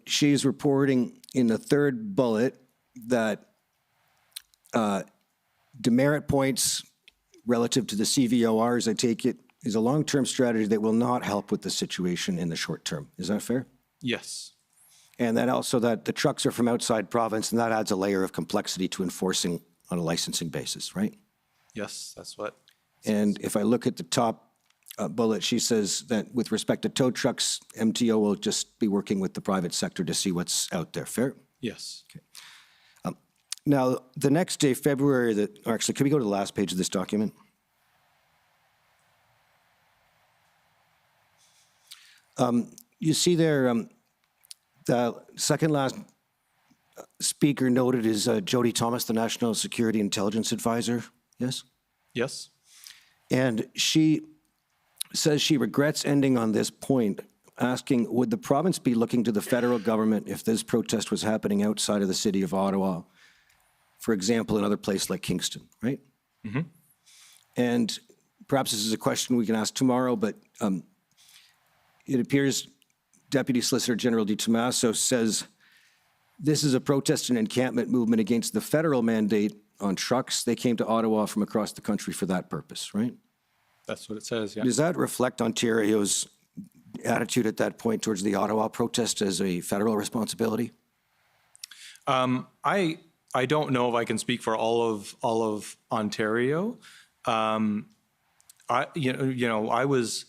she's reporting in the 3rd bullet that demerit points relative to the CVORs, I take it, is a long-term strategy that will not help with the situation in the short term. Is that fair? Yes. And then also that the trucks are from outside province, and that adds a layer of complexity to enforcing on a licensing basis, right? Yes, that's what. And if I look at the top bullet, she says that with respect to tow trucks, MTO will just be working with the private sector to see what's out there. Fair? Yes. Okay. Now, the next day, February, or actually, can we go to the last page of this document? You see there, the second last speaker noted is Jody Thomas, the National Security Intelligence Advisor. Yes? Yes. And she says she regrets ending on this point, asking, would the province be looking to the federal government if this protest was happening outside of the city of Ottawa? For example, another place like Kingston, right? Mm-hmm. And perhaps this is a question we can ask tomorrow, but it appears Deputy Solicitor General DiTommaso says this is a protest and encampment movement against the federal mandate on trucks. They came to Ottawa from across the country for that purpose, right? That's what it says, yeah. Does that reflect Ontario's attitude at that point towards the Ottawa protest as a federal responsibility? I don't know if I can speak for all of Ontario. I was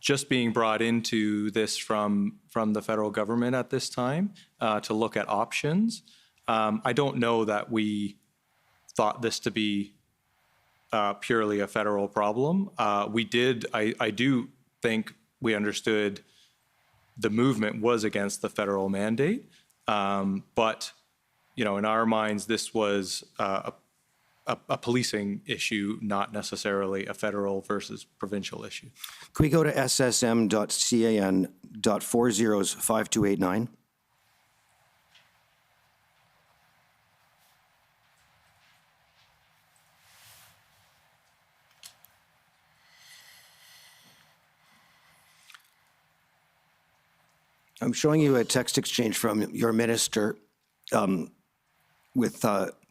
just being brought into this from the federal government at this time to look at options. I don't know that we thought this to be purely a federal problem. I do think we understood the movement was against the federal mandate, but in our minds, this was a policing issue, not necessarily a federal versus provincial issue. Can we go to ssm.can.405289? I'm showing you a text exchange from your minister with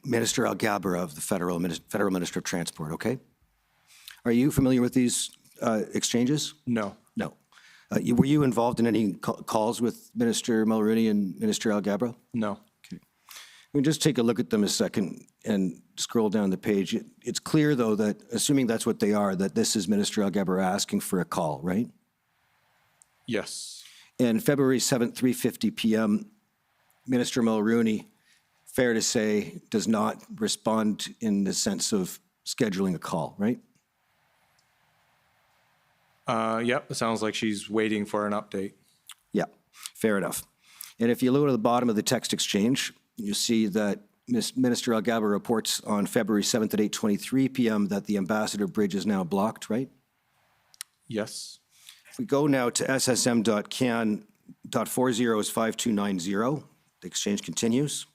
Minister Alghabra of the Federal Minister of Transport, okay? Are you familiar with these exchanges? No. No. Were you involved in any calls with Minister Mulroney and Minister Alghabra? No. Okay. We can just take a look at them a second and scroll down the page. It's clear, though, that assuming that's what they are, that this is Minister Alghabra asking for a call, right? Yes. And February 7th, 3:50 p.m., Minister Mulroney, fair to say, does not respond in the sense of scheduling a call, right? Yep, it sounds like she's waiting for an update. Yeah, fair enough. And if you look at the bottom of the text exchange, you see that Minister Alghabra reports on February 7th at 8:23 p.m. that the Ambassador Bridge is now blocked, right? Yes. If we go now to ssm.can.405290, the exchange continues.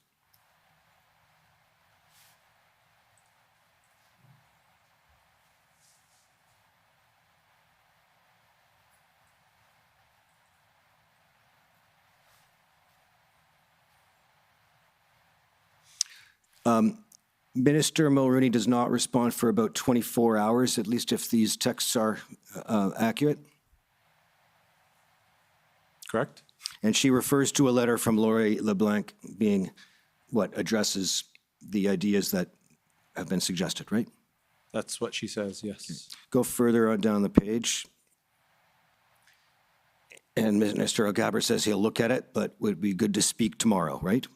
Minister Mulroney does not respond for about 24 hours, at least if these texts are accurate. Correct. And she refers to a letter from Lori LeBlanc being addresses the ideas that have been suggested, right? That's what she says, yes. Go further on down the page. And Mr. Algaber says he'll look at it, but would be good to speak tomorrow, right?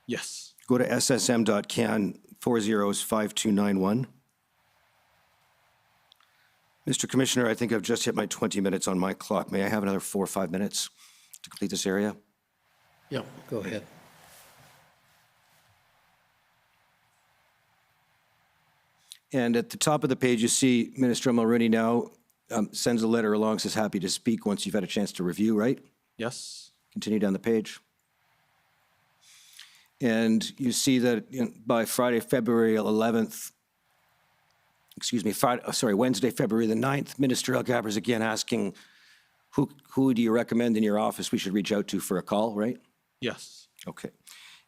Yes. Go to ssm.can 405291. Mr. Commissioner, I think I've just hit my 20 minutes on my clock. May I have another 4 or 5 minutes to complete this area? Yeah, go ahead. And at the top of the page, you see Minister Mulroney now sends a letter along, says happy to speak once you've had a chance to review, right? Yes. Continue down the page. And you see that by Friday, February 11th, Wednesday, February the 9th, Minister Algaber is again asking, who do you recommend in your office we should reach out to for a call, right? Yes. Okay.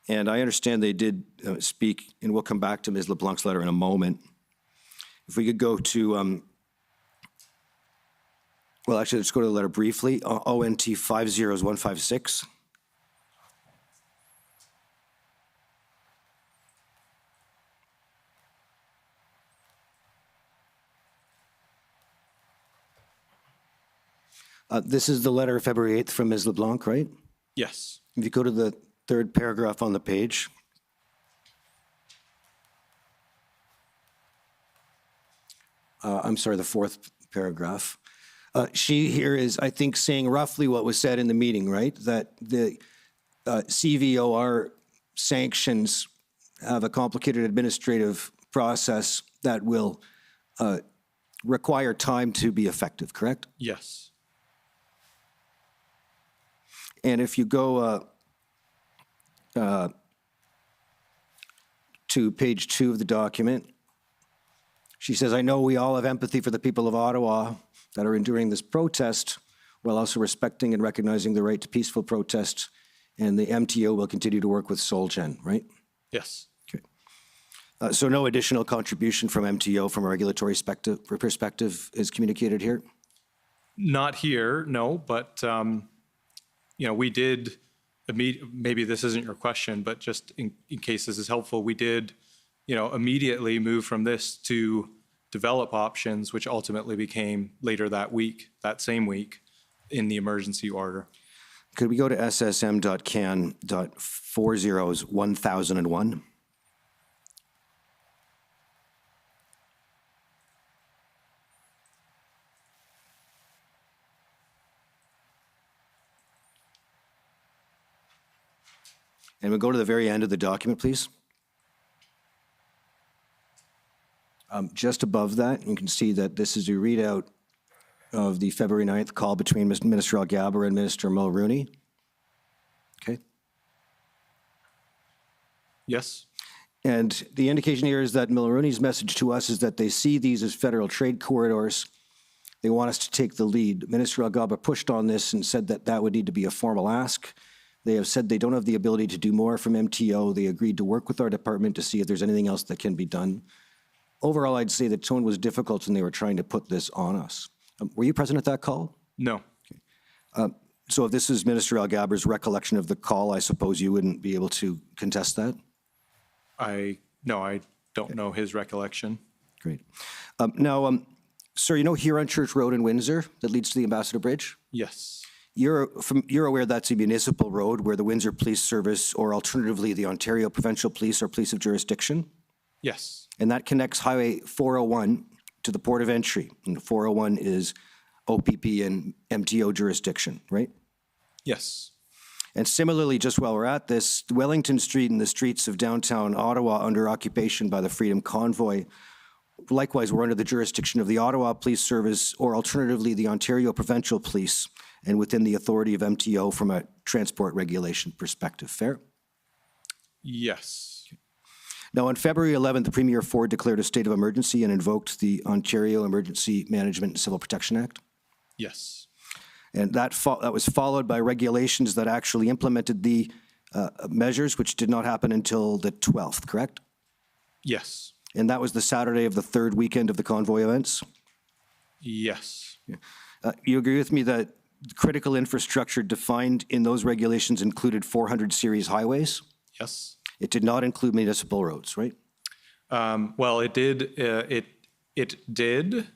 And I understand they did speak, and we'll come back to Ms. LeBlanc's letter in a moment. If we could go to, well, actually, let's go to the letter briefly. ONT 50156. This is the letter of February 8th from Ms. LeBlanc, right? Yes. If you go to the third paragraph on the page. I'm sorry, the fourth paragraph. She here is, I think, saying roughly what was said in the meeting, right? That the CVOR sanctions have a complicated administrative process that will require time to be effective, correct? Yes. And if you go to page 2 of the document, she says, I know we all have empathy for the people of Ottawa that are enduring this protest, while also respecting and recognizing the right to peaceful protest, and the MTO will continue to work with Solgen, right? Yes. Okay. So no additional contribution from MTO from a regulatory perspective is communicated here? Not here, no, but, we did, maybe this isn't your question, but just in case this is helpful, we did, immediately move from this to develop options, which ultimately became later that week, that same week, in the emergency order. Could we go to ssm.can.401001? And we'll go to the very end of the document, please. Just above that, you can see that this is a readout of the February 9th call between Minister Algaber and Minister Mulroney. Okay. Yes. And the indication here is that Mulroney's message to us is that they see these as federal trade corridors. They want us to take the lead. Minister Algaber pushed on this and said that that would need to be a formal ask. They have said they don't have the ability to do more from MTO. They agreed to work with our department to see if there's anything else that can be done. Overall, I'd say the tone was difficult and they were trying to put this on us. Were you present at that call? No. Okay. So if this is Minister Algaber's recollection of the call, I suppose you wouldn't be able to contest that? No, I don't know his recollection. Great. Now, sir, you know Huron Church Road in Windsor that leads to the Ambassador Bridge? Yes. You're aware that's a municipal road where the Windsor Police Service, or alternatively the Ontario Provincial Police, are police of jurisdiction? Yes. And that connects Highway 401 to the port of entry. And 401 is OPP and MTO jurisdiction, right? Yes. And similarly, just while we're at this, Wellington Street and the streets of downtown Ottawa under occupation by the Freedom Convoy, likewise, were under the jurisdiction of the Ottawa Police Service, or alternatively the Ontario Provincial Police, and within the authority of MTO from a transport regulation perspective. Fair? Yes. Now, on February 11th, Premier Ford declared a state of emergency and invoked the Ontario Emergency Management and Civil Protection Act. Yes. And that was followed by regulations that actually implemented the measures, which did not happen until the 12th, correct? Yes. And that was the Saturday of the third weekend of the convoy events? Yes. You agree with me that critical infrastructure defined in those regulations included 400 series highways? Yes. It did not include municipal roads, right? Well, it did. It did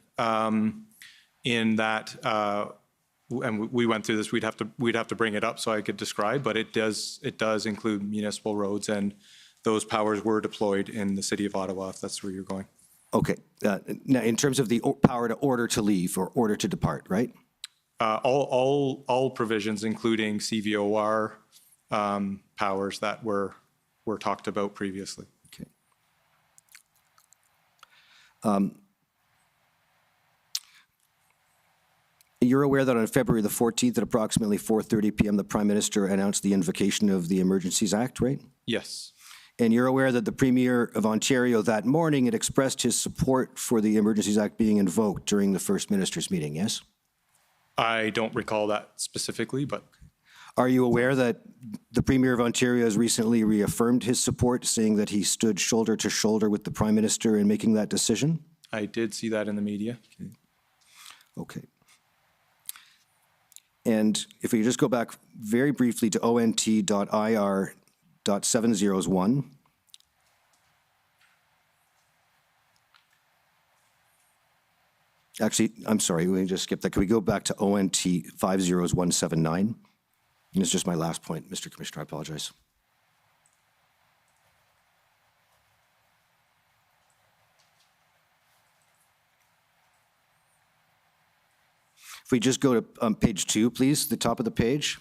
in that, and we went through this. We'd have to bring it up so I could describe, but it does include municipal roads, and those powers were deployed in the city of Ottawa. If that's where you're going. Okay. Now, in terms of the power to order to leave or order to depart, right? All provisions, including CVOR powers that were talked about previously. Okay. You're aware that on February the 14th at approximately 4:30 p.m., the Prime Minister announced the invocation of the Emergencies Act, right? Yes. And you're aware that the Premier of Ontario that morning had expressed his support for the Emergencies Act being invoked during the First Minister's meeting, yes? I don't recall that specifically, but. Are you aware that the Premier of Ontario has recently reaffirmed his support, saying that he stood shoulder to shoulder with the Prime Minister in making that decision? I did see that in the media. Okay. And if we just go back very briefly to ont.ir.701. Actually, I'm sorry, we just skipped that. Can we go back to ONT 50179? And it's just my last point, Mr. Commissioner, I apologize. If we just go to page 2, please, the top of the page.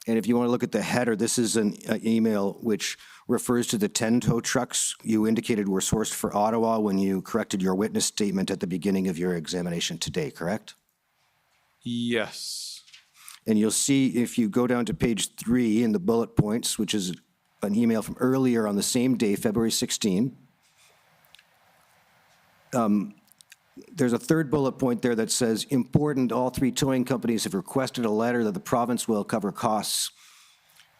And if you want to look at the header, this is an email which refers to the 10 tow trucks you indicated were sourced for Ottawa when you corrected your witness statement at the beginning of your examination today, correct? Yes. And you'll see if you go down to page 3 in the bullet points, which is an email from earlier on the same day, February 16. There's a third bullet point there that says, important, all 3 towing companies have requested a letter that the province will cover costs,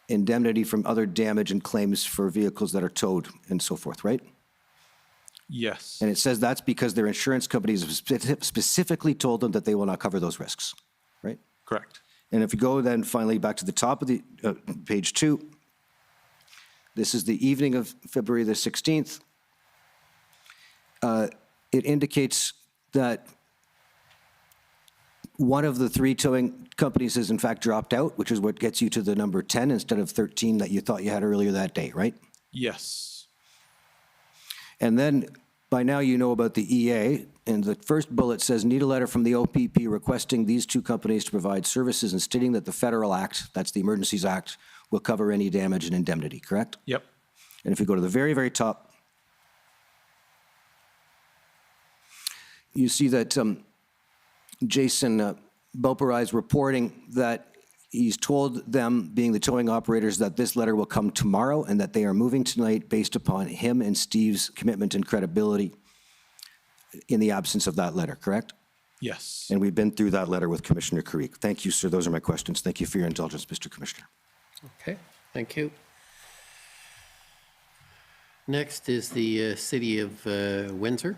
indemnity from other damage and claims for vehicles that are towed and so forth, right? Yes. And it says that's because their insurance companies have specifically told them that they will not cover those risks, right? Correct. And if you go then finally back to the top of the page 2, this is the evening of February the 16th. It indicates that one of the 3 towing companies has in fact dropped out, which is what gets you to the number 10 instead of 13 that you thought you had earlier that day, right? Yes. And then by now you know about the EA, and the first bullet says, need a letter from the OPP requesting these 2 companies to provide services and stating that the federal act, that's the Emergencies Act, will cover any damage and indemnity, correct? Yep. And if you go to the very, very top, you see that Jason Beaupre is reporting that he's told them, being the towing operators, that this letter will come tomorrow and that they are moving tonight based upon him and Steve's commitment and credibility in the absence of that letter, correct? Yes. And we've been through that letter with Commissioner Carrique. Thank you, sir. Those are my questions. Thank you for your indulgence, Mr. Commissioner. Okay, thank you. Next is the City of Windsor.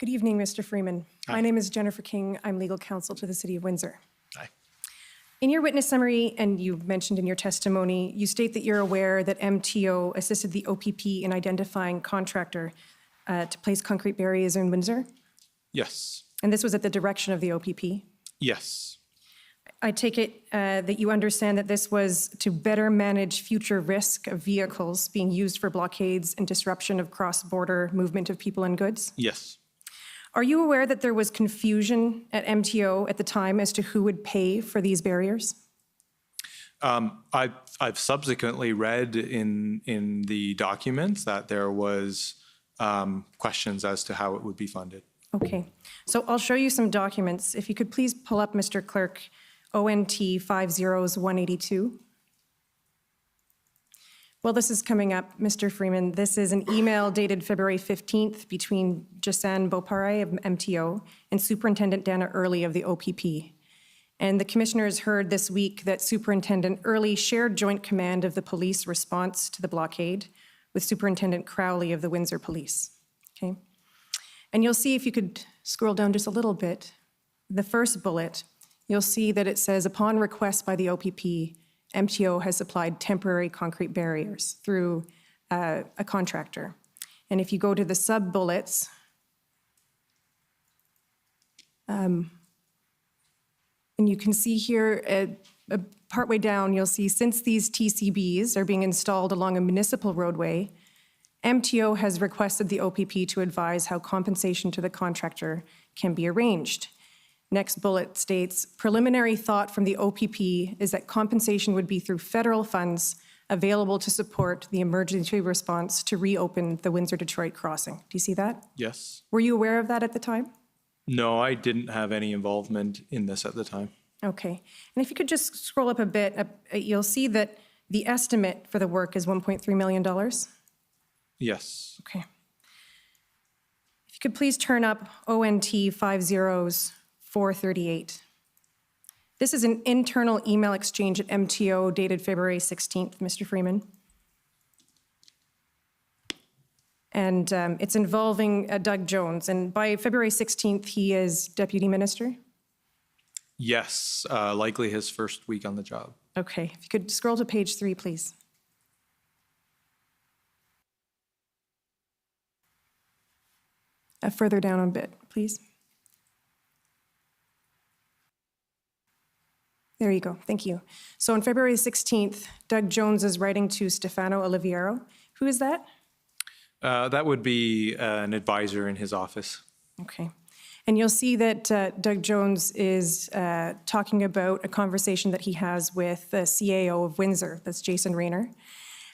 Good evening, Mr. Freeman. My name is Jennifer King. I'm legal counsel to the City of Windsor. Hi. In your witness summary, and you mentioned in your testimony, you state that you're aware that MTO assisted the OPP in identifying contractor to place concrete barriers in Windsor, Yes. and this was at the direction of the OPP. Yes. I take it that you understand that this was to better manage future risk of vehicles being used for blockades and disruption of cross-border movement of people and goods? Yes. Are you aware that there was confusion at MTO at the time as to who would pay for these barriers? I've subsequently read in the documents that there was questions as to how it would be funded. Okay, so I'll show you some documents. If you could please pull up, Mr. Clerk, ONT 50182. Well, this is coming up, Mr. Freeman. This is an email dated February 15th between Jason Beaupre of MTO and Superintendent Dana Early of the OPP. And the commissioners heard this week that Superintendent Early shared joint command of the police response to the blockade with Superintendent Crowley of the Windsor Police. Okay. And you'll see, if you could scroll down just a little bit, the first bullet, you'll see that it says, upon request by the OPP, MTO has supplied temporary concrete barriers through a contractor. And if you go to the sub-bullets, and you can see here, partway down, you'll see, since these TCBs are being installed along a municipal roadway, MTO has requested the OPP to advise how compensation to the contractor can be arranged. Next bullet states, preliminary thought from the OPP is that compensation would be through federal funds available to support the emergency response to reopen the Windsor-Detroit crossing. Do you see that? Yes. Were you aware of that at the time? No, I didn't have any involvement in this at the time. Okay. And if you could just scroll up a bit, you'll see that the estimate for the work is $1.3 million. Yes. Okay. If you could please turn up ONT 50438. This is an internal email exchange at MTO dated February 16th, Mr. Freeman. And it's involving Doug Jones. And by February 16th, he is deputy minister? Yes, likely his first week on the job. Okay. If you could scroll to page 3, please. Further down a bit, please. There you go. Thank you. So on February 16th, Doug Jones is writing to Stefano Oliviero. Who is that? That would be an advisor in his office. Okay. And you'll see that Doug Jones is talking about a conversation that he has with the CAO of Windsor, that's Jason Rayner.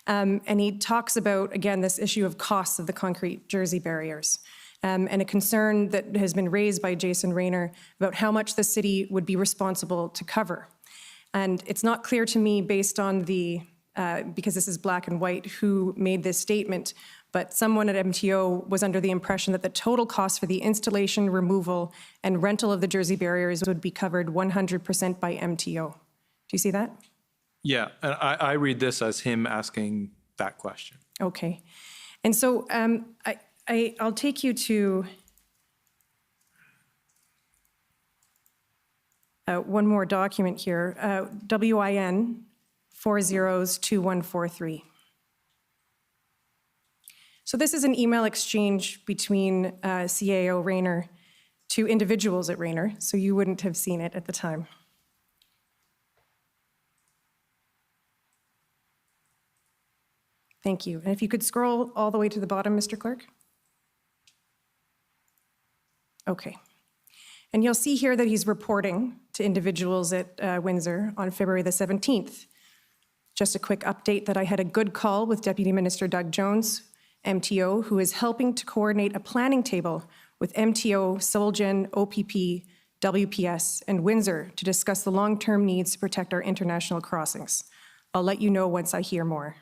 And he talks about, again, this issue of costs of the concrete jersey barriers. And a concern that has been raised by Jason Rayner about how much the city would be responsible to cover. And it's not clear to me, based on the, because this is black and white, who made this statement, but someone at MTO was under the impression that the total cost for the installation, removal, and rental of the jersey barriers would be covered 100% by MTO. Do you see that? Yeah, and I read this as him asking that question. Okay. And so I'll take you to one more document here, WIN 402143. So this is an email exchange between CAO Rayner to individuals at Rayner, so you wouldn't have seen it at the time. Thank you. And if you could scroll all the way to the bottom, Mr. Clerk. Okay. And you'll see here that he's reporting to individuals at Windsor on February the 17th. Just a quick update that I had a good call with Deputy Minister Doug Jones, MTO, who is helping to coordinate a planning table with MTO, Solgen, OPP, WPS, and Windsor to discuss the long-term needs to protect our international crossings. I'll let you know once I hear more.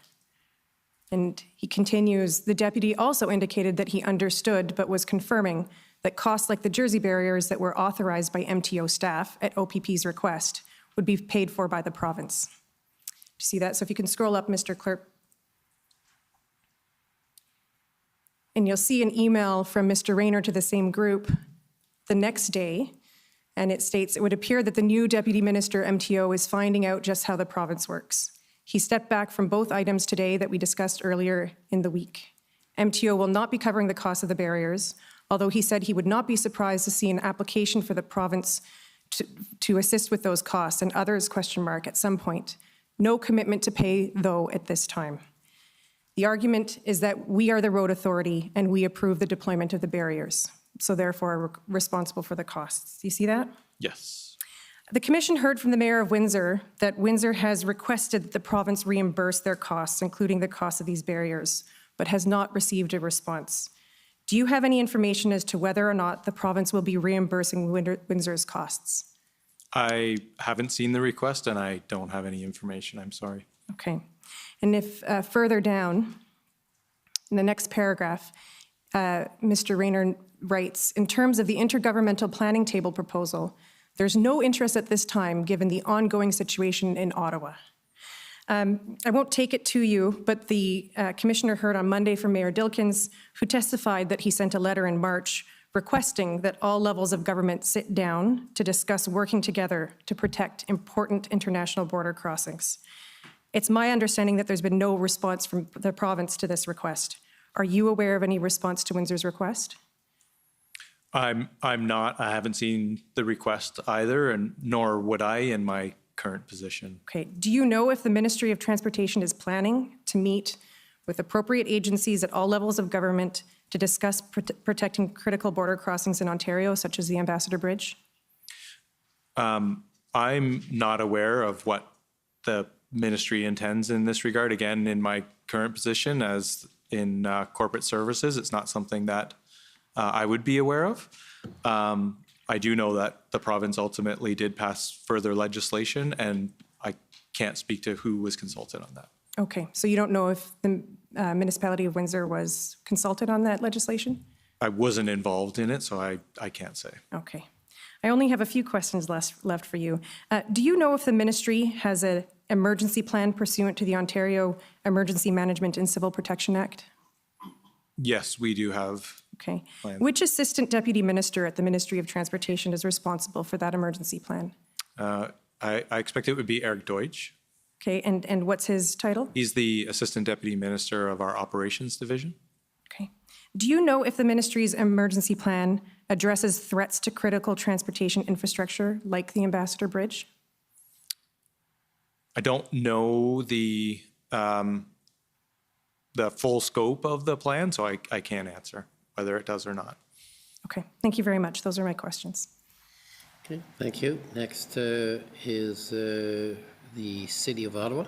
And he continues, the deputy also indicated that he understood but was confirming that costs like the jersey barriers that were authorized by MTO staff at OPP's request would be paid for by the province. Do you see that? So if you can scroll up, Mr. Clerk. And you'll see an email from Mr. Rayner to the same group the next day, and it states, it would appear that the new Deputy Minister MTO is finding out just how the province works. He stepped back from both items today that we discussed earlier in the week. MTO will not be covering the cost of the barriers, although he said he would not be surprised to see an application for the province to assist with those costs and others, at some point. No commitment to pay, though, at this time. The argument is that we are the road authority and we approve the deployment of the barriers, so therefore are responsible for the costs. Do you see that? Yes. The Commission heard from the Mayor of Windsor that Windsor has requested that the province reimburse their costs, including the cost of these barriers, but has not received a response. Do you have any information as to whether or not the province will be reimbursing Windsor's costs? I haven't seen the request and I don't have any information, I'm sorry. Okay. And if further down, in the next paragraph, Mr. Rayner writes, in terms of the intergovernmental planning table proposal, there's no interest at this time given the ongoing situation in Ottawa. I won't take it to you, but the Commissioner heard on Monday from Mayor Dilkins, who testified that he sent a letter in March requesting that all levels of government sit down to discuss working together to protect important international border crossings. It's my understanding that there's been no response from the province to this request. Are you aware of any response to Windsor's request? I'm not. I haven't seen the request either, and nor would I in my current position. Okay. Do you know if the Ministry of Transportation is planning to meet with appropriate agencies at all levels of government to discuss protecting critical border crossings in Ontario, such as the Ambassador Bridge? I'm not aware of what the ministry intends in this regard. Again, in my current position as in corporate services, it's not something that I would be aware of. I do know that the province ultimately did pass further legislation, and I can't speak to who was consulted on that. Okay, so you don't know if the municipality of Windsor was consulted on that legislation? I wasn't involved in it, so I can't say. Okay. I only have a few questions left for you. Do you know if the ministry has an emergency plan pursuant to the Ontario Emergency Management and Civil Protection Act? Yes, we do have. Okay. Plan. Which assistant deputy minister at the Ministry of Transportation is responsible for that emergency plan? I expect it would be Eric Deutsch. Okay, and what's his title? He's the assistant deputy minister of our operations division. Okay. Do you know if the ministry's emergency plan addresses threats to critical transportation infrastructure like the Ambassador Bridge? I don't know the full scope of the plan, so I can't answer whether it does or not. Okay, thank you very much. Those are my questions. Okay, thank you. Next is the City of Ottawa.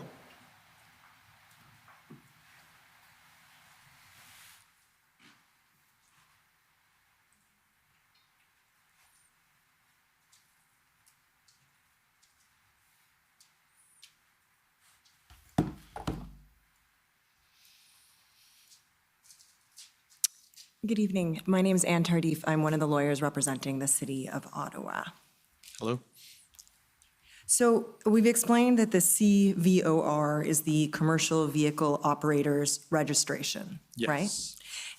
Good evening. My name is Anne Tardif. I'm one of the lawyers representing the City of Ottawa. Hello. So we've explained that the CVOR is the Commercial Vehicle Operator's Registration, Yes. right?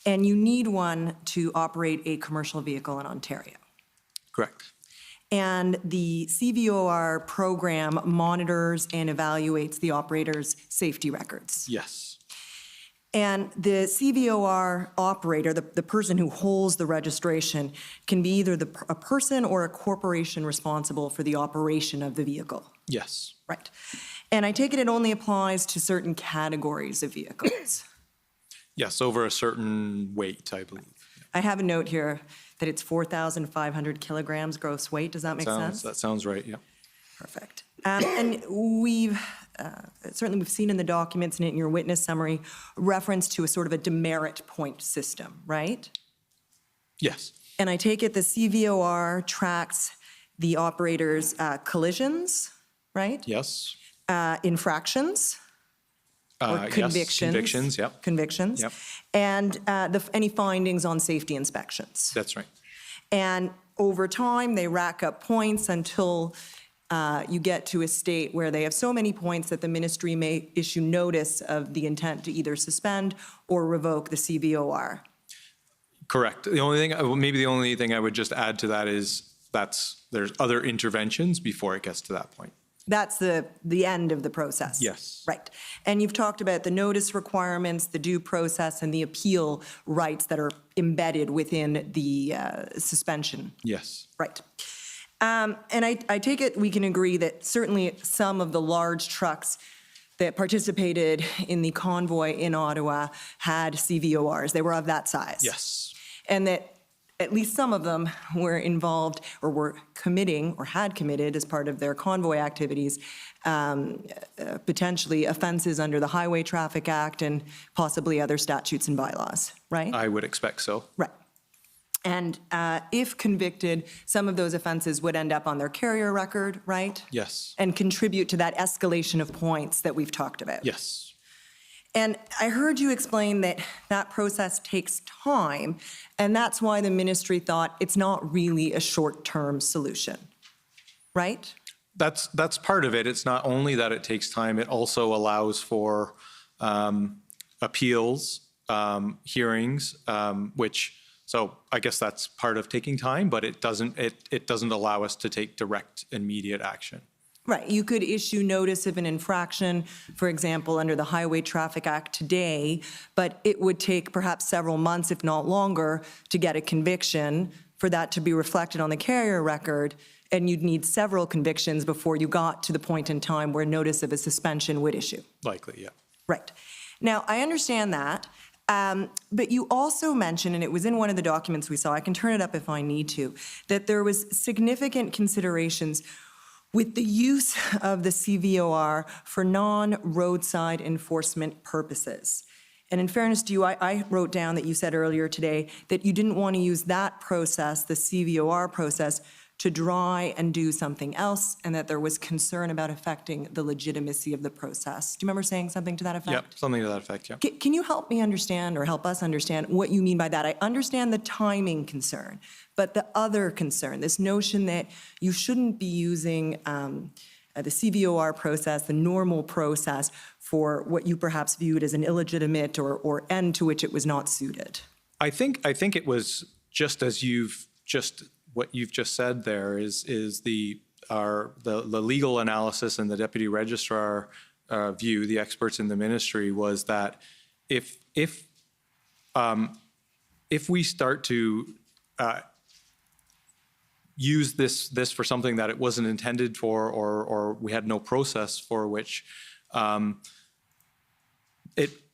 And you need one to operate a commercial vehicle in Ontario. Correct. And the CVOR program monitors and evaluates the operator's safety records. Yes. And the CVOR operator, the person who holds the registration, can be either a person or a corporation responsible for the operation of the vehicle. Yes. Right. And I take it only applies to certain categories of vehicles. Yes, over a certain weight, I believe. I have a note here that it's 4,500 kilograms gross weight. Does that make sense? That sounds right, yeah. Perfect. And certainly we've seen in the documents and in your witness summary reference to a sort of a demerit point system, right? Yes. And I take it the CVOR tracks the operator's collisions, right? Yes. Infractions or Yes, convictions. convictions, yep. Convictions. Yep. And any findings on safety inspections. That's right. And over time, they rack up points until you get to a state where they have so many points that the ministry may issue notice of the intent to either suspend or revoke the CVOR. Correct. The only thing I would just add to that is there's other interventions before it gets to that point. That's the end of the process. Yes. Right. And you've talked about the notice requirements, the due process, and the appeal rights that are embedded within the suspension. Yes. Right. And I take it we can agree that certainly some of the large trucks that participated in the convoy in Ottawa had CVORs. They were of that size. Yes. And that at least some of them were involved or were committing or had committed as part of their convoy activities, potentially offenses under the Highway Traffic Act and possibly other statutes and bylaws, right? I would expect so. Right. And if convicted, some of those offenses would end up on their carrier record, right? Yes. And contribute to that escalation of points that we've talked about. Yes. And I heard you explain that that process takes time, and that's why the ministry thought it's not really a short-term solution, right? That's part of it. It's not only that it takes time, it also allows for appeals, hearings, which So I guess that's part of taking time, but it doesn't allow us to take direct, immediate action. Right, you could issue notice of an infraction, for example, under the Highway Traffic Act today, but it would take perhaps several months, if not longer, to get a conviction, for that to be reflected on the carrier record, and you'd need several convictions before you got to the point in time where notice of a suspension would issue. Likely, yeah. Right. Now, I understand that, but you also mentioned, and it was in one of the documents we saw, I can turn it up if I need to, that there was significant considerations with the use of the CVOR for non-roadside enforcement purposes. And in fairness to you, I wrote down that you said earlier today that you didn't want to use that process, the CVOR process, to try and do something else, and that there was concern about affecting the legitimacy of the process. Do you remember saying something to that effect? Yeah, something to that effect, yeah. Can you help me understand, or help us understand, what you mean by that? I understand the timing concern, but the other concern, this notion that you shouldn't be using the CVOR process, the normal process, for what you perhaps viewed as an illegitimate or end to which it was not suited. I think it was just as what you've just said there is the legal analysis and the deputy registrar view, the experts in the ministry, was that if we start to use this for something that it wasn't intended for, or we had no process for which,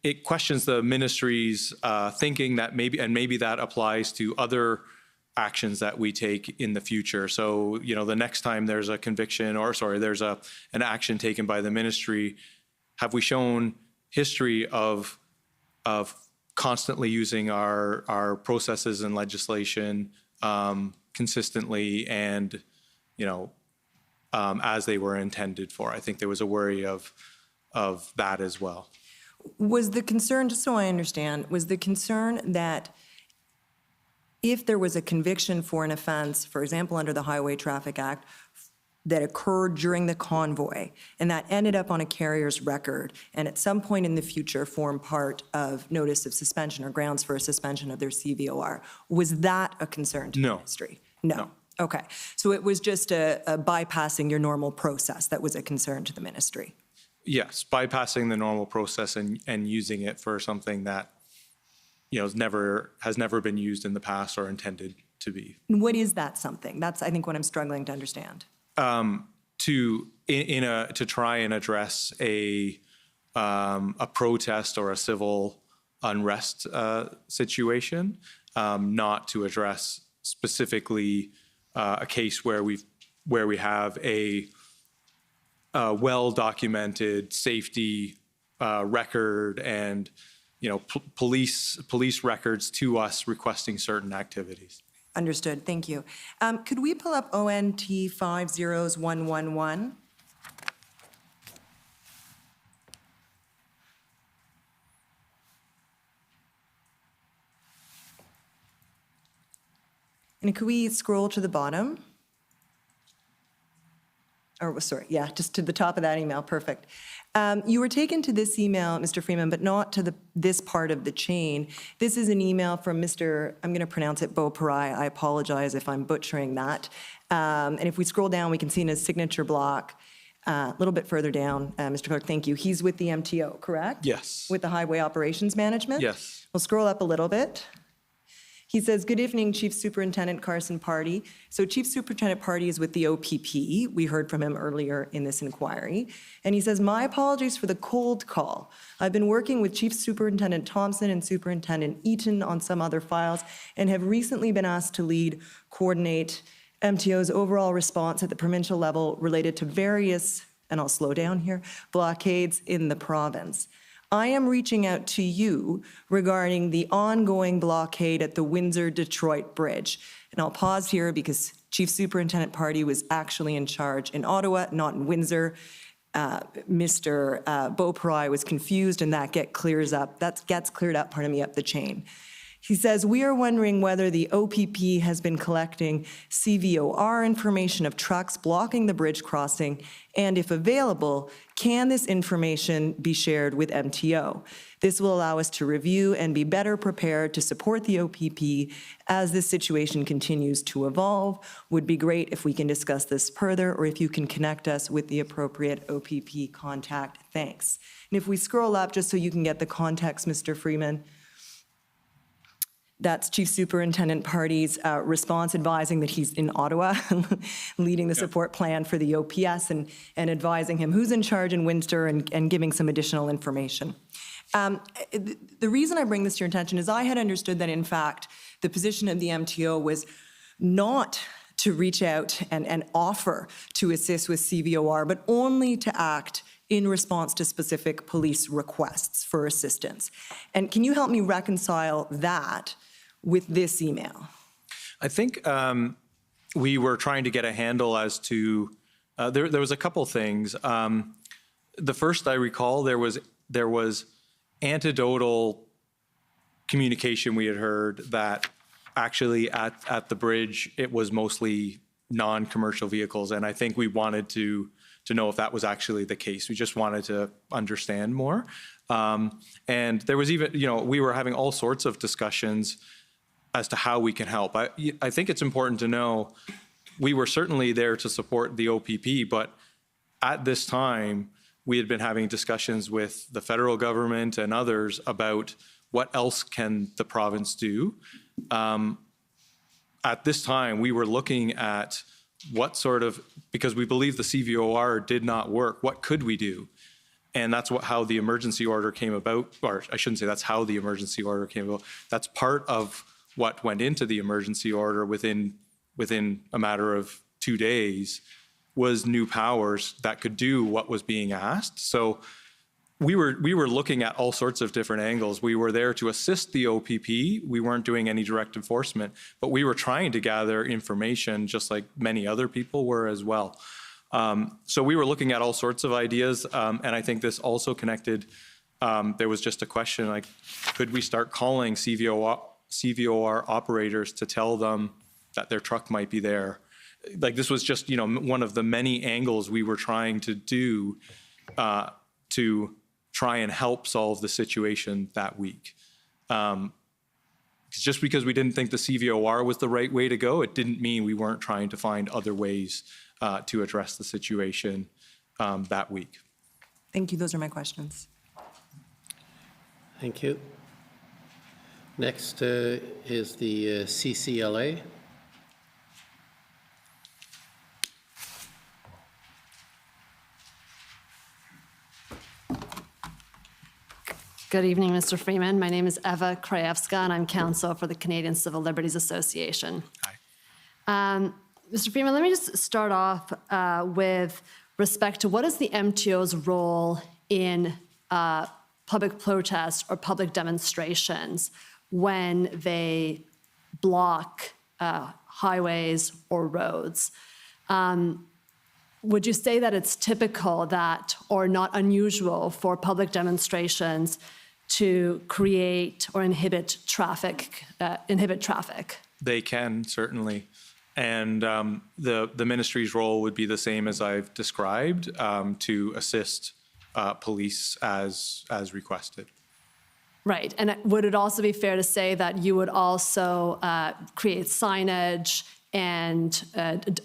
it questions the ministry's thinking that maybe that applies to other actions that we take in the future. So, the next time there's a conviction, there's an action taken by the ministry, have we shown history of constantly using our processes and legislation consistently and, as they were intended for? I think there was a worry of that as well. Was the concern, just so I understand, was the concern that if there was a conviction for an offense, for example, under the Highway Traffic Act, that occurred during the convoy, and that ended up on a carrier's record, and at some point in the future formed part of notice of suspension or grounds for a suspension of their CVOR, was that a concern to the ministry? No. Okay. So it was just a bypassing your normal process that was a concern to the ministry? Yes, bypassing the normal process and using it for something that has never been used in the past or intended to be. What is that something? That's, I think, what I'm struggling to understand. To try and address a protest or a civil unrest situation, not to address specifically a case where we have a well-documented safety record and police records to us requesting certain activities. Understood. Thank you. Could we pull up ONT 50111? And could we scroll to the bottom? Or, sorry, yeah, just to the top of that email. Perfect. You were taken to this email, Mr. Freeman, but not to this part of the chain. This is an email from Mr., I'm going to pronounce it Beauparai. I apologize if I'm butchering that. And if we scroll down, we can see in his signature block, a little bit further down, Mr. Clerk, thank you. He's with the MTO, correct? Yes. With the Highway Operations Management? Yes. We'll scroll up a little bit. He says, good evening, Chief Superintendent Carson Party. So Chief Superintendent Party is with the OPP. We heard from him earlier in this inquiry. And he says, my apologies for the cold call. I've been working with Chief Superintendent Thompson and Superintendent Eaton on some other files and have recently been asked to coordinate MTO's overall response at the provincial level related to various, and I'll slow down here, blockades in the province. I am reaching out to you regarding the ongoing blockade at the Windsor-Detroit Bridge. And I'll pause here because Chief Superintendent Party was actually in charge in Ottawa, not in Windsor. Mr. Beauparai was confused, and that gets cleared up, up the chain. He says, we are wondering whether the OPP has been collecting CVOR information of trucks blocking the bridge crossing, and if available, can this information be shared with MTO? This will allow us to review and be better prepared to support the OPP as this situation continues to evolve. Would be great if we can discuss this further, or if you can connect us with the appropriate OPP contact. Thanks. And if we scroll up, just so you can get the context, Mr. Freeman, that's Chief Superintendent Party's response advising that he's in Ottawa, leading the support plan for the OPS and advising him who's in charge in Windsor and giving some additional information. The reason I bring this to your attention is I had understood that, in fact, the position of the MTO was not to reach out and offer to assist with CVOR, but only to act in response to specific police requests for assistance. And can you help me reconcile that with this email? I think we were trying to get a handle as to, there was a couple things. The first I recall, there was anecdotal communication we had heard that actually at the bridge, it was mostly non-commercial vehicles. And I think we wanted to know if that was actually the case. We just wanted to understand more. And there was even, we were having all sorts of discussions as to how we can help. I think it's important to know we were certainly there to support the OPP, but at this time, we had been having discussions with the federal government and others about what else can the province do. At this time, we were looking at what sort of, because we believe the CVOR did not work, what could we do? And that's how the emergency order came about, or I shouldn't say that's how the emergency order came about. That's part of what went into the emergency order within a matter of 2 days was new powers that could do what was being asked. So we were looking at all sorts of different angles. We were there to assist the OPP. We weren't doing any direct enforcement, but we were trying to gather information just like many other people were as well. So we were looking at all sorts of ideas, and I think this also connected. There was just a question like, could we start calling CVOR operators to tell them that their truck might be there? Like this was just, one of the many angles we were trying to do to try and help solve the situation that week. Just because we didn't think the CVOR was the right way to go, it didn't mean we weren't trying to find other ways to address the situation that week. Thank you. Those are my questions. Thank you. Next is the CCLA. Good evening, Mr. Freeman. My name is Eva Krajewska, and I'm counsel for the Canadian Civil Liberties Association. Hi. Mr. Freeman, let me just start off with respect to what is the MTO's role in public protests or public demonstrations when they block highways or roads. Would you say that it's typical that, or not unusual for public demonstrations to create or inhibit traffic? They can, certainly. And the ministry's role would be the same as I've described, to assist police as requested. Right. And would it also be fair to say that you would also create signage and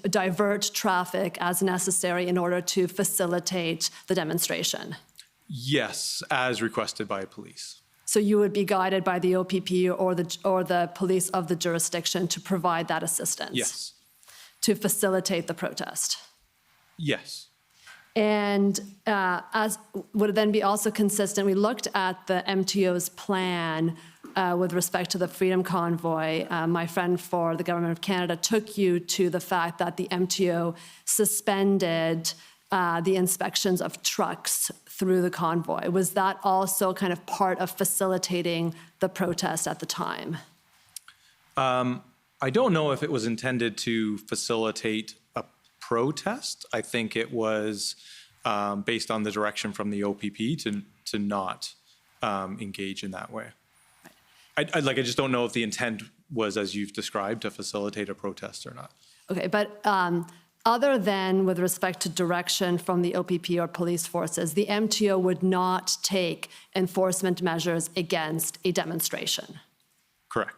divert traffic as necessary in order to facilitate the demonstration? Yes, as requested by police. So you would be guided by the OPP or the police of the jurisdiction to provide that assistance? Yes. To facilitate the protest? Yes. And as would it then be also consistent, we looked at the MTO's plan with respect to the Freedom Convoy. My friend for the Government of Canada took you to the fact that the MTO suspended the inspections of trucks through the convoy. Was that also kind of part of facilitating the protest at the time? I don't know if it was intended to facilitate a protest. I think it was based on the direction from the OPP to not engage in that way. I just don't know if the intent was, as you've described, to facilitate a protest or not. Okay, but other than with respect to direction from the OPP or police forces, the MTO would not take enforcement measures against a demonstration. Correct.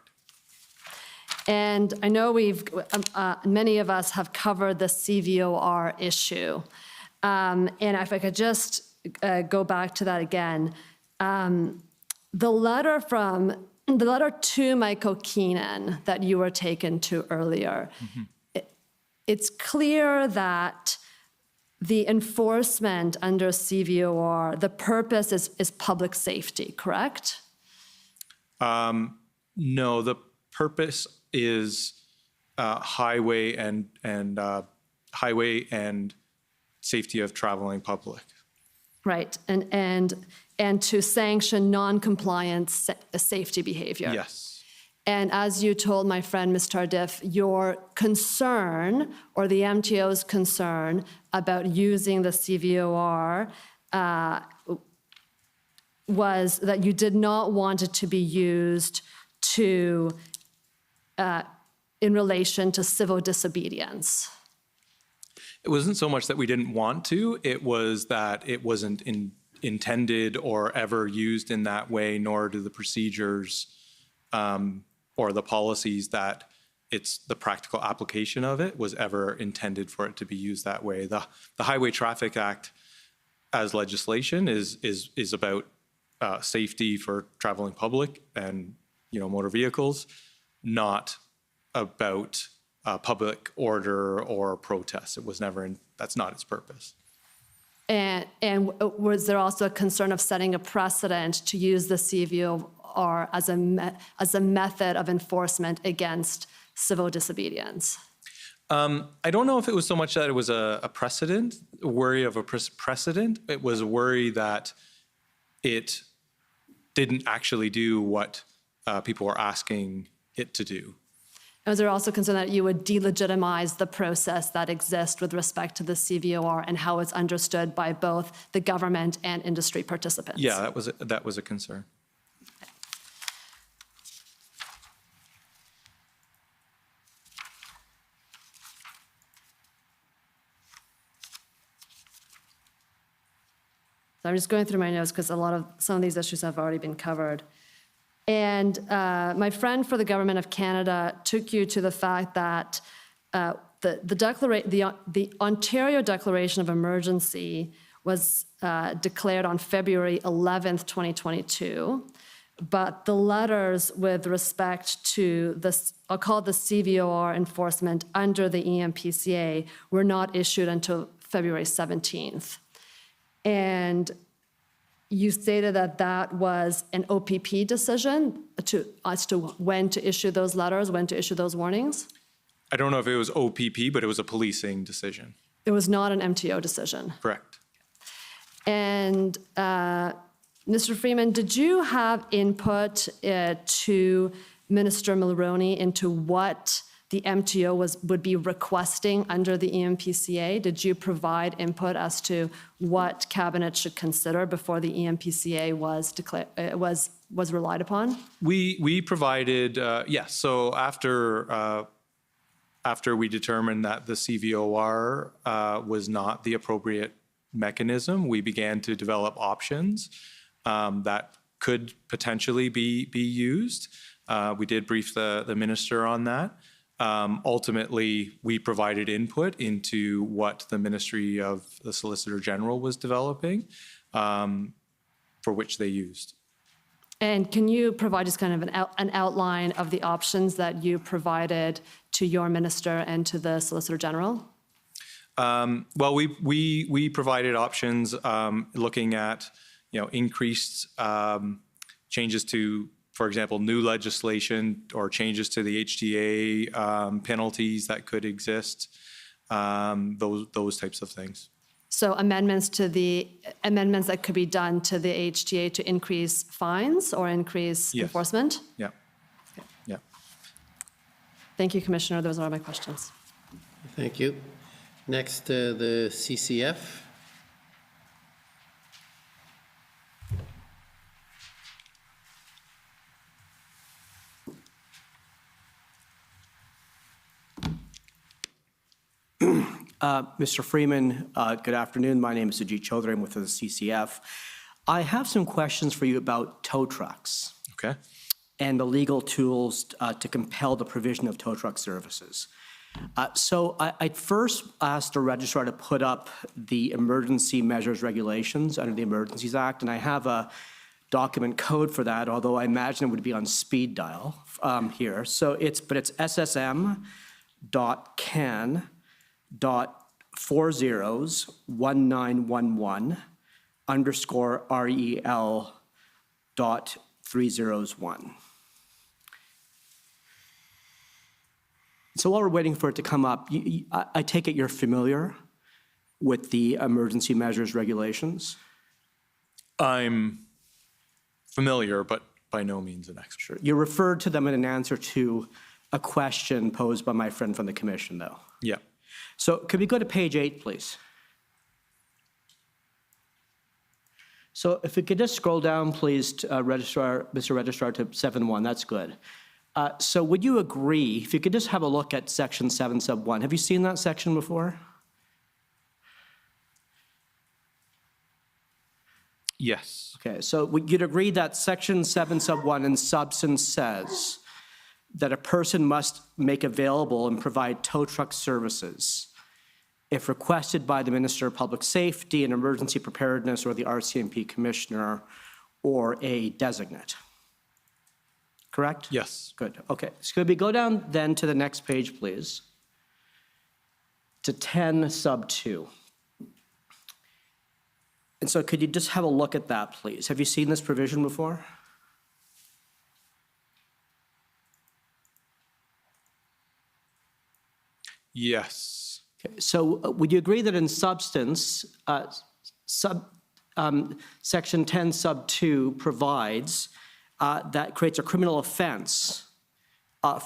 And I know many of us have covered the CVOR issue. And if I could just go back to that again, the letter to Michael Keenan that you were taken to earlier, it's clear that the enforcement under CVOR, the purpose is public safety, correct? No, the purpose is highway and safety of traveling public. Right, and to sanction non-compliant safety behavior. Yes. And as you told my friend, Ms. Tardif, your concern, or the MTO's concern, about using the CVOR was that you did not want it to be used to, in relation to civil disobedience. It wasn't so much that we didn't want to, it was that it wasn't intended or ever used in that way, nor do the procedures or the policies that it's the practical application of it was ever intended for it to be used that way. The Highway Traffic Act as legislation is about safety for traveling public and motor vehicles, not about public order or protest. It was never that's not its purpose. And was there also a concern of setting a precedent to use the CVOR as a method of enforcement against civil disobedience? I don't know if it was so much that it was a precedent, a worry of a precedent. It was a worry that it didn't actually do what people were asking it to do. And was there also concern that you would delegitimize the process that exists with respect to the CVOR and how it's understood by both the government and industry participants? Yeah, that was a concern. So I'm just going through my notes because some of these issues have already been covered. And my friend for the Government of Canada took you to the fact that the Ontario Declaration of Emergency was declared on February 11th, 2022, but the letters with respect to this, I'll call it the CVOR enforcement under the EMPCA, were not issued until February 17th. And you stated that that was an OPP decision as to when to issue those letters, when to issue those warnings? I don't know if it was OPP, but it was a policing decision. It was not an MTO decision. Correct. And Mr. Freeman, did you have input to Minister Mulroney into what the MTO would be requesting under the EMPCA? Did you provide input as to what cabinet should consider before the EMPCA was relied upon? We provided yes. So after we determined that the CVOR was not the appropriate mechanism, we began to develop options that could potentially be used. We did brief the minister on that. Ultimately, we provided input into what the Ministry of the Solicitor General was developing, for which they used. And can you provide just kind of an outline of the options that you provided to your minister and to the Solicitor General? Well, we provided options looking at increased changes to, for example, new legislation or changes to the HTA penalties that could exist, those types of things. So amendments that could be done to the HTA to increase fines or increase enforcement? Yeah. Yeah. Thank you, Commissioner. Those are my questions. Thank you. Next, the CCF. Mr. Freeman, good afternoon. My name is Ajit Chaudhary. I'm with the CCF. I have some questions for you about tow trucks. Okay. And the legal tools to compel the provision of tow truck services. So I'd first asked the registrar to put up the emergency measures regulations under the Emergencies Act, and I have a document code for that, although I imagine it would be on speed dial here. So it's SSM.can.4011_REL.301. So while we're waiting for it to come up, I take it you're familiar with the emergency measures regulations? I'm familiar, but by no means an expert. Sure. You referred to them in an answer to a question posed by my friend from the commission, though. Yeah. So could we go to page 8, please? So if we could just scroll down, please, to, Mr. Registrar, to 7.1, that's good. So would you agree, if you could just have a look at section 7 sub 1. Have you seen that section before? Yes. Okay, so you'd agree that section 7 sub 1 in substance says that a person must make available and provide tow truck services if requested by the Minister of Public Safety and Emergency Preparedness or the RCMP Commissioner or a designate. Correct? Yes. Good. Okay. So could we go down then to the next page, please? To 10 sub 2. And so could you just have a look at that, please? Have you seen this provision before? Yes. Okay. So would you agree that in substance, section 10 sub 2 provides that creates a criminal offense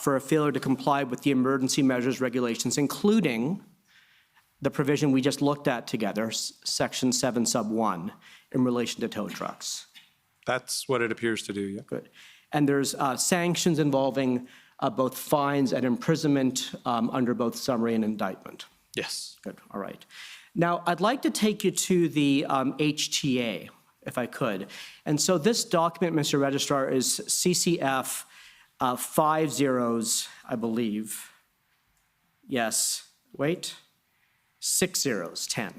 for a failure to comply with the emergency measures regulations, including the provision we just looked at together, section 7 sub 1, in relation to tow trucks? That's what it appears to do, yeah. Good. And there's sanctions involving both fines and imprisonment under both summary and indictment? Yes. Good, all right. Now, I'd like to take you to the HTA, if I could. And so this document, Mr. Registrar, is CCF 50s, I believe. Yes, wait. 6 zeros, 10.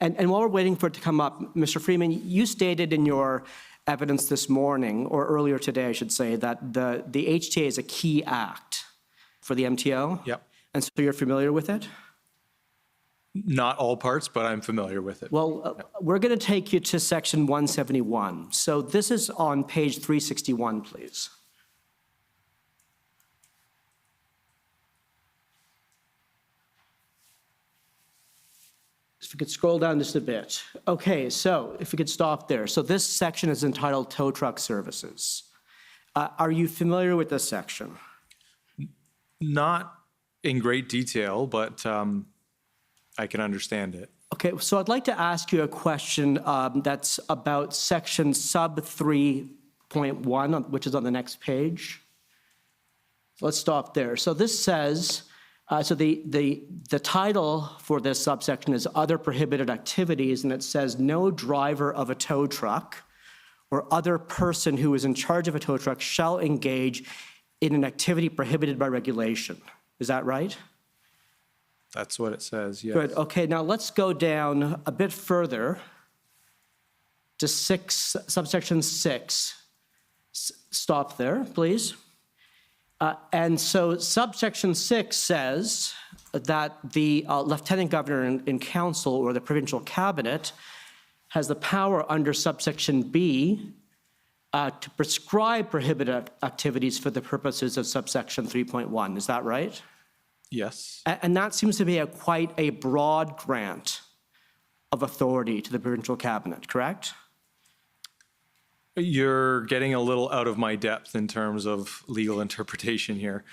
And while we're waiting for it to come up, Mr. Freeman, you stated in your evidence this morning, or earlier today, I should say, that the HTA is a key act for the MTO. Yep. And so you're familiar with it? Not all parts, but I'm familiar with it. Well, we're going to take you to section 171. So this is on page 361, please. If we could scroll down just a bit. Okay, so if we could stop there. So this section is entitled Tow Truck Services. Are you familiar with this section? Not in great detail, but I can understand it. Okay, so I'd like to ask you a question that's about section sub 3.1, which is on the next page. Let's stop there. So this says, so the title for this subsection is Other Prohibited Activities, and it says no driver of a tow truck or other person who is in charge of a tow truck shall engage in an activity prohibited by regulation. Is that right? That's what it says, yes. Good. Okay, now let's go down a bit further to subsection 6. Stop there, please. And so subsection 6 says that the lieutenant governor in council or the provincial cabinet has the power under subsection B to prescribe prohibited activities for the purposes of subsection 3.1. Is that right? Yes. And that seems to be quite a broad grant of authority to the provincial cabinet, correct? You're getting a little out of my depth in terms of legal interpretation here,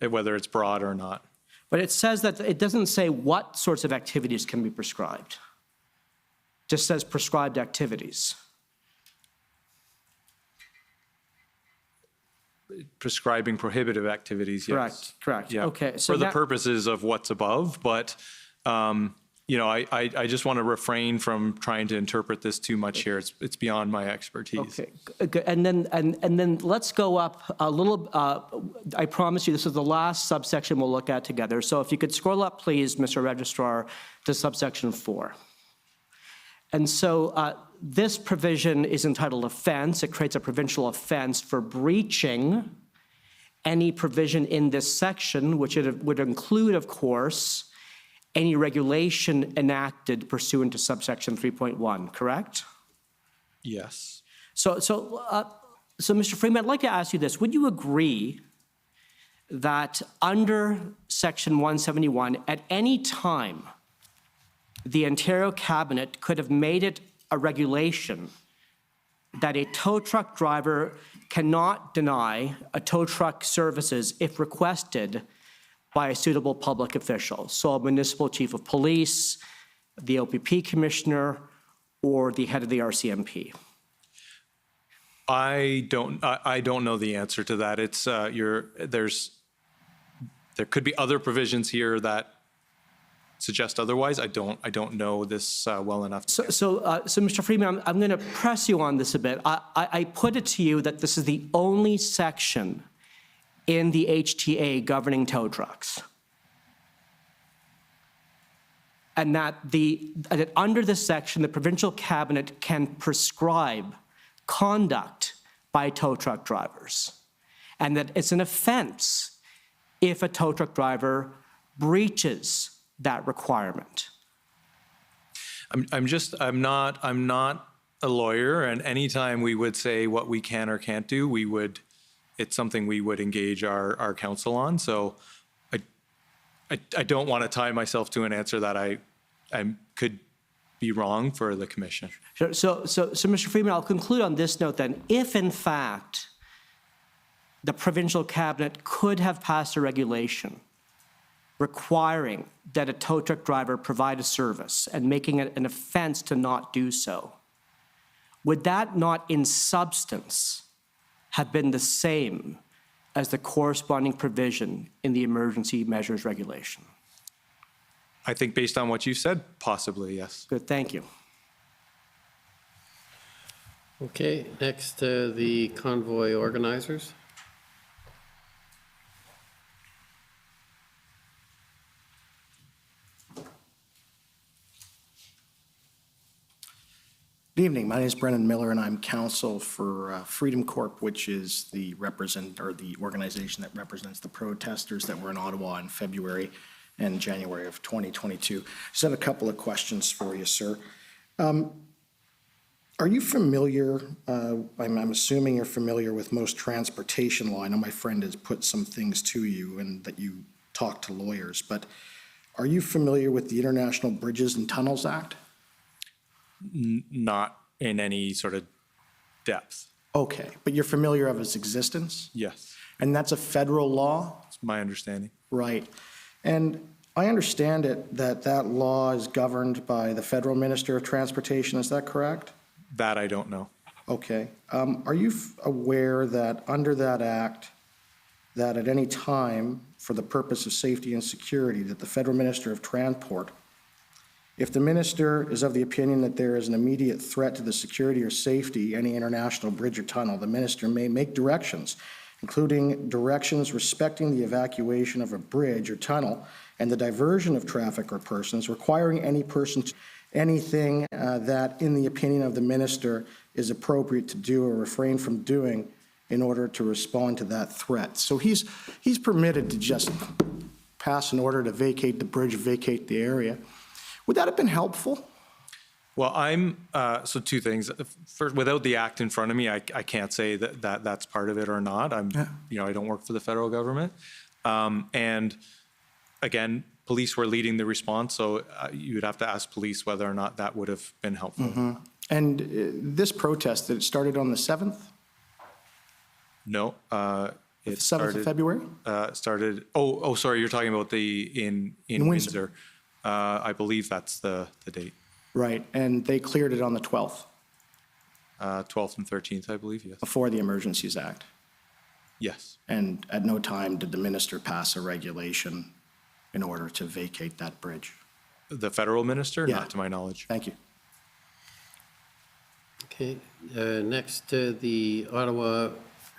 whether it's broad or not. But it says that it doesn't say what sorts of activities can be prescribed. It just says prescribed activities. prescribing prohibitive activities, yes. Correct. Yeah. Okay, so For the that- purposes of what's above, but, you know, I just want to refrain from trying to interpret this too much here. It's beyond my expertise. Okay, good. And then let's go up a little, I promise you, this is the last subsection we'll look at together. So if you could scroll up, please, Mr. Registrar, to subsection 4. And so this provision is entitled offense. It creates a provincial offense for breaching any provision in this section, which it would include, of course, any regulation enacted pursuant to subsection 3.1, correct? Yes. So, Mr. Freeman, I'd like to ask you this. Would you agree that under section 171, at any time, the Ontario Cabinet could have made it a regulation that a tow truck driver cannot deny a tow truck services if requested by a suitable public official, so a municipal chief of police, the OPP commissioner, or the head of the RCMP? I don't know the answer to that. It's there could be other provisions here that suggest otherwise. I don't know this well enough. So, Mr. Freeman, I'm going to press you on this a bit. I put it to you that this is the only section in the HTA governing tow trucks, and that under this section, the provincial cabinet can prescribe conduct by tow truck drivers, and that it's an offense if a tow truck driver breaches that requirement. I'm not a lawyer, and anytime we would say what we can or can't do, it's something we would engage our counsel on. So I don't want to tie myself to an answer that I could be wrong for the commission. So, Mr. Freeman, I'll conclude on this note then. If, in fact, the provincial cabinet could have passed a regulation requiring that a tow truck driver provide a service and making it an offense to not do so, would that not in substance have been the same as the corresponding provision in the emergency measures regulation? I think based on what you said, possibly, yes. Good, thank you. Okay, next, the convoy organizers. Good evening. My name is Brennan Miller, and I'm counsel for Freedom Corp, which is the organization that represents the protesters that were in Ottawa in February and January of 2022. Just have a couple of questions for you, sir. Are you familiar? I'm assuming you're familiar with most transportation law. I know my friend has put some things to you, and that you talk to lawyers. But are you familiar with the International Bridges and Tunnels Act? Not in any sort of depth. Okay, but you're familiar of its existence? Yes. And that's a federal law? That's my understanding. Right. And I understand it that law is governed by the Federal Minister of Transportation. Is that correct? That I don't know. Okay. Are you aware that under that act, that at any time, for the purpose of safety and security, that the Federal Minister of Transport, if the minister is of the opinion that there is an immediate threat to the security or safety any international bridge or tunnel, the minister may make directions, including directions respecting the evacuation of a bridge or tunnel and the diversion of traffic or persons, requiring any person to anything that, in the opinion of the minister, is appropriate to do or refrain from doing in order to respond to that threat. So he's permitted to just pass an order to vacate the bridge, vacate the area. Would that have been helpful? Well, so two things. First, without the act in front of me, I can't say that's part of it or not. I don't work for the federal government. And again, police were leading the response, so you would have to ask police whether or not that would have been helpful. Mm-hmm. And this protest, did it started on the 7th? No. The 7th of February? Started, sorry, you're talking about in Windsor. I believe that's the date. Right, and they cleared it on the 12th? 12th and 13th, I believe, yes. Before the Emergencies Act? Yes. And at no time did the minister pass a regulation in order to vacate that bridge? The federal minister? Yeah. Not to my knowledge. Thank you. Okay, next, the Ottawa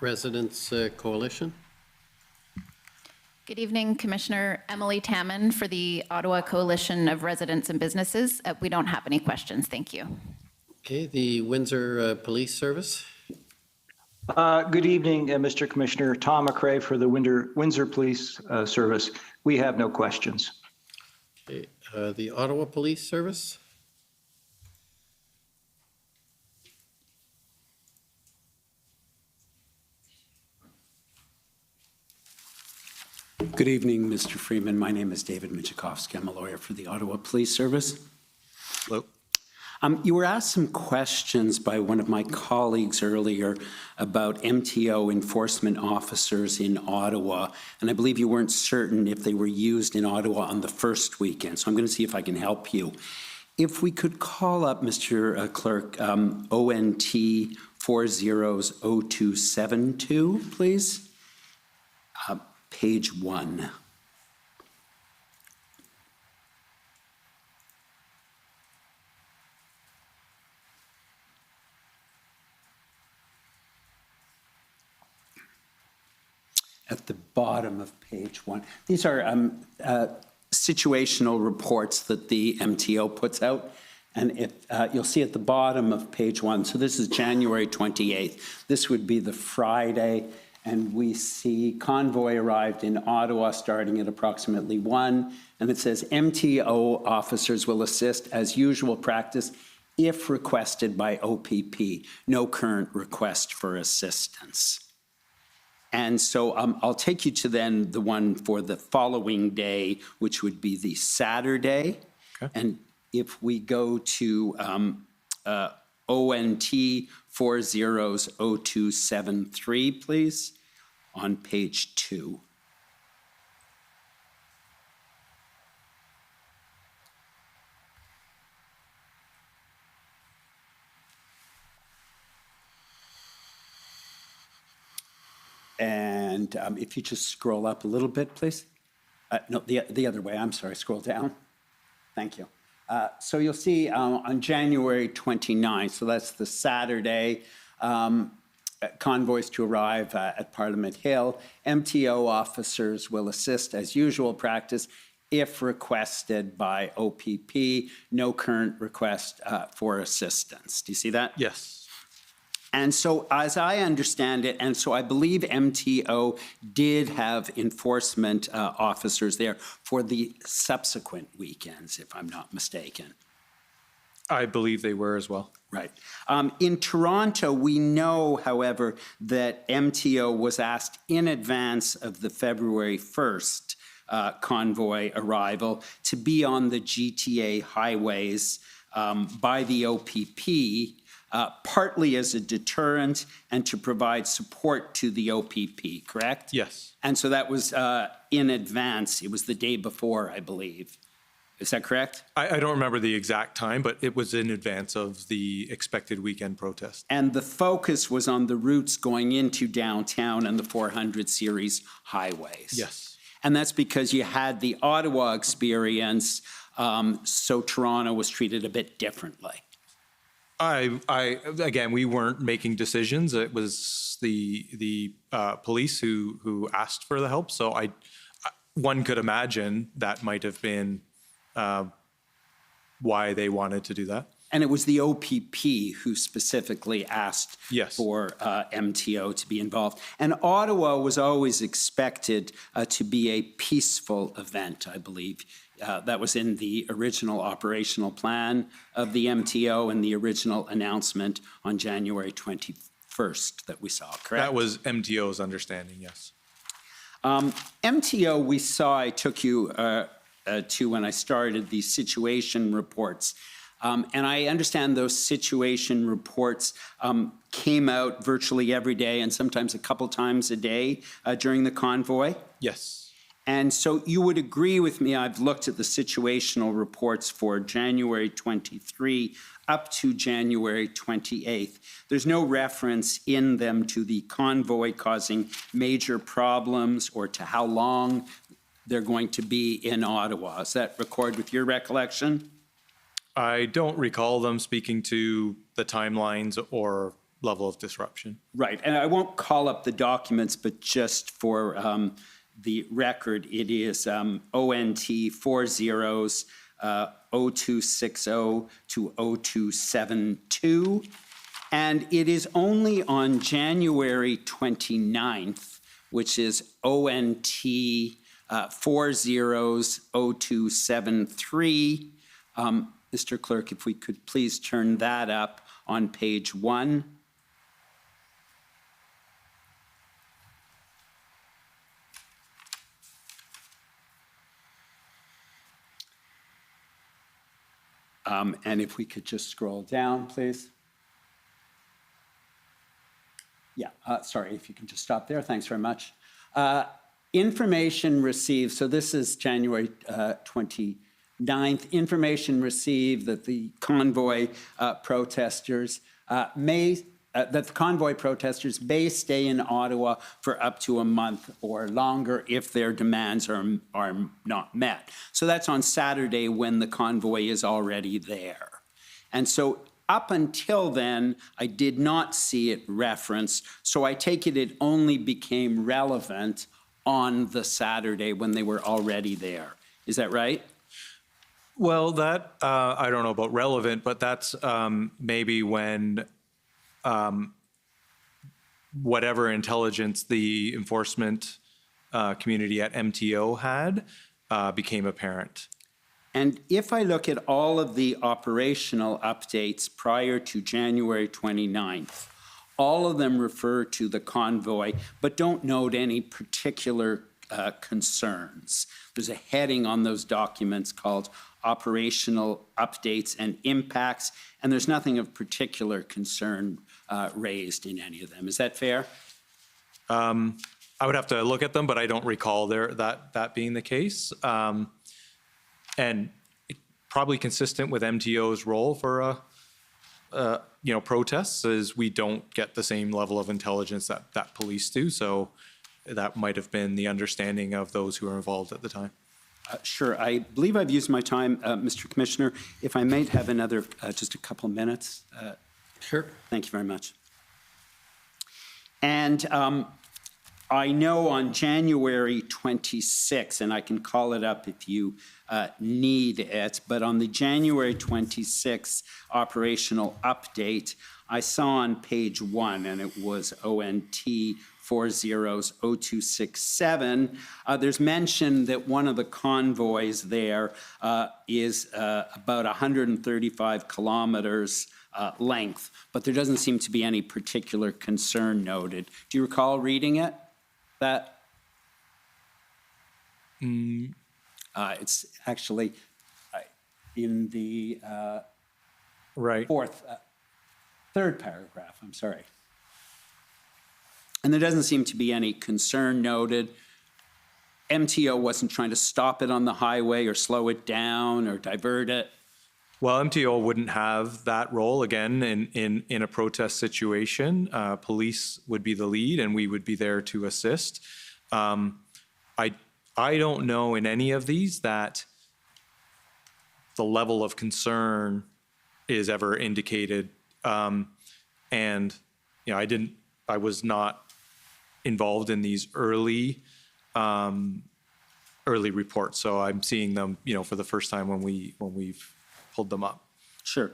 Residents Coalition. Good evening, Commissioner. Emily Tamman for the Ottawa Coalition of Residents and Businesses. We don't have any questions. Thank you. Okay, the Windsor Police Service. Good evening, Mr. Commissioner. Tom McRae for the Windsor Police Service. We have no questions. Okay, the Ottawa Police Service. Good evening, Mr. Freeman. My name is David Michikowski. I'm a lawyer for the Ottawa Police Service. Hello. You were asked some questions by one of my colleagues earlier about MTO enforcement officers in Ottawa, and I believe you weren't certain if they were used in Ottawa on the first weekend, so I'm going to see if I can help you. If we could call up, Mr. Clerk, ONT 400272, please. Page 1. At the bottom of page 1. These are situational reports that the MTO puts out. And you'll see at the bottom of page 1, so this is January 28th. This would be the Friday. And we see convoy arrived in Ottawa starting at approximately 1. And it says MTO officers will assist as usual practice if requested by OPP. No current request for assistance. And so I'll take you to then the one for the following day, which would be the Saturday. Okay. And if we go to ONT 400273, please, on page 2. And if you just scroll up a little bit, please. No, the other way, I'm sorry, scroll down. Thank you. So you'll see on January 29th, so that's the Saturday, convoys to arrive at Parliament Hill. MTO officers will assist as usual practice if requested by OPP. No current request for assistance. Do you see that? Yes. And so as I understand it, and so I believe MTO did have enforcement officers there for the subsequent weekends, if I'm not mistaken. I believe they were as well. Right. In Toronto, we know, however, that MTO was asked in advance of the February 1st convoy arrival to be on the GTA highways by the OPP, partly as a deterrent and to provide support to the OPP, correct? Yes. And so that was in advance. It was the day before, I believe. Is that correct? I don't remember the exact time, but it was in advance of the expected weekend protest. And the focus was on the routes going into downtown and the 400 series highways. Yes. And that's because you had the Ottawa experience, so Toronto was treated a bit differently. Again, we weren't making decisions. It was the police who asked for the help. So one could imagine that might have been why they wanted to do that. And it was the OPP who specifically asked yes. for MTO to be involved. And Ottawa was always expected to be a peaceful event, I believe. That was in the original operational plan of the MTO and the original announcement on January 21st that we saw, correct? That was MTO's understanding, yes. MTO, we saw, I took you to when I started, the situation reports. And I understand those situation reports came out virtually every day and sometimes a couple times a day during the convoy. Yes. And so you would agree with me, I've looked at the situational reports for January 23 up to January 28th. There's no reference in them to the convoy causing major problems or to how long they're going to be in Ottawa. Is that record with your recollection? I don't recall them speaking to the timelines or level of disruption. Right, and I won't call up the documents, but just for the record, it is ONT 40 0260 to 0272. And it is only on January 29th, which is ONT 400273. Mr. Clerk, if we could please turn that up on page 1. And if we could just scroll down, please. Yeah, sorry, if you can just stop there. Thanks very much. Information received, so this is January 29th. Information received that the convoy protesters may stay in Ottawa for up to a month or longer if their demands are not met. So that's on Saturday when the convoy is already there. And so up until then, I did not see it referenced. So I take it only became relevant on the Saturday when they were already there. Is that right? Well, that, I don't know about relevant, but that's maybe when whatever intelligence the enforcement community at MTO had became apparent. And if I look at all of the operational updates prior to January 29th, all of them refer to the convoy, but don't note any particular concerns. There's a heading on those documents called Operational Updates and Impacts, and there's nothing of particular concern raised in any of them. Is that fair? I would have to look at them, but I don't recall that being the case. And probably consistent with MTO's role for protests is we don't get the same level of intelligence that police do. So that might have been the understanding of those who were involved at the time. Sure. I believe I've used my time, Mr. Commissioner. If I might have another, just a couple minutes. Sure. Thank you very much. And I know on January 26, and I can call it up if you need it, but on the January 26 operational update, I saw on page 1, and it was ONT 400267, there's mention that one of the convoys there is about 135 kilometers length, but there doesn't seem to be any particular concern noted. Do you recall reading it? It's actually in the third paragraph, I'm sorry. And there doesn't seem to be any concern noted. MTO wasn't trying to stop it on the highway or slow it down or divert it. Well, MTO wouldn't have that role. Again, in a protest situation, police would be the lead and we would be there to assist. I don't know in any of these that the level of concern is ever indicated. And I was not involved in these early reports. So I'm seeing them, for the first time when we've pulled them up. Sure.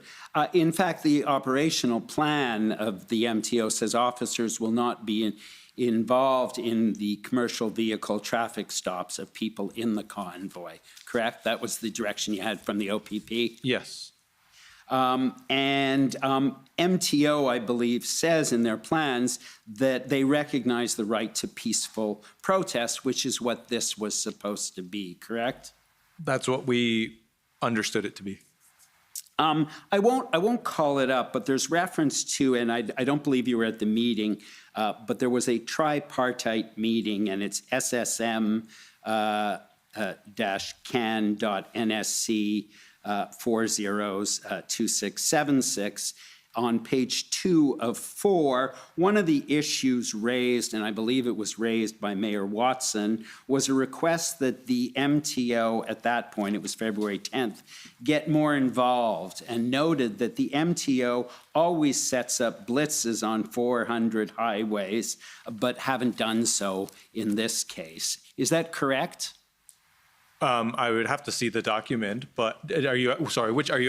In fact, the operational plan of the MTO says officers will not be involved in the commercial vehicle traffic stops of people in the convoy, correct? That was the direction you had from the OPP? Yes. MTO, I believe, says in their plans that they recognize the right to peaceful protest, which is what this was supposed to be, correct? That's what we understood it to be. I won't call it up, but there's reference to, and I don't believe you were at the meeting, but there was a tripartite meeting, and it's SSM, can.nsc 402676. On page 2 of 4, one of the issues raised, and I believe it was raised by Mayor Watson, was a request that the MTO, at that point, it was February 10th, get more involved, and noted that the MTO always sets up blitzes on 400 highways, but haven't done so in this case. Is that correct? I would have to see the document, but are you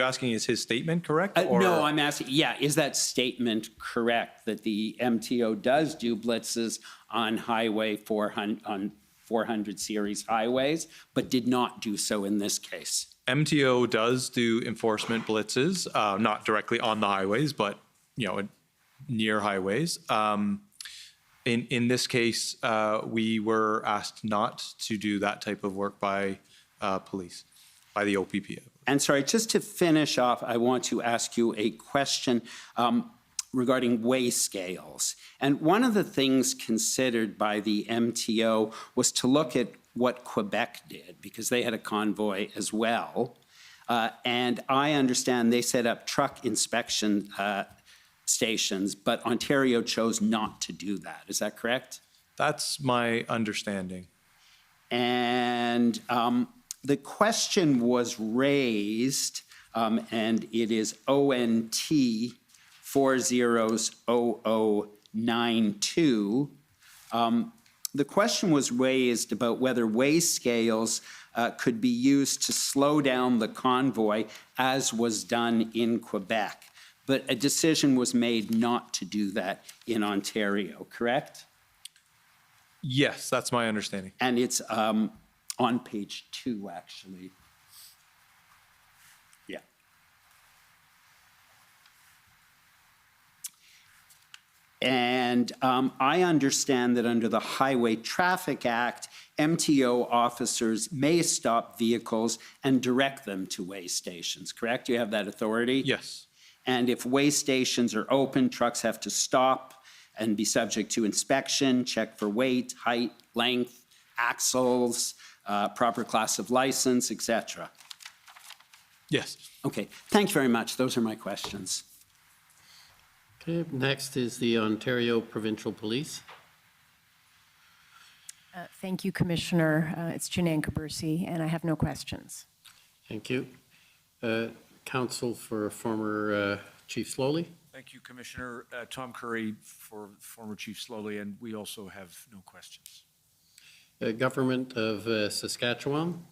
asking, is his statement correct? No, I'm asking, is that statement correct, that the MTO does do blitzes on Highway 400, on 400 series highways, but did not do so in this case? MTO does do enforcement blitzes, not directly on the highways, but, near highways. In this case, we were asked not to do that type of work by police, by the OPP. And sorry, just to finish off, I want to ask you a question regarding weigh scales. And one of the things considered by the MTO was to look at what Quebec did, because they had a convoy as well. And I understand they set up truck inspection stations, but Ontario chose not to do that. Is that correct? That's my understanding. And the question was raised, and it is ONT 400092. The question was raised about whether weigh scales could be used to slow down the convoy, as was done in Quebec. But a decision was made not to do that in Ontario, correct? Yes, that's my understanding. And it's on page 2, actually. Yeah. And I understand that under the Highway Traffic Act, MTO officers may stop vehicles and direct them to weigh stations, correct? You have that authority? Yes. And if weigh stations are open, trucks have to stop and be subject to inspection, check for weight, height, length, axles, proper class of license, etc. Yes. Okay, thank you very much. Those are my questions. Okay, next is the Ontario Provincial Police. Thank you, Commissioner. It's Janine Cabersi, and I have no questions. Thank you. Counsel for former Chief Slowly. Thank you, Commissioner. Tom Curry for former Chief Slowly, and we also have no questions. Government of Saskatchewan.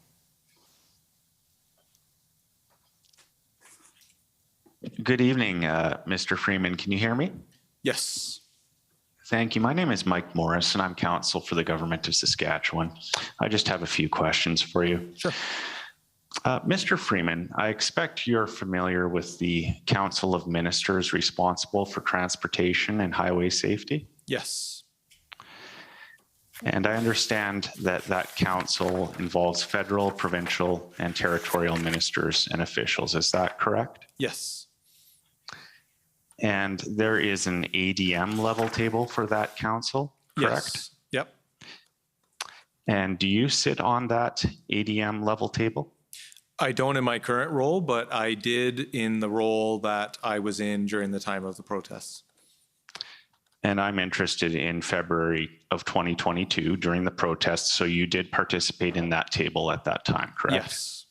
Good evening, Mr. Freeman. Can you hear me? Yes. Thank you. My name is Mike Morris, and I'm counsel for the Government of Saskatchewan. I just have a few questions for you. Sure. Mr. Freeman, I expect you're familiar with the Council of Ministers responsible for transportation and highway safety? Yes. And I understand that that council involves federal, provincial, and territorial ministers and officials. Is that correct? Yes. And there is an ADM level table for that council, correct? Yes. Yep. And do you sit on that ADM level table? I don't in my current role, but I did in the role that I was in during the time of the protests. And I'm interested in February of 2022 during the protests. So you did participate in that table at that time, correct? Yes.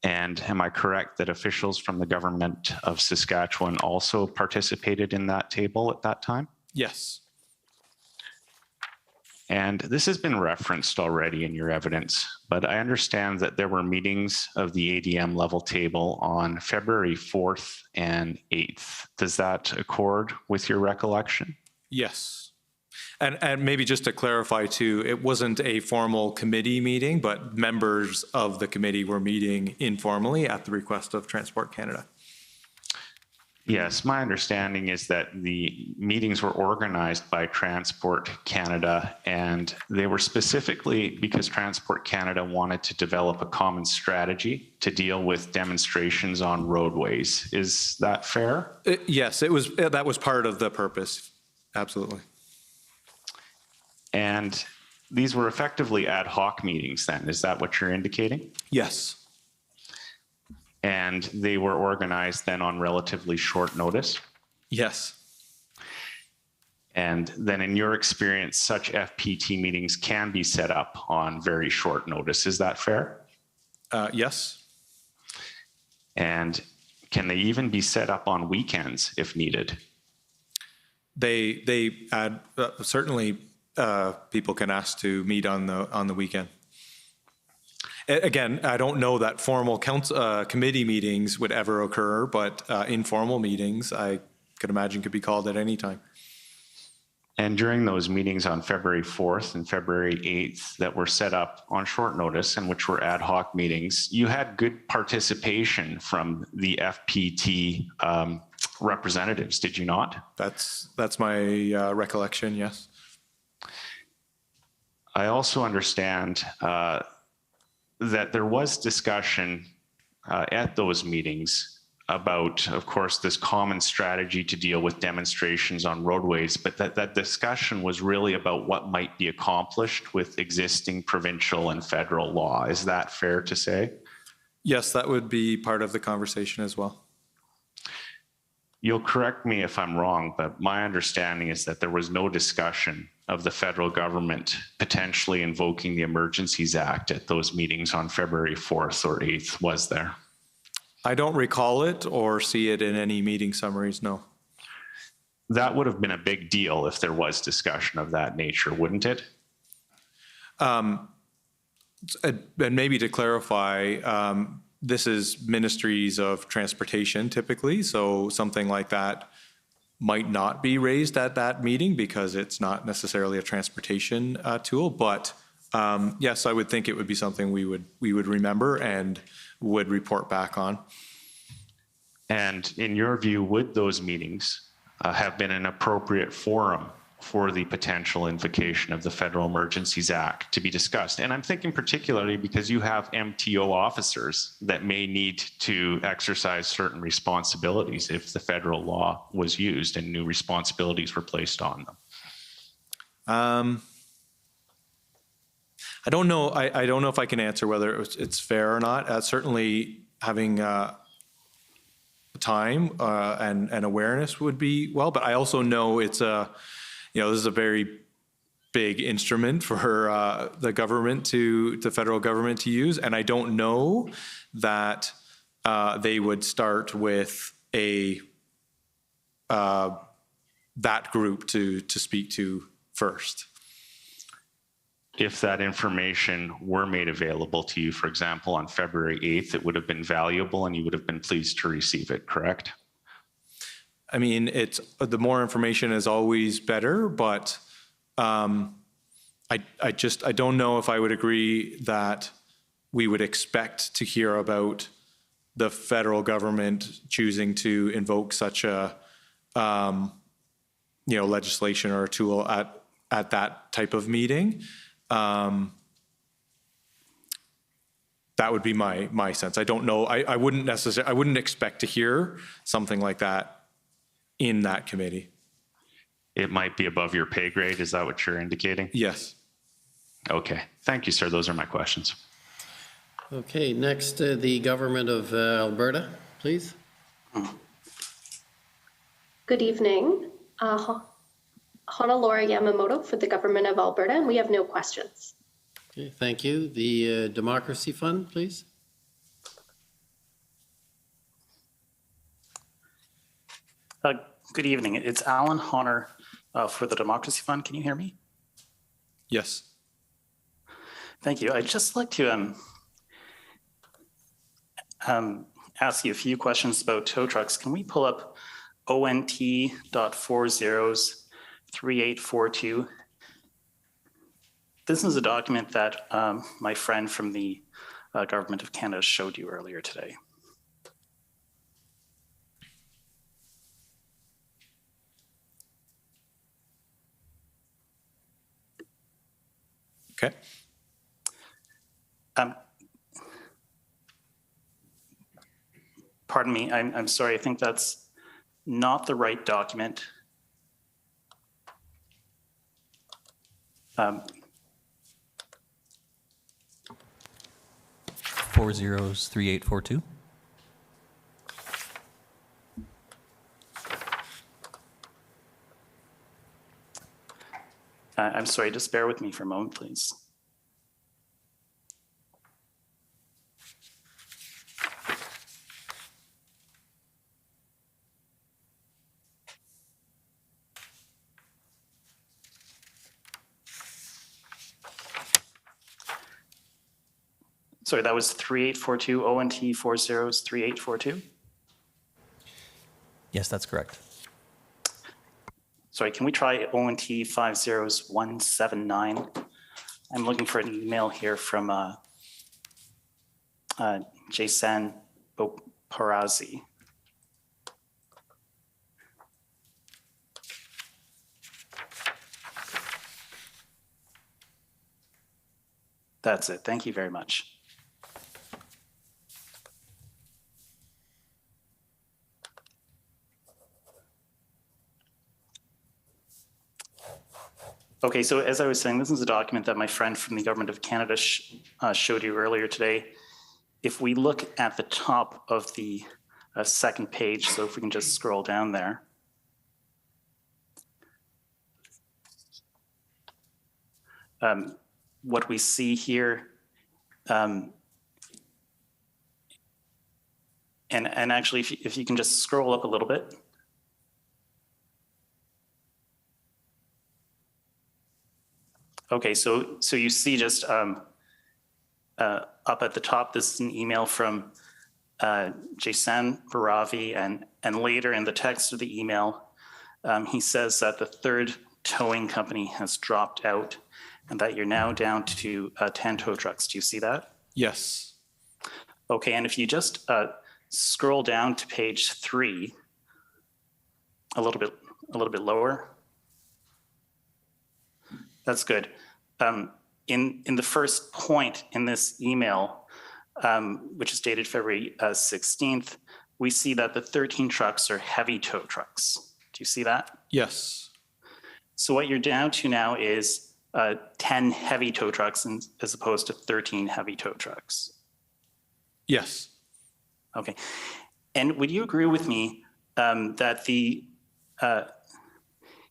And am I correct that officials from the Government of Saskatchewan also participated in that table at that time? Yes. And this has been referenced already in your evidence, but I understand that there were meetings of the ADM level table on February 4th and 8th. Does that accord with your recollection? Yes. And maybe just to clarify too, it wasn't a formal committee meeting, but members of the committee were meeting informally at the request of Transport Canada. Yes, my understanding is that the meetings were organized by Transport Canada, and they were specifically because Transport Canada wanted to develop a common strategy to deal with demonstrations on roadways. Is that fair? Yes, it was. That was part of the purpose. Absolutely. And these were effectively ad hoc meetings then, is that what you're indicating? Yes. And they were organized then on relatively short notice? Yes. And then in your experience, such FPT meetings can be set up on very short notice, is that fair? Yes. And can they even be set up on weekends if needed? They add, certainly people can ask to meet on the weekend. Again, I don't know that formal committee meetings would ever occur, but informal meetings I could imagine could be called at any time. And during those meetings on February 4th and February 8th that were set up on short notice and which were ad hoc meetings, you had good participation from the FPT representatives, did you not? That's my recollection, yes. I also understand that there was discussion at those meetings about, of course, this common strategy to deal with demonstrations on roadways, but that discussion was really about what might be accomplished with existing provincial and federal law. Is that fair to say? Yes, that would be part of the conversation as well. You'll correct me if I'm wrong, but my understanding is that there was no discussion of the federal government potentially invoking the Emergencies Act at those meetings on February 4th or 8th, was there? I don't recall it or see it in any meeting summaries, no. That would have been a big deal if there was discussion of that nature, wouldn't it? And maybe to clarify, this is ministries of transportation typically, so something like that might not be raised at that meeting because it's not necessarily a transportation tool, but yes, I would think it would be something we would remember and would report back on. And in your view, would those meetings have been an appropriate forum for the potential invocation of the Federal Emergencies Act to be discussed? And I'm thinking particularly because you have MTO officers that may need to exercise certain responsibilities if the federal law was used and new responsibilities were placed on them. I don't know. I don't know if I can answer whether it's fair or not. Certainly, having time and awareness would be well. But I also know it's this is a very big instrument for the government the federal government to use, and I don't know that they would start with that group to speak to first. If that information were made available to you, for example, on February 8th, it would have been valuable and you would have been pleased to receive it, correct? I mean, the more information is always better, but I don't know if I would agree that we would expect to hear about the federal government choosing to invoke such a legislation or a tool at that type of meeting. That would be my sense. I don't know. I wouldn't expect to hear something like that in that committee. It might be above your pay grade. Is that what you're indicating? Yes. Okay. Thank you, sir. Those are my questions. Okay, next, the government of Alberta, please. Good evening. Honolora Yamamoto for the government of Alberta, and we have no questions. Okay, thank you. The Democracy Fund, please. Good evening. It's Alan Honor for the Democracy Fund. Can you hear me? Yes. Thank you. I'd just like to ask you a few questions about tow trucks. Can we pull up ONT.403842? This is a document that my friend from the Government of Canada showed you earlier today. Okay. Pardon me, I'm sorry, I think that's not the right document. ONT403842. I'm sorry, just bear with me for a moment, please. Sorry, that was 3842, ONT 403842? Yes, that's correct. Sorry, can we try ONT 50179? I'm looking for an email here from Jason Boparazzi. That's it. Thank you very much. Okay, so as I was saying, this is a document that my friend from the Government of Canada showed you earlier today. If we look at the top of the second page, so if we can just scroll down there. What we see here, and actually, if you can just scroll up a little bit. Okay, so you see just up at the top, this is an email from Jason Baravi, and later in the text of the email, he says that the third towing company has dropped out and that you're now down to 10 tow trucks. Do you see that? Yes. Okay, and if you just scroll down to page 3, a little bit lower. That's good. In the first point in this email, which is dated February 16th, we see that the 13 trucks are heavy tow trucks. Do you see that? Yes. So what you're down to now is 10 heavy tow trucks as opposed to 13 heavy tow trucks. Yes. Okay. And would you agree with me that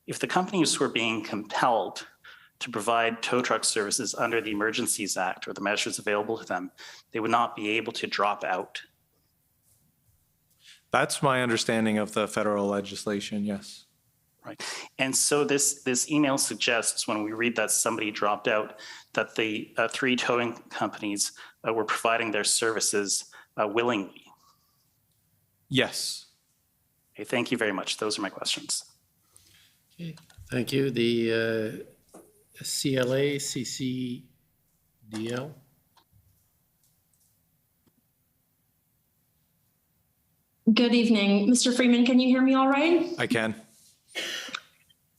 if the companies were being compelled to provide tow truck services under the Emergencies Act or the measures available to them, they would not be able to drop out? That's my understanding of the federal legislation, yes. Right. And so this email suggests, when we read that somebody dropped out, that the 3 towing companies were providing their services willingly. Yes. Okay, thank you very much. Those are my questions. Okay, thank you. The CLA, CCDL. Good evening. Mr. Freeman, can you hear me all right? I can.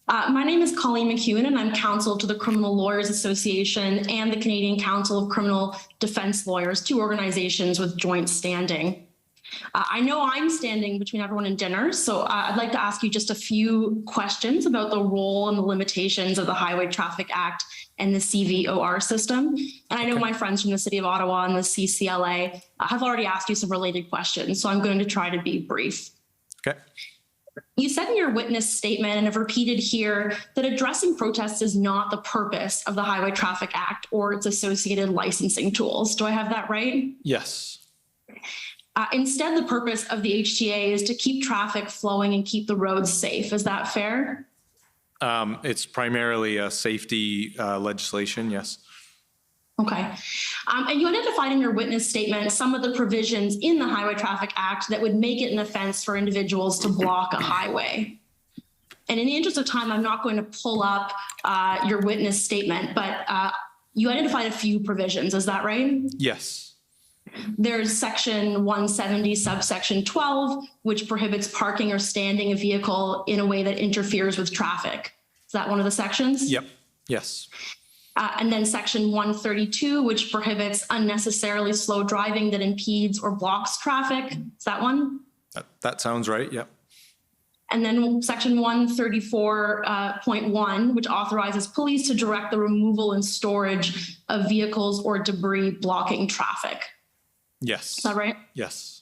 My name is Colleen McEwen, and I'm counsel to the Criminal Lawyers Association and the Canadian Council of Criminal Defense Lawyers, 2 organizations with joint standing. I know I'm standing between everyone and dinner, so I'd like to ask you just a few questions about the role and the limitations of the Highway Traffic Act and the CVOR system. And I know my friends from the City of Ottawa and the CCLA have already asked you some related questions, so I'm going to try to be brief. Okay. You said in your witness statement and have repeated here that addressing protests is not the purpose of the Highway Traffic Act or its associated licensing tools. Do I have that right? Yes. Instead, the purpose of the HTA is to keep traffic flowing and keep the roads safe. Is that fair? It's primarily a safety legislation, yes. Okay. And you identified in your witness statement some of the provisions in the Highway Traffic Act that would make it an offense for individuals to block a highway. And in the interest of time, I'm not going to pull up your witness statement, but you identified a few provisions. Is that right? Yes. There's section 170, subsection 12, which prohibits parking or standing a vehicle in a way that interferes with traffic. Is that one of the sections? Yep. Yes. And then section 132, which prohibits unnecessarily slow driving that impedes or blocks traffic. Is that one? That sounds right. Yep. And then section 134.1, which authorizes police to direct the removal and storage of vehicles or debris blocking traffic. Yes. Is that right? Yes.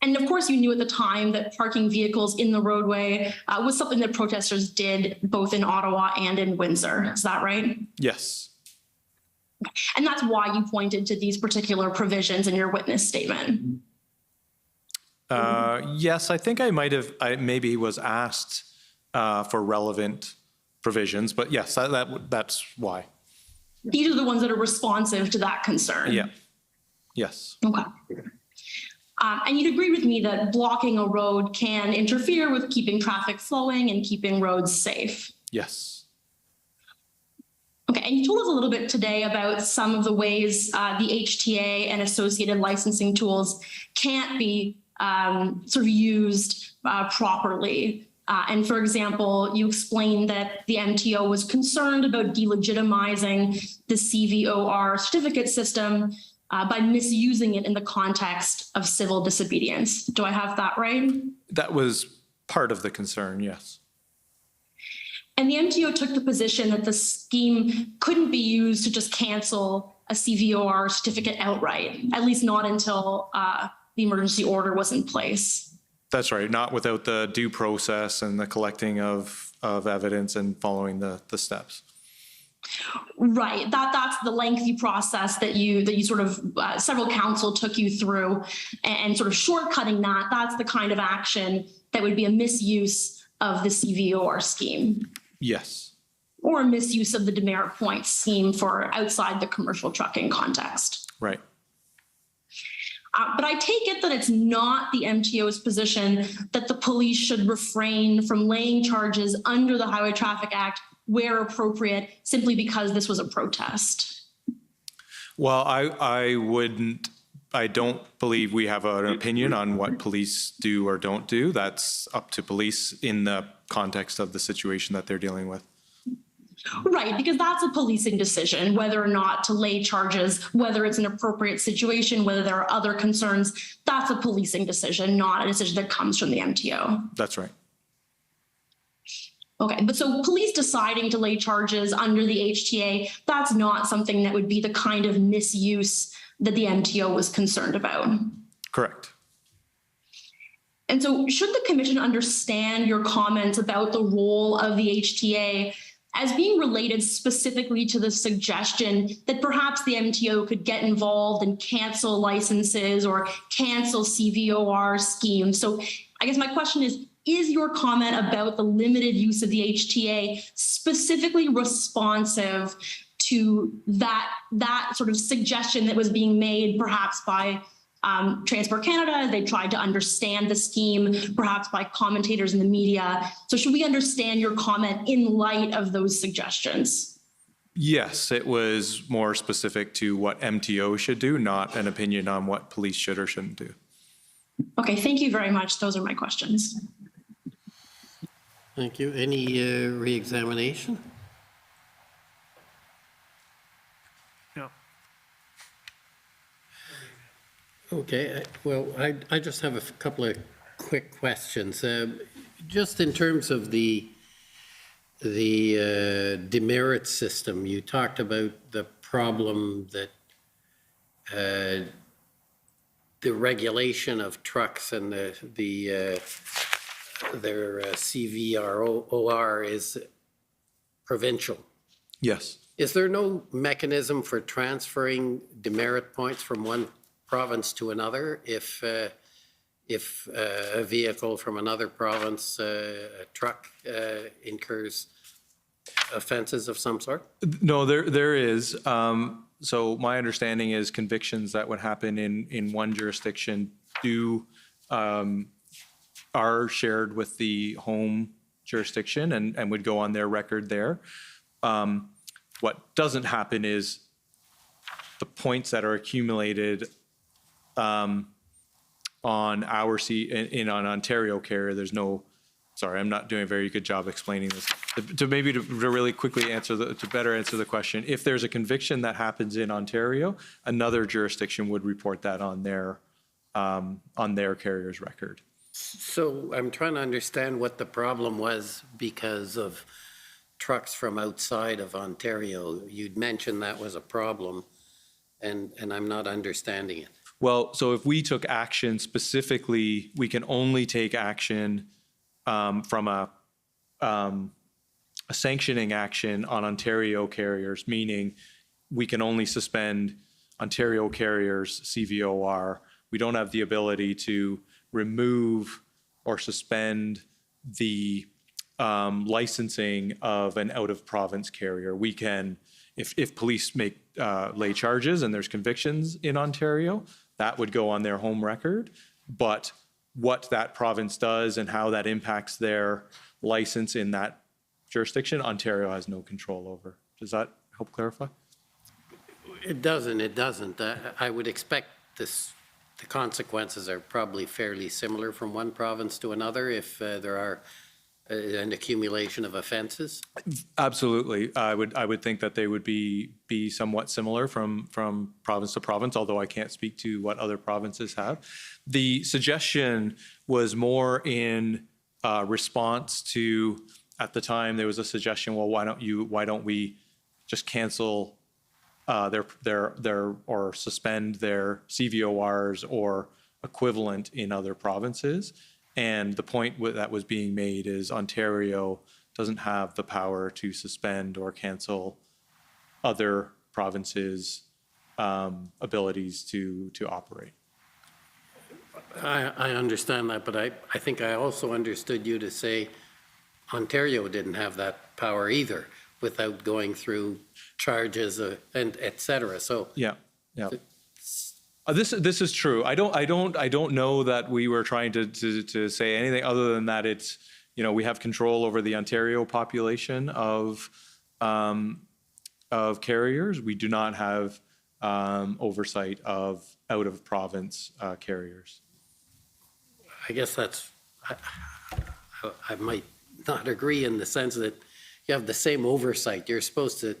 And of course, you knew at the time that parking vehicles in the roadway was something that protesters did both in Ottawa and in Windsor. Is that right? Yes. And that's why you pointed to these particular provisions in your witness statement. Yes, I think I maybe was asked for relevant provisions, but yes, that's why. These are the ones that are responsive to that concern. Yeah. Yes. Okay. And you'd agree with me that blocking a road can interfere with keeping traffic flowing and keeping roads safe. Yes. Okay, and you told us a little bit today about some of the ways the HTA and associated licensing tools can't be sort of used properly. And for example, you explained that the MTO was concerned about delegitimizing the CVOR certificate system by misusing it in the context of civil disobedience. Do I have that right? That was part of the concern, yes. And the MTO took the position that the scheme couldn't be used to just cancel a CVOR certificate outright, at least not until the emergency order was in place. That's right. Not without the due process and the collecting of evidence and following the steps. Right. That's the lengthy process that you sort of several council took you through, and sort of shortcutting that. That's the kind of action that would be a misuse of the CVOR scheme. Yes. Or a misuse of the demerit points scheme for outside the commercial trucking context. Right. But I take it that it's not the MTO's position that the police should refrain from laying charges under the Highway Traffic Act where appropriate, simply because this was a protest. Well, I don't believe we have an opinion on what police do or don't do. That's up to police in the context of the situation that they're dealing with. Right, because that's a policing decision, whether or not to lay charges, whether it's an appropriate situation, whether there are other concerns. That's a policing decision, not a decision that comes from the MTO. That's right. Okay, but so police deciding to lay charges under the HTA, that's not something that would be the kind of misuse that the MTO was concerned about. Correct. And so should the commission understand your comments about the role of the HTA as being related specifically to the suggestion that perhaps the MTO could get involved and cancel licenses or cancel CVOR schemes? So I guess my question is your comment about the limited use of the HTA specifically responsive to that sort of suggestion that was being made perhaps by Transport Canada? They tried to understand the scheme, perhaps by commentators in the media. So should we understand your comment in light of those suggestions? Yes, it was more specific to what MTO should do, not an opinion on what police should or shouldn't do. Okay, thank you very much. Those are my questions. Thank you. Any re-examination? No. Okay, well, I just have a couple of quick questions. Just in terms of the demerit system, you talked about the problem that the regulation of trucks and their CVROR is provincial. Yes. Is there no mechanism for transferring demerit points from one province to another if a vehicle from another province, a truck, incurs offenses of some sort? No, there is. So my understanding is convictions that would happen in one jurisdiction are shared with the home jurisdiction and would go on their record there. What doesn't happen is the points that are accumulated on our on Ontario carrier, there's no, sorry, I'm not doing a very good job explaining this. To really quickly answer to better answer the question, if there's a conviction that happens in Ontario, another jurisdiction would report that on their carrier's record. So I'm trying to understand what the problem was because of trucks from outside of Ontario. You'd mentioned that was a problem, and I'm not understanding it. Well, so if we took action specifically, we can only take action from a sanctioning action on Ontario carriers, meaning we can only suspend Ontario carriers' CVOR. We don't have the ability to remove or suspend the licensing of an out-of-province carrier. We can, if police make lay charges and there's convictions in Ontario, that would go on their home record. But what that province does and how that impacts their license in that jurisdiction, Ontario has no control over. Does that help clarify? It doesn't. I would expect the consequences are probably fairly similar from one province to another if there are an accumulation of offenses. Absolutely. I would think that they would be somewhat similar from province to province, although I can't speak to what other provinces have. The suggestion was more in response to, at the time, there was a suggestion, well, why don't we just cancel their or suspend their CVORs or equivalent in other provinces? And the point that was being made is Ontario doesn't have the power to suspend or cancel other provinces' abilities to operate. I understand that, but I think I also understood you to say Ontario didn't have that power either without going through charges and et cetera. So yeah. This is true. I don't know that we were trying to say anything other than that it's, we have control over the Ontario population of carriers. We do not have oversight of out of province carriers. I guess I might not agree in the sense that you have the same oversight. You're supposed to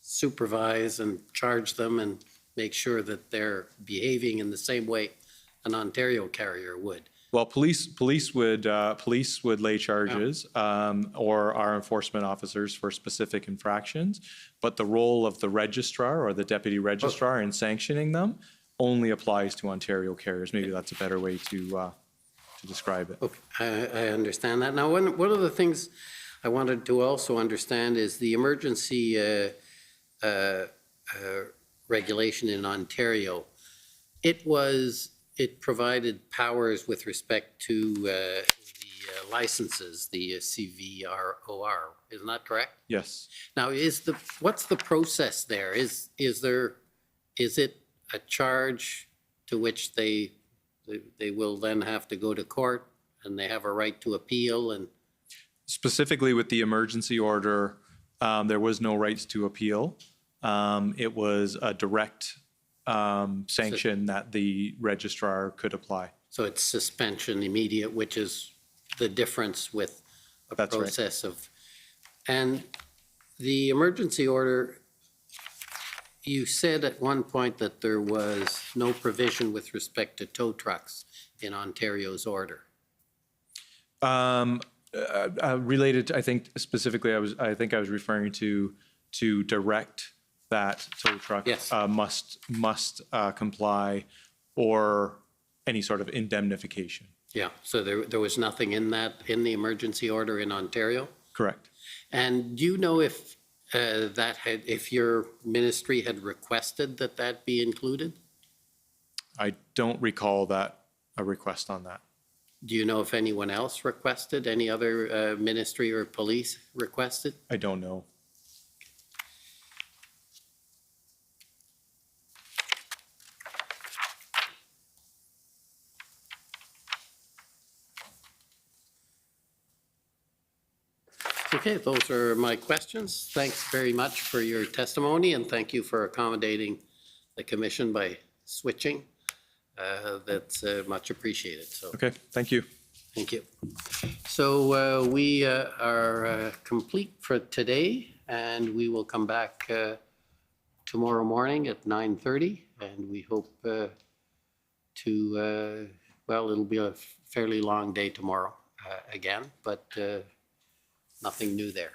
supervise and charge them and make sure that they're behaving in the same way an Ontario carrier would. Well, police would lay charges or our enforcement officers for specific infractions, but the role of the registrar or the deputy registrar in sanctioning them only applies to Ontario carriers. Maybe that's a better way to describe it. Okay, I understand that. Now, one of the things I wanted to also understand is the emergency regulation in Ontario. It provided powers with respect to the licenses, the CVROR. Isn't that correct? Yes. Now, what's the process there? Is it a charge to which they will then have to go to court and they have a right to appeal? And specifically with the emergency order, there was no rights to appeal. It was a direct sanction that the registrar could apply. So it's suspension immediate, which is the difference with a That's process of, and the emergency order, you said at one point that there was no provision with respect to tow trucks in Ontario's order. Related, I think specifically, I think I was referring to direct that tow truck Yes. must comply or any sort of indemnification. Yeah, so there was nothing in the emergency order in Ontario? Correct. And do you know if if your ministry had requested that be included? I don't recall a request on that. Do you know if anyone else requested, any other ministry or police requested? I don't know. Okay, those are my questions. Thanks very much for your testimony, and thank you for accommodating the commission by switching. That's much appreciated. So. Okay, thank you. Thank you. So we are complete for today, and we will come back tomorrow morning at 9:30, and we hope well, it'll be a fairly long day tomorrow again, but nothing new there.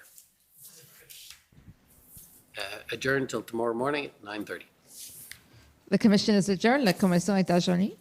Adjourned till tomorrow morning at 9:30. The commission is adjourned. La commission est adjournée.